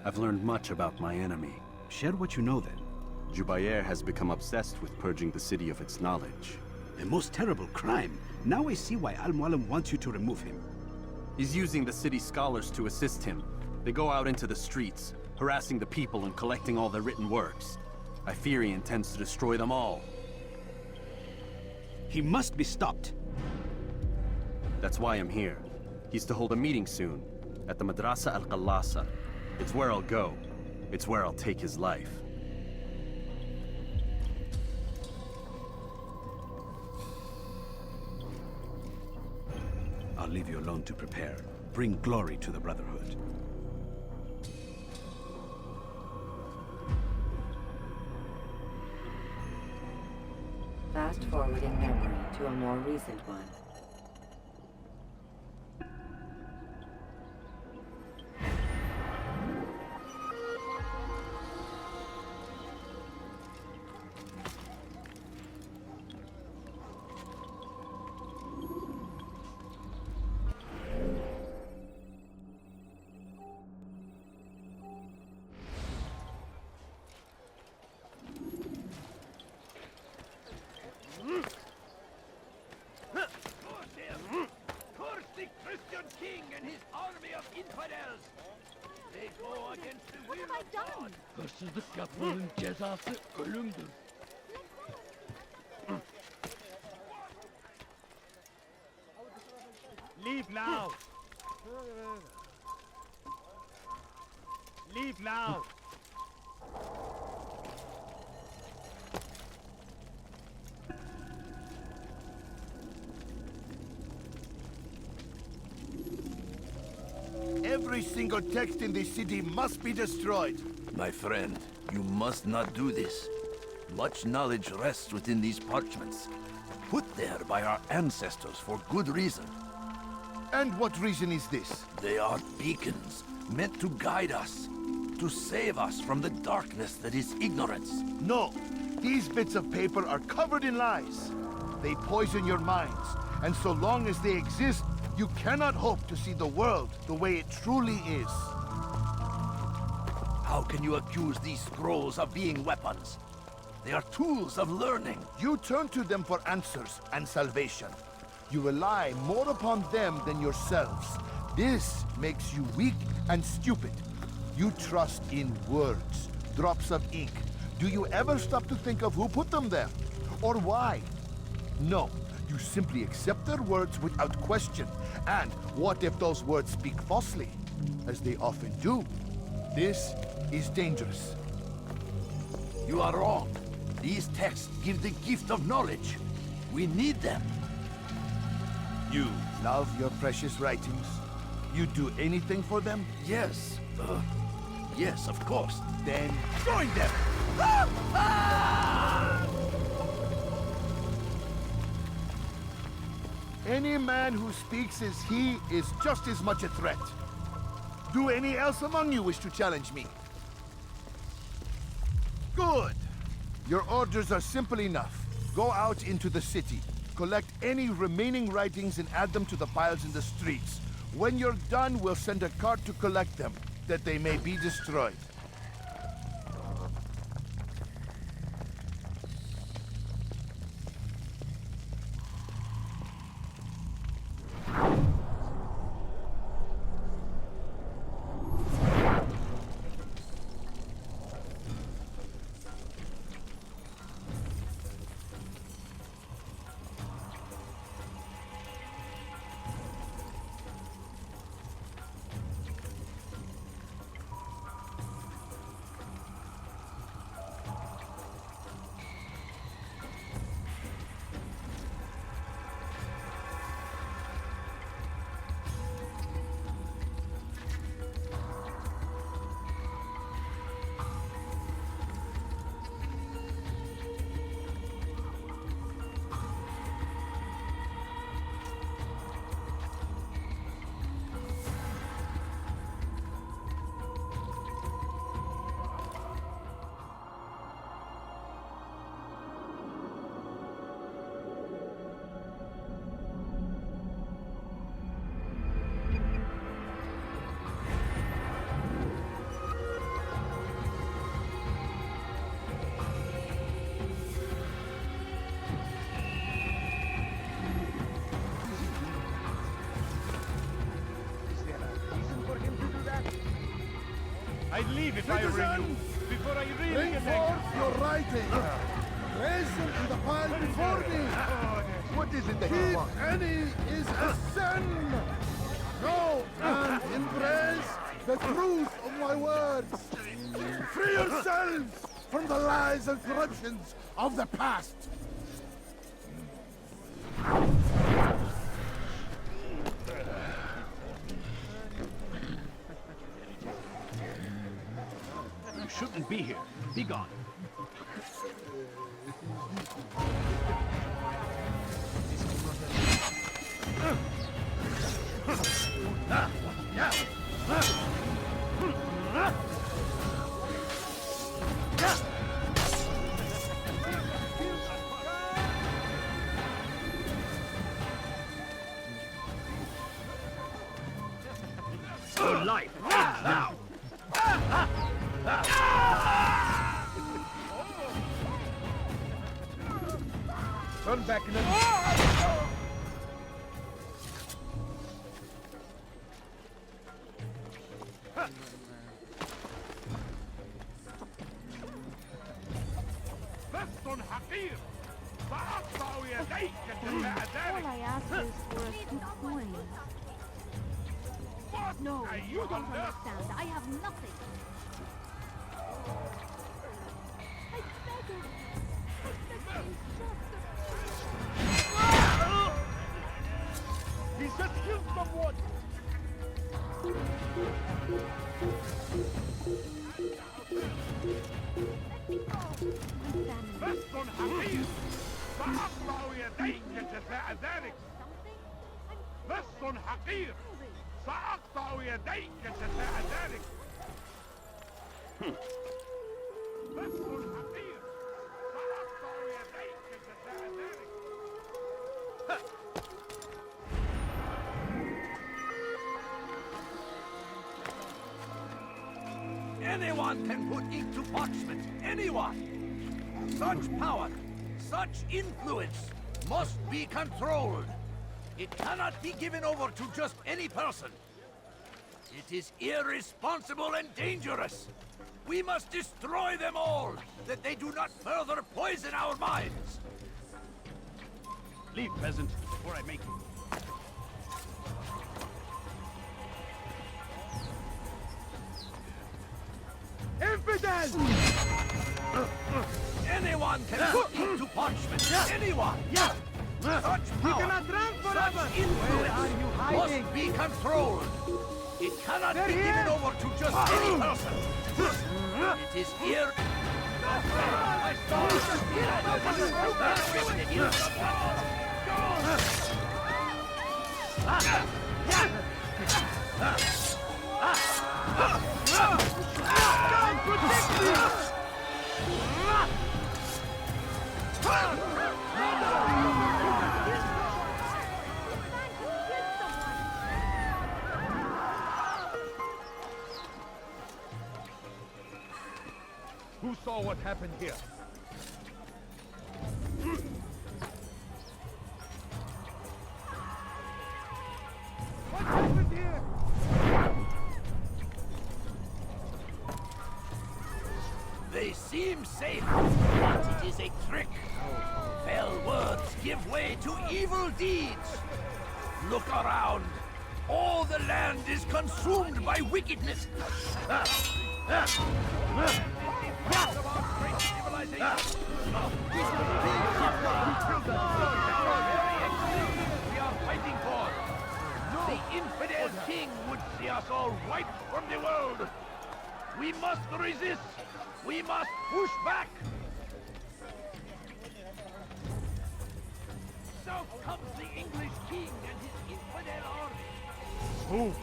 I've learned much about my enemy. Share what you know then. Jubair has become obsessed with purging the city of its knowledge. A most terrible crime. Now I see why Al-Mualim wants you to remove him. He's using the city scholars to assist him. They go out into the streets, harassing the people and collecting all their written works. I fear he intends to destroy them all. He must be stopped. That's why I'm here. He's to hold a meeting soon, at the Madrasa Al-Qallasa. It's where I'll go. It's where I'll take his life. I'll leave you alone to prepare. Bring glory to the Brotherhood. Fast forwarding memory to a more recent one. and his army of infidels. They go against the will What have I done? Hırsızlık yapmanın cezası ölümdür. Leave now! Leave now! Every single text in this city must be destroyed. My friend, you must not do this. Much knowledge rests within these parchments, put there by our ancestors for good reason. And what reason is this? They are beacons, meant to guide us, to save us from the darkness that is ignorance. No, these bits of paper are covered in lies. They poison your minds, and so long as they exist, you cannot hope to see the world the way it truly is. How can you accuse these scrolls of being weapons? They are tools of learning. You turn to them for answers and salvation. You rely more upon them than yourselves. This makes you weak and stupid. You trust in words, drops of ink. Do you ever stop to think of who put them there? Or why? No, you simply accept their words without question. And what if those words speak falsely? As they often do. This is dangerous. You are wrong. These texts give the gift of knowledge. We need them. You love your precious writings? You'd do anything for them? Yes. Yes, of course. Then join them! Any man who speaks as he is just as much a threat. Do any else among you wish to challenge me? Good. Your orders are simple enough. Go out into the city. Collect any remaining writings and add them to the piles in the streets. When you're done, we'll send a cart to collect them, that they may be destroyed. I'd leave if I were you. Before I really Bring forth your writing. Raise them to the pile before me. What is it that you Keep want? any is a sin. Go and embrace the truth of my words. Free yourselves from the lies and corruptions of the past. You shouldn't be here. Be gone. Your life ends now. Turn back and then... بس حقير سأقطع يديك جزاء All I ذلك. ask is for a few coins. No, you don't understand. I have nothing. I beg you. He's just killed someone. بس حقير سأقطع يديك جزاء ذلك. بس حقير سأقطع يديك جزاء ذلك. بس حقير سأقطع يديك جزاء ذلك. Anyone can put ink to parchment. Anyone! Such power, such influence must be controlled. It cannot be given over to just any person. It is irresponsible and dangerous. We must destroy them all, that they do not further poison our minds. Leave, peasant, before I make you. Infidel! Anyone can put ink to parchment. Anyone! Such power, We cannot run forever! such influence Where are you hiding? must be controlled. It cannot They're be given here. over to just any person. It is here. Who saw what happened here? What happened here? They seem safe, but it is a trick. Fell words give way to evil deeds. Look around. All the land is consumed by wickedness. We are fighting for. The infidel king would see us all wiped from the world. We must resist. We must push back. South comes the English king and his infidel army. Who?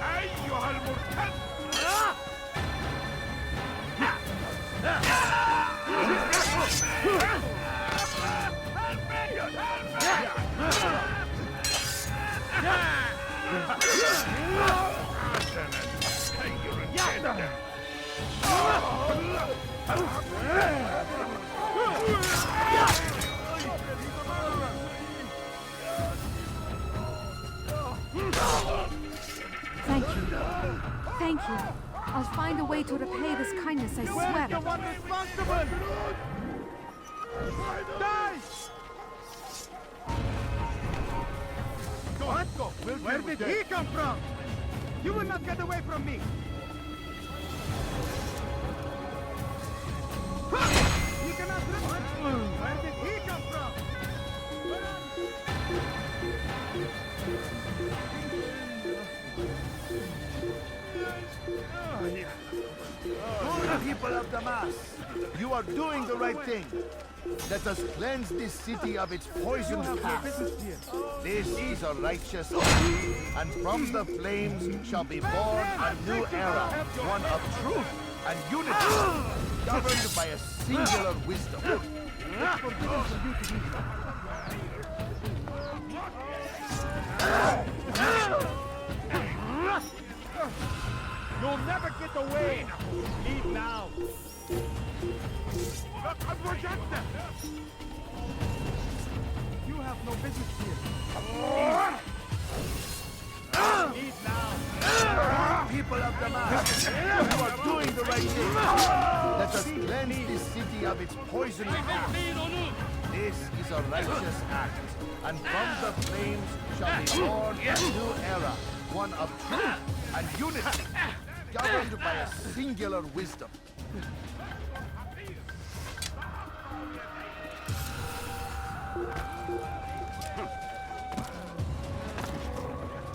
أيها المرتد Thank you. Thank you. I'll find a way to repay this kindness, I swear. Where's the one responsible? Die! What? Where did he come from? You will not get away from me! You cannot run! Where did he come from? Good people of Damas, you are doing the right thing. Let us cleanse this city of its poisoned past. This is a righteous oath, and from the flames shall be born a new era, one of truth and unity, governed by a singular wisdom. No You'll never get away! Leave now! A projector! You have no business here. Leave now! People of Damascus, you are doing the right thing. Let us cleanse this city of its poison past. This is a righteous act, and from the flames shall be born a new era, one of truth and unity, governed by a singular wisdom.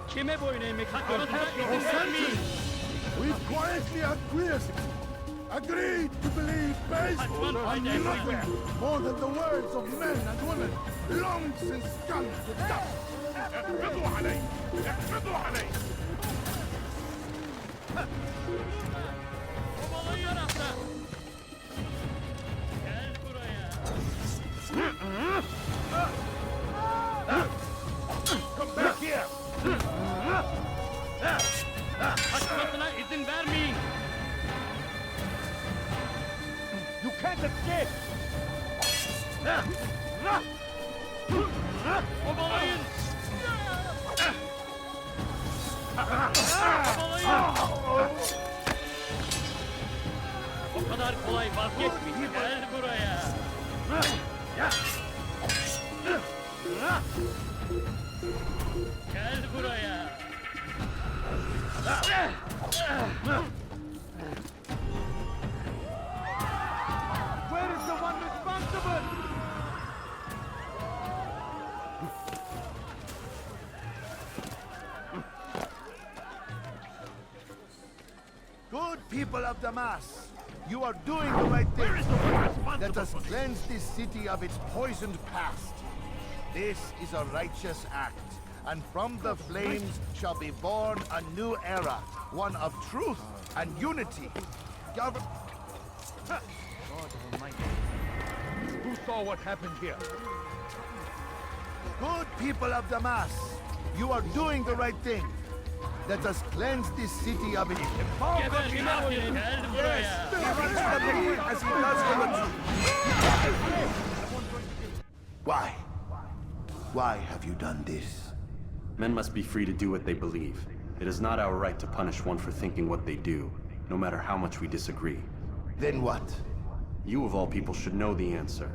Kime boyun eğmek hakkında izin vermeyin. We quietly acquiesced. Agreed to believe based on nothing more than the words of men and women, long since gone to dust. اقبضوا علي! اقبضوا علي! Babayı yaratla. Gel buraya. Come back here! Kaçmasına izin vermeyin. You can't escape! Kovalayın. Kovalayın. O kadar kolay vazgeçmeyin. Gel buraya. Gel buraya. Where is the one responsible? Good people of Damas, you are doing the right thing. Let us cleanse this city of its poisoned past. This is a righteous act, and from the flames shall be born a new era, one of truth and unity. God Almighty. Who saw what happened here? Good people of Damas, you are doing the right thing. Let us cleanse this city of its Geber Kime boyun. Gel buraya. as he does for the truth. Why? Why have you done this? Men must be free to do what they believe. It is not our right to punish one for thinking what they do, no matter how much we disagree. Then what? You of all people should know the answer.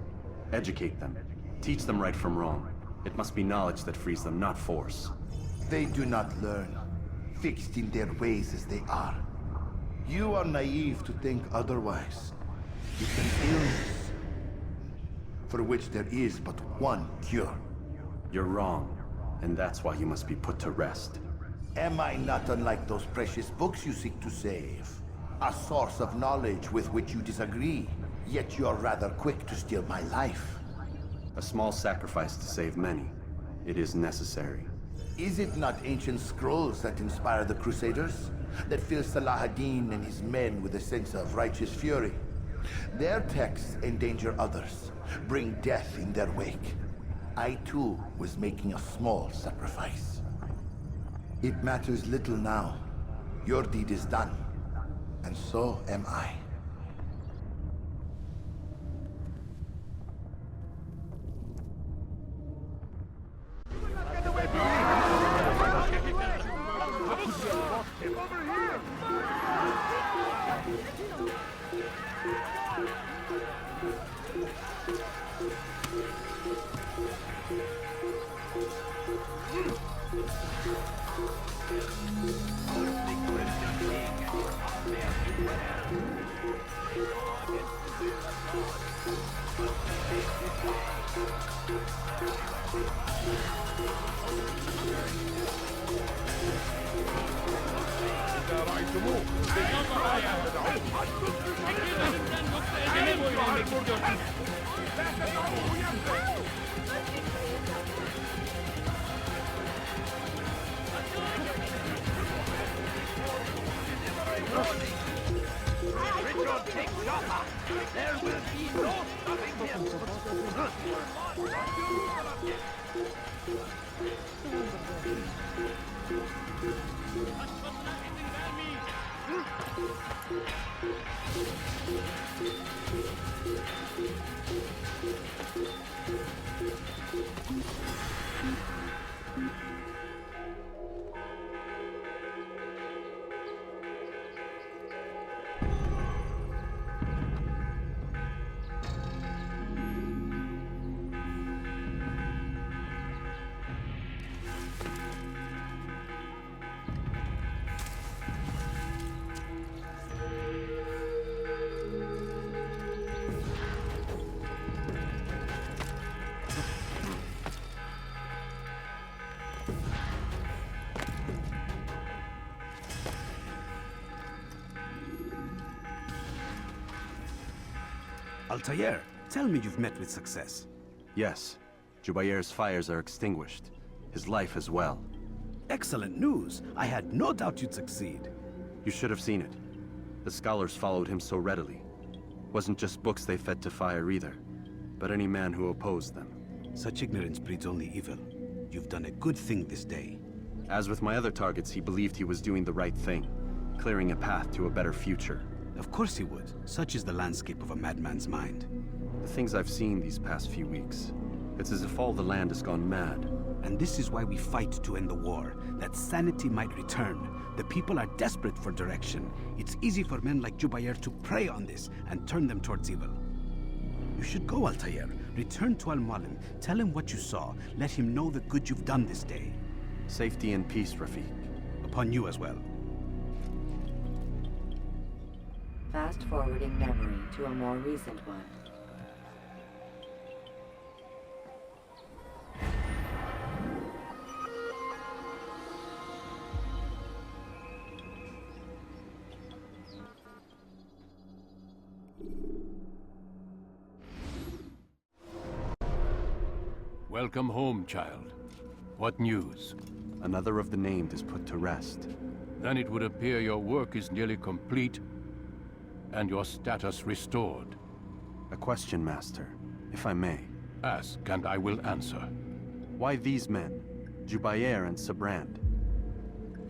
Educate them. Teach them right from wrong. It must be knowledge that frees them, not force. They do not learn, fixed in their ways as they are. You are naive to think otherwise. It's an illness for which there is but one cure. You're wrong, and that's why you must be put to rest. Am I not unlike those precious books you seek to save? A source of knowledge with which you disagree, yet you're rather quick to steal my life. A small sacrifice to save many. It is necessary. Is it not ancient scrolls that inspire the Crusaders? That fill Salah ad-Din and his men with a sense of righteous fury? Their texts endanger others, bring death in their wake. I too was making a small sacrifice. It matters little now. Your deed is done, and so am I. Richard, take Joppa! There will be no stopping him! Kaçmasına izin vermeyin. Altair, tell me you've met with success. Yes. Jubair's fires are extinguished. His life as well. Excellent news. I had no doubt you'd succeed. You should have seen it. The scholars followed him so readily. Wasn't just books they fed to fire either, but any man who opposed them. Such ignorance breeds only evil. You've done a good thing this day. As with my other targets, he believed he was doing the right thing, clearing a path to a better future. Of course he would. Such is the landscape of a madman's mind. The things I've seen these past few weeks, it's as if all the land has gone mad. And this is why we fight to end the war, that sanity might return. The people are desperate for direction. It's easy for men like Jubair to prey on this and turn them towards evil. You should go, Altair. Return to Al-Mualim. Tell him what you saw. Let him know the good you've done this day. Safety and peace, Rafiq. Upon you as well. Fast-forwarding memory to a more recent one. Welcome home, child. What news? Another of the named is put to rest. Then it would appear your work is nearly complete and your status restored. A question, Master, if I may. Ask, and I will answer. Why these men? Jubair and Sabrand?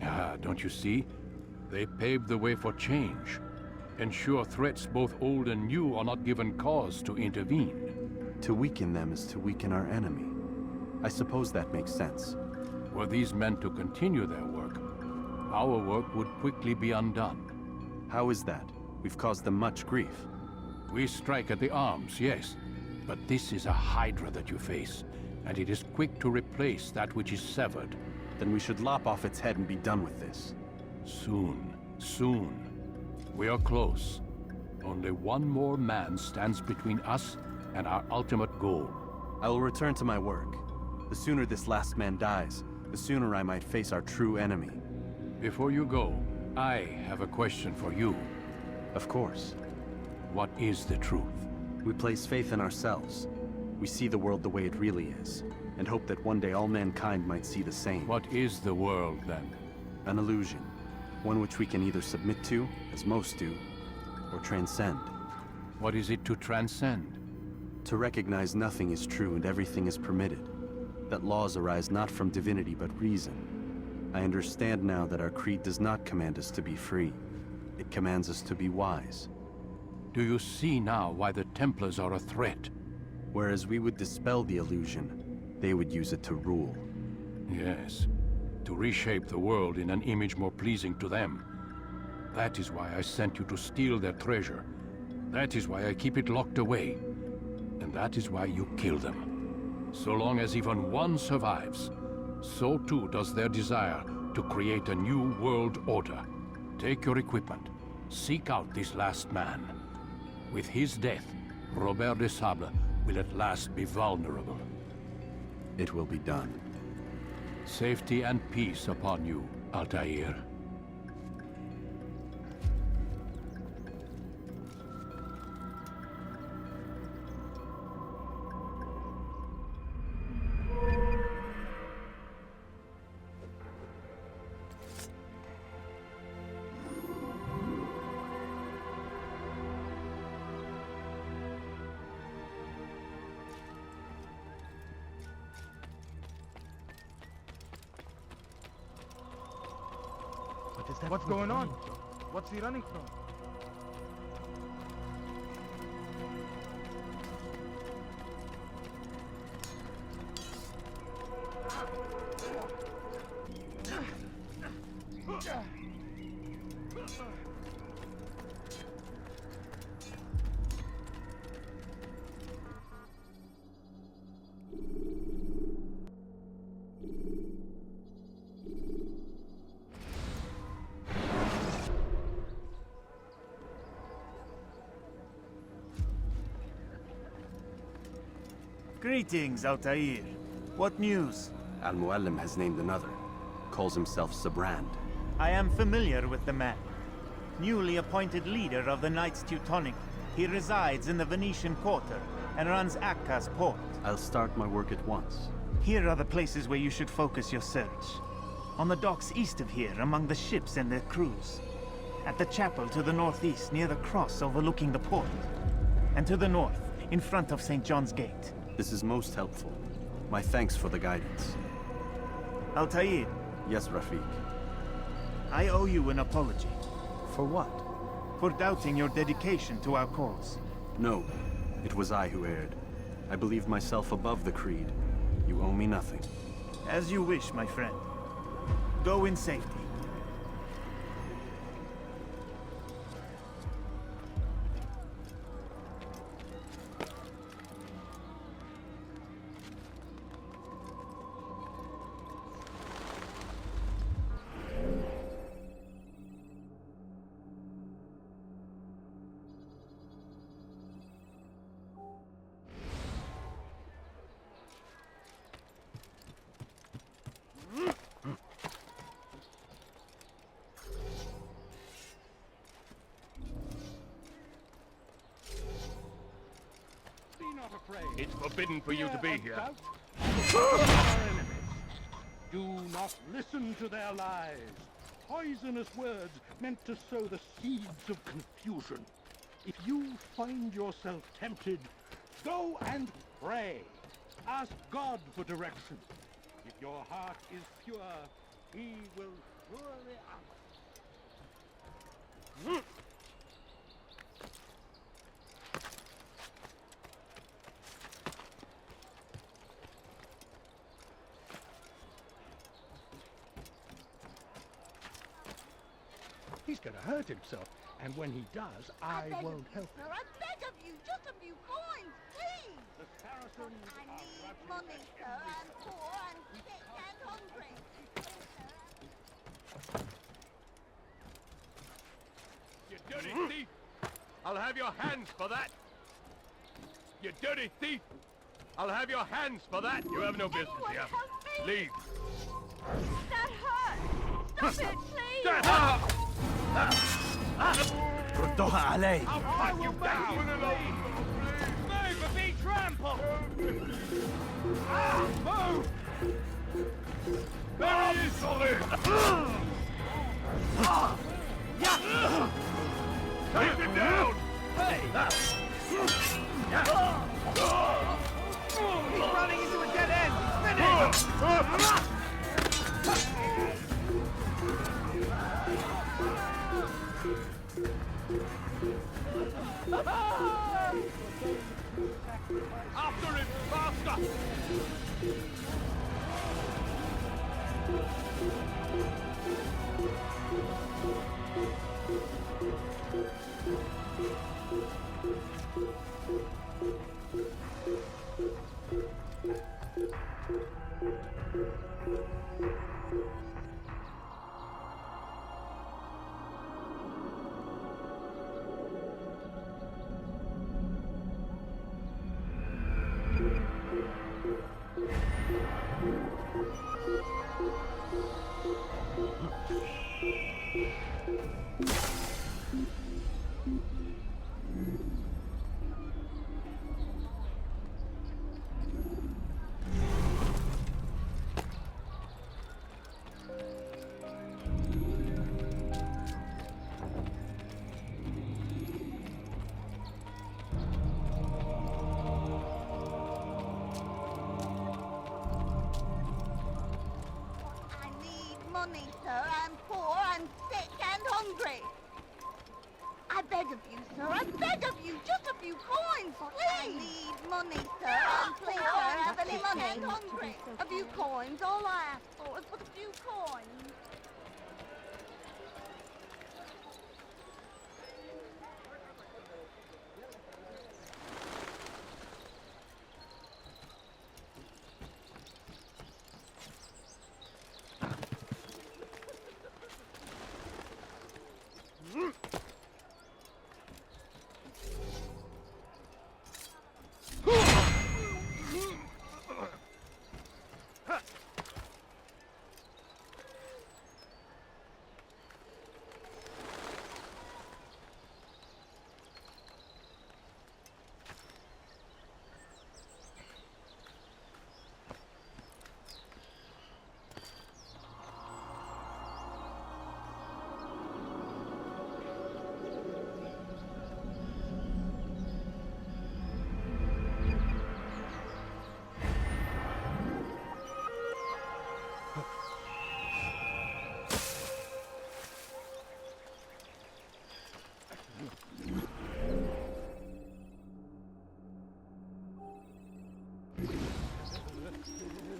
Ah, don't you see? They paved the way for change. Ensure threats both old and new are not given cause to intervene. To weaken them is to weaken our enemy. I suppose that makes sense. Were these men to continue their work, our work would quickly be undone. How is that? We've caused them much grief. We strike at the arms, yes. But this is a hydra that you face, and it is quick to replace that which is severed. Then we should lop off its head and be done with this. Soon, soon. We are close. Only one more man stands between us and our ultimate goal. I will return to my work. The sooner this last man dies, the sooner I might face our true enemy. Before you go, I have a question for you. Of course. What is the truth? We place faith in ourselves. We see the world the way it really is, and hope that one day all mankind might see the same. What is the world, then? An illusion. One which we can either submit to, as most do, or transcend. What is it to transcend? To recognize nothing is true and everything is permitted. That laws arise not from divinity but reason. I understand now that our creed does not command us to be free. It commands us to be wise. Do you see now why the Templars are a threat? Whereas we would dispel the illusion, they would use it to rule. Yes, to reshape the world in an image more pleasing to them. That is why I sent you to steal their treasure. That is why I keep it locked away. And that is why you kill them. So long as even one survives, so too does their desire to create a new world order. Take your equipment. Seek out this last man. With his death, Robert de Sable will at last be vulnerable. It will be done. Safety and peace upon you, Altair. What's going on? What's he running from? Greetings, Altair. What news? Al-Mualim has named another. Calls himself Sabrand. I am familiar with the man. Newly appointed leader of the Knights Teutonic. He resides in the Venetian Quarter and runs Akka's port. I'll start my work at once. Here are the places where you should focus your search. On the docks east of here, among the ships and their crews. At the chapel to the northeast, near the cross overlooking the port. And to the north, in front of St. John's Gate. This is most helpful. My thanks for the guidance. Altair. Yes, Rafiq. I owe you an apology. For what? For doubting your dedication to our cause. No, it was I who erred. I believed myself above the creed. You owe me nothing. As you wish, my friend. Go in safety. It's forbidden for you to be here. Do not listen to their lies. Poisonous words meant to sow the seeds of confusion. If you find yourself tempted, go and pray. Ask God for direction. If your heart is pure, He will surely answer. He's gonna hurt himself, and when he does, I won't help him. I beg of you, just a few coins, please! The Saracens I need money, sir. I'm poor and sick and hungry. You dirty thief! I'll have your hands for that! You dirty thief! I'll have your hands for that! You have no business here. Leave! That hurts! Stop it, please! ردوها علي. I'll cut you down! Move or be trampled! Move! There he is, Solid! Take him down! Hey! He's running into a dead end! Finish! After him! Faster! Money, sir. I'm poor and sick and hungry. beg of you, sir. I beg of you. Just a few coins, please. I need money, sir. Please, sir, have any money? I'm hungry. A few coins. All I ask for is but a few coins.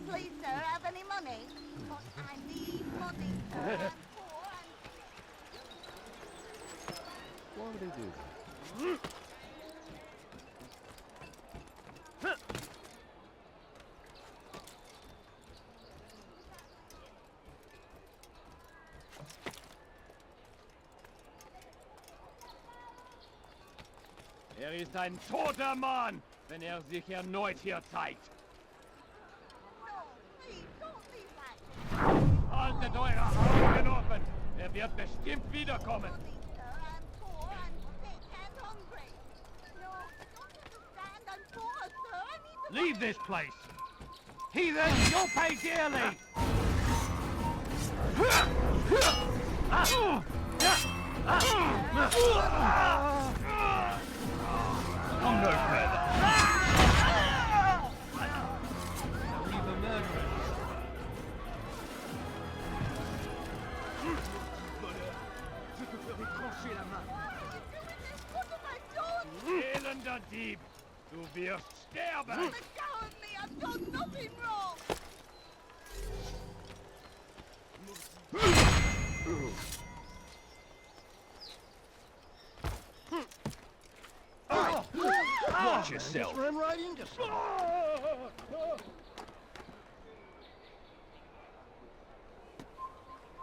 Please, sir, have any money? But I need money, sir. I'm poor and... Why would they do that? Ist ein toter Mann, wenn sich erneut hier zeigt. Haltet eure Augen offen! Wird bestimmt wiederkommen! Leave this place! Heathens, you'll pay dearly! Go no further! Leave a murderer! Elender Dieb! Du wirst sterben! Let go of me! I've done nothing wrong! Watch yourself! Just ran right into someone.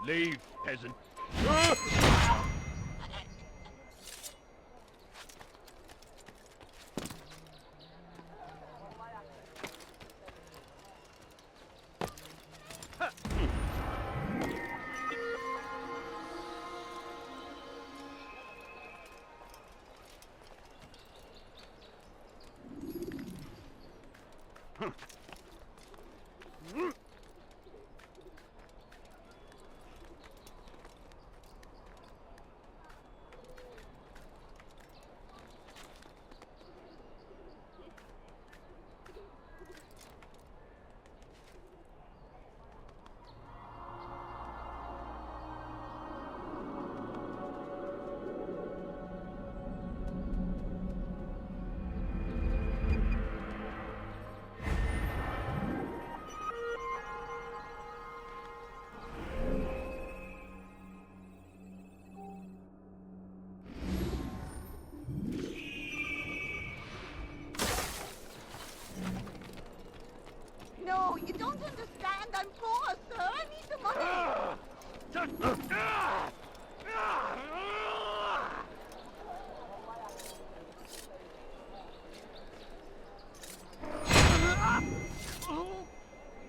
Leave, peasant! No, you don't understand. I'm poor, sir. I need the money.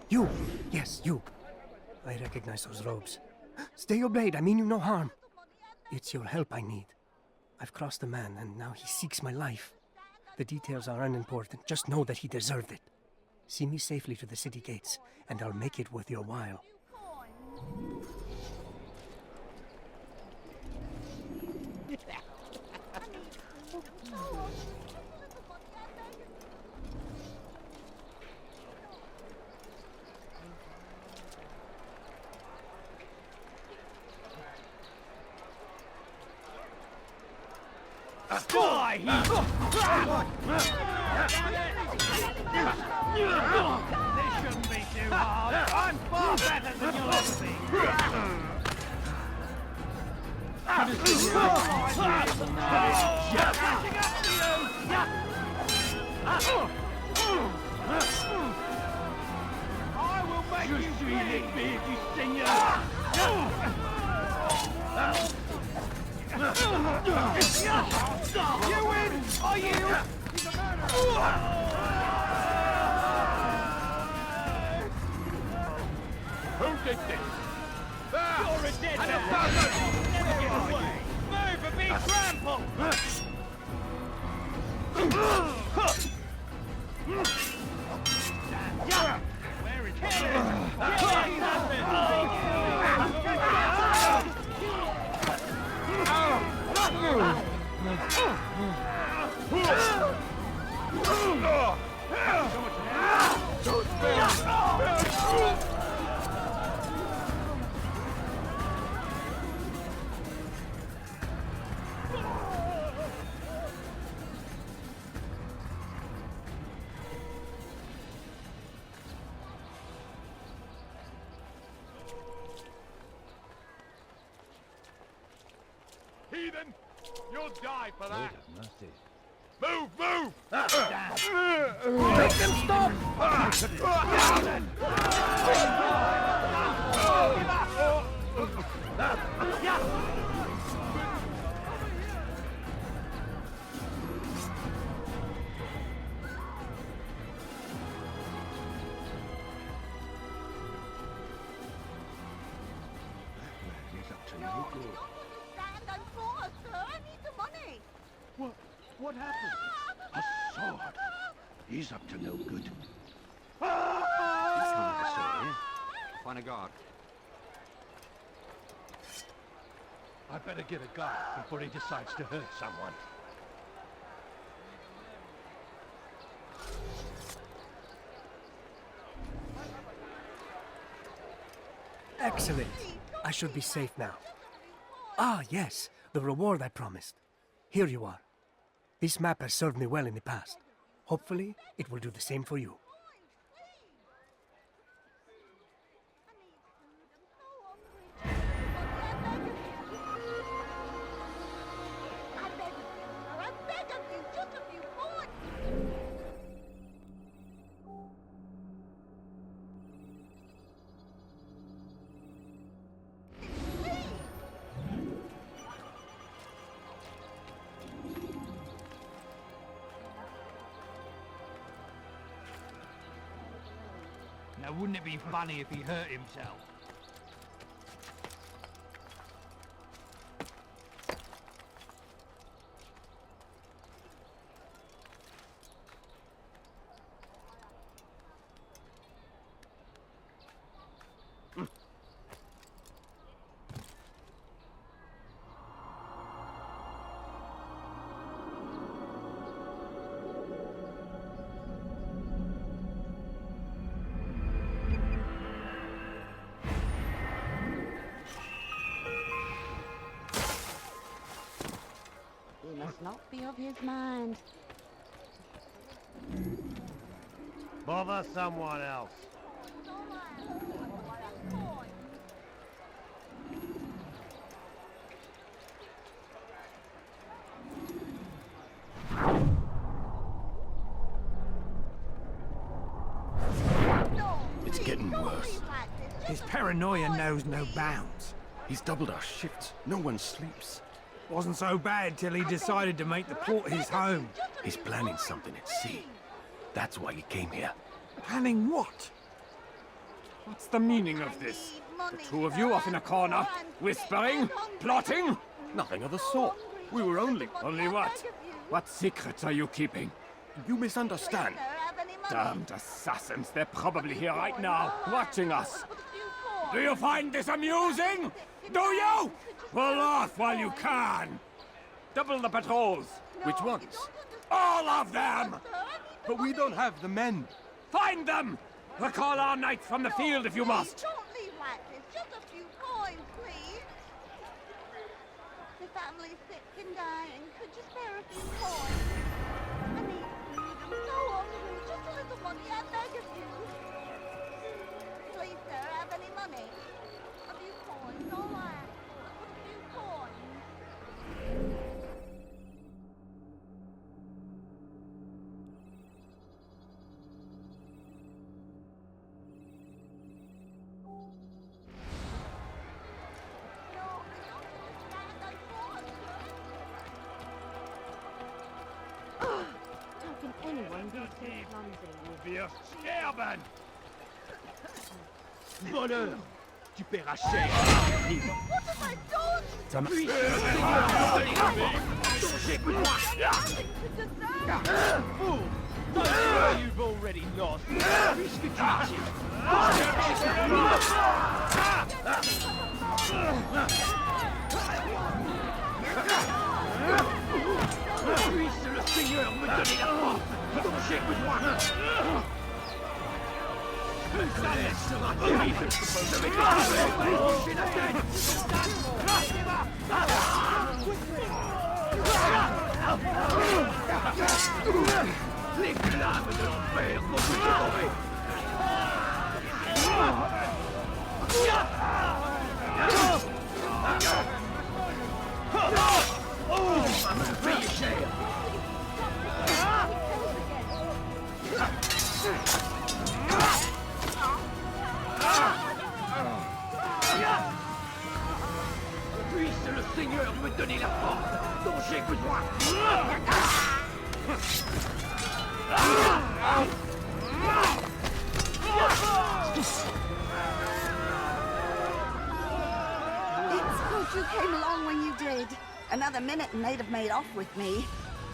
You! Yes, you. I recognize those robes. Stay your blade. I mean you no harm. It's your help I need. I've crossed a man, and now he seeks my life. The details are unimportant. Just know that he deserved it. See me safely to the city gates, and I'll make it worth your while. Die, This shouldn't be too hard. I'm far better than you'll ever be. I will make you feel it, beefy stinger. You win! Are you? He's a murderer! Who did this? You're a dead man! Never get away! Move or be trampled! Where is Heathen! You'll die for that! mercy. Move, move! Make them stop! What happened? A sword. He's up to no good. That's not a sword, eh? Find a guard. I better get a guard before he decides to hurt someone. Excellent. I should be safe now. Ah, yes, the reward I promised. Here you are. This map has served me well in the past. Hopefully, it will do the same for you. Now, wouldn't it be funny if he hurt himself? He must not be of his mind. Bother someone else. It's getting worse. His paranoia knows no bounds. He's doubled our shifts. No one sleeps. Wasn't so bad till he decided to make the port his home. He's planning something at sea. That's why he came here. Planning what? What's the meaning of this? The two of you off in a corner, whispering, plotting? Nothing of the sort. We were only... Only what? What secrets are you keeping? You misunderstand. Damned assassins, they're probably here right now, watching us. Do you find this amusing? Do you? Pull off while you can. Double the patrols. Which ones? All of them! But we don't have the men. Find them! Recall our knights from the field if you must. Don't leave like this. Just a few coins, please. The family's sick and dying. Could you spare a few coins? I need food. I'm so hungry. Just a little money, I beg of you. Please, sir, have any money? A few coins, all I ask for. A few coins. How can anyone be so clumsy? Wir sterben! Voleur! Tu paieras cher! What have I done? Ça Puis, écoute-moi! Fool! You've already lost! Puisque tu puisse le Seigneur me donner la force dont j'ai besoin! Ça sera terrible! Je vais t'arracher la tête! Les flammes de l'enfer vont vous dévorer! Oh, va me le payer cher! Puisse le Seigneur me donner la force dont j'ai besoin! It's good you came along when you did. Another minute and they'd have made off with me.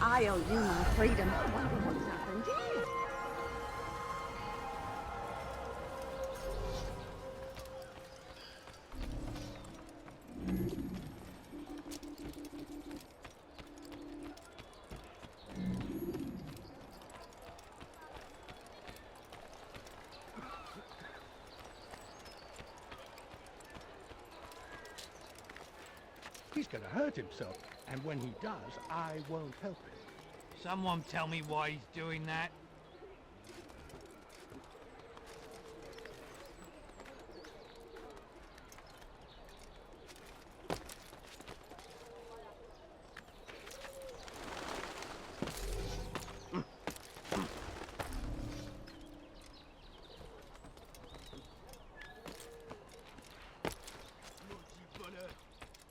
I owe you my freedom. I wonder what's happened here. He's gonna hurt himself, and when he does, I won't help him. Someone tell me why he's doing that.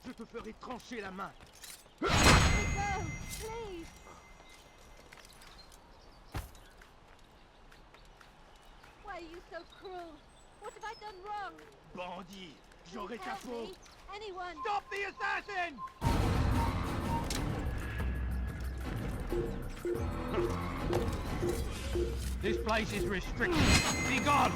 Je te ferai trancher la main. Go, please. Why are you so cruel? What have I done wrong? Bandit, j'aurai ta Help peau. me. Anyone. Stop the assassin! This place is restricted. Be gone!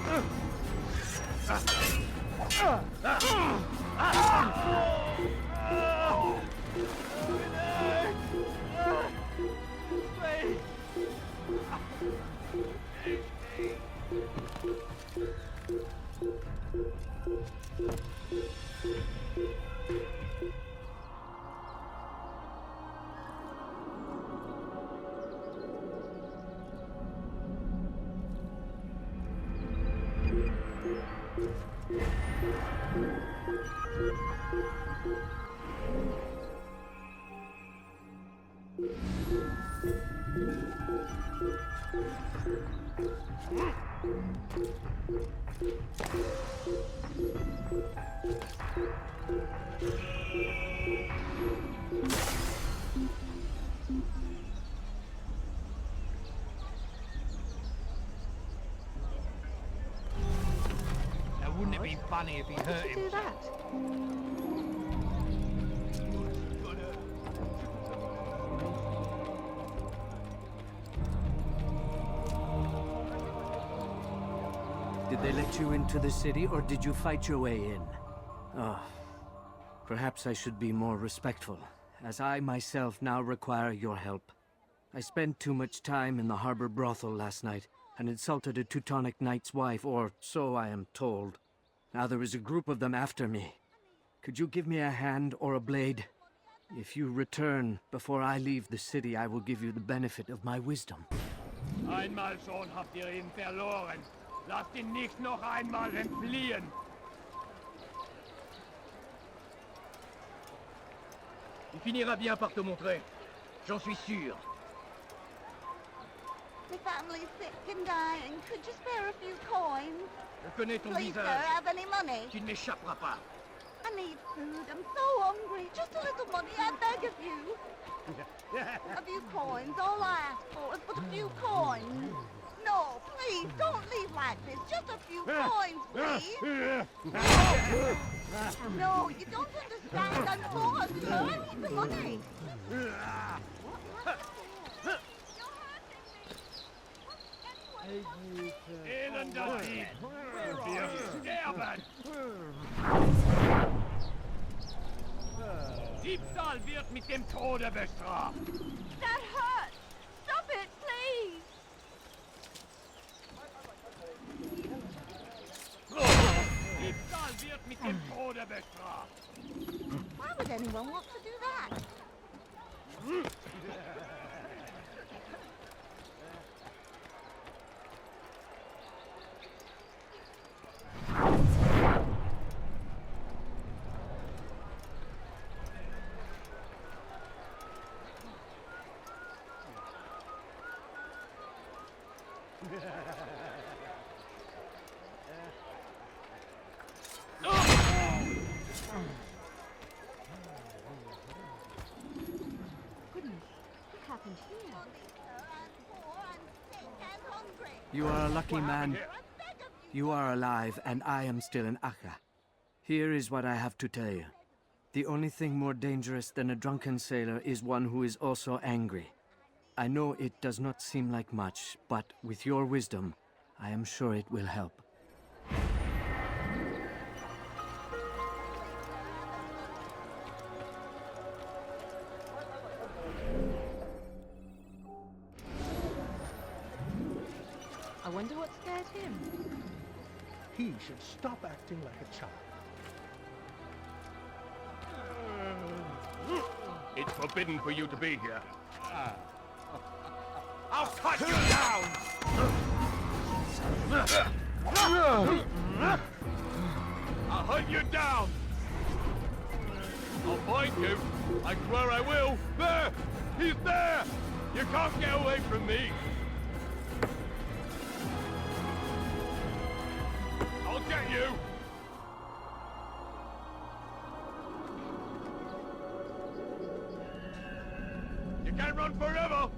Now, wouldn't it be funny if he hurt him? Do that. Did they let you into the city, or did you fight your way in? Oh, perhaps I should be more respectful, as I myself now require your help. I spent too much time in the harbor brothel last night, and insulted a Teutonic knight's wife, or so I am told. Now there is a group of them after me. Could you give me a hand or a blade? If you return before I leave the city, I will give you the benefit of my wisdom. Einmal schon habt ihr ihn verloren. Lasst ihn nicht noch einmal entfliehen. Il finira bien par te montrer. J'en suis sûr. My family's sick and dying. Could you spare a few coins? Je connais ton Please, sir, visage. have any money? Tu ne m'échapperas pas. I need food. I'm so hungry. Just a little money, I beg of you. A few coins. All I ask for is but a few coins. No, please, don't leave like this. Just a few coins, please. No, you don't understand. I'm poor, sir. I need the money. Elender Dieb! Wir sterben! Diebstahl wird mit dem Tode bestraft! That hurts! Stop it, please! Diebstahl wird mit dem Tode bestraft! Why would anyone want to do that? You are a lucky man. You are alive, and I am still in Akka. Here is what I have to tell you. The only thing more dangerous than a drunken sailor is one who is also angry. I know it does not seem like much, but with your wisdom, I am sure it will help. I wonder what scared him. He should stop acting like a child. It's forbidden for you to be here. I'll cut you down! I'll hunt you down! I'll find you. I swear I will. There! He's there! You can't get away from me! I'll get you! You can't run forever!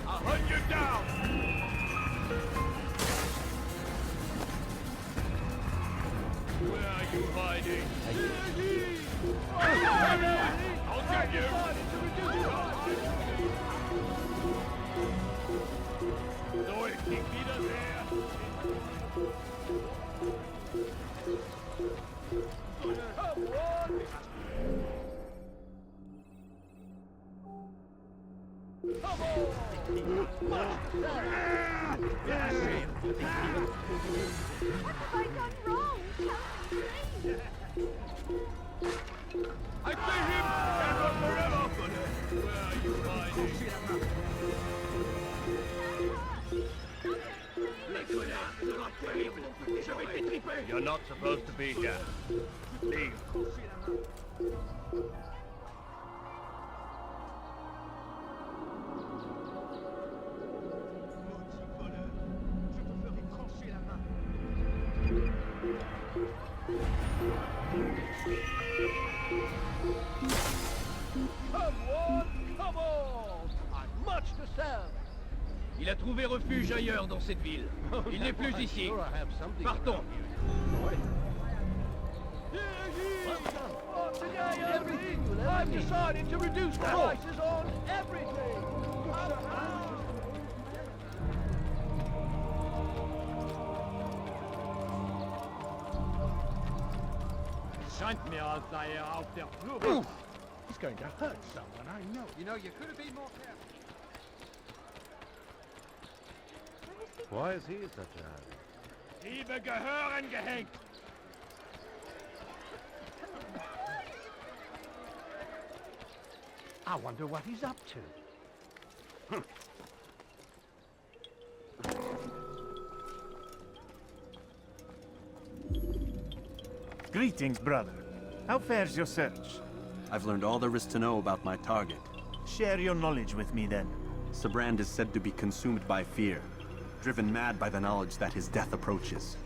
I'll hunt you down! Where are you hiding? I'll get you! So ich dich wiedersehe! What have I done wrong? Tell me, please. I see him! Can't run forever! Where are you hiding? You're not supposed to be here. Leave. Come on! I've much to sell. Il a trouvé refuge ailleurs dans cette ville. Il n'est plus ici. Partons. Today, I've decided to reduce prices on everything. Scheint mir, als sei auf der Flucht. He's going to hurt someone, I know. You know, you could have been more careful. Why is he such a... Diebe gehören gehängt. I wonder what he's up to. Greetings, brother. How fares your search? I've learned all there is to know about my target. Share your knowledge with me, then. Sibrand is said to be consumed by fear, driven mad by the knowledge that his death approaches.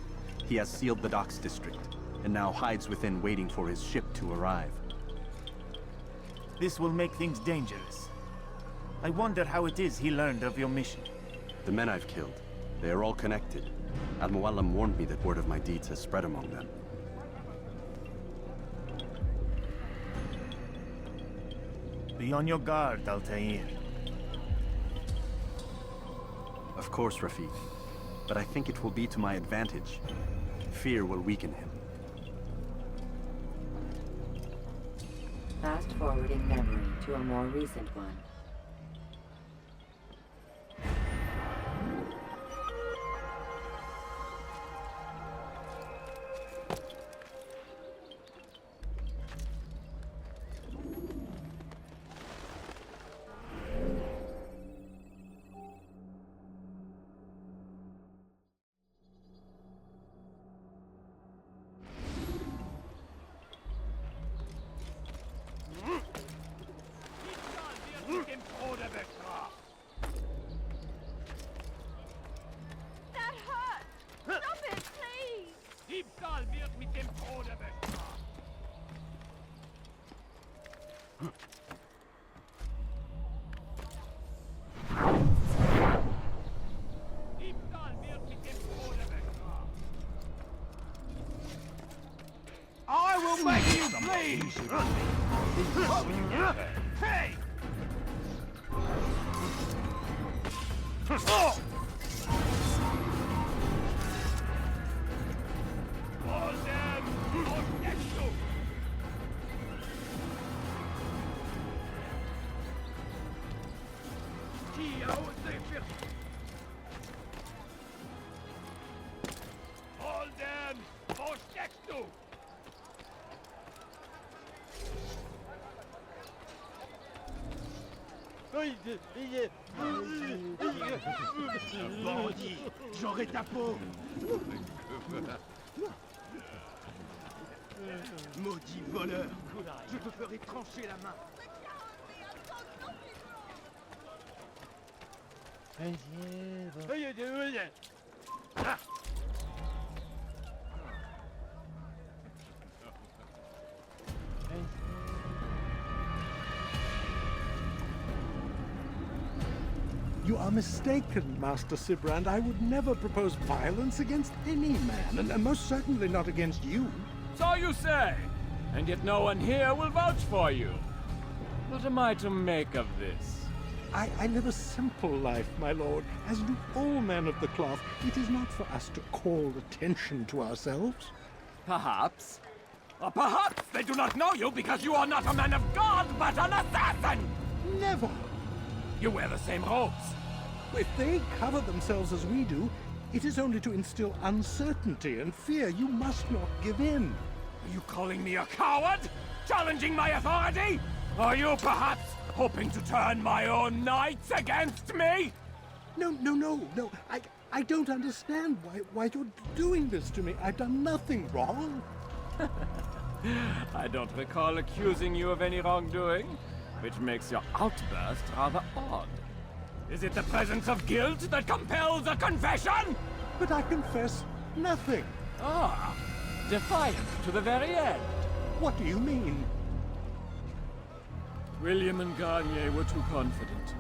He has sealed the docks district, and now hides within waiting for his ship to arrive. This will make things dangerous. I wonder how it is he learned of your mission. The men I've killed, they are all connected. Al-Mualim warned me that word of my deeds has spread among them. Be on your guard, Altair. Of course, Rafiq. But I think it will be to my advantage. Fear will weaken him. Fast-forwarding memory to a more recent one. I will make you bleed! Hey! Oh! Bandit, j'aurai ta peau. Maudit voleur, je te ferai trancher la main. You are mistaken, Master Sibrand. I would never propose violence against any man, and most certainly not against you. So you say, and yet no one here will vouch for you. What am I to make of this? I live a simple life, my lord, as do all men of the cloth. It is not for us to call attention to ourselves. Perhaps. Or perhaps they do not know you because you are not a man of God, but an assassin! Never! You wear the same robes. If they cover themselves as we do, it is only to instill uncertainty and fear. You must not give in. Are you calling me a coward? Challenging my authority? Are you perhaps hoping to turn my own knights against me? No. I don't understand why you're doing this to me. I've done nothing wrong. I don't recall accusing you of any wrongdoing, which makes your outburst rather odd. Is it the presence of guilt that compels a confession? But I confess nothing. Ah, defiant to the very end. What do you mean? William and Garnier were too confident,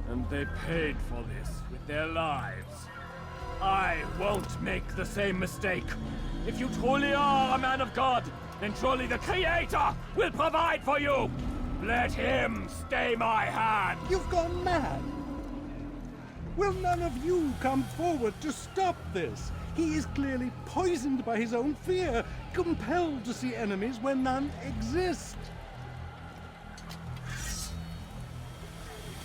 and they paid for this with their lives. I won't make the same mistake. If you truly are a man of God, then surely the Creator will provide for you. Let him stay my hand. You've gone mad. Will none of you come forward to stop this? He is clearly poisoned by his own fear, compelled to see enemies where none exist.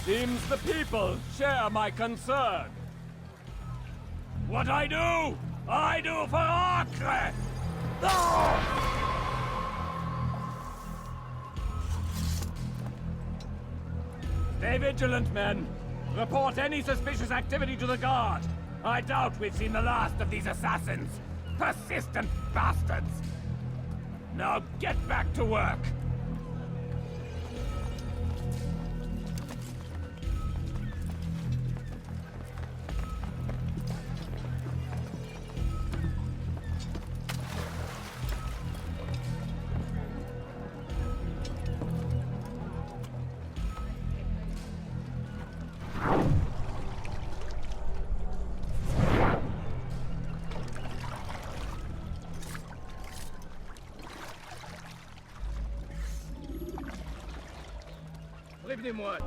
Seems the people share my concern. What I do for Acre! Stay vigilant, men. Report any suspicious activity to the guard. I doubt we've seen the last of these assassins. Persistent bastards! Now get back to work! Prévenez-moi.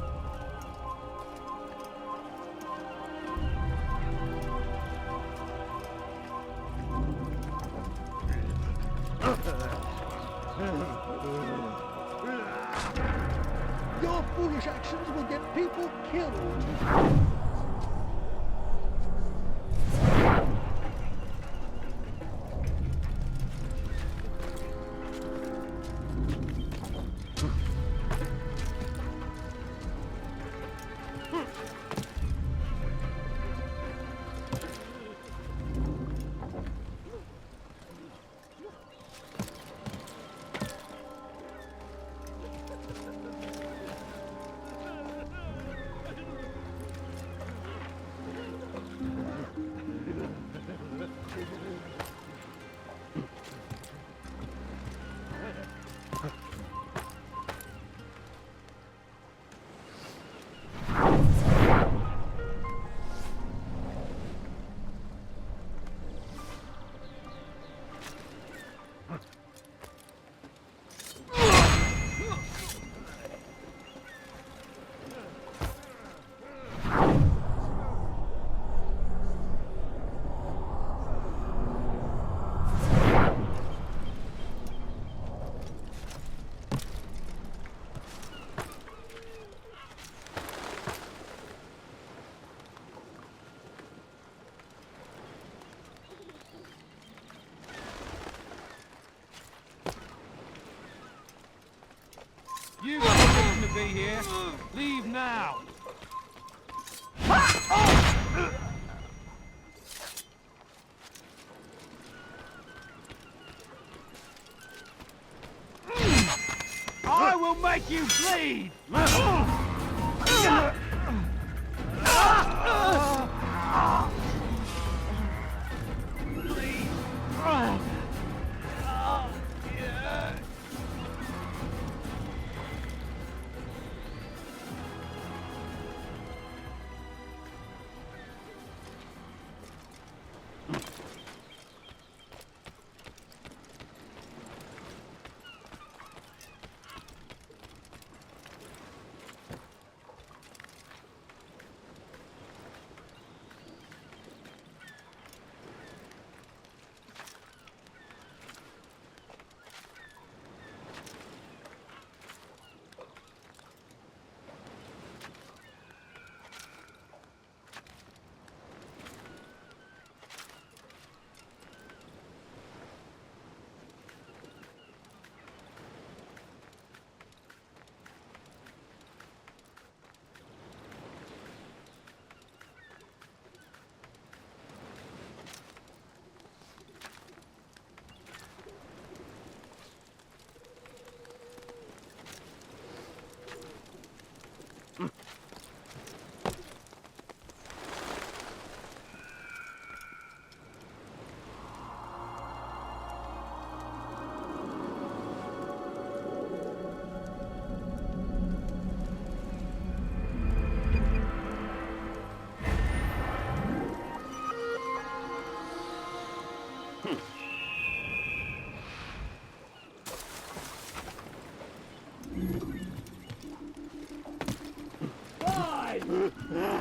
Your foolish actions will get people killed. You got no reason to be here. Leave now. I will make you bleed.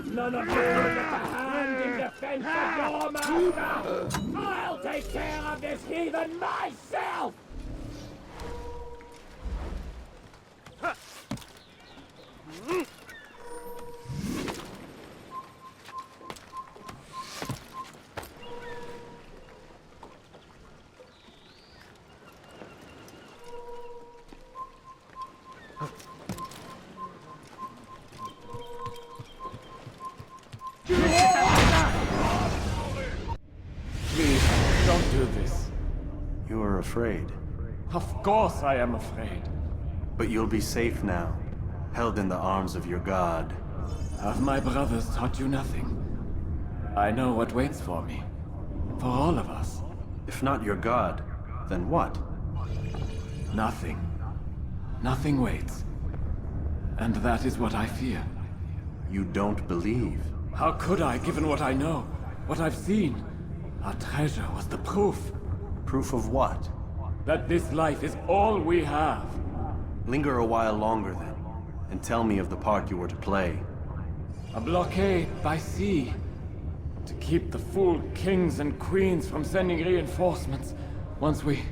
None of you will get a hand in defense of your master! I'll take care of this heathen myself! afraid. Of course I am afraid. But you'll be safe now, held in the arms of your god. Have my brothers taught you nothing? I know what waits for me. For all of us. If not your god, then what? Nothing. Nothing waits. And that is what I fear. You don't believe? How could I, given what I know? What I've seen? Our treasure was the proof. Proof of what? That this life is all we have. Linger a while longer then, and tell me of the part you were to play. A blockade by sea. To keep the fool kings and queens from sending reinforcements. Once we...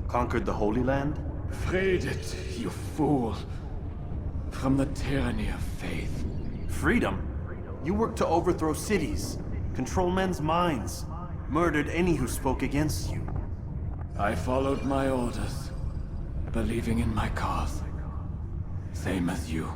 Conquered the Holy Land? Freed it, you fool. From the tyranny of faith. Freedom? You worked to overthrow cities, control men's minds, murdered any who spoke against you. I followed my orders, believing in my cause. Same as you.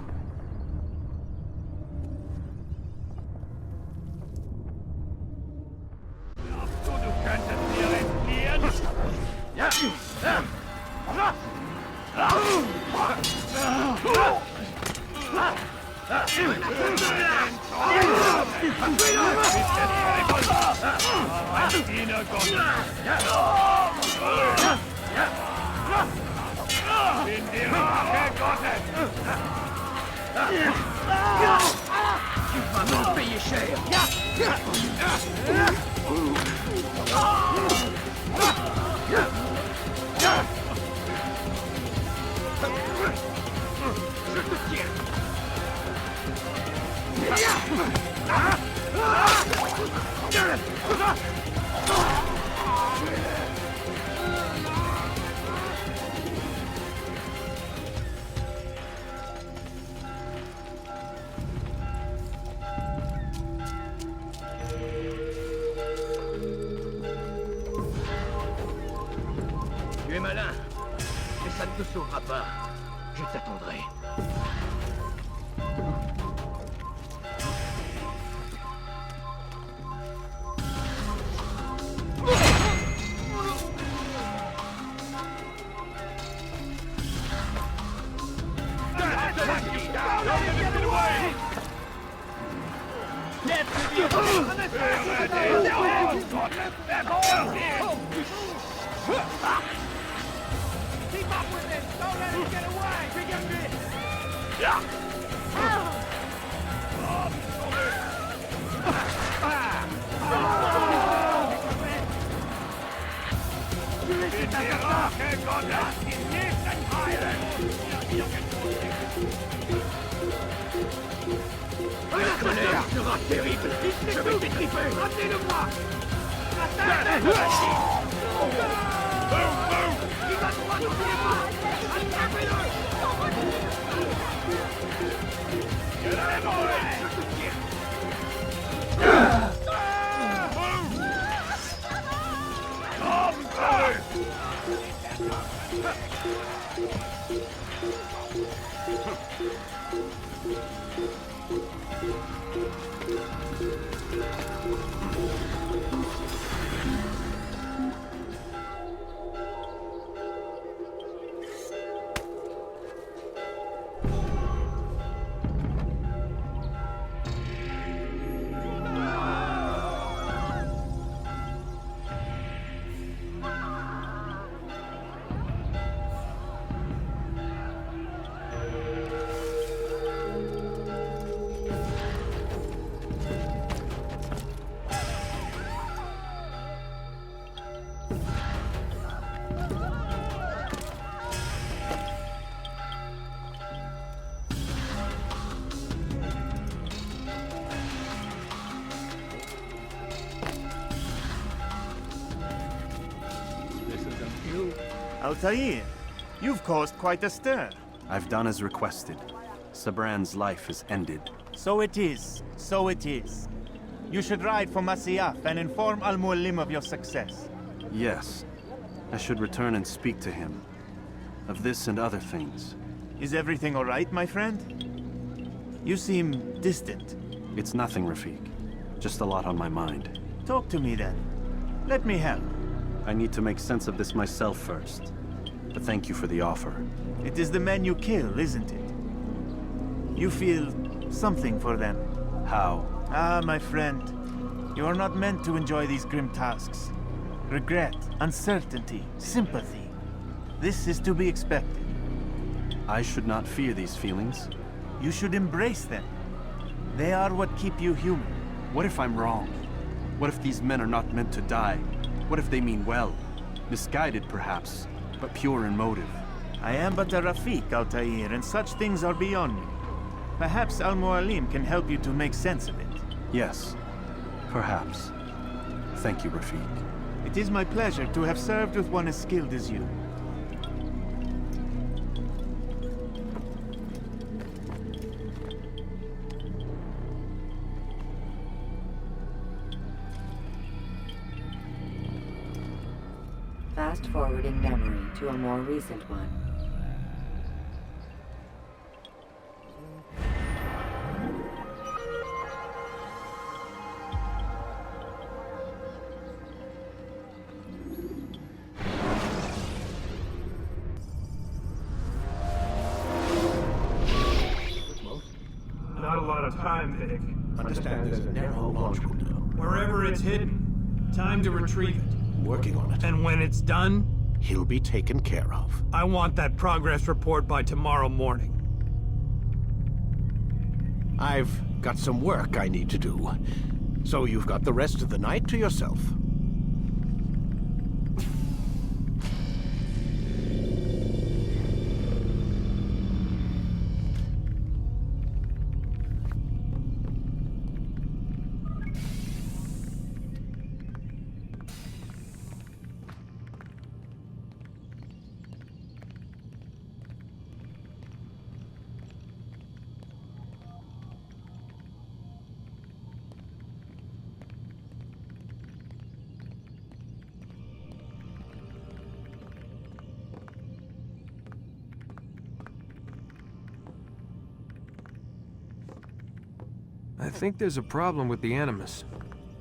Tu es malin, mais ça ne te sauvera pas. Je t'attendrai. Keep up with him! Don't let him get away! Bring him in! La colère sera terrible. Je vais t'étriper. Ramenez-le-moi. Il va droit dans les bras. Attrapez-le. Je te tiens. Altair, you've caused quite a stir. I've done as requested. Sabran's life is ended. So it is. So it is. You should ride for Masyaf and inform Al-Mualim of your success. Yes. I should return and speak to him. Of this and other things. Is everything all right, my friend? You seem distant. It's nothing, Rafik. Just a lot on my mind. Talk to me then. Let me help. I need to make sense of this myself first. But thank you for the offer. It is the men you kill, isn't it? You feel something for them. How? Ah, my friend. You are not meant to enjoy these grim tasks. Regret, uncertainty, sympathy. This is to be expected. I should not fear these feelings. You should embrace them. They are what keep you human. What if I'm wrong? What if these men are not meant to die? What if they mean well? Misguided, perhaps, but pure in motive. I am but a Rafik, Altair, and such things are beyond me. Perhaps Al-Mualim can help you to make sense of it. Yes, perhaps. Thank you, Rafik. It is my pleasure to have served with one as skilled as you. Fast-forwarding memory to a more recent one. Not a lot of time, Vic. Understand there's a narrow launch window. Wherever it's hidden, time to retrieve it. Working on it. And when it's done, He'll be taken care of. I want that progress report by tomorrow morning. I've got some work I need to do. So you've got the rest of the night to yourself. I think there's a problem with the Animus.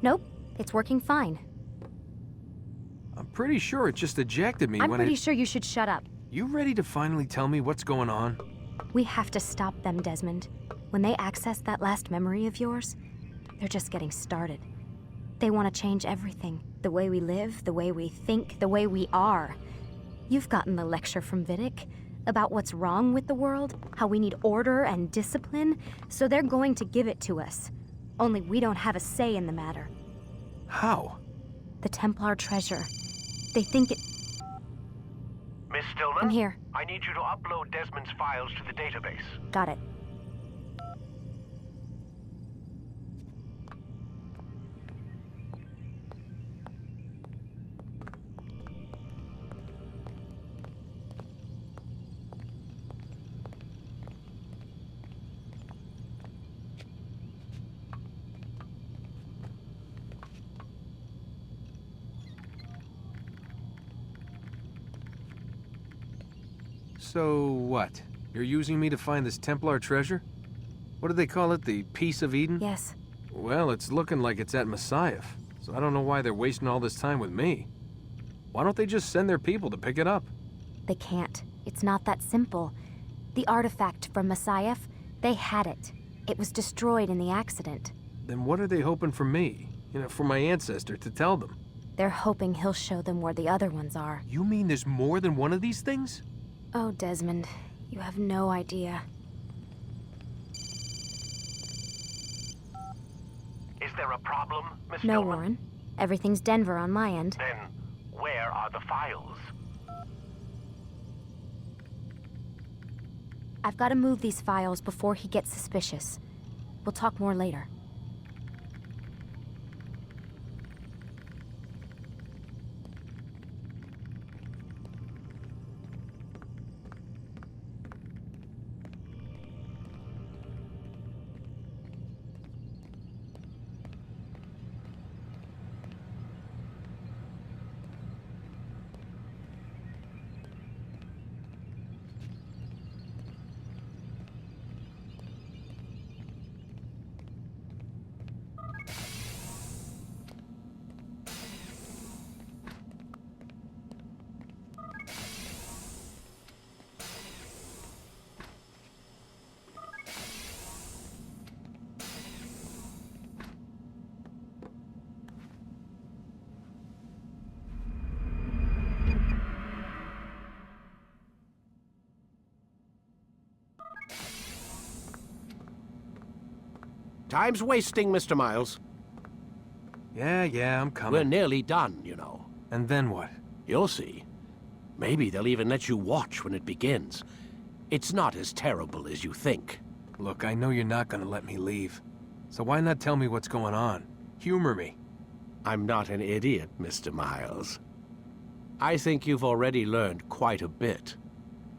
Nope, it's working fine. I'm pretty sure it just ejected me I'm when pretty sure you should shut up. You ready to finally tell me what's going on? We have to stop them, Desmond. When they access that last memory of yours, they're just getting started. They want to change everything. The way we live, the way we think, the way we are. You've gotten the lecture from Vidic about what's wrong with the world, how we need order and discipline, so they're going to give it to us. Only we don't have a say in the matter. How? The Templar treasure. They think it... Miss Stillman? I'm here. I need you to upload Desmond's files to the database. Got it. So what? You're using me to find this Templar treasure? What do they call it? The Piece of Eden? Yes. Well, it's looking like it's at Messiah, so I don't know why they're wasting all this time with me. Why don't they just send their people to pick it up? They can't. It's not that simple. The artifact from Messiah, they had it. It was destroyed in the accident. Then what are they hoping for me? You know, for my ancestor to tell them? They're hoping he'll show them where the other ones are. You mean there's more than one of these things? Oh, Desmond, you have no idea. Is there a problem, Miss No, Stillman? Warren. Everything's Denver on my end. Then, where are the files? I've got to move these files before he gets suspicious. We'll talk more later. Time's wasting, Mr. Miles. Yeah, I'm coming. We're nearly done, you know. And then what? You'll see. Maybe they'll even let you watch when it begins. It's not as terrible as you think. Look, I know you're not gonna let me leave. So why not tell me what's going on? Humor me. I'm not an idiot, Mr. Miles. I think you've already learned quite a bit.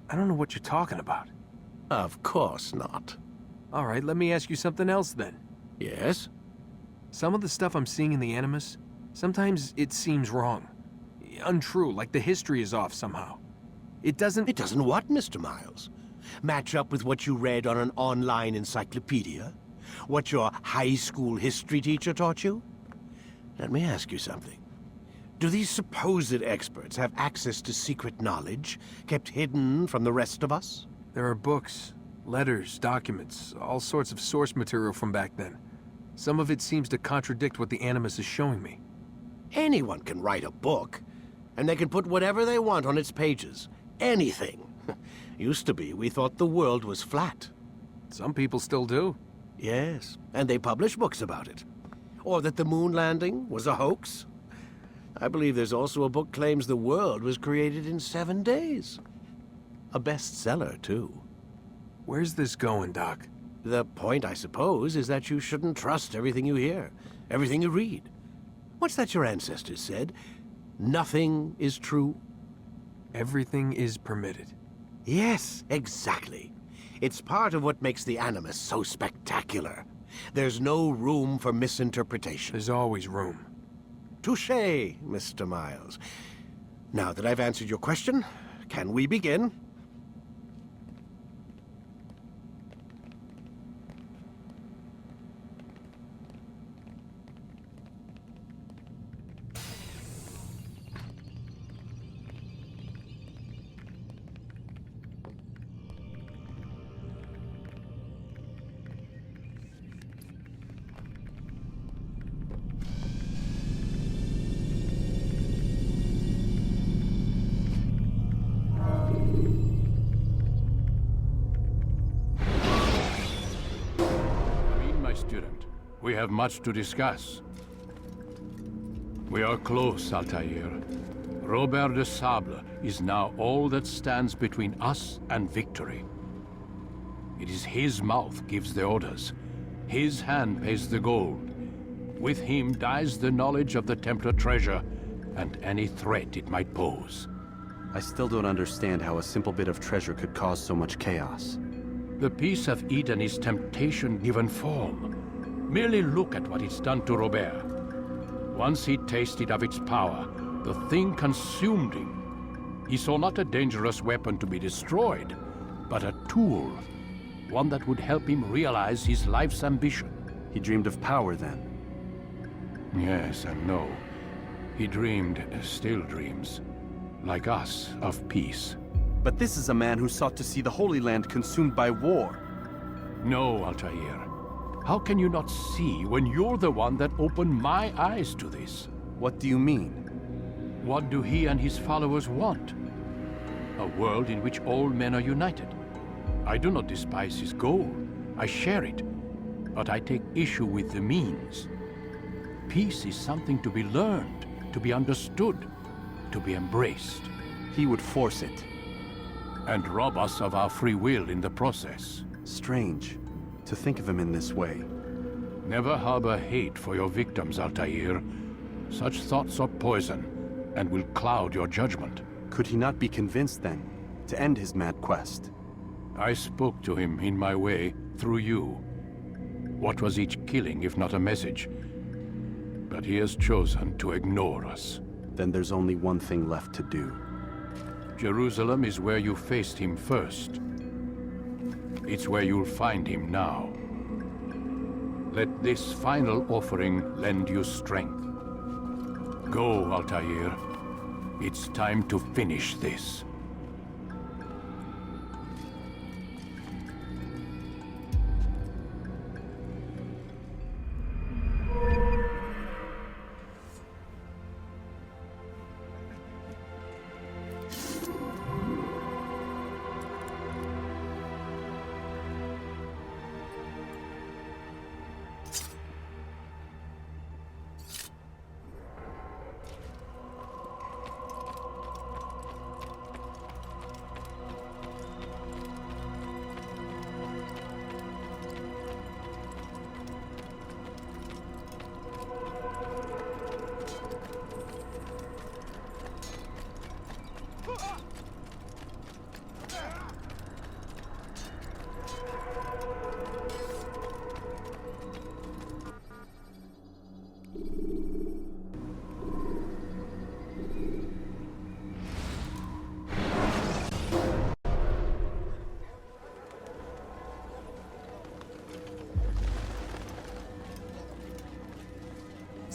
I don't know what you're talking about. Of course not. All right, let me ask you something else then. Yes? Some of the stuff I'm seeing in the Animus, sometimes it seems wrong. Untrue, like the history is off somehow. It doesn't... It doesn't what, Mr. Miles? Match up with what you read on an online encyclopedia? What your high school history teacher taught you? Let me ask you something. Do these supposed experts have access to secret knowledge kept hidden from the rest of us? There are books, letters, documents, all sorts of source material from back then. Some of it seems to contradict what the Animus is showing me. Anyone can write a book, and they can put whatever they want on its pages. Anything. Used to be, we thought the world was flat. Some people still do. Yes, and they publish books about it. Or that the moon landing was a hoax. I believe there's also a book claims the world was created in 7 days. A bestseller, too. Where's this going, Doc? The point, I suppose, is that you shouldn't trust everything you hear, everything you read. What's that your ancestors said? Nothing is true? Everything is permitted. Yes, exactly. It's part of what makes the Animus so spectacular. There's no room for misinterpretation. There's always room. Touché, Mr. Miles. Now that I've answered your question, can we begin? We have much to discuss. We are close, Altair. Robert de Sable is now all that stands between us and victory. It is his mouth gives the orders. His hand pays the gold. With him dies the knowledge of the Templar treasure and any threat it might pose. I still don't understand how a simple bit of treasure could cause so much chaos. The Peace of Eden is temptation given form. Merely look at what it's done to Robert. Once he tasted of its power, the thing consumed him. He saw not a dangerous weapon to be destroyed, but a tool. One that would help him realize his life's ambition. He dreamed of power then? Yes and no. He dreamed, still dreams, like us, of peace. But this is a man who sought to see the Holy Land consumed by war. No, Altair. How can you not see when you're the one that opened my eyes to this? What do you mean? What do he and his followers want? A world in which all men are united. I do not despise his goal. I share it. But I take issue with the means. Peace is something to be learned, to be understood, to be embraced. He would force it. And rob us of our free will in the process. Strange to think of him in this way. Never harbor hate for your victims, Altair. Such thoughts are poison, and will cloud your judgment. Could he not be convinced, then, to end his mad quest? I spoke to him in my way, through you. What was each killing, if not a message? But he has chosen to ignore us. Then there's only one thing left to do. Jerusalem is where you faced him first. It's where you'll find him now. Let this final offering lend you strength. Go, Altair. It's time to finish this.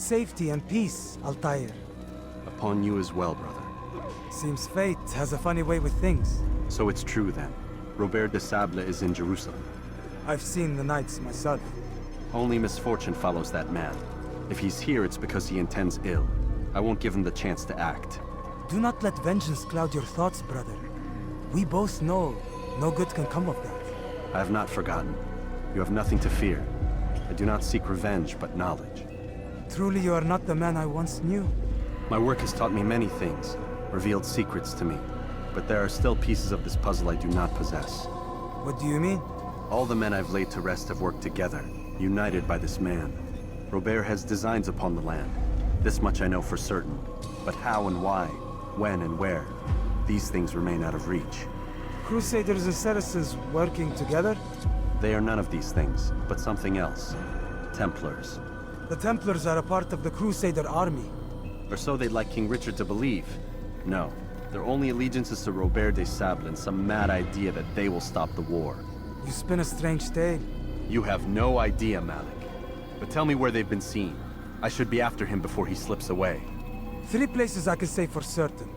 safety and peace, Altair. Upon you as well, brother. Seems fate has a funny way with things. So it's true then. Robert de Sable is in Jerusalem. I've seen the Knights myself. Only misfortune follows that man. If he's here, it's because he intends ill. I won't give him the chance to act. Do not let vengeance cloud your thoughts, brother. We both know no good can come of that. I have not forgotten. You have nothing to fear. I do not seek revenge, but knowledge. Truly you are not the man I once knew. My work has taught me many things, revealed secrets to me. But there are still pieces of this puzzle I do not possess. What do you mean? All the men I've laid to rest have worked together, united by this man. Robert has designs upon the land. This much I know for certain. But how and why, when and where, these things remain out of reach. Crusaders and Saracens working together? They are none of these things, but something else. Templars. The Templars are a part of the Crusader army. Or so they'd like King Richard to believe. No, their only allegiance is to Robert de Sable and some mad idea that they will stop the war. You spin a strange tale. You have no idea, Malik. But tell me where they've been seen. I should be after him before he slips away. 3 places I can say for certain.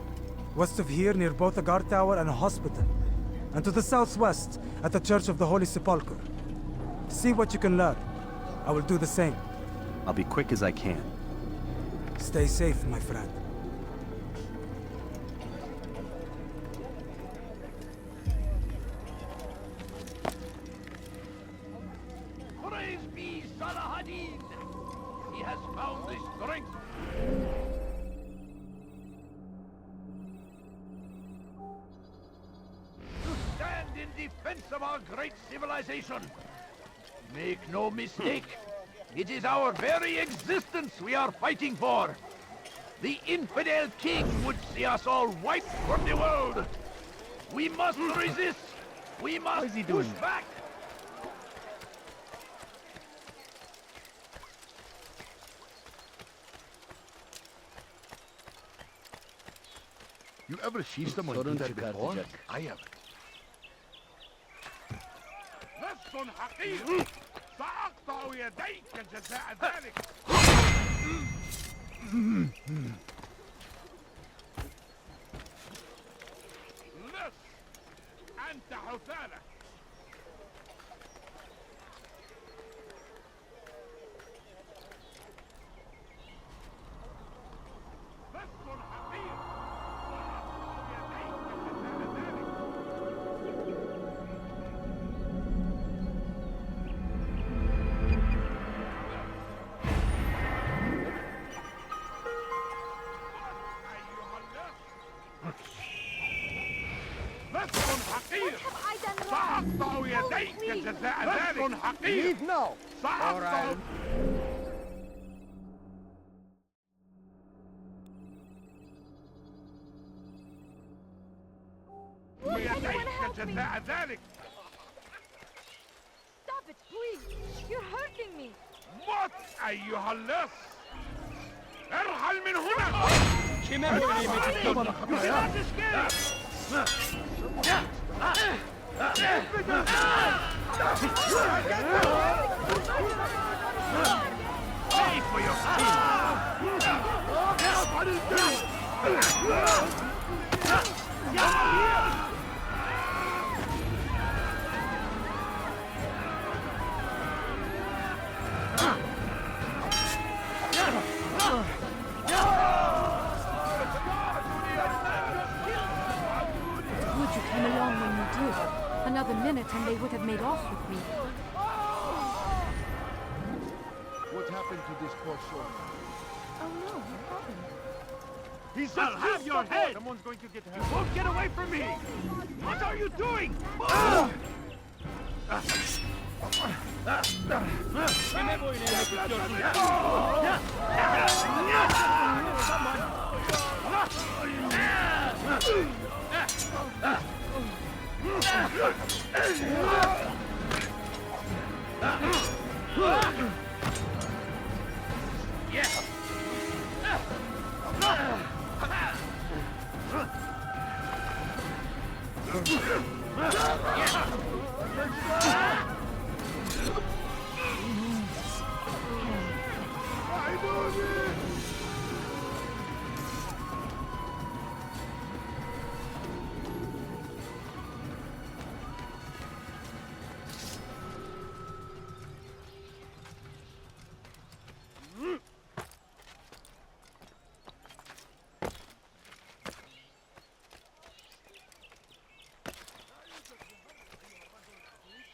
West of here, near both a guard tower and a hospital. And to the southwest, at the Church of the Holy Sepulchre. See what you can learn. I will do the same. I'll be quick as I can. Stay safe, my friend. Praise be Salahadin! He has found the strength. To stand in defense of our great civilization. Make no mistake, it is our very existence we are fighting for. The infidel king would see us all wiped from the world. We must resist. We must push back. You ever see someone do that before? I haven't. لص حقيقي سأقطع يديك جزاء ذلك. لص أنت حثالة. لص حقيقي. سأقطع يديك جزاء ذلك. حقير. Leave now. سأقطع. يديك جزاء ذلك. Stop it, please! You're hurting me! موت أيها اللص. ارحل من هنا. Pay for your Would you come along when you did? Another minute and they would have made off with me. What happened to this poor soul? Oh no, what happened? He's I'll have your head! Someone's going to get hurt. You won't get away from me! What are you doing? I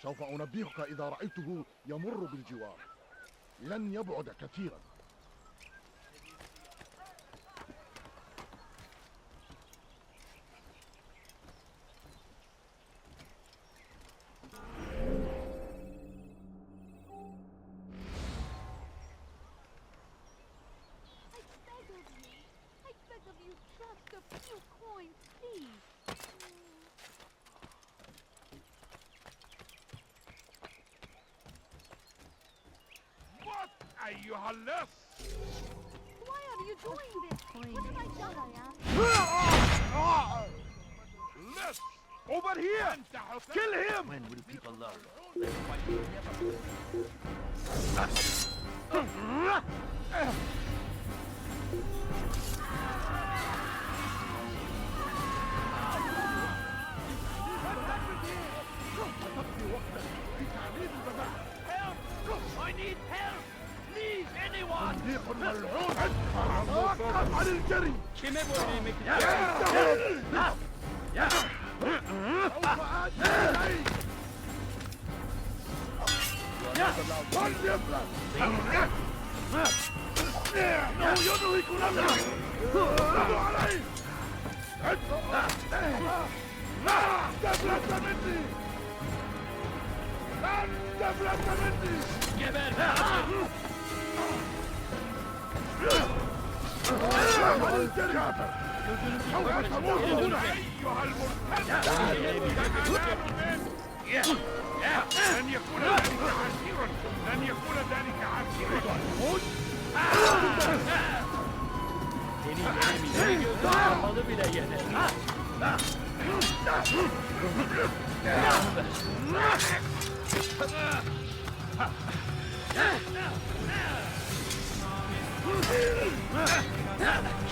سوف أنبهك إذا رأيته يمر بالجوار. لن يبعد كثيرا. I beg of you, just a few coins, please. What أيها اللص? Why are you doing this? What have I done? List! Over here! Kill him! When will people learn? Help! I need help! Please, anyone! صنديق ملعون. توقف عن الجري. Kime boyun eğmek سوف آتي إليك. فليبلغ. إنه يدرك نفسه. ردوا عليه. لا تفلت مني. لن تفلت مني. سوف تموت هنا. أيها المرتد! لن يكون ذلك عسيرا! لن يكون ذلك عسيرا! Seni yenemeyeceği gözü kapalı bile yener.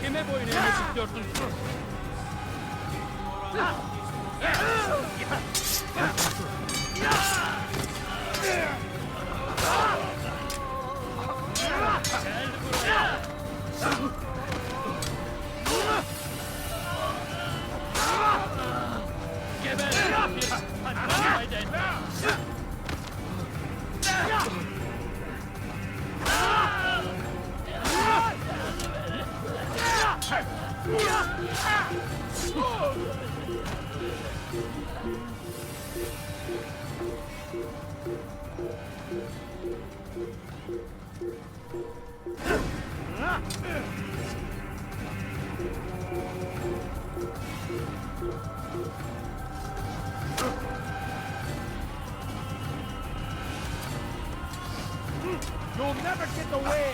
Kime boyun eğmek istiyorsun? Gel buraya! Geber! Hadi haydi! You'll never get away!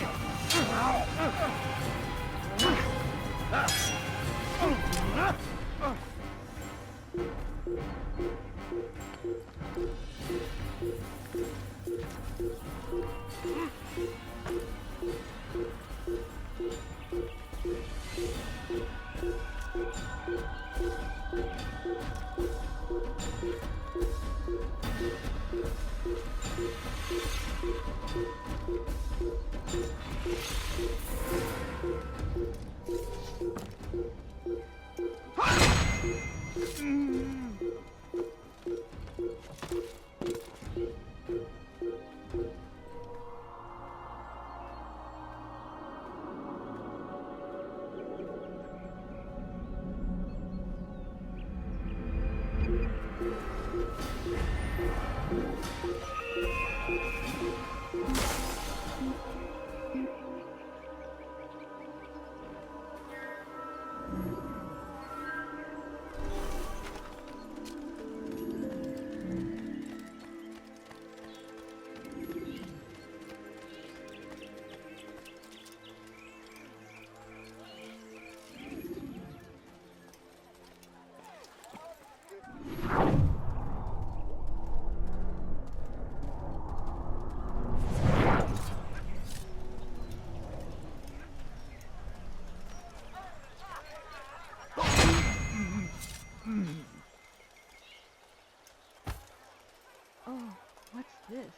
Oh, what's this?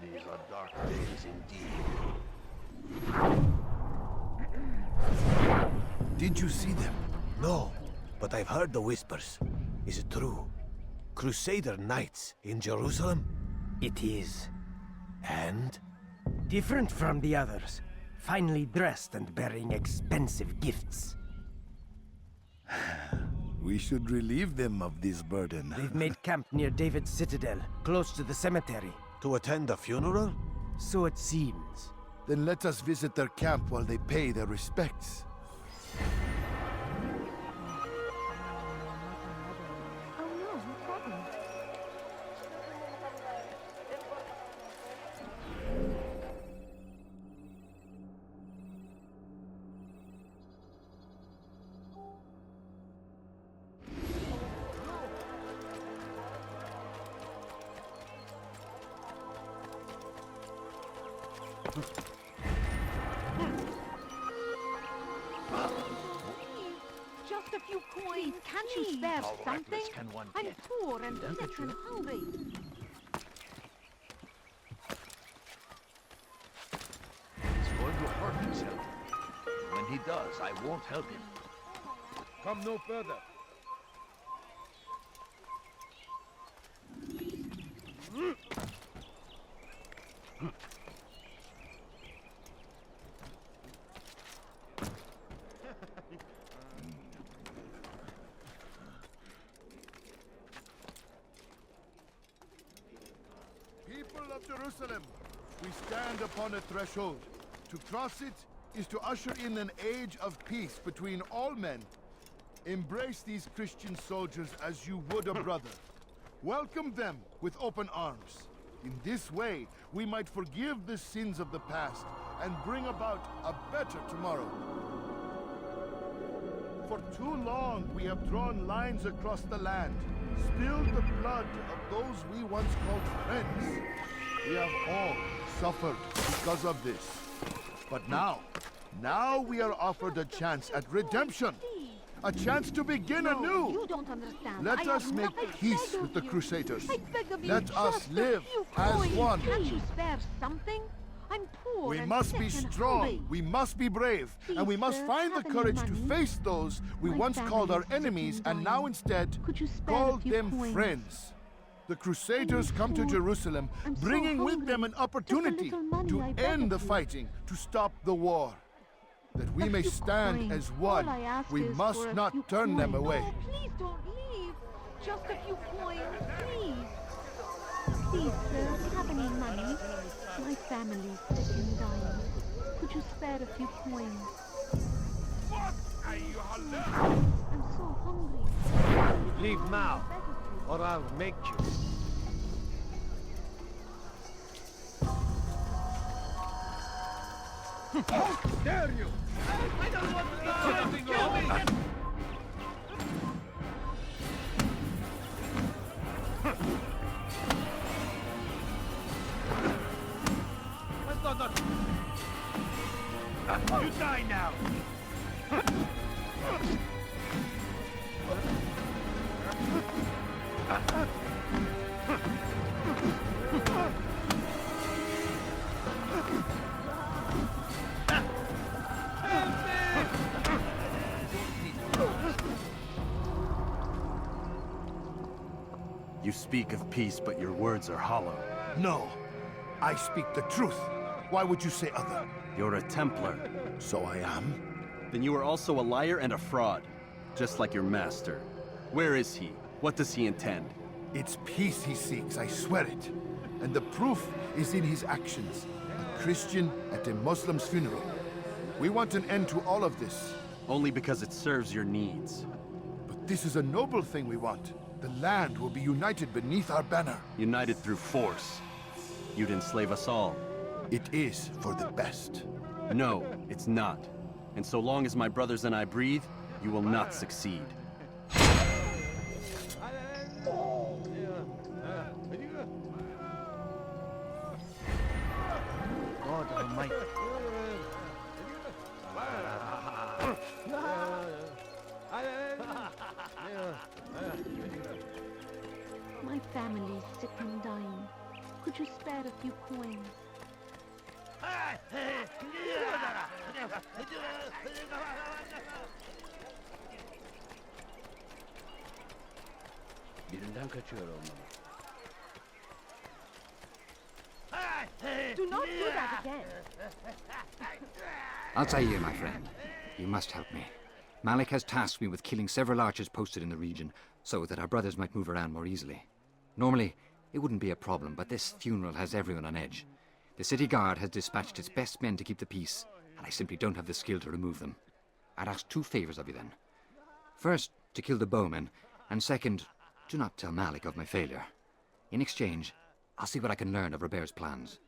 These are dark days indeed. Did you see them? No, but I've heard the whispers. Is it true? Crusader Knights in Jerusalem? It is. And? Different from the others. Finely dressed and bearing expensive gifts. We should relieve them of this burden. They've made camp near David's citadel, close to the cemetery. To attend a funeral? So it seems. Then let us visit their camp while they pay their respects. Oh no, what happened? Just a few coins. Can't you spare How something? reckless can one I'm get? poor and sick and hungry. He's going to hurt himself. When he does, I won't help him. Come no further. People of Jerusalem, we stand upon a threshold. To cross it is to usher in an age of peace between all men. Embrace these Christian soldiers as you would a brother. Welcome them with open arms. In this way, we might forgive the sins of the past and bring about a better tomorrow. For too long, we have drawn lines across the land, spilled the blood of those we once called friends. We have all suffered because of this. But now we are offered a chance at redemption. A chance to begin anew. You don't understand. Let I us have make nothing peace beg with of the you. Crusaders. I beg of you, Let us just a live few as coins. one. Can't you spare something? I'm poor We and must sick be and strong, hungry. we must be brave, and we Please, must sir, find the have any courage to money? face those we My once called our family is sick enemies and and now dying. instead Could you spare a call few them coins? friends. The Crusaders come to poor. Jerusalem, I'm so bringing with them an hungry. opportunity Just a little money, to I beg end of the you. fighting, to stop the war. That we A may few stand coins. as one, All I ask we is must for a not few turn them coins. away. No, please don't leave. Just a few coins, please. Please, sir, have any money? My family's sick and dying. Could you spare a few coins? I'm so hungry. Leave now, or I'll make you. How dare you! I don't want to go! Kill me! You die now! You speak of peace, but your words are hollow. No, I speak the truth. Why would you say other? You're a Templar. So I am? Then you are also a liar and a fraud, just like your master. Where is he? What does he intend? It's peace he seeks, I swear it. And the proof is in his actions. A Christian at a Muslim's funeral. We want an end to all of this. Only because it serves your needs. But this is a noble thing we want. The land will be united beneath our banner. United through force. You'd enslave us all. It is for the best. No, it's not. And so long as my brothers and I breathe, you will not succeed. God Almighty. My family's sick and dying. Could you spare a few coins? Birinden kaçıyor olmalı. Do not do that again. Altair, my friend, you must help me. Malik has tasked me with killing several archers posted in the region, so that our brothers might move around more easily. Normally, it wouldn't be a problem, but this funeral has everyone on edge. The city guard has dispatched its best men to keep the peace, and I simply don't have the skill to remove them. I'd ask 2 favors of you then. First, to kill the bowmen, and second, do not tell Malik of my failure. In exchange, I'll see what I can learn of Robert's plans.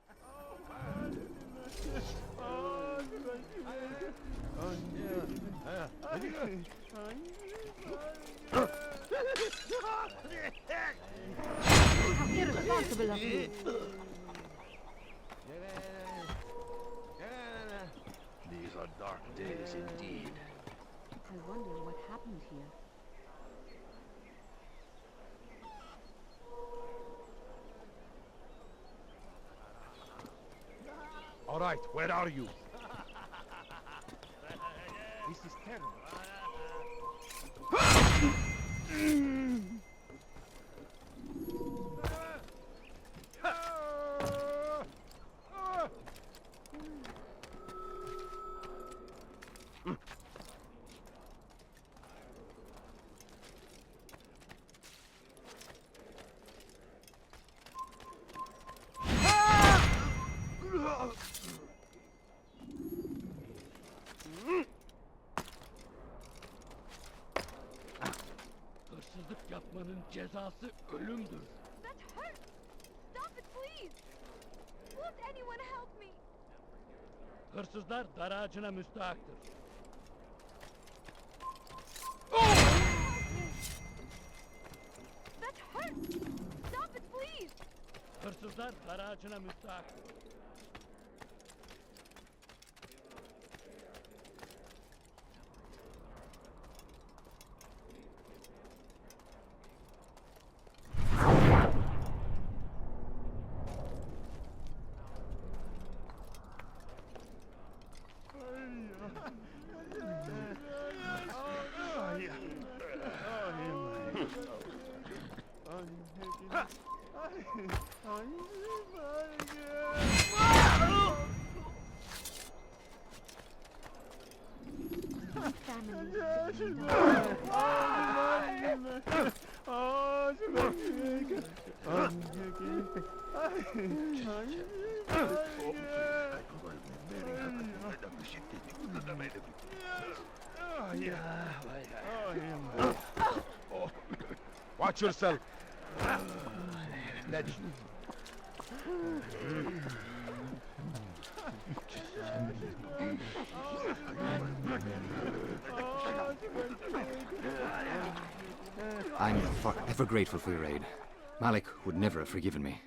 How irresponsible of you. These are dark days indeed. I wonder what happened here. All right, where are you? This is terrible. Hırsızlık yapmanın cezası ölümdür. That hurts! Stop it, please! Won't anyone help me? Hırsızlar dar ağacına müstahaktır. That hurts! Stop it, please! Hırsızlar dar ağacına müstahaktır. Watch yourself. Let's... I'm forever grateful for your aid. Malik would never have forgiven me.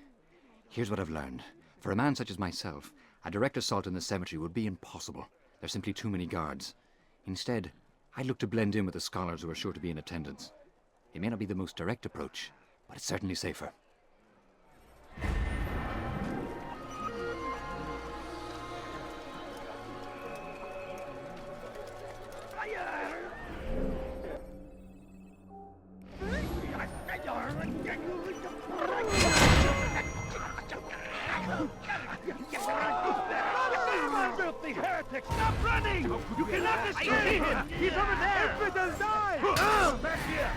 Here's what I've learned. For a man such as myself, a direct assault on the cemetery would be impossible. There's simply too many guards. Instead, I'd look to blend in with the scholars who are sure to be in attendance. It may not be the most direct approach, but it's certainly safer. Filthy heretic! Stop running! You cannot escape him! He's over there! Infidels die! Back here!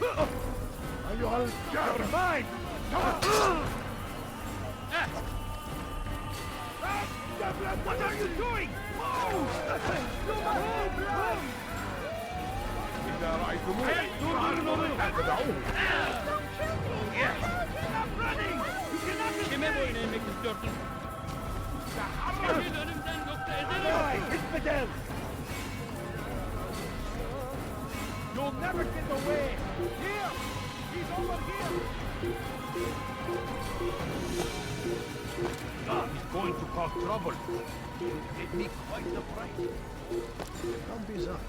Are you all out of mind? What are you doing? Move! إذا رأيتموه Stop running! You cannot escape! Kime boyun eğmek istiyorsun? Çekil önümden yoksa ezerim! Infidel! You'll never get away! Here! He's over here! He's going to cause trouble. It'd be quite the fright. Don't be sorry.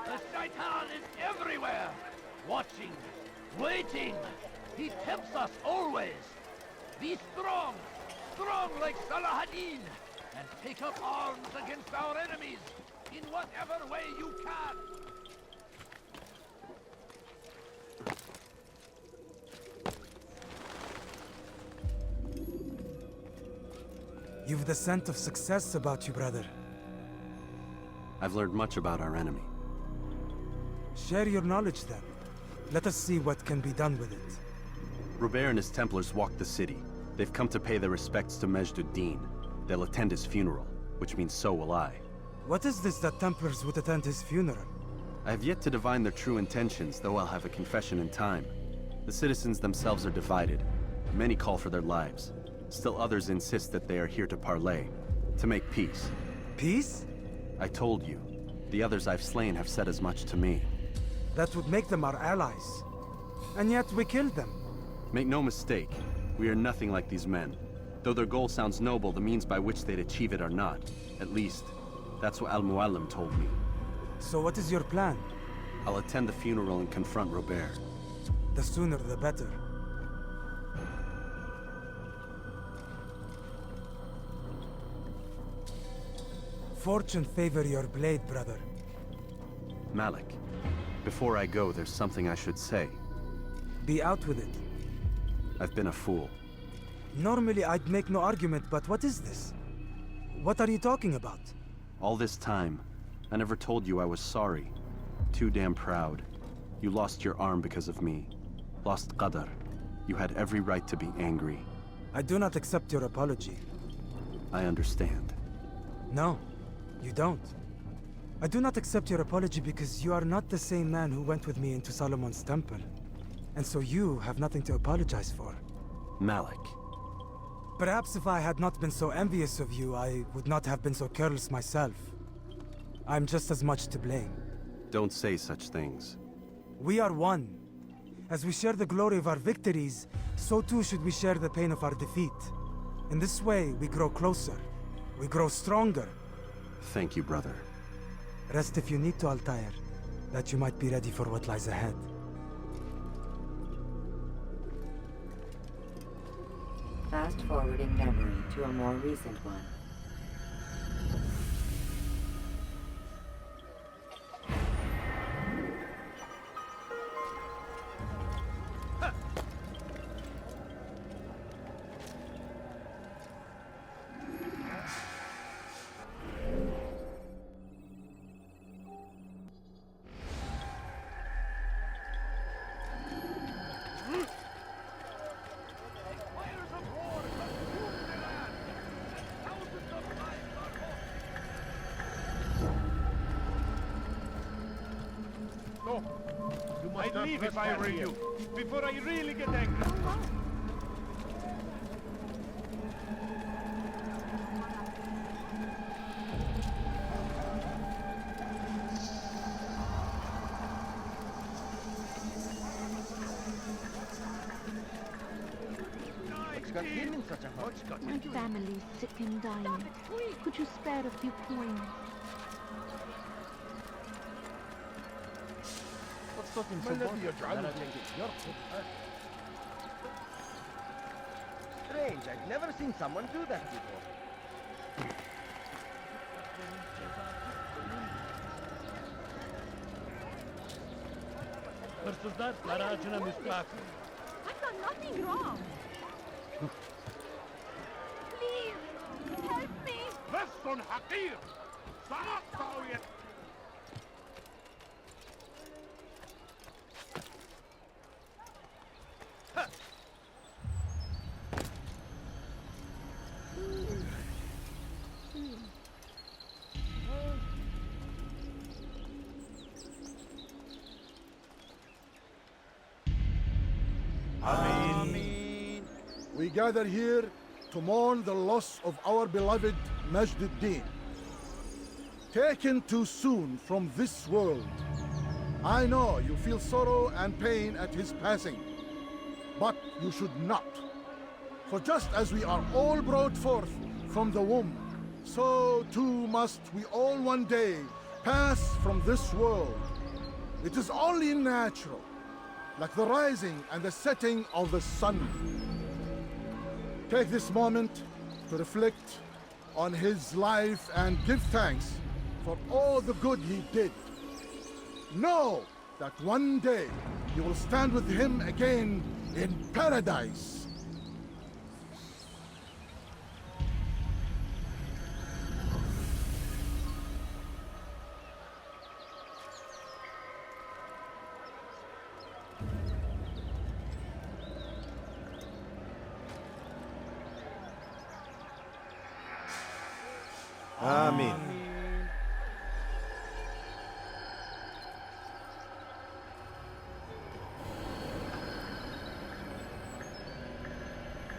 The Shaitan is everywhere! everywhere, watching, waiting. He tempts us always. Be strong, strong like Salahadin, and take up arms against our enemies in whatever way you can. You've the scent of success about you, brother. I've learned much about our enemy. Share your knowledge then. Let us see what can be done with it. Robert and his Templars walked the city. They've come to pay their respects to Majd-ud-Din. They'll attend his funeral, which means so will I. What is this that Templars would attend his funeral? I have yet to divine their true intentions, though I'll have a confession in time. The citizens themselves are divided. Many call for their lives. Still others insist that they are here to parley, to make peace. Peace? I told you. The others I've slain have said as much to me. That would make them our allies. And yet we killed them. Make no mistake, we are nothing like these men. Though their goal sounds noble, the means by which they'd achieve it are not. At least, that's what Al-Mualim told me. So what is your plan? I'll attend the funeral and confront Robert. The sooner the better. Fortune favor your blade, brother. Malik, before I go, there's something I should say. Be out with it. I've been a fool. Normally I'd make no argument, but what is this? What are you talking about? All this time, I never told you I was sorry. Too damn proud. You lost your arm because of me. Lost Qadar. You had every right to be angry. I do not accept your apology. I understand. No, you don't. I do not accept your apology because you are not the same man who went with me into Solomon's temple. And so you have nothing to apologize for. Malik. Perhaps if I had not been so envious of you, I would not have been so careless myself. I'm just as much to blame. Don't say such things. We are one. As we share the glory of our victories, so too should we share the pain of our defeat. In this way, we grow closer. We grow stronger. Thank you, brother. Rest if you need to, Altair, that you might be ready for what lies ahead. Fast-forwarding memory to a more recent one. I'd leave if I were you, before I really get angry. My family's sick and dying. Could you spare a few coins? Strange, I've never seen someone do that before. Hırsızlar dar ağacına müstahak. I've done nothing wrong. Please, help me. لص حقير سأقطع يدك. We gather here to mourn the loss of our beloved Majd-ud-Din. Taken too soon from this world. I know you feel sorrow and pain at his passing, but you should not. For just as we are all brought forth from the womb, so too must we all one day pass from this world. It is only natural, like the rising and the setting of the sun. Take this moment to reflect on his life and give thanks for all the good he did. Know that one day you will stand with him again in paradise. Amen.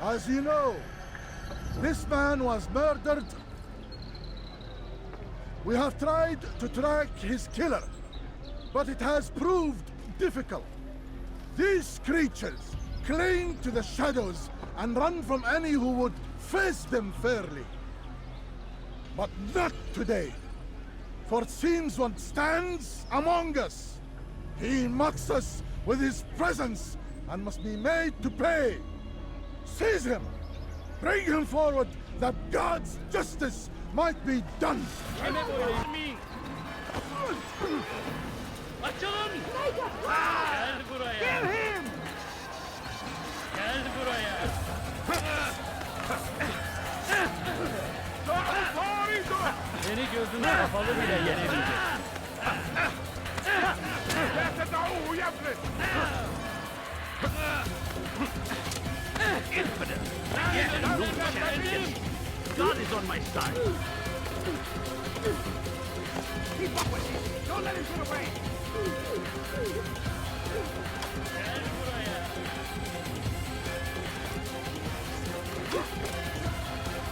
As you know, this man was murdered. We have tried to track his killer, but it has proved difficult. These creatures cling to the shadows and run from any who would face them fairly. But not today, for it seems one stands among us. He mocks us with his presence and must be made to pay. Seize him! Bring him forward that God's justice might be done! Açılın! Gel buraya! Kill him! Gel buraya! Beni gözüne kapalı bile yenemeyeceksin. Infidel! Get no chance! God is on my side! Keep up with him! Don't let him get away!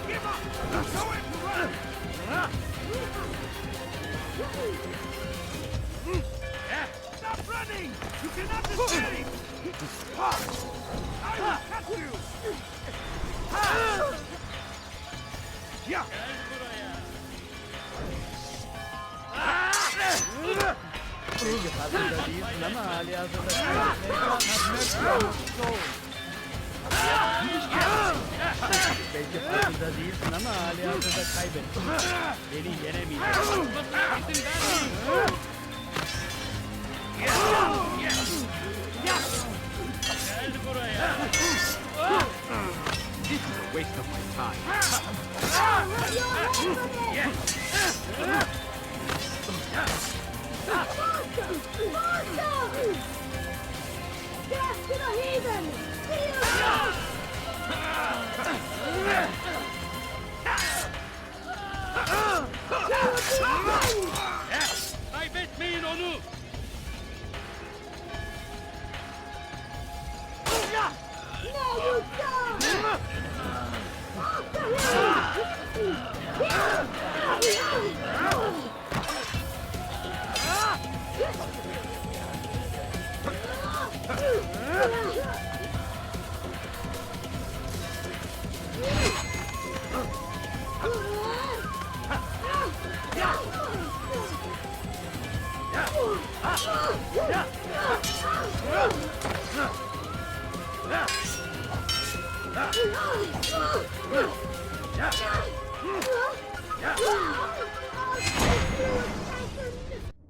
Give up! Show him to run! Stop running! You cannot escape! I will cut you! Yeah! Belki farkında değilsin ama hali hazırda Belki farkında değilsin ama hali hazırda kaybettin. Beni yenemeyeceksin. İzin vermeyin. Gel buraya. This is a waste of my time. Get to the heathen! Kaybetmeyin onu. No, you don't!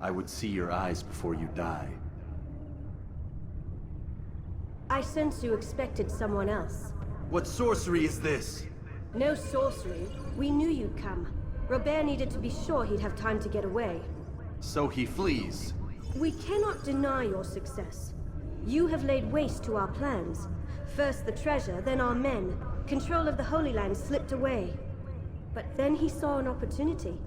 I would see your eyes before you die. I sense you expected someone else. What sorcery is this? No sorcery. We knew you'd come. Robert needed to be sure he'd have time to get away. So he flees. We cannot deny your success. You have laid waste to our plans. First the treasure, then our men. Control of the Holy Land slipped away. But then he saw an opportunity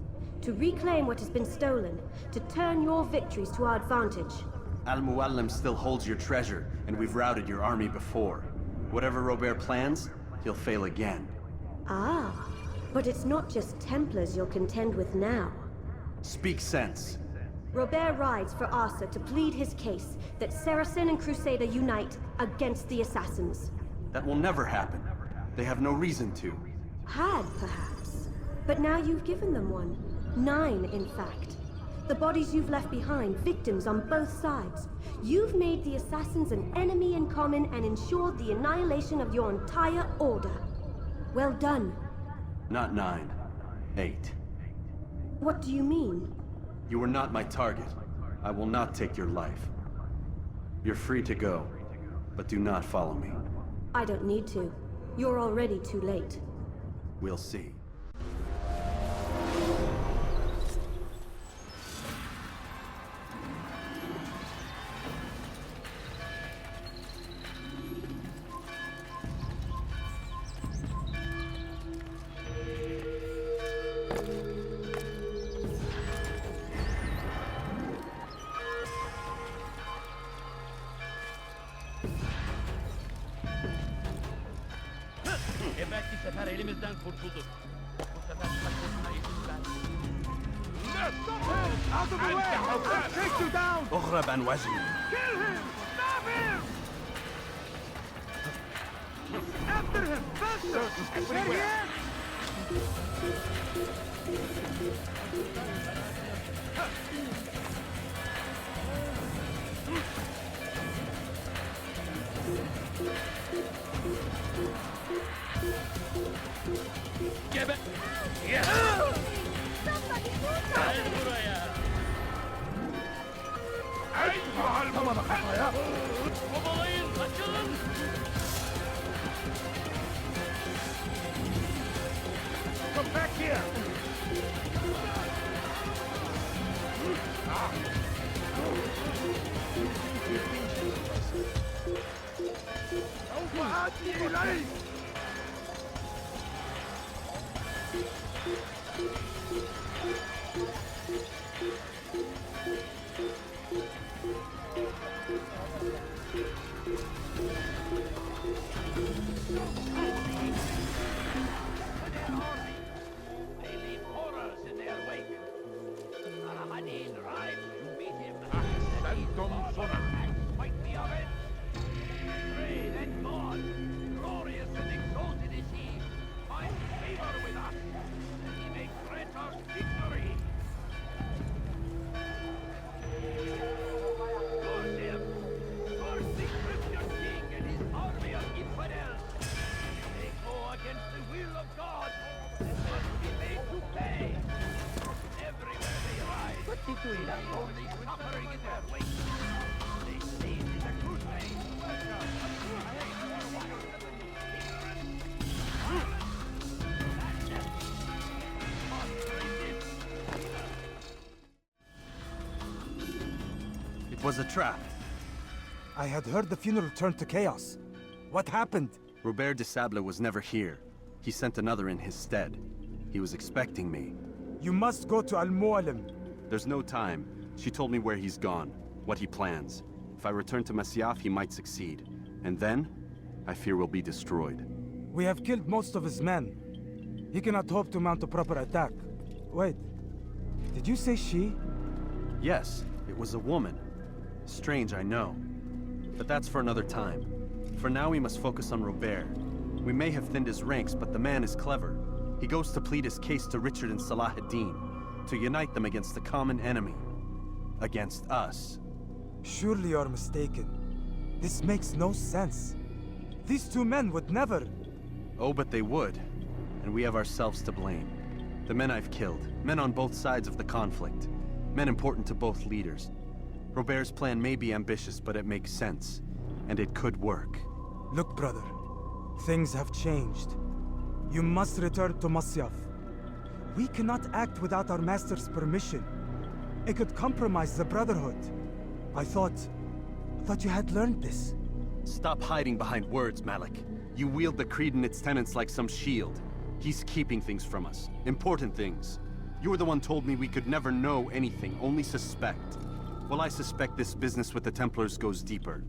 to reclaim what has been stolen, to turn your victories to our advantage. Al-Mualim still holds your treasure, and we've routed your army before. Whatever Robert plans, he'll fail again. Ah, but it's not just Templars you'll contend with now. Speak sense. Robert rides for Arsa to plead his case that Saracen and Crusader unite against the Assassins. That will never happen. They have no reason to. Had, perhaps. But now you've given them one. 9, in fact. The bodies you've left behind, victims on both sides. You've made the assassins an enemy in common and ensured the annihilation of your entire order. Well done. Not 9. 8. What do you mean? You were not my target. I will not take your life. You're free to go, but do not follow me. I don't need to. You're already too late. We'll see. Belki sefer elimizden kurtuldu. Bu sefer kaçmasına izin vermeyin. Out of the way! I'll take you down! أخرى بن وزن. Kill him! Stop him! After him! Faster! Get here! Gebe... Ya! Gel buraya! Tamam kafaya! Kovalayın, kaçın! Come back here! They leave horrors in their wake. Al-Hadid arrives to meet him. Fight the oven. Great and God, glorious and exalted is he. Find favor with us, that he may grant us victory. Curse him! Curse the Christian king and his army of infidels! They go against the will of God and must be made to pay! Everywhere they ride, they leave only suffering in their wake. They see it is a crusade! A crusade for what? Ignorance! It was a trap. I had heard the funeral turned to chaos. What happened? Robert de Sable was never here. He sent another in his stead. He was expecting me. You must go to Al-Mualim. There's no time. She told me where he's gone, what he plans. If I return to Masyaf, he might succeed. And then, I fear we'll be destroyed. We have killed most of his men. He cannot hope to mount a proper attack. Wait, did you say she? Yes, it was a woman. Strange, I know. But that's for another time. For now, we must focus on Robert. We may have thinned his ranks, but the man is clever. He goes to plead his case to Richard and Salah ad-Din, to unite them against the common enemy. Against us. Surely you're mistaken. This makes no sense. These two men would never... Oh, but they would. And we have ourselves to blame. The men I've killed, men on both sides of the conflict. Men important to both leaders. Robert's plan may be ambitious, but it makes sense. And it could work. Look, brother. Things have changed. You must return to Masyaf. We cannot act without our master's permission. It could compromise the Brotherhood. I thought you had learned this. Stop hiding behind words, Malik. You wield the creed and its tenets like some shield. He's keeping things from us. Important things. You were the one told me we could never know anything, only suspect. Well, I suspect this business with the Templars goes deeper.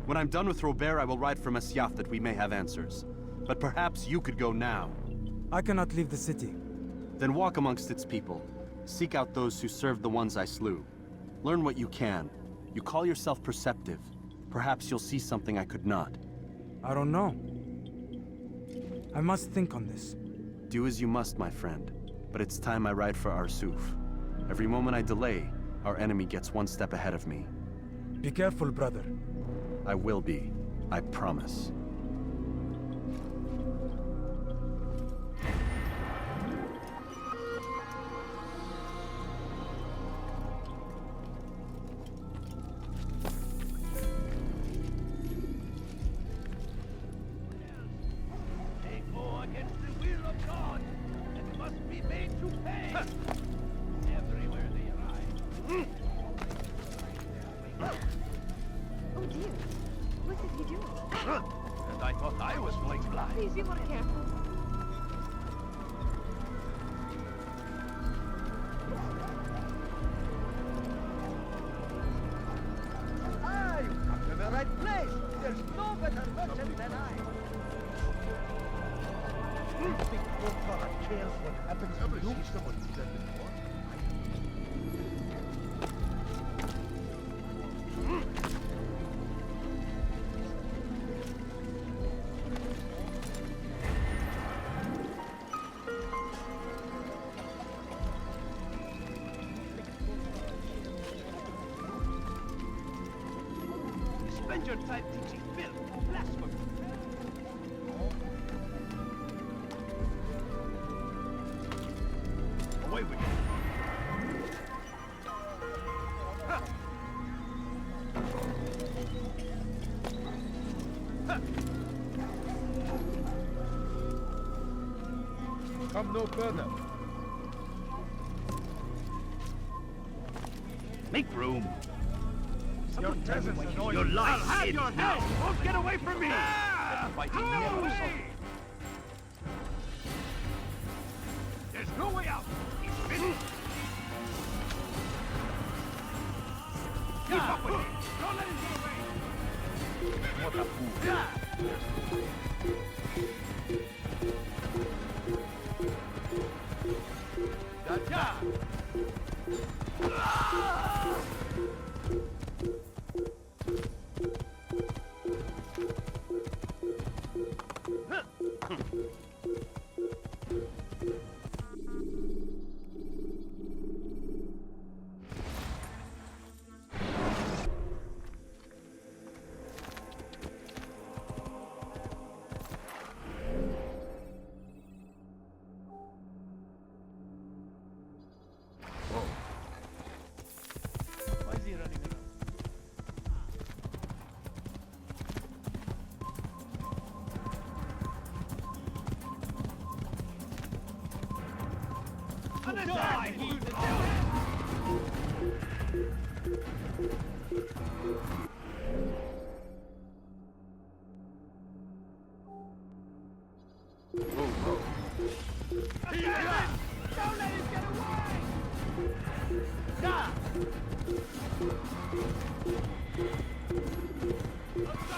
When I'm done with Robert, I will ride for Masyaf that we may have answers. But perhaps you could go now. I cannot leave the city. Then walk amongst its people. Seek out those who served the ones I slew. Learn what you can. You call yourself perceptive. Perhaps you'll see something I could not. I don't know. I must think on this. Do as you must, my friend. But it's time I ride for Arsuf. Every moment I delay, our enemy gets one step ahead of me. Be careful, brother. I will be. I promise. They go against the will of God and must be made to pay. Everywhere they ride. Oh dear. What is he doing? And I thought I was going blind. Please be more careful. Ah, you come to the right place. There's no better merchant than I. Big Goldfather cares what happens if you see someone do that before. Spend your time teaching filth, blasphemy. Away with you. Come no further. Make room. Your presence annoys Your me. life I'll have ends your now. head. Won't get away from me. Fighting never solved. There's no way out. He's finished. Keep up with him. Don't let him get away. What a fool. Gotcha. Why is he running around? Don't let him get away!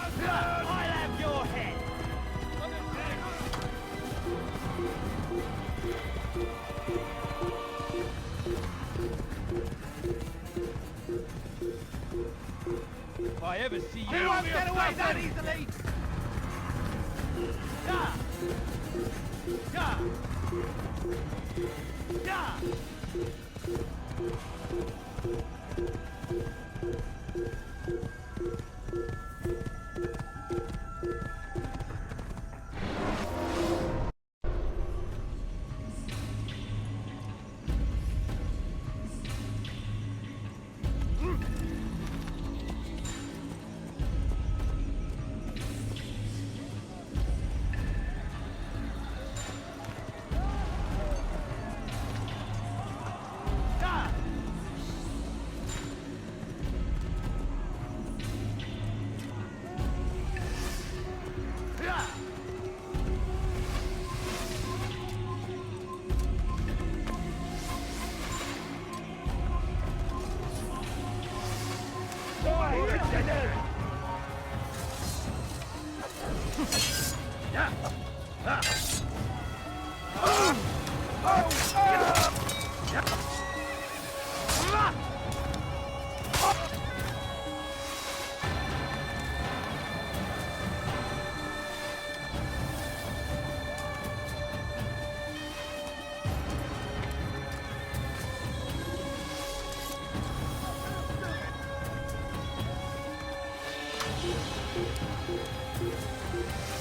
I'll have your head! If I ever see you, won't get away that easily! Yeah! Yeah! Yeah!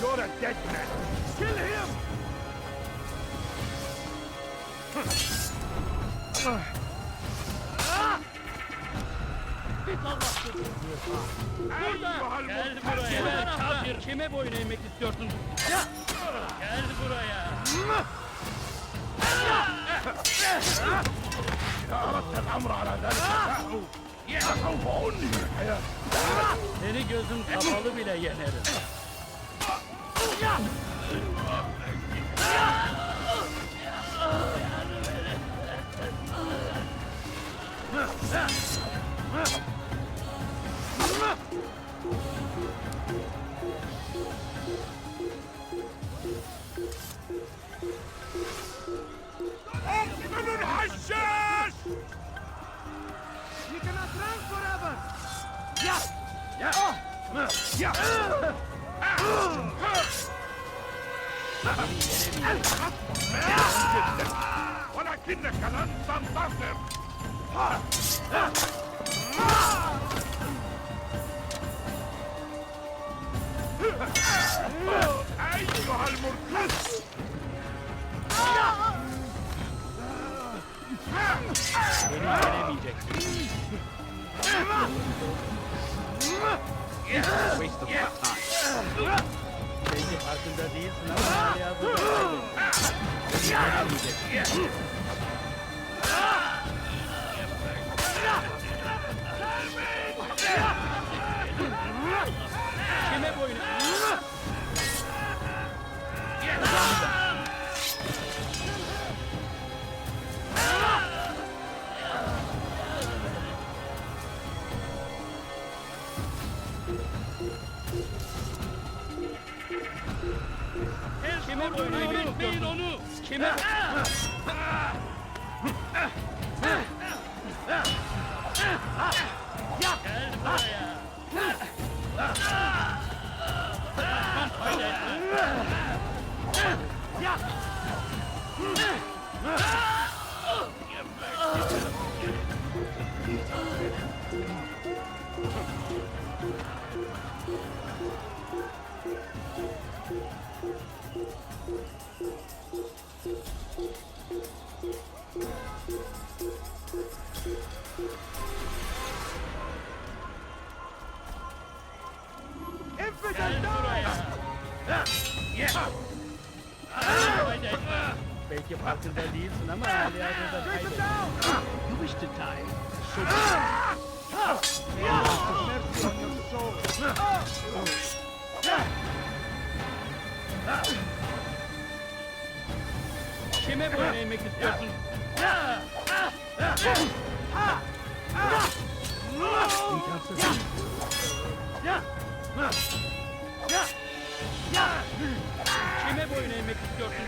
You're a dead man. Kill him! Burada! Gel buraya! Kafir! Kime boyun eğmek istiyorsun? Gel buraya! أردت الأمر على ذلك فسوف أنهي الحياة. Seni gözüm kapalı bile yenerim. أقتل الحشاش! You cannot run forever! ولكنك لن تنتصر. أيها المرتد! Beni yenemeyeceksin. Waste of my time. Belki farkında değilsin ama hala hazırda. Beni yenemeyeceksin. Kime boyun Kime boyun eğmek istiyorsun? Onu! Kime? Gel buraya! Fayda Infidel die! Belki farkında değilsin ama hala hazırda kaybettin. You wish to die. So May Allah have mercy on your soul! Kime boyun eğmek istiyorsun? Kime boyun eğmek istiyorsun?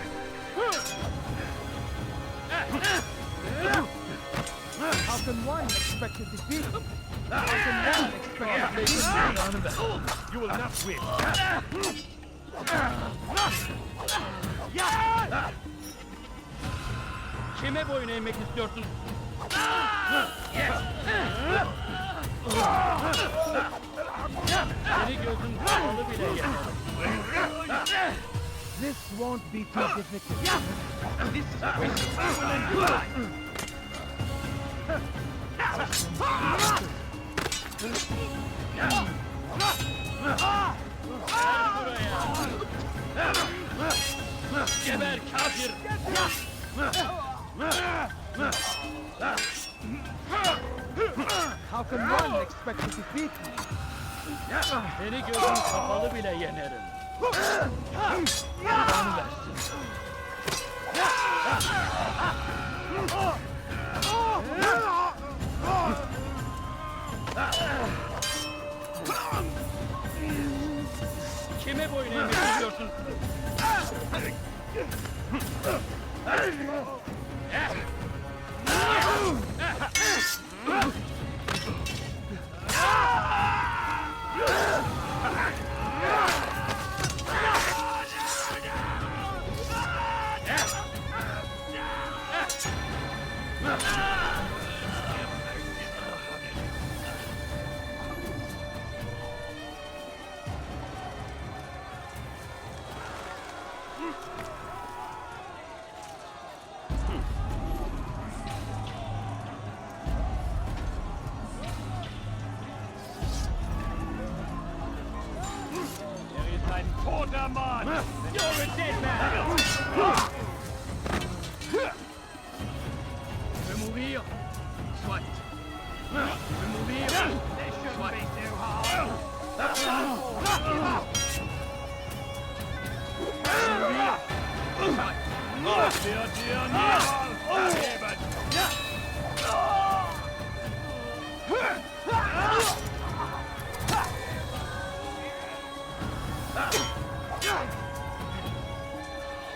How can one expect to defeat him? How can one expect to take him down? You will not win. Kime boyun eğmek istiyorsun? Seni gözüm kapalı bile yenerim. This won't be too difficult. This is a waste of time and time. Geber kafir! How can one expect to defeat me? Seni gözüm kapalı bile yenerim. Kurbanı versin. Kime boyun eğmek istiyorsun? Mann! You're a dead man! Tu veux mourir? Soit. Tu veux mourir? This shouldn't be too hard!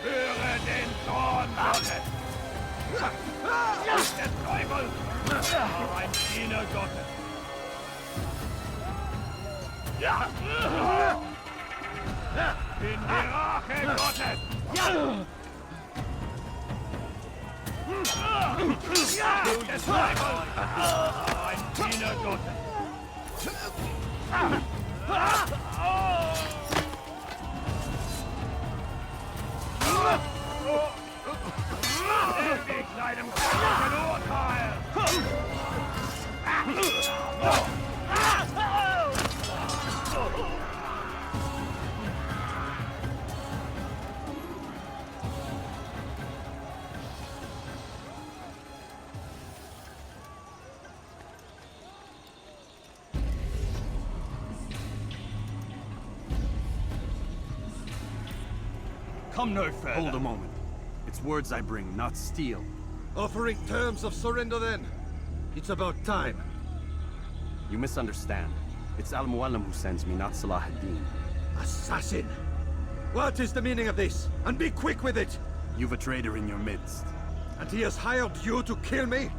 Höre den Zorn Gottes! Der Teufel war ein Diener Gottes! Bin die Rache Gottes! Der Teufel war ein Diener Gottes! Ewig seinem göttlichen Urteil! Come no further. Hold a moment. It's words I bring, not steel. Offering terms of surrender then. It's about time. You misunderstand. It's Al-Mualim who sends me, not Salah ad-Din. Assassin! What is the meaning of this? And be quick with it! You've a traitor in your midst. And he has hired you to kill me?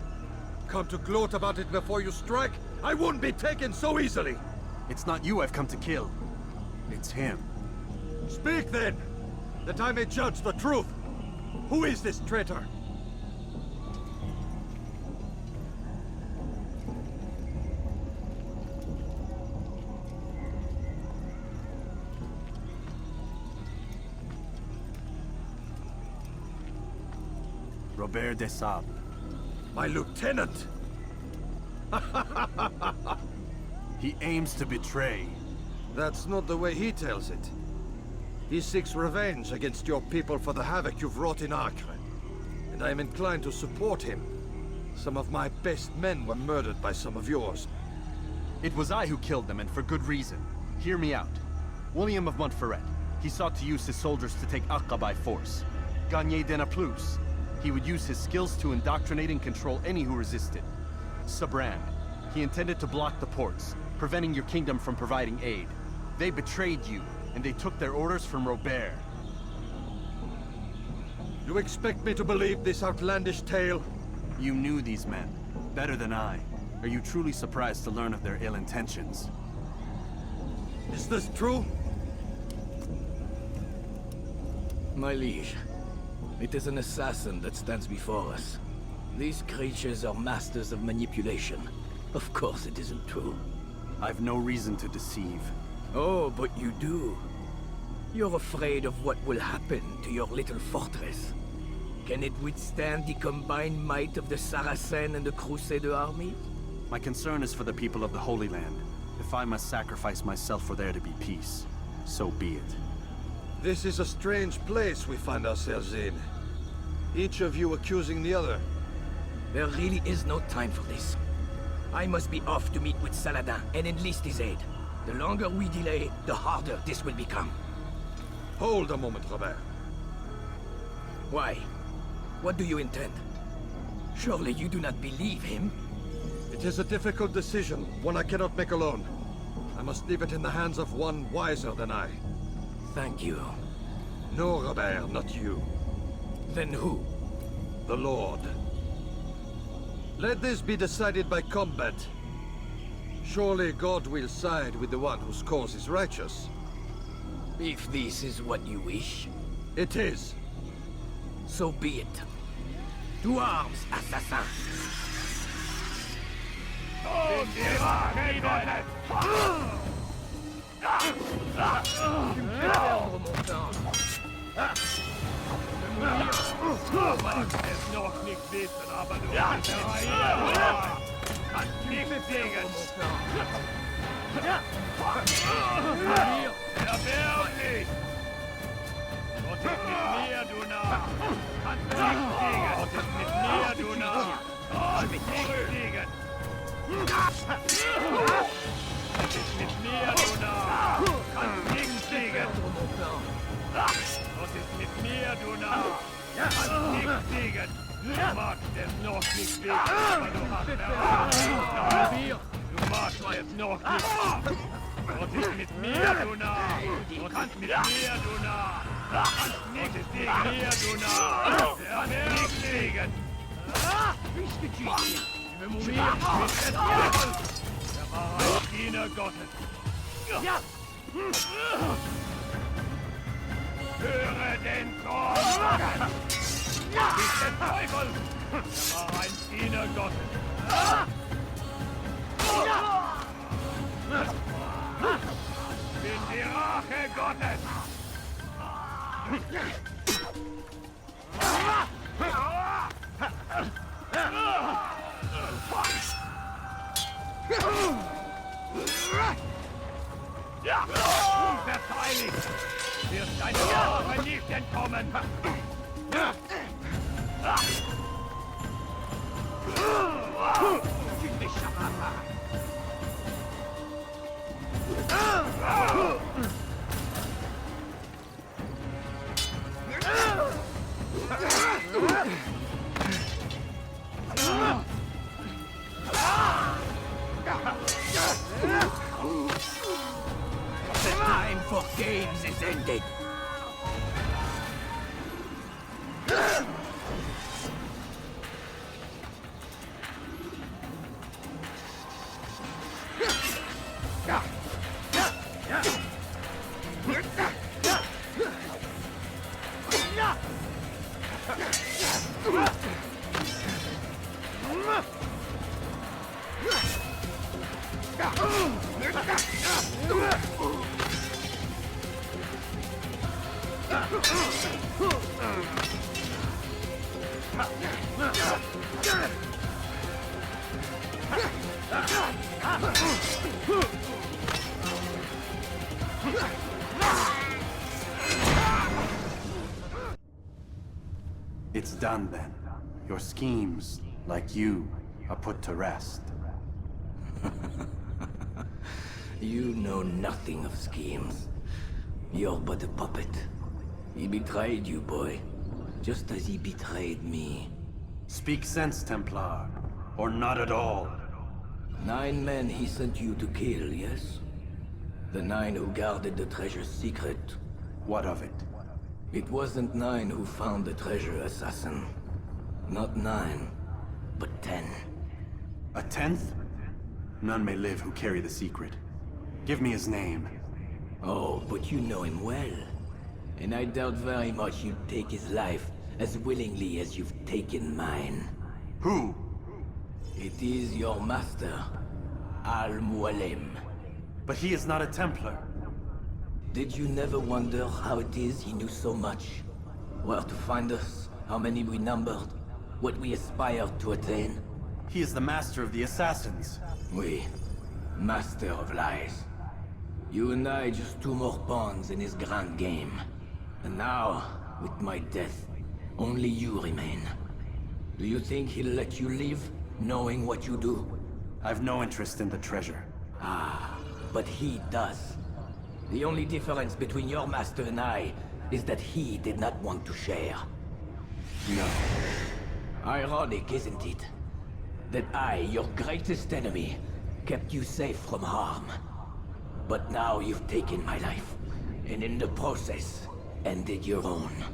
Come to gloat about it before you strike? I won't be taken so easily! It's not you I've come to kill. It's him. Speak then! That I may judge the truth! Who is this traitor? Robert de Sable. My lieutenant! He aims to betray. That's not the way he tells it. He seeks revenge against your people for the havoc you've wrought in Acre. And I am inclined to support him. Some of my best men were murdered by some of yours. It was I who killed them, and for good reason. Hear me out. William of Montferrat. He sought to use his soldiers to take Acre by force. Gagné de Naplouse. He would use his skills to indoctrinate and control any who resisted. Sabran. He intended to block the ports, preventing your kingdom from providing aid. They betrayed you, and they took their orders from Robert. You expect me to believe this outlandish tale? You knew these men, better than I. Are you truly surprised to learn of their ill intentions? Is this true? My liege, it is an assassin that stands before us. These creatures are masters of manipulation. Of course it isn't true. I've no reason to deceive. Oh, but you do. You're afraid of what will happen to your little fortress. Can it withstand the combined might of the Saracen and the Crusader armies? My concern is for the people of the Holy Land. If I must sacrifice myself for there to be peace, so be it. This is a strange place we find ourselves in. Each of you accusing the other. There really is no time for this. I must be off to meet with Saladin and enlist his aid. The longer we delay, the harder this will become. Hold a moment, Robert. Why? What do you intend? Surely you do not believe him? It is a difficult decision, one I cannot make alone. I must leave it in the hands of one wiser than I. Thank you. No, Robert, not you. Then who? The Lord. Let this be decided by combat. Surely God will side with the one whose cause is righteous. If this is what you wish. It is. So be it. To arms, assassin! Oh, es noch nicht wissen, aber du kannst nicht singen. Erbärmlich! Was ist mit mir, du Narr? Kannst du nicht fliegen? Was ist mit mir, du Narr? Oh, nicht fliegen! Was ist mit mir, du Narr? Kannst nicht fliegen! Was ist mit mir, du Narr? Kannst nicht fliegen! Du magst es noch nicht fliegen, aber du hast Erfahrung. Du magst es noch nicht. Was ist mit mir, du Narr? Was ist mit mir, du Narr? Was ist mit mir, du Narr? Er wird nicht fliegen. Er war ein Diener Gottes. Höre den Zorn! Nicht den Teufel! Er war ein Diener Gottes. Ich bin die Rache Gottes! Unverteidigt! Wirst deine Jahre nicht entkommen! The time for games is ended. It's done then. Your schemes, like you, are put to rest. You know nothing of schemes. You're but a puppet. He betrayed you, boy. Just as he betrayed me. Speak sense, Templar. Or not at all. 9 men he sent you to kill, yes? The 9 who guarded the treasure's secret. What of it? It wasn't 9 who found the treasure, assassin. Not 9, but 10. A 10th? None may live who carry the secret. Give me his name. Oh, but you know him well. And I doubt very much you'd take his life as willingly as you've taken mine. Who? It is your master, Al-Mualim. But he is not a Templar. Did you never wonder how it is he knew so much? Where to find us, how many we numbered, what we aspired to attain? He is the master of the assassins. Oui, master of lies. You and I just 2 more pawns in his grand game. And now, with my death, only you remain. Do you think he'll let you live, knowing what you do? I've no interest in the treasure. Ah, but he does. The only difference between your master and I is that he did not want to share. No. Ironic, isn't it? That I, your greatest enemy, kept you safe from harm. But now you've taken my life, and in the process, ended your own.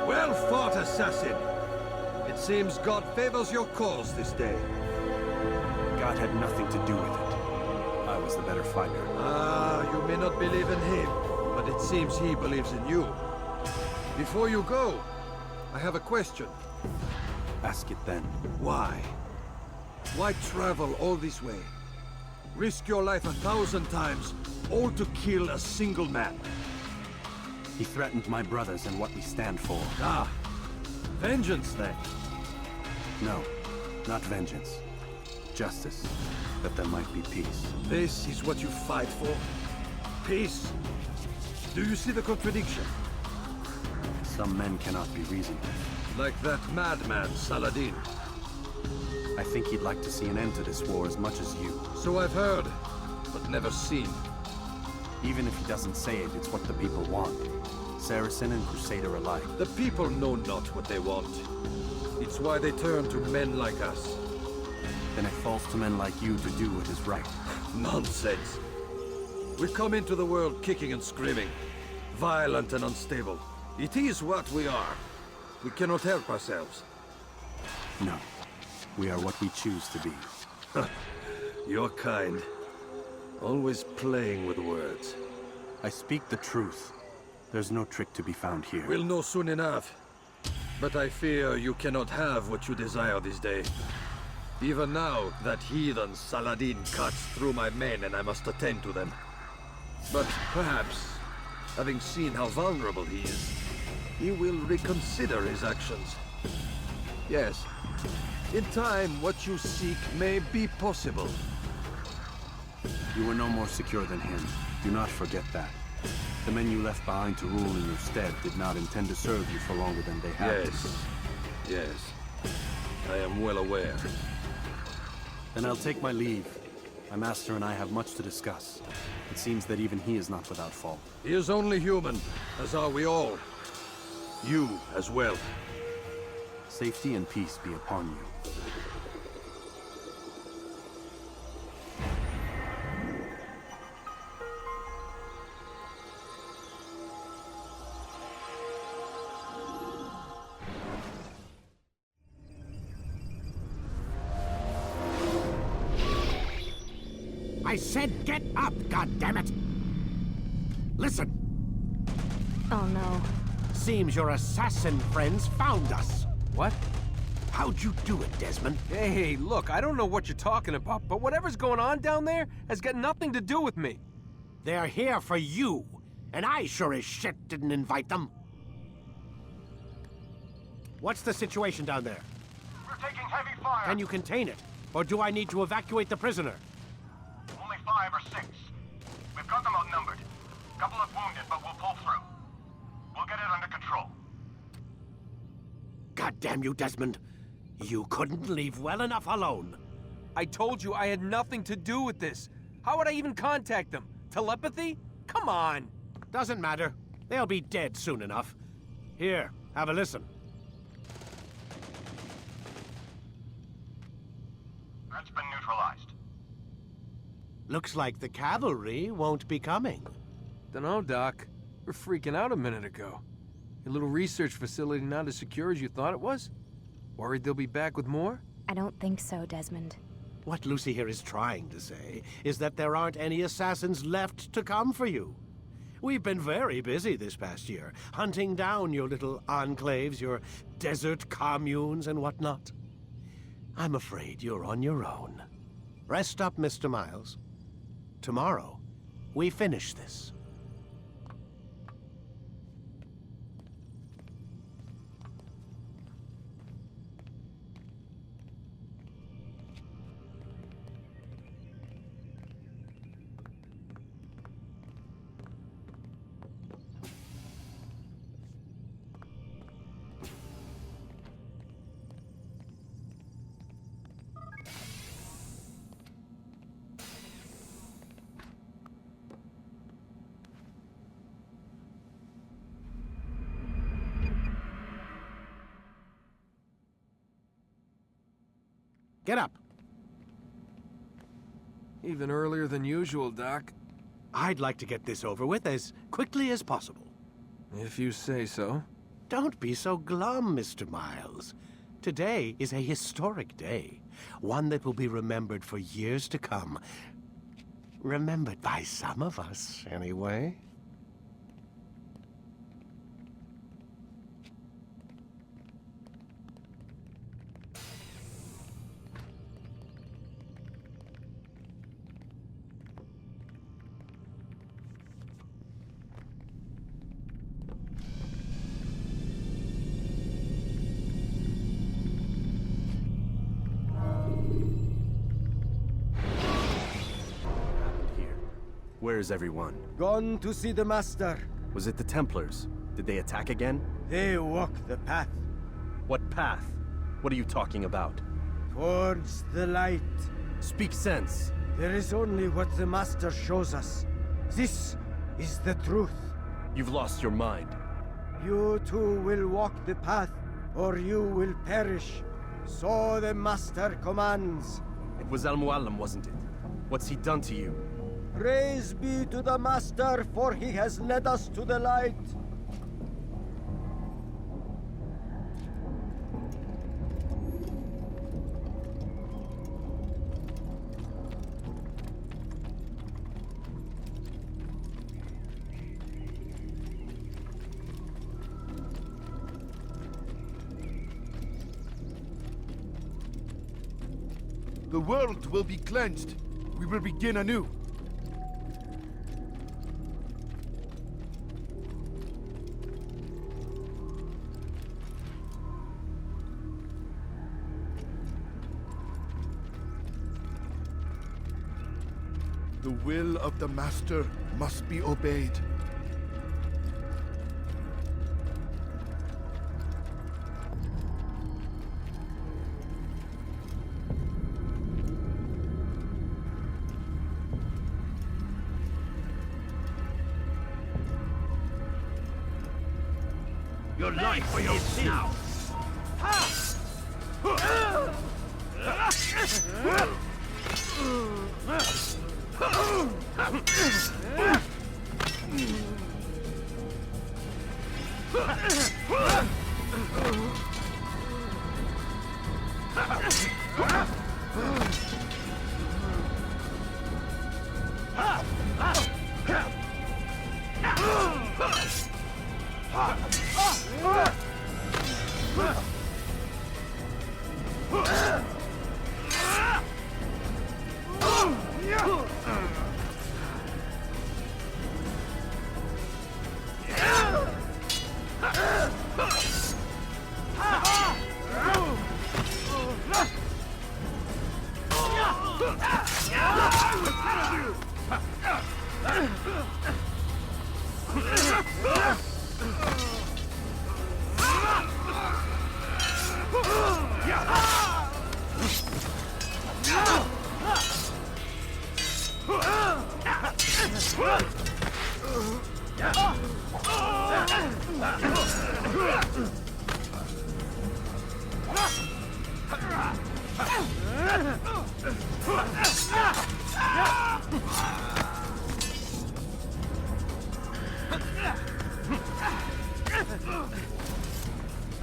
Well fought, assassin! It seems God favors your cause this day. God had nothing to do with it. I was the better fighter. Ah, you may not believe in him, but it seems he believes in you. Before you go, I have a question. Ask it then. Why? Why travel all this way? Risk your life 1,000 times, all to kill a single man. He threatened my brothers and what we stand for. Ah, vengeance then. No. Not vengeance. Justice. That there might be peace. This is what you fight for? Peace? Do you see the contradiction? Some men cannot be reasoned with. Like that madman, Saladin. I think he'd like to see an end to this war as much as you. So I've heard, but never seen. Even if he doesn't say it, it's what the people want. Saracen and Crusader alike. The people know not what they want. It's why they turn to men like us. Then it falls to men like you to do what is right. Nonsense. We come into the world kicking and screaming, violent and unstable. It is what we are. We cannot help ourselves. No. We are what we choose to be. You're kind. Always playing with words. I speak the truth. There's no trick to be found here. We'll know soon enough. But I fear you cannot have what you desire this day. Even now, that heathen Saladin cuts through my men and I must attend to them. But perhaps, having seen how vulnerable he is, he will reconsider his actions. Yes, in time, what you seek may be possible. You were no more secure than him. Do not forget that. The men you left behind to rule in your stead did not intend to serve you for longer than they had to. Yes. I am well aware. Then I'll take my leave. My master and I have much to discuss. It seems that even he is not without fault. He is only human, as are we all. You as well. Safety and peace be upon you. I said get up, goddammit! Listen! Oh no. Seems your assassin friends found us. What? How'd you do it, Desmond? Hey, look, I don't know what you're talking about, but whatever's going on down there has got nothing to do with me. They're here for you, and I sure as shit didn't invite them. What's the situation down there? We're taking heavy fire. Can you contain it? Or do I need to evacuate the prisoner? Only 5 or 6. We've got them outnumbered. Couple of wounded, but we'll pull through. We'll get it under control. God damn you, Desmond. You couldn't leave well enough alone. I told you I had nothing to do with this. How would I even contact them? Telepathy? Come on. Doesn't matter. They'll be dead soon enough. Here, have a listen. Threat's been neutralized. Looks like the cavalry won't be coming. Dunno, Doc. We're freaking out a minute ago. Your little research facility not as secure as you thought it was? Worried they'll be back with more? I don't think so, Desmond. What Lucy here is trying to say is that there aren't any assassins left to come for you. We've been very busy this past year, hunting down your little enclaves, your desert communes and whatnot. I'm afraid you're on your own. Rest up, Mr. Miles. Tomorrow, we finish this. Get up. Even earlier than usual, Doc. I'd like to get this over with as quickly as possible. If you say so. Don't be so glum, Mr. Miles. Today is a historic day. One that will be remembered for years to come. Remembered by some of us, anyway. Where is everyone? Gone to see the Master. Was it the Templars? Did they attack again? They walk the path. What path? What are you talking about? Towards the light. Speak sense. There is only what the Master shows us. This is the truth. You've lost your mind. You too will walk the path, or you will perish. So the Master commands. It was Al-Mualim, wasn't it? What's he done to you? Praise be to the Master, for he has led us to the light. The world will be cleansed. We will begin anew. The will of the Master must be obeyed. Your life for your now.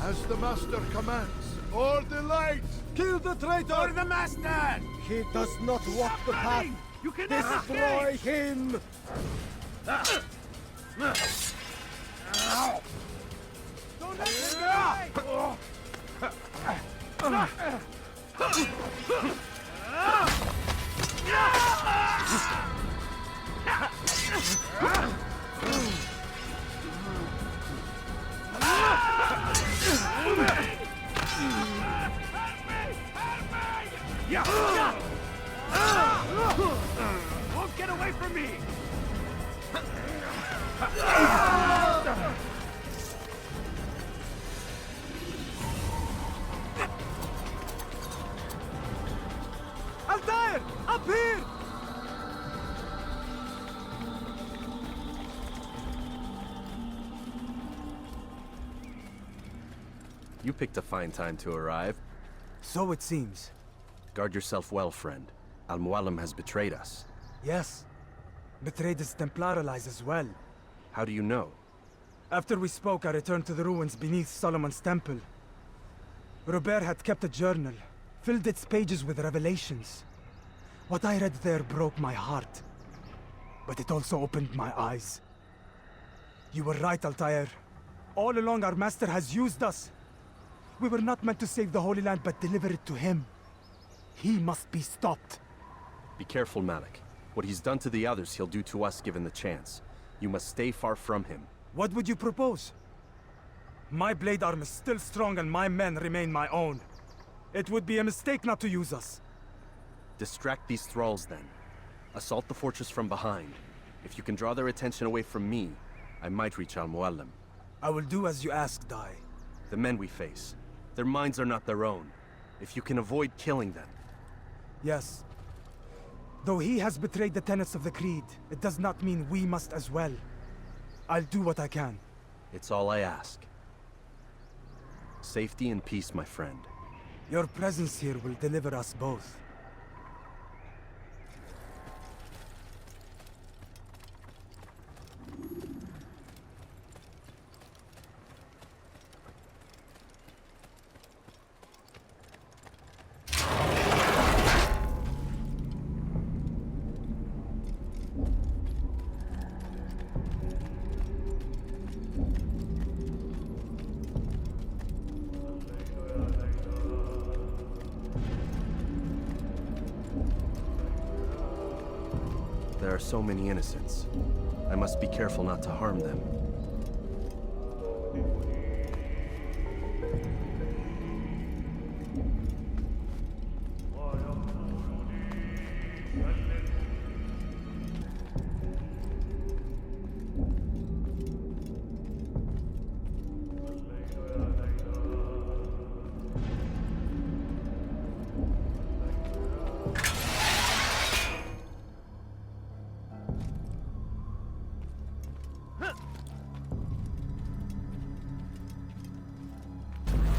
As the Master commands, or the light! Kill the traitor! For the Master! He does not walk the path. You can Destroy him! Don't let him go! Won't get away from me! Altair! Up here! You picked a fine time to arrive. So it seems. Guard yourself well, friend. Al-Mualim has betrayed us. Yes. Betrayed his Templar allies as well. How do you know? After we spoke, I returned to the ruins beneath Solomon's temple. Robert had kept a journal, filled its pages with revelations. What I read there broke my heart. But it also opened my eyes. You were right, Altair. All along our master has used us. We were not meant to save the Holy Land, but deliver it to him. He must be stopped. Be careful, Malik. What he's done to the others, he'll do to us given the chance. You must stay far from him. What would you propose? My blade arm is still strong and my men remain my own. It would be a mistake not to use us. Distract these thralls then. Assault the fortress from behind. If you can draw their attention away from me, I might reach Al-Mualim. I will do as you ask, Dai. The men we face, their minds are not their own. If you can avoid killing them. Yes. Though he has betrayed the tenets of the Creed, it does not mean we must as well. I'll do what I can. It's all I ask. Safety and peace, my friend. Your presence here will deliver us both. There are so many innocents. I must be careful not to harm them.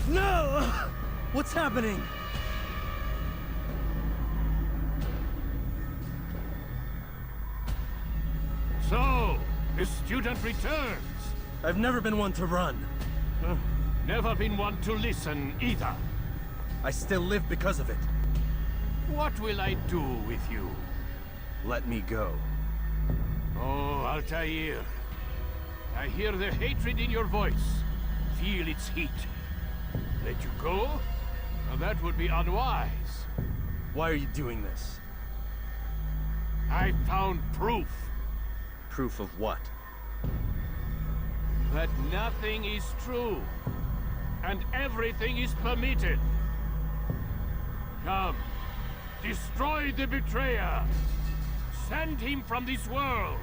No! What's happening? So, the student returns. I've never been one to run. Never been one to listen either. I still live because of it. What will I do with you? Let me go. Oh, Altair. I hear the hatred in your voice. Feel its heat. Let you go? Now that would be unwise. Why are you doing this? I found proof. Proof of what? That nothing is true. And everything is permitted. Come. Destroy the betrayer. Send him from this world.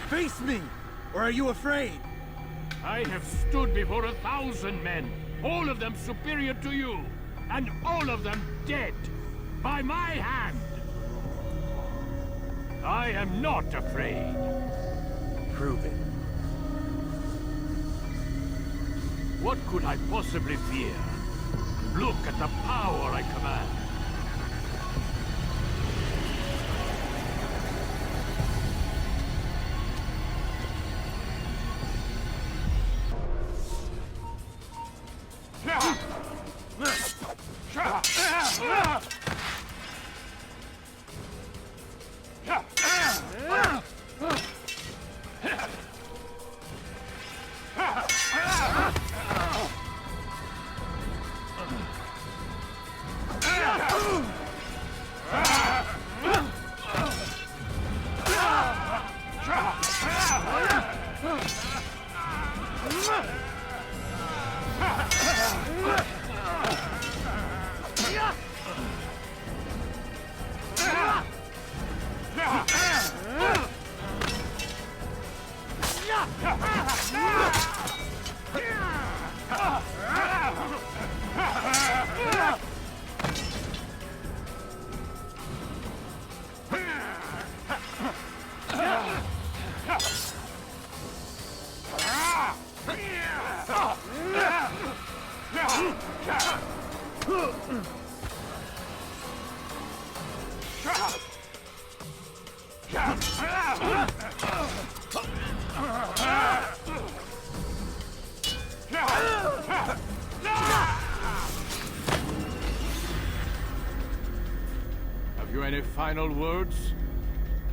Face me! Or are you afraid? I have stood before 1,000 men, all of them superior to you, and all of them dead, by my hand. I am not afraid. Prove it. What could I possibly fear? Look at the power I command. final words?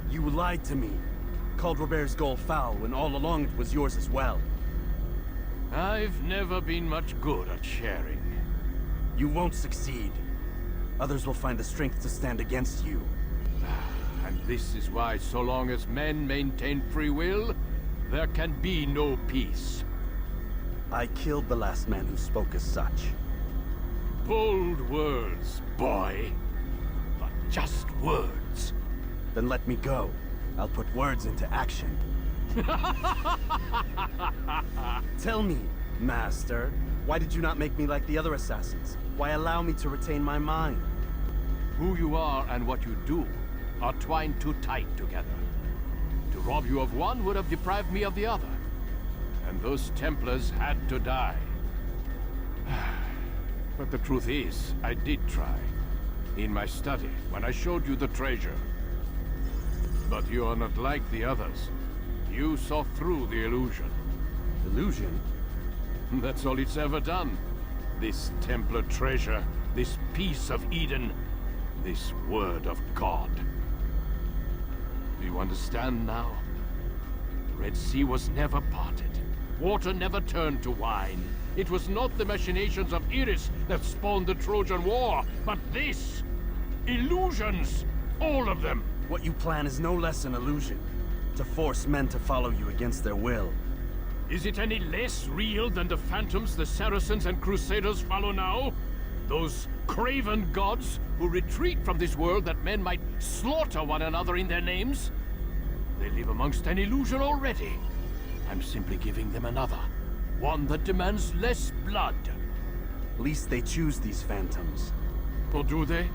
You lied to me. Called Robert's goal foul when all along it was yours as well. I've never been much good at sharing. You won't succeed. Others will find the strength to stand against you. And this is why, so long as men maintain free will, there can be no peace. I killed the last man who spoke as such. Bold words, boy. But just words. Then let me go. I'll put words into action. Tell me, Master, why did you not make me like the other assassins? Why allow me to retain my mind? Who you are and what you do are twined too tight together. To rob you of one would have deprived me of the other. And those Templars had to die. But the truth is, I did try. In my study, when I showed you the treasure. But you are not like the others. You saw through the illusion. Illusion? That's all it's ever done. This Templar treasure, this piece of Eden, this word of God. Do you understand now? The Red Sea was never parted. Water never turned to wine. It was not the machinations of Iris that spawned the Trojan War, but this! Illusions! All of them! What you plan is no less an illusion. To force men to follow you against their will. Is it any less real than the phantoms the Saracens and Crusaders follow now? Those craven gods who retreat from this world that men might slaughter one another in their names? They live amongst an illusion already. I'm simply giving them another. One that demands less blood. At least they choose these phantoms. Or do they?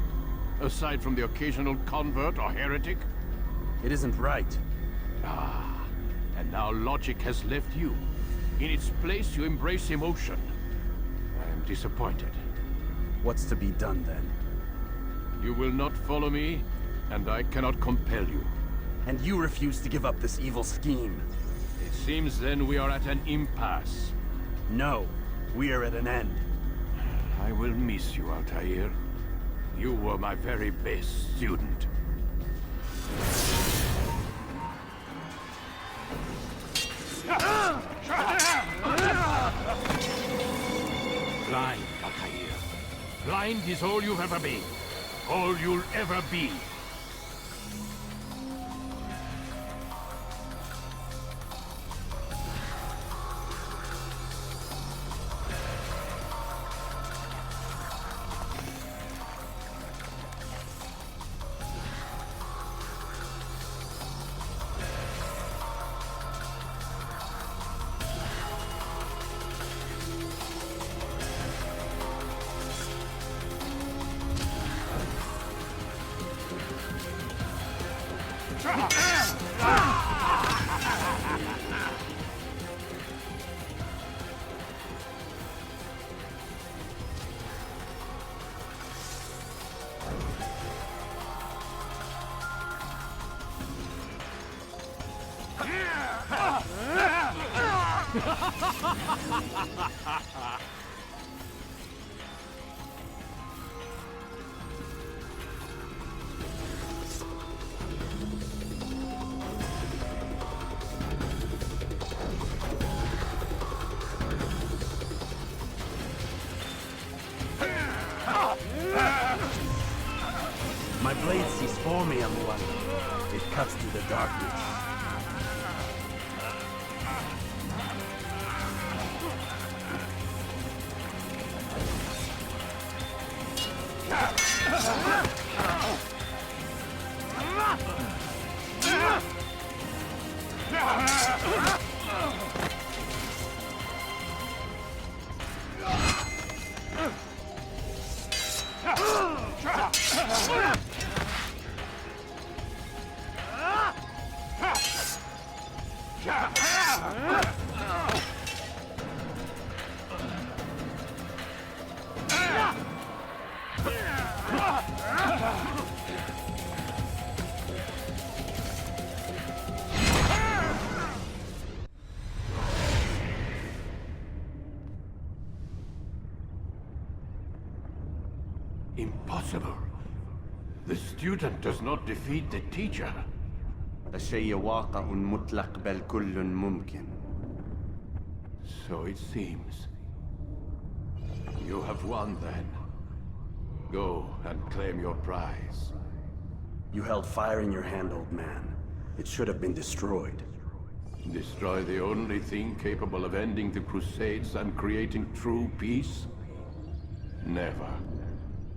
Aside from the occasional convert or heretic? It isn't right. Ah, and now logic has left you. In its place, you embrace emotion. I am disappointed. What's to be done, then? You will not follow me, and I cannot compel you. And you refuse to give up this evil scheme. It seems then we are at an impasse. No, we are at an end. I will miss you, Altair. You were my very best student. Blind, Altair. Blind is all you've ever been. All you'll ever be. My blade sees for me, Amuan. It cuts through the darkness. Impossible. The student does not defeat the teacher. الشيء واقع مطلق بل كل ممكن. So it seems. You have won then. Go and claim your prize. You held fire in your hand, old man. It should have been destroyed. Destroy the only thing capable of ending the Crusades and creating true peace? Never.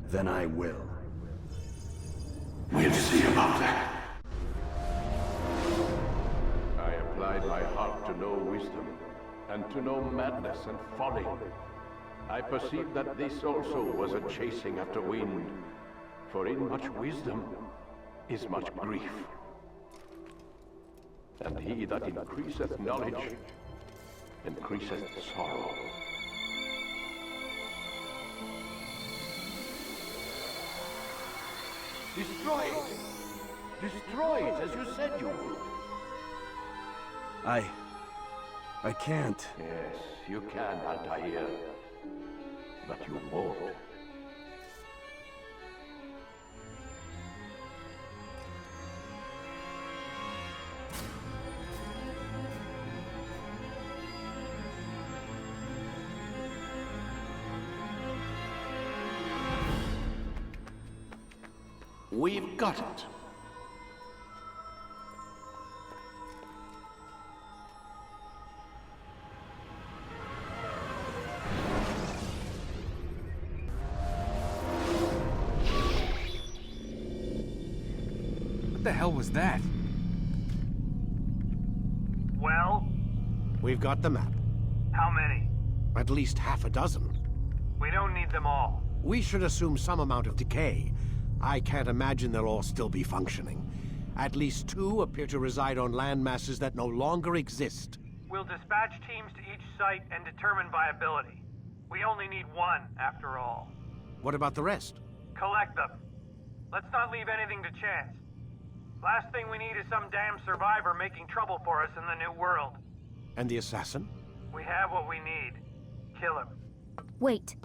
Then I will. We'll see about that. I applied my heart to know wisdom, and to know madness and folly. I perceived that this also was a chasing after wind, for in much wisdom is much grief. And he that increaseth knowledge, increaseth sorrow. Destroy it! Destroy it, as you said you would. I can't. Yes, you can, Altair. But you won't. We've got it. What the hell was that? Well? We've got the map. How many? At least half a dozen. We don't need them all. We should assume some amount of decay. I can't imagine they'll all still be functioning. At least 2 appear to reside on land masses that no longer exist. We'll dispatch teams to each site and determine viability. We only need 1, after all. What about the rest? Collect them. Let's not leave anything to chance. Last thing we need is some damn survivor making trouble for us in the new world. And the assassin? We have what we need. Kill him. Wait.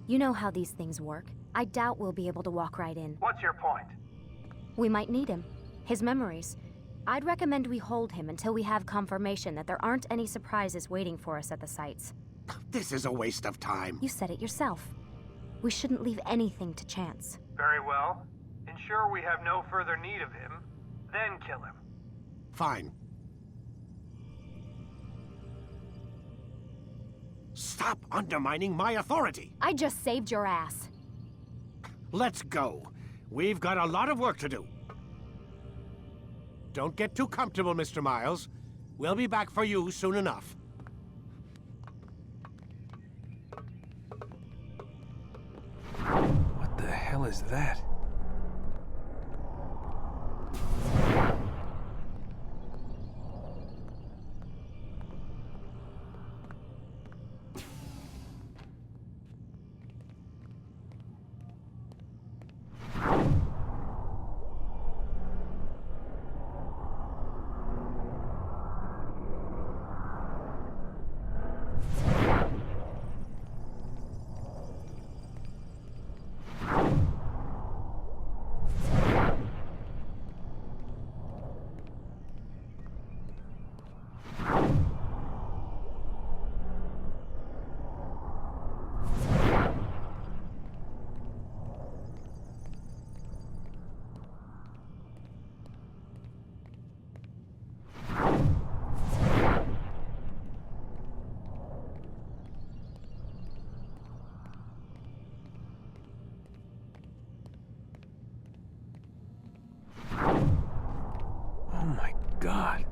You know how these things work. I doubt we'll be able to walk right in. What's your point? We might need him. His memories. I'd recommend we hold him until we have confirmation that there aren't any surprises waiting for us at the sites. This is a waste of time. You said it yourself. We shouldn't leave anything to chance. Very well. Ensure we have no further need of him, then kill him. Fine. Stop undermining my authority! I just saved your ass. Let's go. We've got a lot of work to do. Don't get too comfortable, Mr. Miles. We'll be back for you soon enough. What the hell is that? God.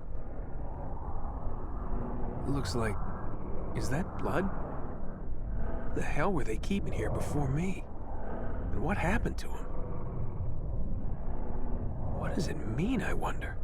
It looks like... Is that blood? What the hell were they keeping here before me? And what happened to him? What does it mean, I wonder?